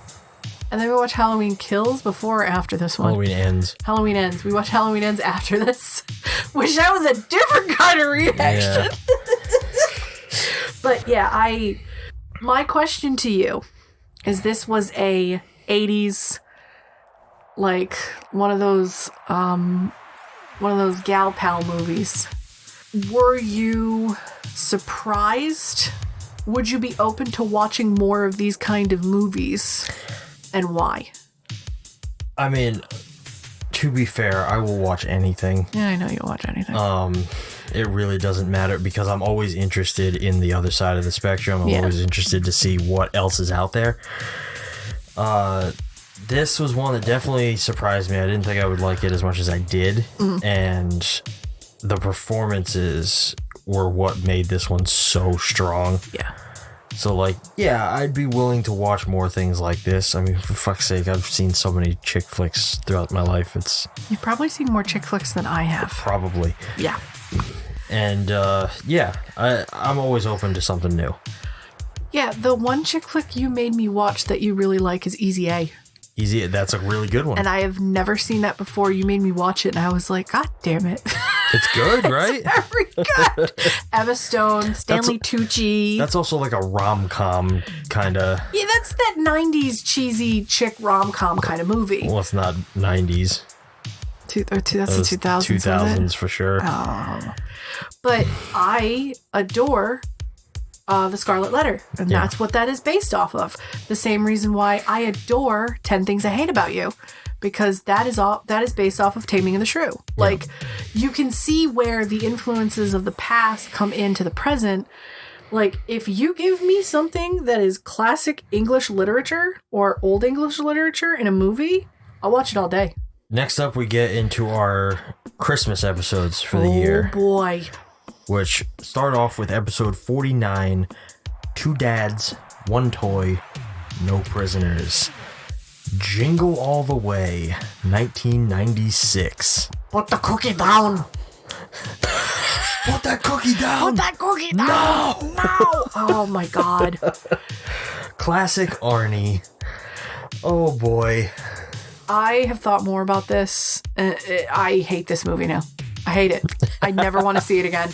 And then we watch Halloween Kills before or after this one. Halloween Ends. Halloween Ends. We watched Halloween Ends after this, which that was a different kind of reaction. Yeah. But yeah, my question to you is, this was a 80s, like one of those gal pal movies. Were you surprised? Would you be open to watching more of these kind of movies? And why? I mean, to be fair, I will watch anything. Yeah, I know you'll watch anything. It really doesn't matter because I'm always interested in the other side of the spectrum. I'm always interested to see what else is out there. This was one that definitely surprised me. I didn't think I would like it as much as I did. Mm-hmm. And the performances were what made this one so strong. Yeah. So, like, yeah, I'd be willing to watch more things like this. I mean, for fuck's sake, I've seen so many chick flicks throughout my life. You've probably seen more chick flicks than I have. Probably. Yeah. And, I'm always open to something new. Yeah, the one chick flick you made me watch that you really like is Easy A. Easy, that's a really good one. And I have never seen that before. You made me watch it, and I was like, God damn it. It's good, right? It's very good. Emma Stone, Stanley Tucci. That's also like a rom-com kind of... Yeah, that's that 90s cheesy chick rom-com kind of movie. Well, it's not 90s. That's the 2000s. 2000s for sure. Oh. But I adore... The Scarlet Letter, and that's what that is based off of. The same reason why I adore 10 Things I Hate About You, because that is based off of Taming of the Shrew. Yeah. Like, you can see where the influences of the past come into the present. Like, if you give me something that is classic English literature or old English literature in a movie, I'll watch it all day. Next up, we get into our Christmas episodes for the year. Oh boy. Which start off with episode 49, 2 Dads, 1 Toy, No Prisoners. Jingle All the Way, 1996. Put the cookie down. Put that cookie down. Put that cookie down. No. Oh my God. Classic Arnie. Oh boy. I have thought more about this. I hate this movie now. I hate it. I never want to see it again.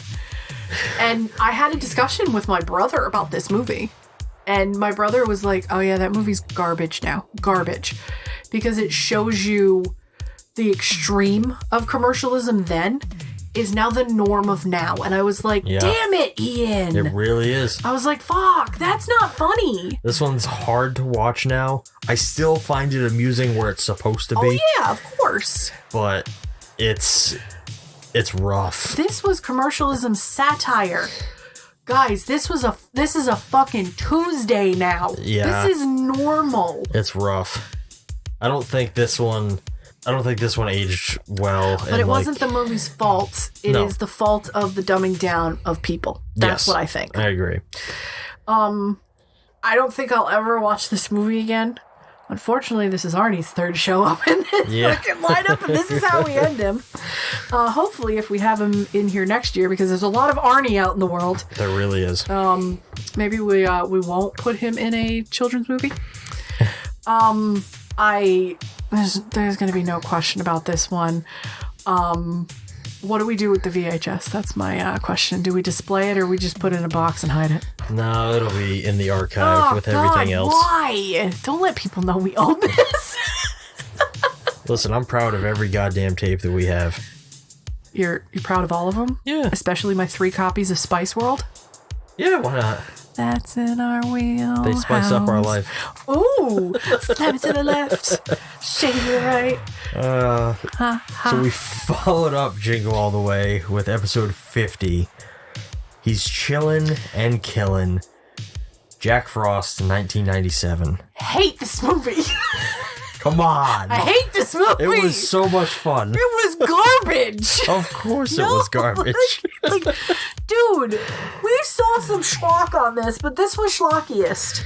And I had a discussion with my brother about this movie. And my brother was like, oh yeah, that movie's garbage now. Garbage. Because it shows you the extreme of commercialism then is now the norm of now. And I was like, damn it, Ian. It really is. I was like, fuck, that's not funny. This one's hard to watch now. I still find it amusing where it's supposed to be. Oh yeah, of course. But it's rough. This was commercialism satire. Guys, this is a fucking Tuesday now. Yeah. This is normal. It's rough. I don't think this one aged well. But it wasn't the movie's fault. It is the fault of the dumbing down of people. That's what I think. I agree. I don't think I'll ever watch this movie again. Unfortunately, this is Arnie's third show up in this fucking lineup, and this is how we end him. Hopefully, if we have him in here next year, because there's a lot of Arnie out in the world. There really is. Maybe we won't put him in a children's movie. There's going to be no question about this one. What do we do with the VHS? That's my question. Do we display it or we just put it in a box and hide it? No, it'll be in the archive with everything else. Why? Don't let people know we own this. Listen, I'm proud of every goddamn tape that we have. You're proud of all of them? Yeah. Especially my 3 copies of Spice World? Yeah, why not? That's in our wheel. They spice up our life. Ooh, snap it to the left, shake it to the right. So we followed up Jingle All the Way with episode 50. He's chillin' and killin'. Jack Frost, 1997. Hate this movie. Come on. I hate this movie. It was so much fun. It was garbage. Of course it was garbage. Like, dude, we saw some schlock on this, but this was schlockiest.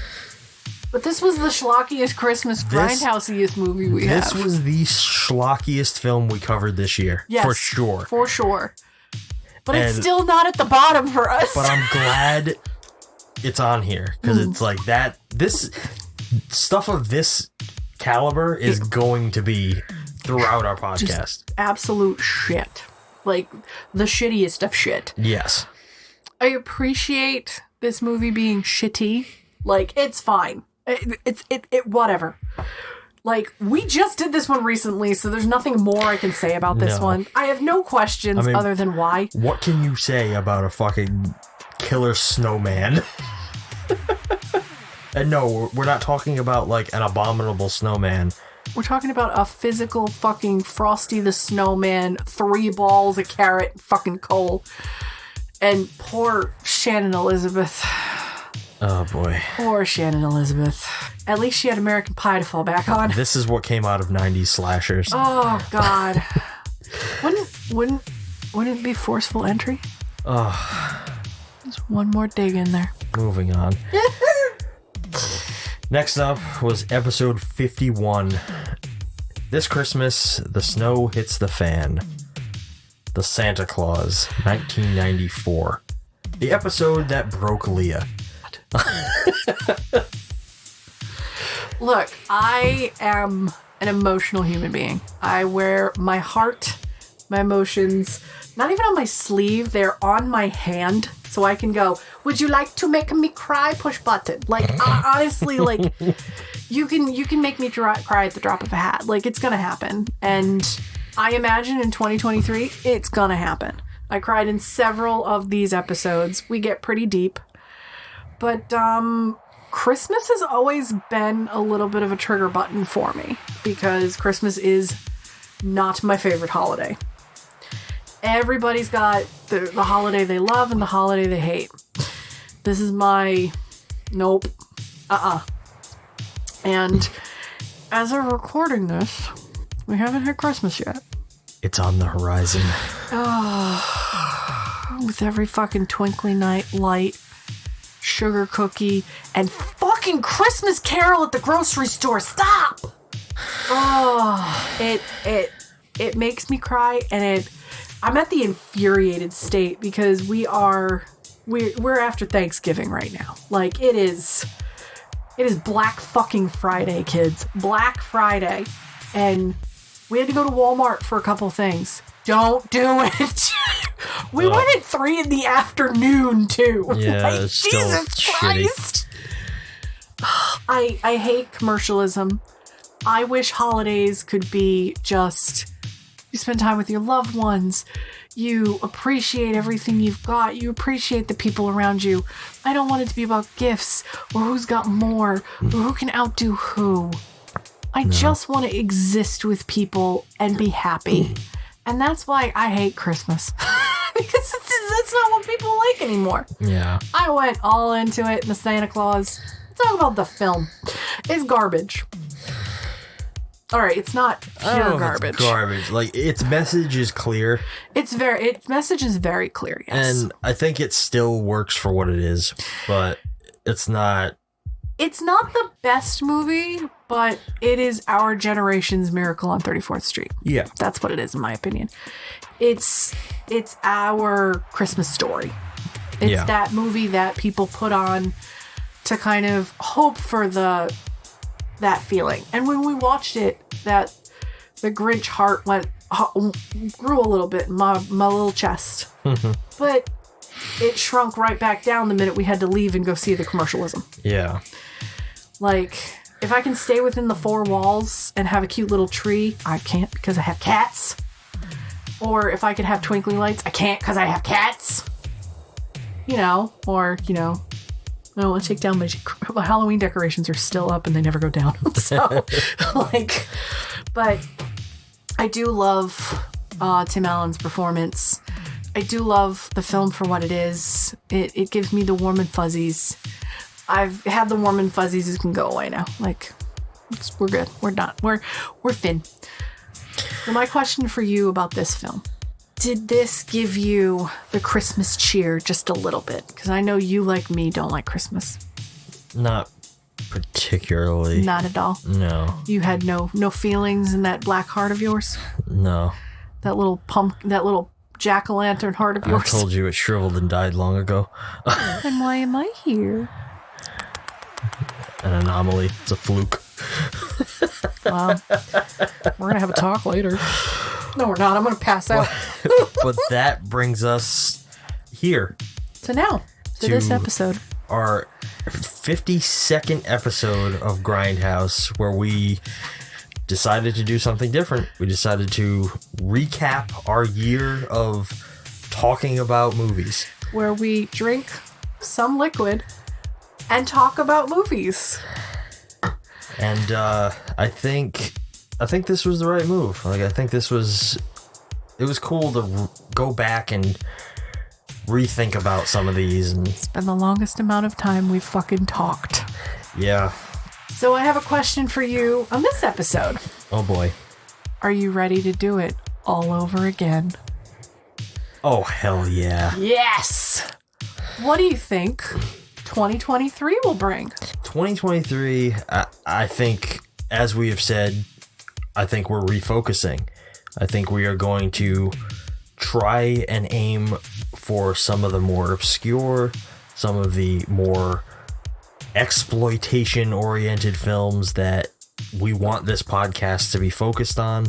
But this was the schlockiest Christmas Grindhouse-iest movie we have. This was the schlockiest film we covered this year. Yes, for sure. For sure. But it's still not at the bottom for us. But I'm glad it's on here, because it's like that. This stuff of this caliber is going to be throughout our podcast. Just absolute shit. Like, the shittiest of shit. Yes. I appreciate this movie being shitty. Like, it's fine. It whatever. Like, we just did this one recently, so there's nothing more I can say about this one. I have no questions other than why. What can you say about a fucking killer snowman? And no, we're not talking about, like, an abominable snowman. We're talking about a physical fucking Frosty the Snowman, 3 balls, a carrot, fucking coal. And poor Shannon Elizabeth. Oh, boy. Poor Shannon Elizabeth. At least she had American Pie to fall back on. This is what came out of 90s slashers. Oh, God. Wouldn't it be forceful entry? Oh. There's one more dig in there. Moving on. Next up was episode 51. This Christmas, the snow hits the fan. The Santa Claus, 1994. The episode that broke Leah. Look, I am an emotional human being. I wear my heart, my emotions, not even on my sleeve, they're on my hand. So I can go, would you like to make me cry? Push button. Like, honestly, like, you can make me cry at the drop of a hat. Like, it's gonna happen. And I imagine in 2023, it's gonna happen. I cried in several of these episodes. We get pretty deep. But, Christmas has always been a little bit of a trigger button for me. Because Christmas is not my favorite holiday. Everybody's got the holiday they love and the holiday they hate. This is my nope. And as of recording this, we haven't had Christmas yet. It's on the horizon. Oh, with every fucking twinkly night light, sugar cookie, and fucking Christmas Carol at the grocery store. Stop! Oh, it makes me cry, and I'm at the infuriated state because we're after Thanksgiving right now. Like, it is Black fucking Friday, kids. Black Friday. and we had to go to Walmart for a couple things. Don't do it. We went at 3 p.m. too. Yeah, like, it's still Jesus shitty. Christ. I hate commercialism. I wish holidays could be just you spend time with your loved ones. You appreciate everything you've got. You appreciate the people around you. I don't want it to be about gifts or who's got more or who can outdo who. I just want to exist with people and be happy. And that's why I hate Christmas. Because that's not what people like anymore. Yeah. I went all into it in the Santa Claus. Talk about the film. It's garbage. All right, it's not pure garbage. It's garbage. Like, its message is clear. Its message is very clear, yes. And I think it still works for what it is, but it's not... It's not the best movie, but it is our generation's Miracle on 34th Street. Yeah. That's what it is, in my opinion. It's our Christmas story. It's that movie that people put on to kind of hope for that feeling. And when we watched it, the Grinch heart grew a little bit in my little chest. But it shrunk right back down the minute we had to leave and go see the commercialism. Yeah. Like, if I can stay within the 4 walls and have a cute little tree, I can't because I have cats. Or if I could have twinkling lights, I can't because I have cats. I don't want to take down my Halloween decorations are still up and they never go down. So, but I do love Tim Allen's performance. I do love the film for what it is. It gives me the warm and fuzzies. I've had the warm and fuzzies. It can go away now. Like, we're good. We're done. We're thin. So my question for you about this film. Did this give you the Christmas cheer just a little bit? Because I know you, like me, don't like Christmas. Not particularly. Not at all? No. You had no feelings in that black heart of yours? No. That little jack-o'-lantern heart of yours? I told you it shriveled and died long ago. Then why am I here? An anomaly. It's a fluke. Wow. We're going to have a talk later. No, we're not. I'm going to pass out. But that brings us here. So now, to this episode. Our 52nd episode of Grindhouse, where we decided to do something different. We decided to recap our year of talking about movies. Where we drink some liquid and talk about movies. And I think this was the right move. Like, I think it was cool to go back and rethink about some of these. And it's been the longest amount of time we've fucking talked. Yeah. So I have a question for you on this episode. Oh boy. Are you ready to do it all over again? Oh, hell yeah. Yes! What do you think 2023 will bring? 2023, I think, as we have said, I think we're refocusing. I think we are going to try and aim for some of the more obscure, some of the more exploitation-oriented films that we want this podcast to be focused on.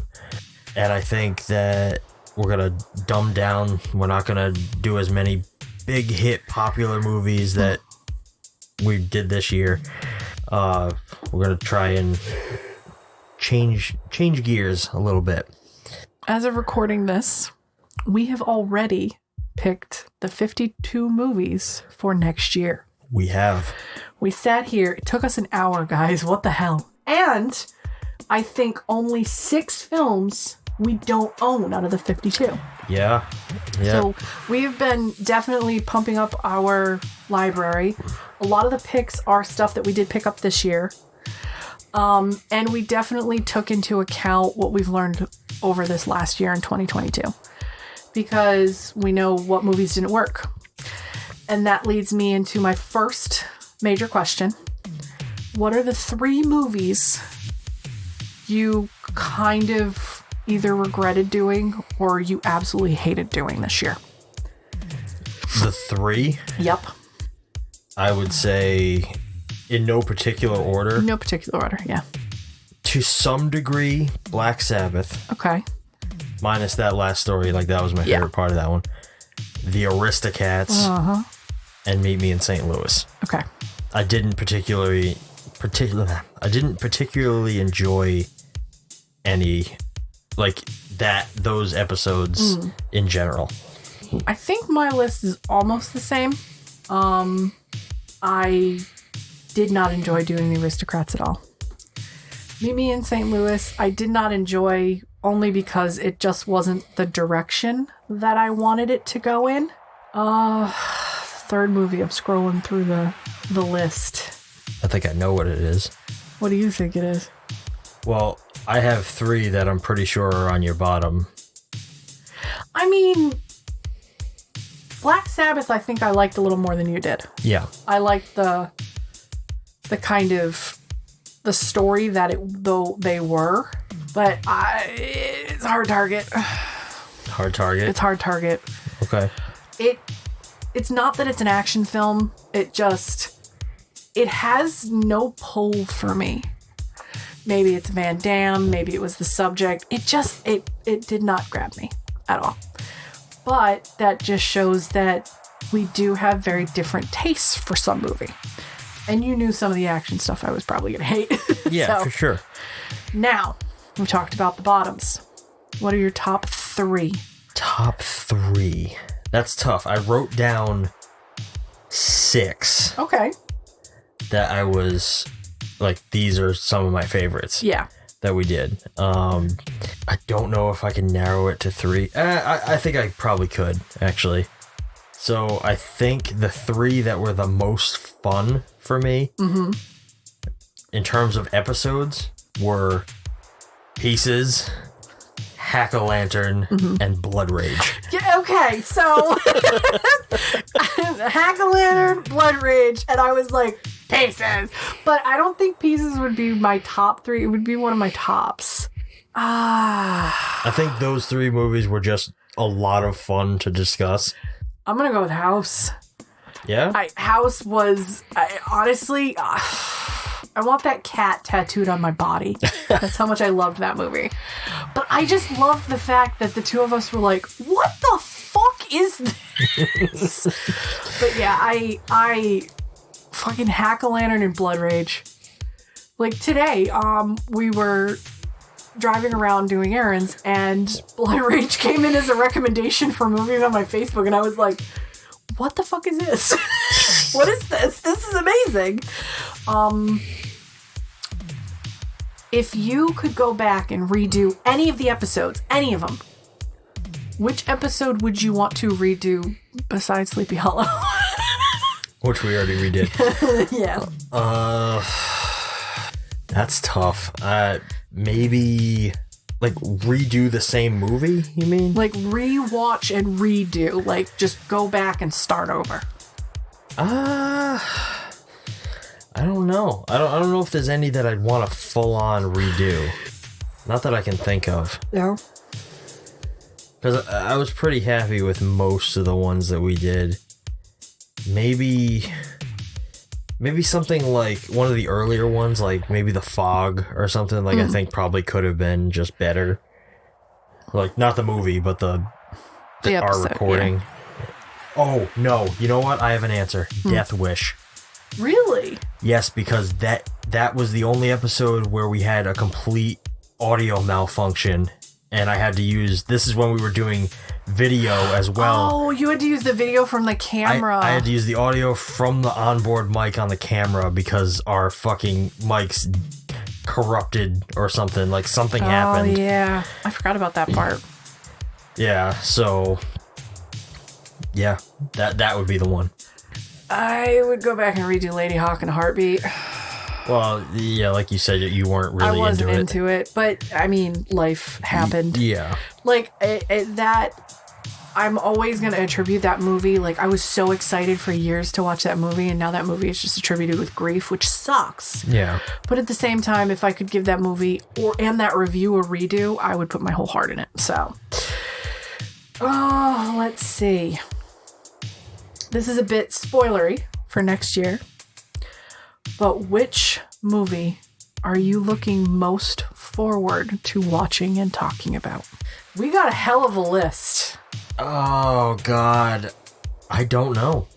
And I think that we're going to dumb down. We're not going to do as many big hit popular movies that we did this year. We're going to try and change gears a little bit. As of recording this, we have already picked the 52 movies for next year. We have. We sat here. It took us an hour, guys. What the hell? And I think only 6 films we don't own out of the 52. Yeah. So we've been definitely pumping up our library. A lot of the picks are stuff that we did pick up this year. And we definitely took into account what we've learned over this last year in 2022. Because we know what movies didn't work. And that leads me into my first major question. What are the 3 movies you kind of either regretted doing or you absolutely hated doing this year? The 3? Yep. I would say, in no particular order. No particular order, yeah. to some degree, Black Sabbath. Okay. Minus that last story. Like, that was my favorite part of that one. The Aristocats. And Meet Me in St. Louis. Okay. I didn't particularly enjoy any, like, those episodes in general. I think my list is almost the same. I did not enjoy doing the Aristocrats at all. Meet Me in St. Louis, I did not enjoy only because it just wasn't the direction that I wanted it to go in. Third movie, I'm scrolling through the list. I think I know what it is. What do you think it is? Well, I have 3 that I'm pretty sure are on your bottom. I mean, Black Sabbath, I think I liked a little more than you did. Yeah. I liked the kind of the story that though they were, but it's a hard target. Hard target? It's hard target. Okay. It's not that it's an action film. It has no pull for me. Maybe it's Van Damme. Maybe it was the subject. It did not grab me at all. But that just shows that we do have very different tastes for some movie. And you knew some of the action stuff I was probably going to hate. Yeah, so, for sure. Now, we talked about the bottoms. What are your top 3? Top 3. That's tough. I wrote down 6. Okay. That I was like, these are some of my favorites. Yeah. That we did. I don't know if I can narrow it to 3. I think I probably could, actually. So I think the 3 that were the most fun for me in terms of episodes were Pieces, Hack-O-Lantern, and Blood Rage. Yeah, okay, so Hack-O-Lantern, Blood Rage, and I was like, Pieces. But I don't think Pieces would be my top 3. It would be one of my tops. I think those 3 movies were just a lot of fun to discuss. I'm gonna go with House. Yeah? House was, honestly, I want that cat tattooed on my body. That's how much I loved that movie. But I just loved the fact that the two of us were like, what the fuck is this? But yeah, I fucking Hack-O-Lantern and Blood Rage. Like today, we were driving around doing errands and Blood Rage came in as a recommendation for movies on my Facebook and I was like, what the fuck is this? What is this? This is amazing. If you could go back and redo any of the episodes, any of them, which episode would you want to redo besides Sleepy Hollow? Which we already redid. Yeah. That's tough. Maybe like redo the same movie, you mean? Like rewatch and redo. Like just go back and start over. I don't know. I don't know if there's any that I'd want to full on redo. Not that I can think of. No. Because I was pretty happy with most of the ones that we did. Maybe something like one of the earlier ones, like maybe The Fog or something, like I think probably could have been just better. Like, not the movie, but the episode, our recording. Yeah. Oh, no. You know what? I have an answer. Death Wish. Really? Yes, because that was the only episode where we had a complete audio malfunction, and I had to use... This is when we were doing video as well. Oh, you had to use the video from the camera. I had to use the audio from the onboard mic on the camera because our fucking mics corrupted or something. Like, something happened. Oh, yeah. I forgot about that part. Yeah, so... Yeah, that would be the one. I would go back and redo Lady Hawk and Heartbeat. Well, yeah, like you said, you weren't really into it. I wasn't into it, but, I mean, life happened. Yeah. Like, that... I'm always going to attribute that movie. Like, I was so excited for years to watch that movie, and now that movie is just attributed with grief, which sucks. Yeah. But at the same time, if I could give that movie and that review a redo, I would put my whole heart in it. So, let's see. This is a bit spoilery for next year, but which movie are you looking most forward to watching and talking about? We got a hell of a list. Oh, God. I don't know.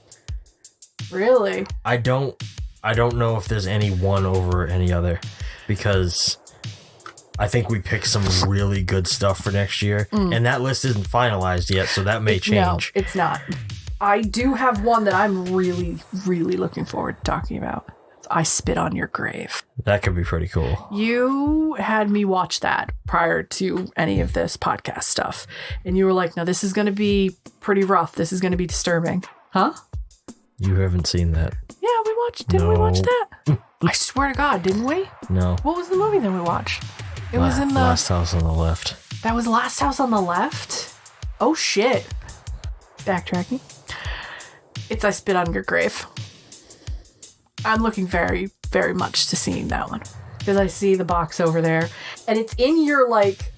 Really? I don't know if there's any one over any other, because I think we picked some really good stuff for next year, and that list isn't finalized yet, so that may change. No, it's not. I do have one that I'm really, really looking forward to talking about. I Spit on Your Grave. That could be pretty cool. You had me watch that prior to any of this podcast stuff, and you were like, no, this is going to be pretty rough. This is going to be disturbing. Huh? You haven't seen that. Yeah, we watched. Didn't we watch that? I swear to God, didn't we? No. What was the movie that we watched? It was in the Last House on the Left. That was Last House on the Left? Oh shit. Backtracking. It's I Spit on Your Grave. I'm looking very, very much to seeing that one. Because I see the box over there. And it's in your, like,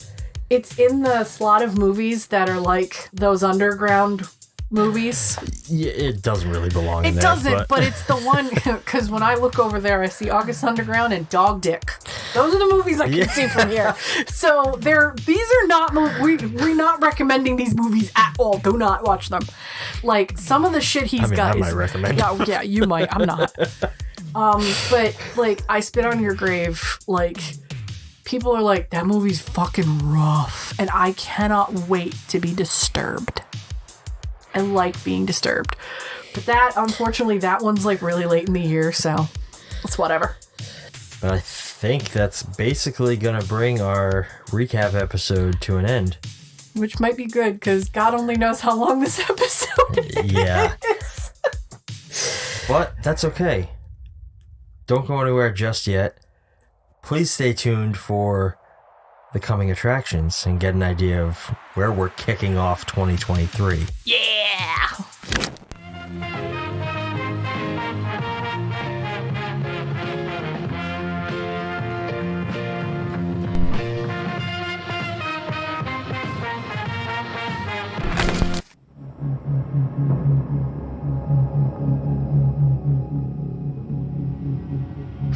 it's in the slot of movies that are like those underground movies. Yeah, it doesn't really belong in there. It doesn't, but it's the one, because when I look over there, I see August Underground and Dog Dick. Those are the movies I can see from here. So these are not, we're not recommending these movies at all. Do not watch them. Like, some of the shit he's got I might recommend. Yeah, you might. I'm not. But, like, I Spit on Your Grave, like, people are like, that movie's fucking rough. And I cannot wait to be disturbed. I like being disturbed. But that, unfortunately, that one's like really late in the year, so it's whatever. But I think that's basically going to bring our recap episode to an end. Which might be good, because God only knows how long this episode is. Yeah. But that's okay. Don't go anywhere just yet. Please stay tuned for the coming attractions and get an idea of where we're kicking off 2023. Yeah!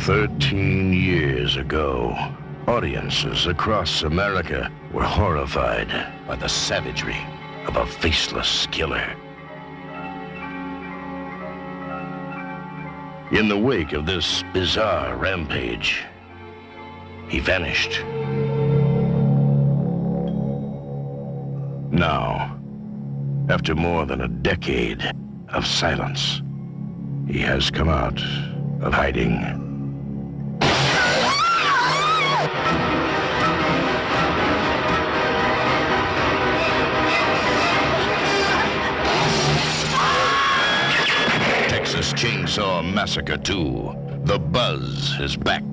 13 years ago, audiences across America were horrified by the savagery of a faceless killer. In the wake of this bizarre rampage, he vanished. Now, after more than a decade of silence, he has come out of hiding. Texas Chainsaw Massacre 2. The Buzz is back.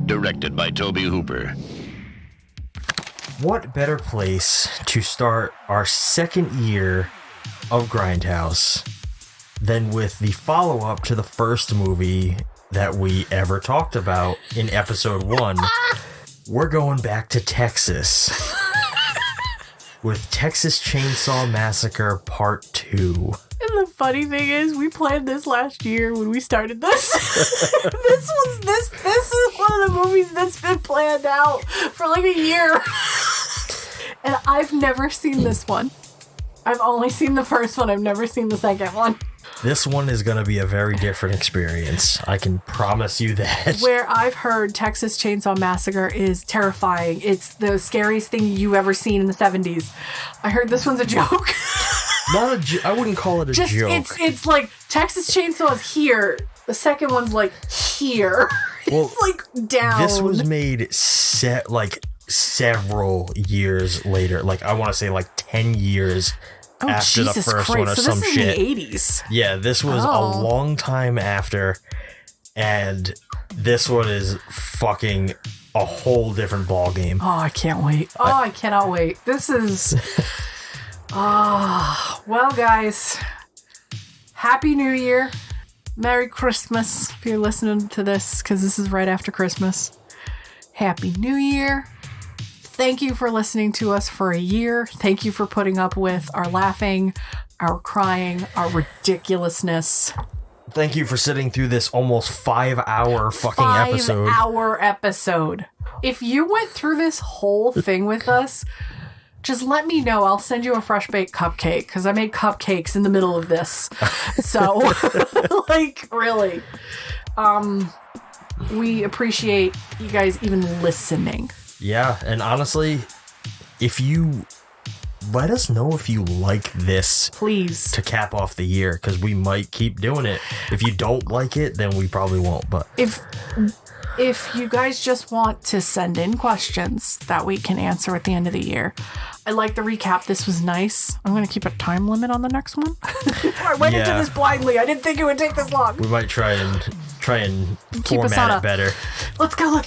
Directed by Tobe Hooper. What better place to start our second year of Grindhouse than with the follow-up to the first movie that we ever talked about in episode 1. We're going back to Texas with Texas Chainsaw Massacre Part 2. And the funny thing is, we planned this last year when we started this. This is one of the movies that's been planned out for like a year. And I've never seen this one. I've only seen the first one. I've never seen the second one. This one is going to be a very different experience. I can promise you that. Where I've heard Texas Chainsaw Massacre is terrifying. It's the scariest thing you've ever seen in the 70s. I heard this one's a joke. I wouldn't call it a joke. It's like Texas Chainsaw is here. The second one's like here. Well, it's like down. This was made several years later. Like, I want to say like 10 years after Jesus the first Christ. one or so some this is shit. In the 80s. Yeah, this was a long time after, and this one is fucking a whole different ball game. Oh, I can't wait. I cannot wait. This is well, guys, Happy New Year. Merry Christmas if you're listening to this, because this is right after Christmas. Happy New Year. Thank you for listening to us for a year. Thank you for putting up with our laughing, our crying, our ridiculousness. Thank you for sitting through this almost 5-hour fucking episode. 5-hour episode. If you went through this whole thing with us, just let me know. I'll send you a fresh baked cupcake because I made cupcakes in the middle of this. So, like, really. We appreciate you guys even listening. Yeah, and honestly, if you let us know if you like this, please, to cap off the year, because we might keep doing it. If you don't like it, then we probably won't. But if you guys just want to send in questions that we can answer at the end of the year, I like the recap. This was nice. I'm going to keep a time limit on the next one. I went into this blindly. I didn't think it would take this long. We might try and keep format it better. Let's go.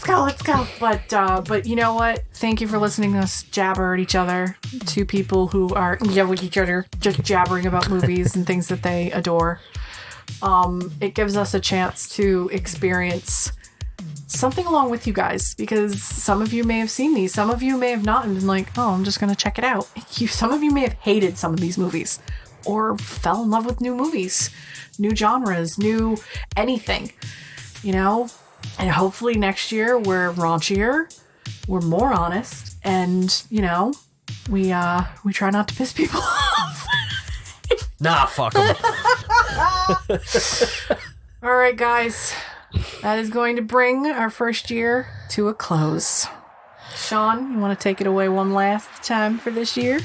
But you know what? Thank you for listening to us jabber at each other. Two people who are with each other, just jabbering about movies and things that they adore. It gives us a chance to experience something along with you guys, because some of you may have seen these, some of you may have not, and been like, oh, I'm just going to check it out. Some of you may have hated some of these movies, or fell in love with new movies, new genres, new anything, you know? And hopefully next year we're raunchier, we're more honest, and, you know, we try not to piss people off. Nah, fuck them. All right, guys. That is going to bring our first year to a close. Shawn, you want to take it away one last time for this year?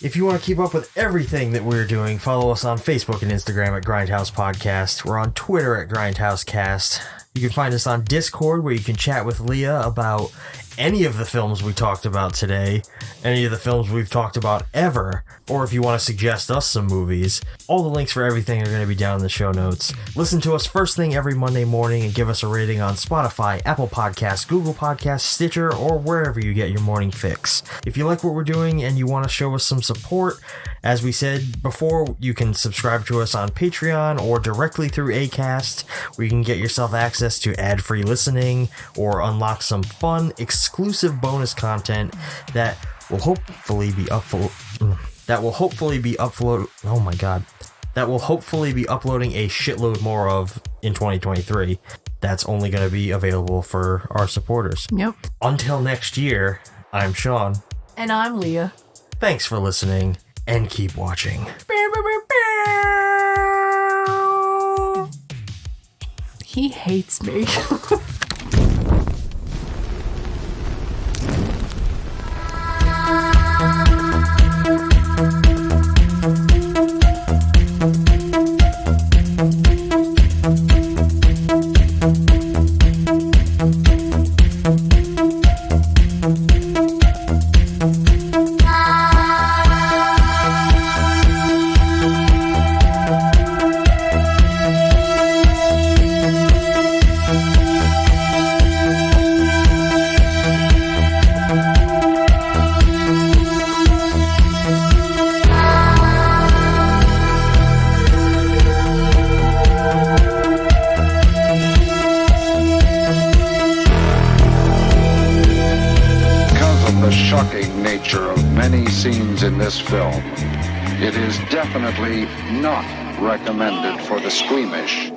If you want to keep up with everything that we're doing, follow us on Facebook and Instagram at Grindhouse Podcast. We're on Twitter at Grindhouse Cast. You can find us on Discord, where you can chat with Leah about any of the films we talked about today, any of the films we've talked about ever, or if you want to suggest us some movies. All the links for everything are going to be down in the show notes. Listen to us first thing every Monday morning and give us a rating on Spotify, Apple Podcasts, Google Podcasts, Stitcher, or wherever you get your morning fix. If you like what we're doing and you want to show us some support, as we said before, you can subscribe to us on Patreon or directly through Acast, where you can get yourself access to ad-free listening or unlock some fun, exclusive bonus content that will hopefully be uploading a shitload more of in 2023. That's only going to be available for our supporters. Yep. Until next year, I'm Shawn. And I'm Leah. Thanks for listening, and keep watching. He hates me. In this film, it is definitely not recommended for the squeamish.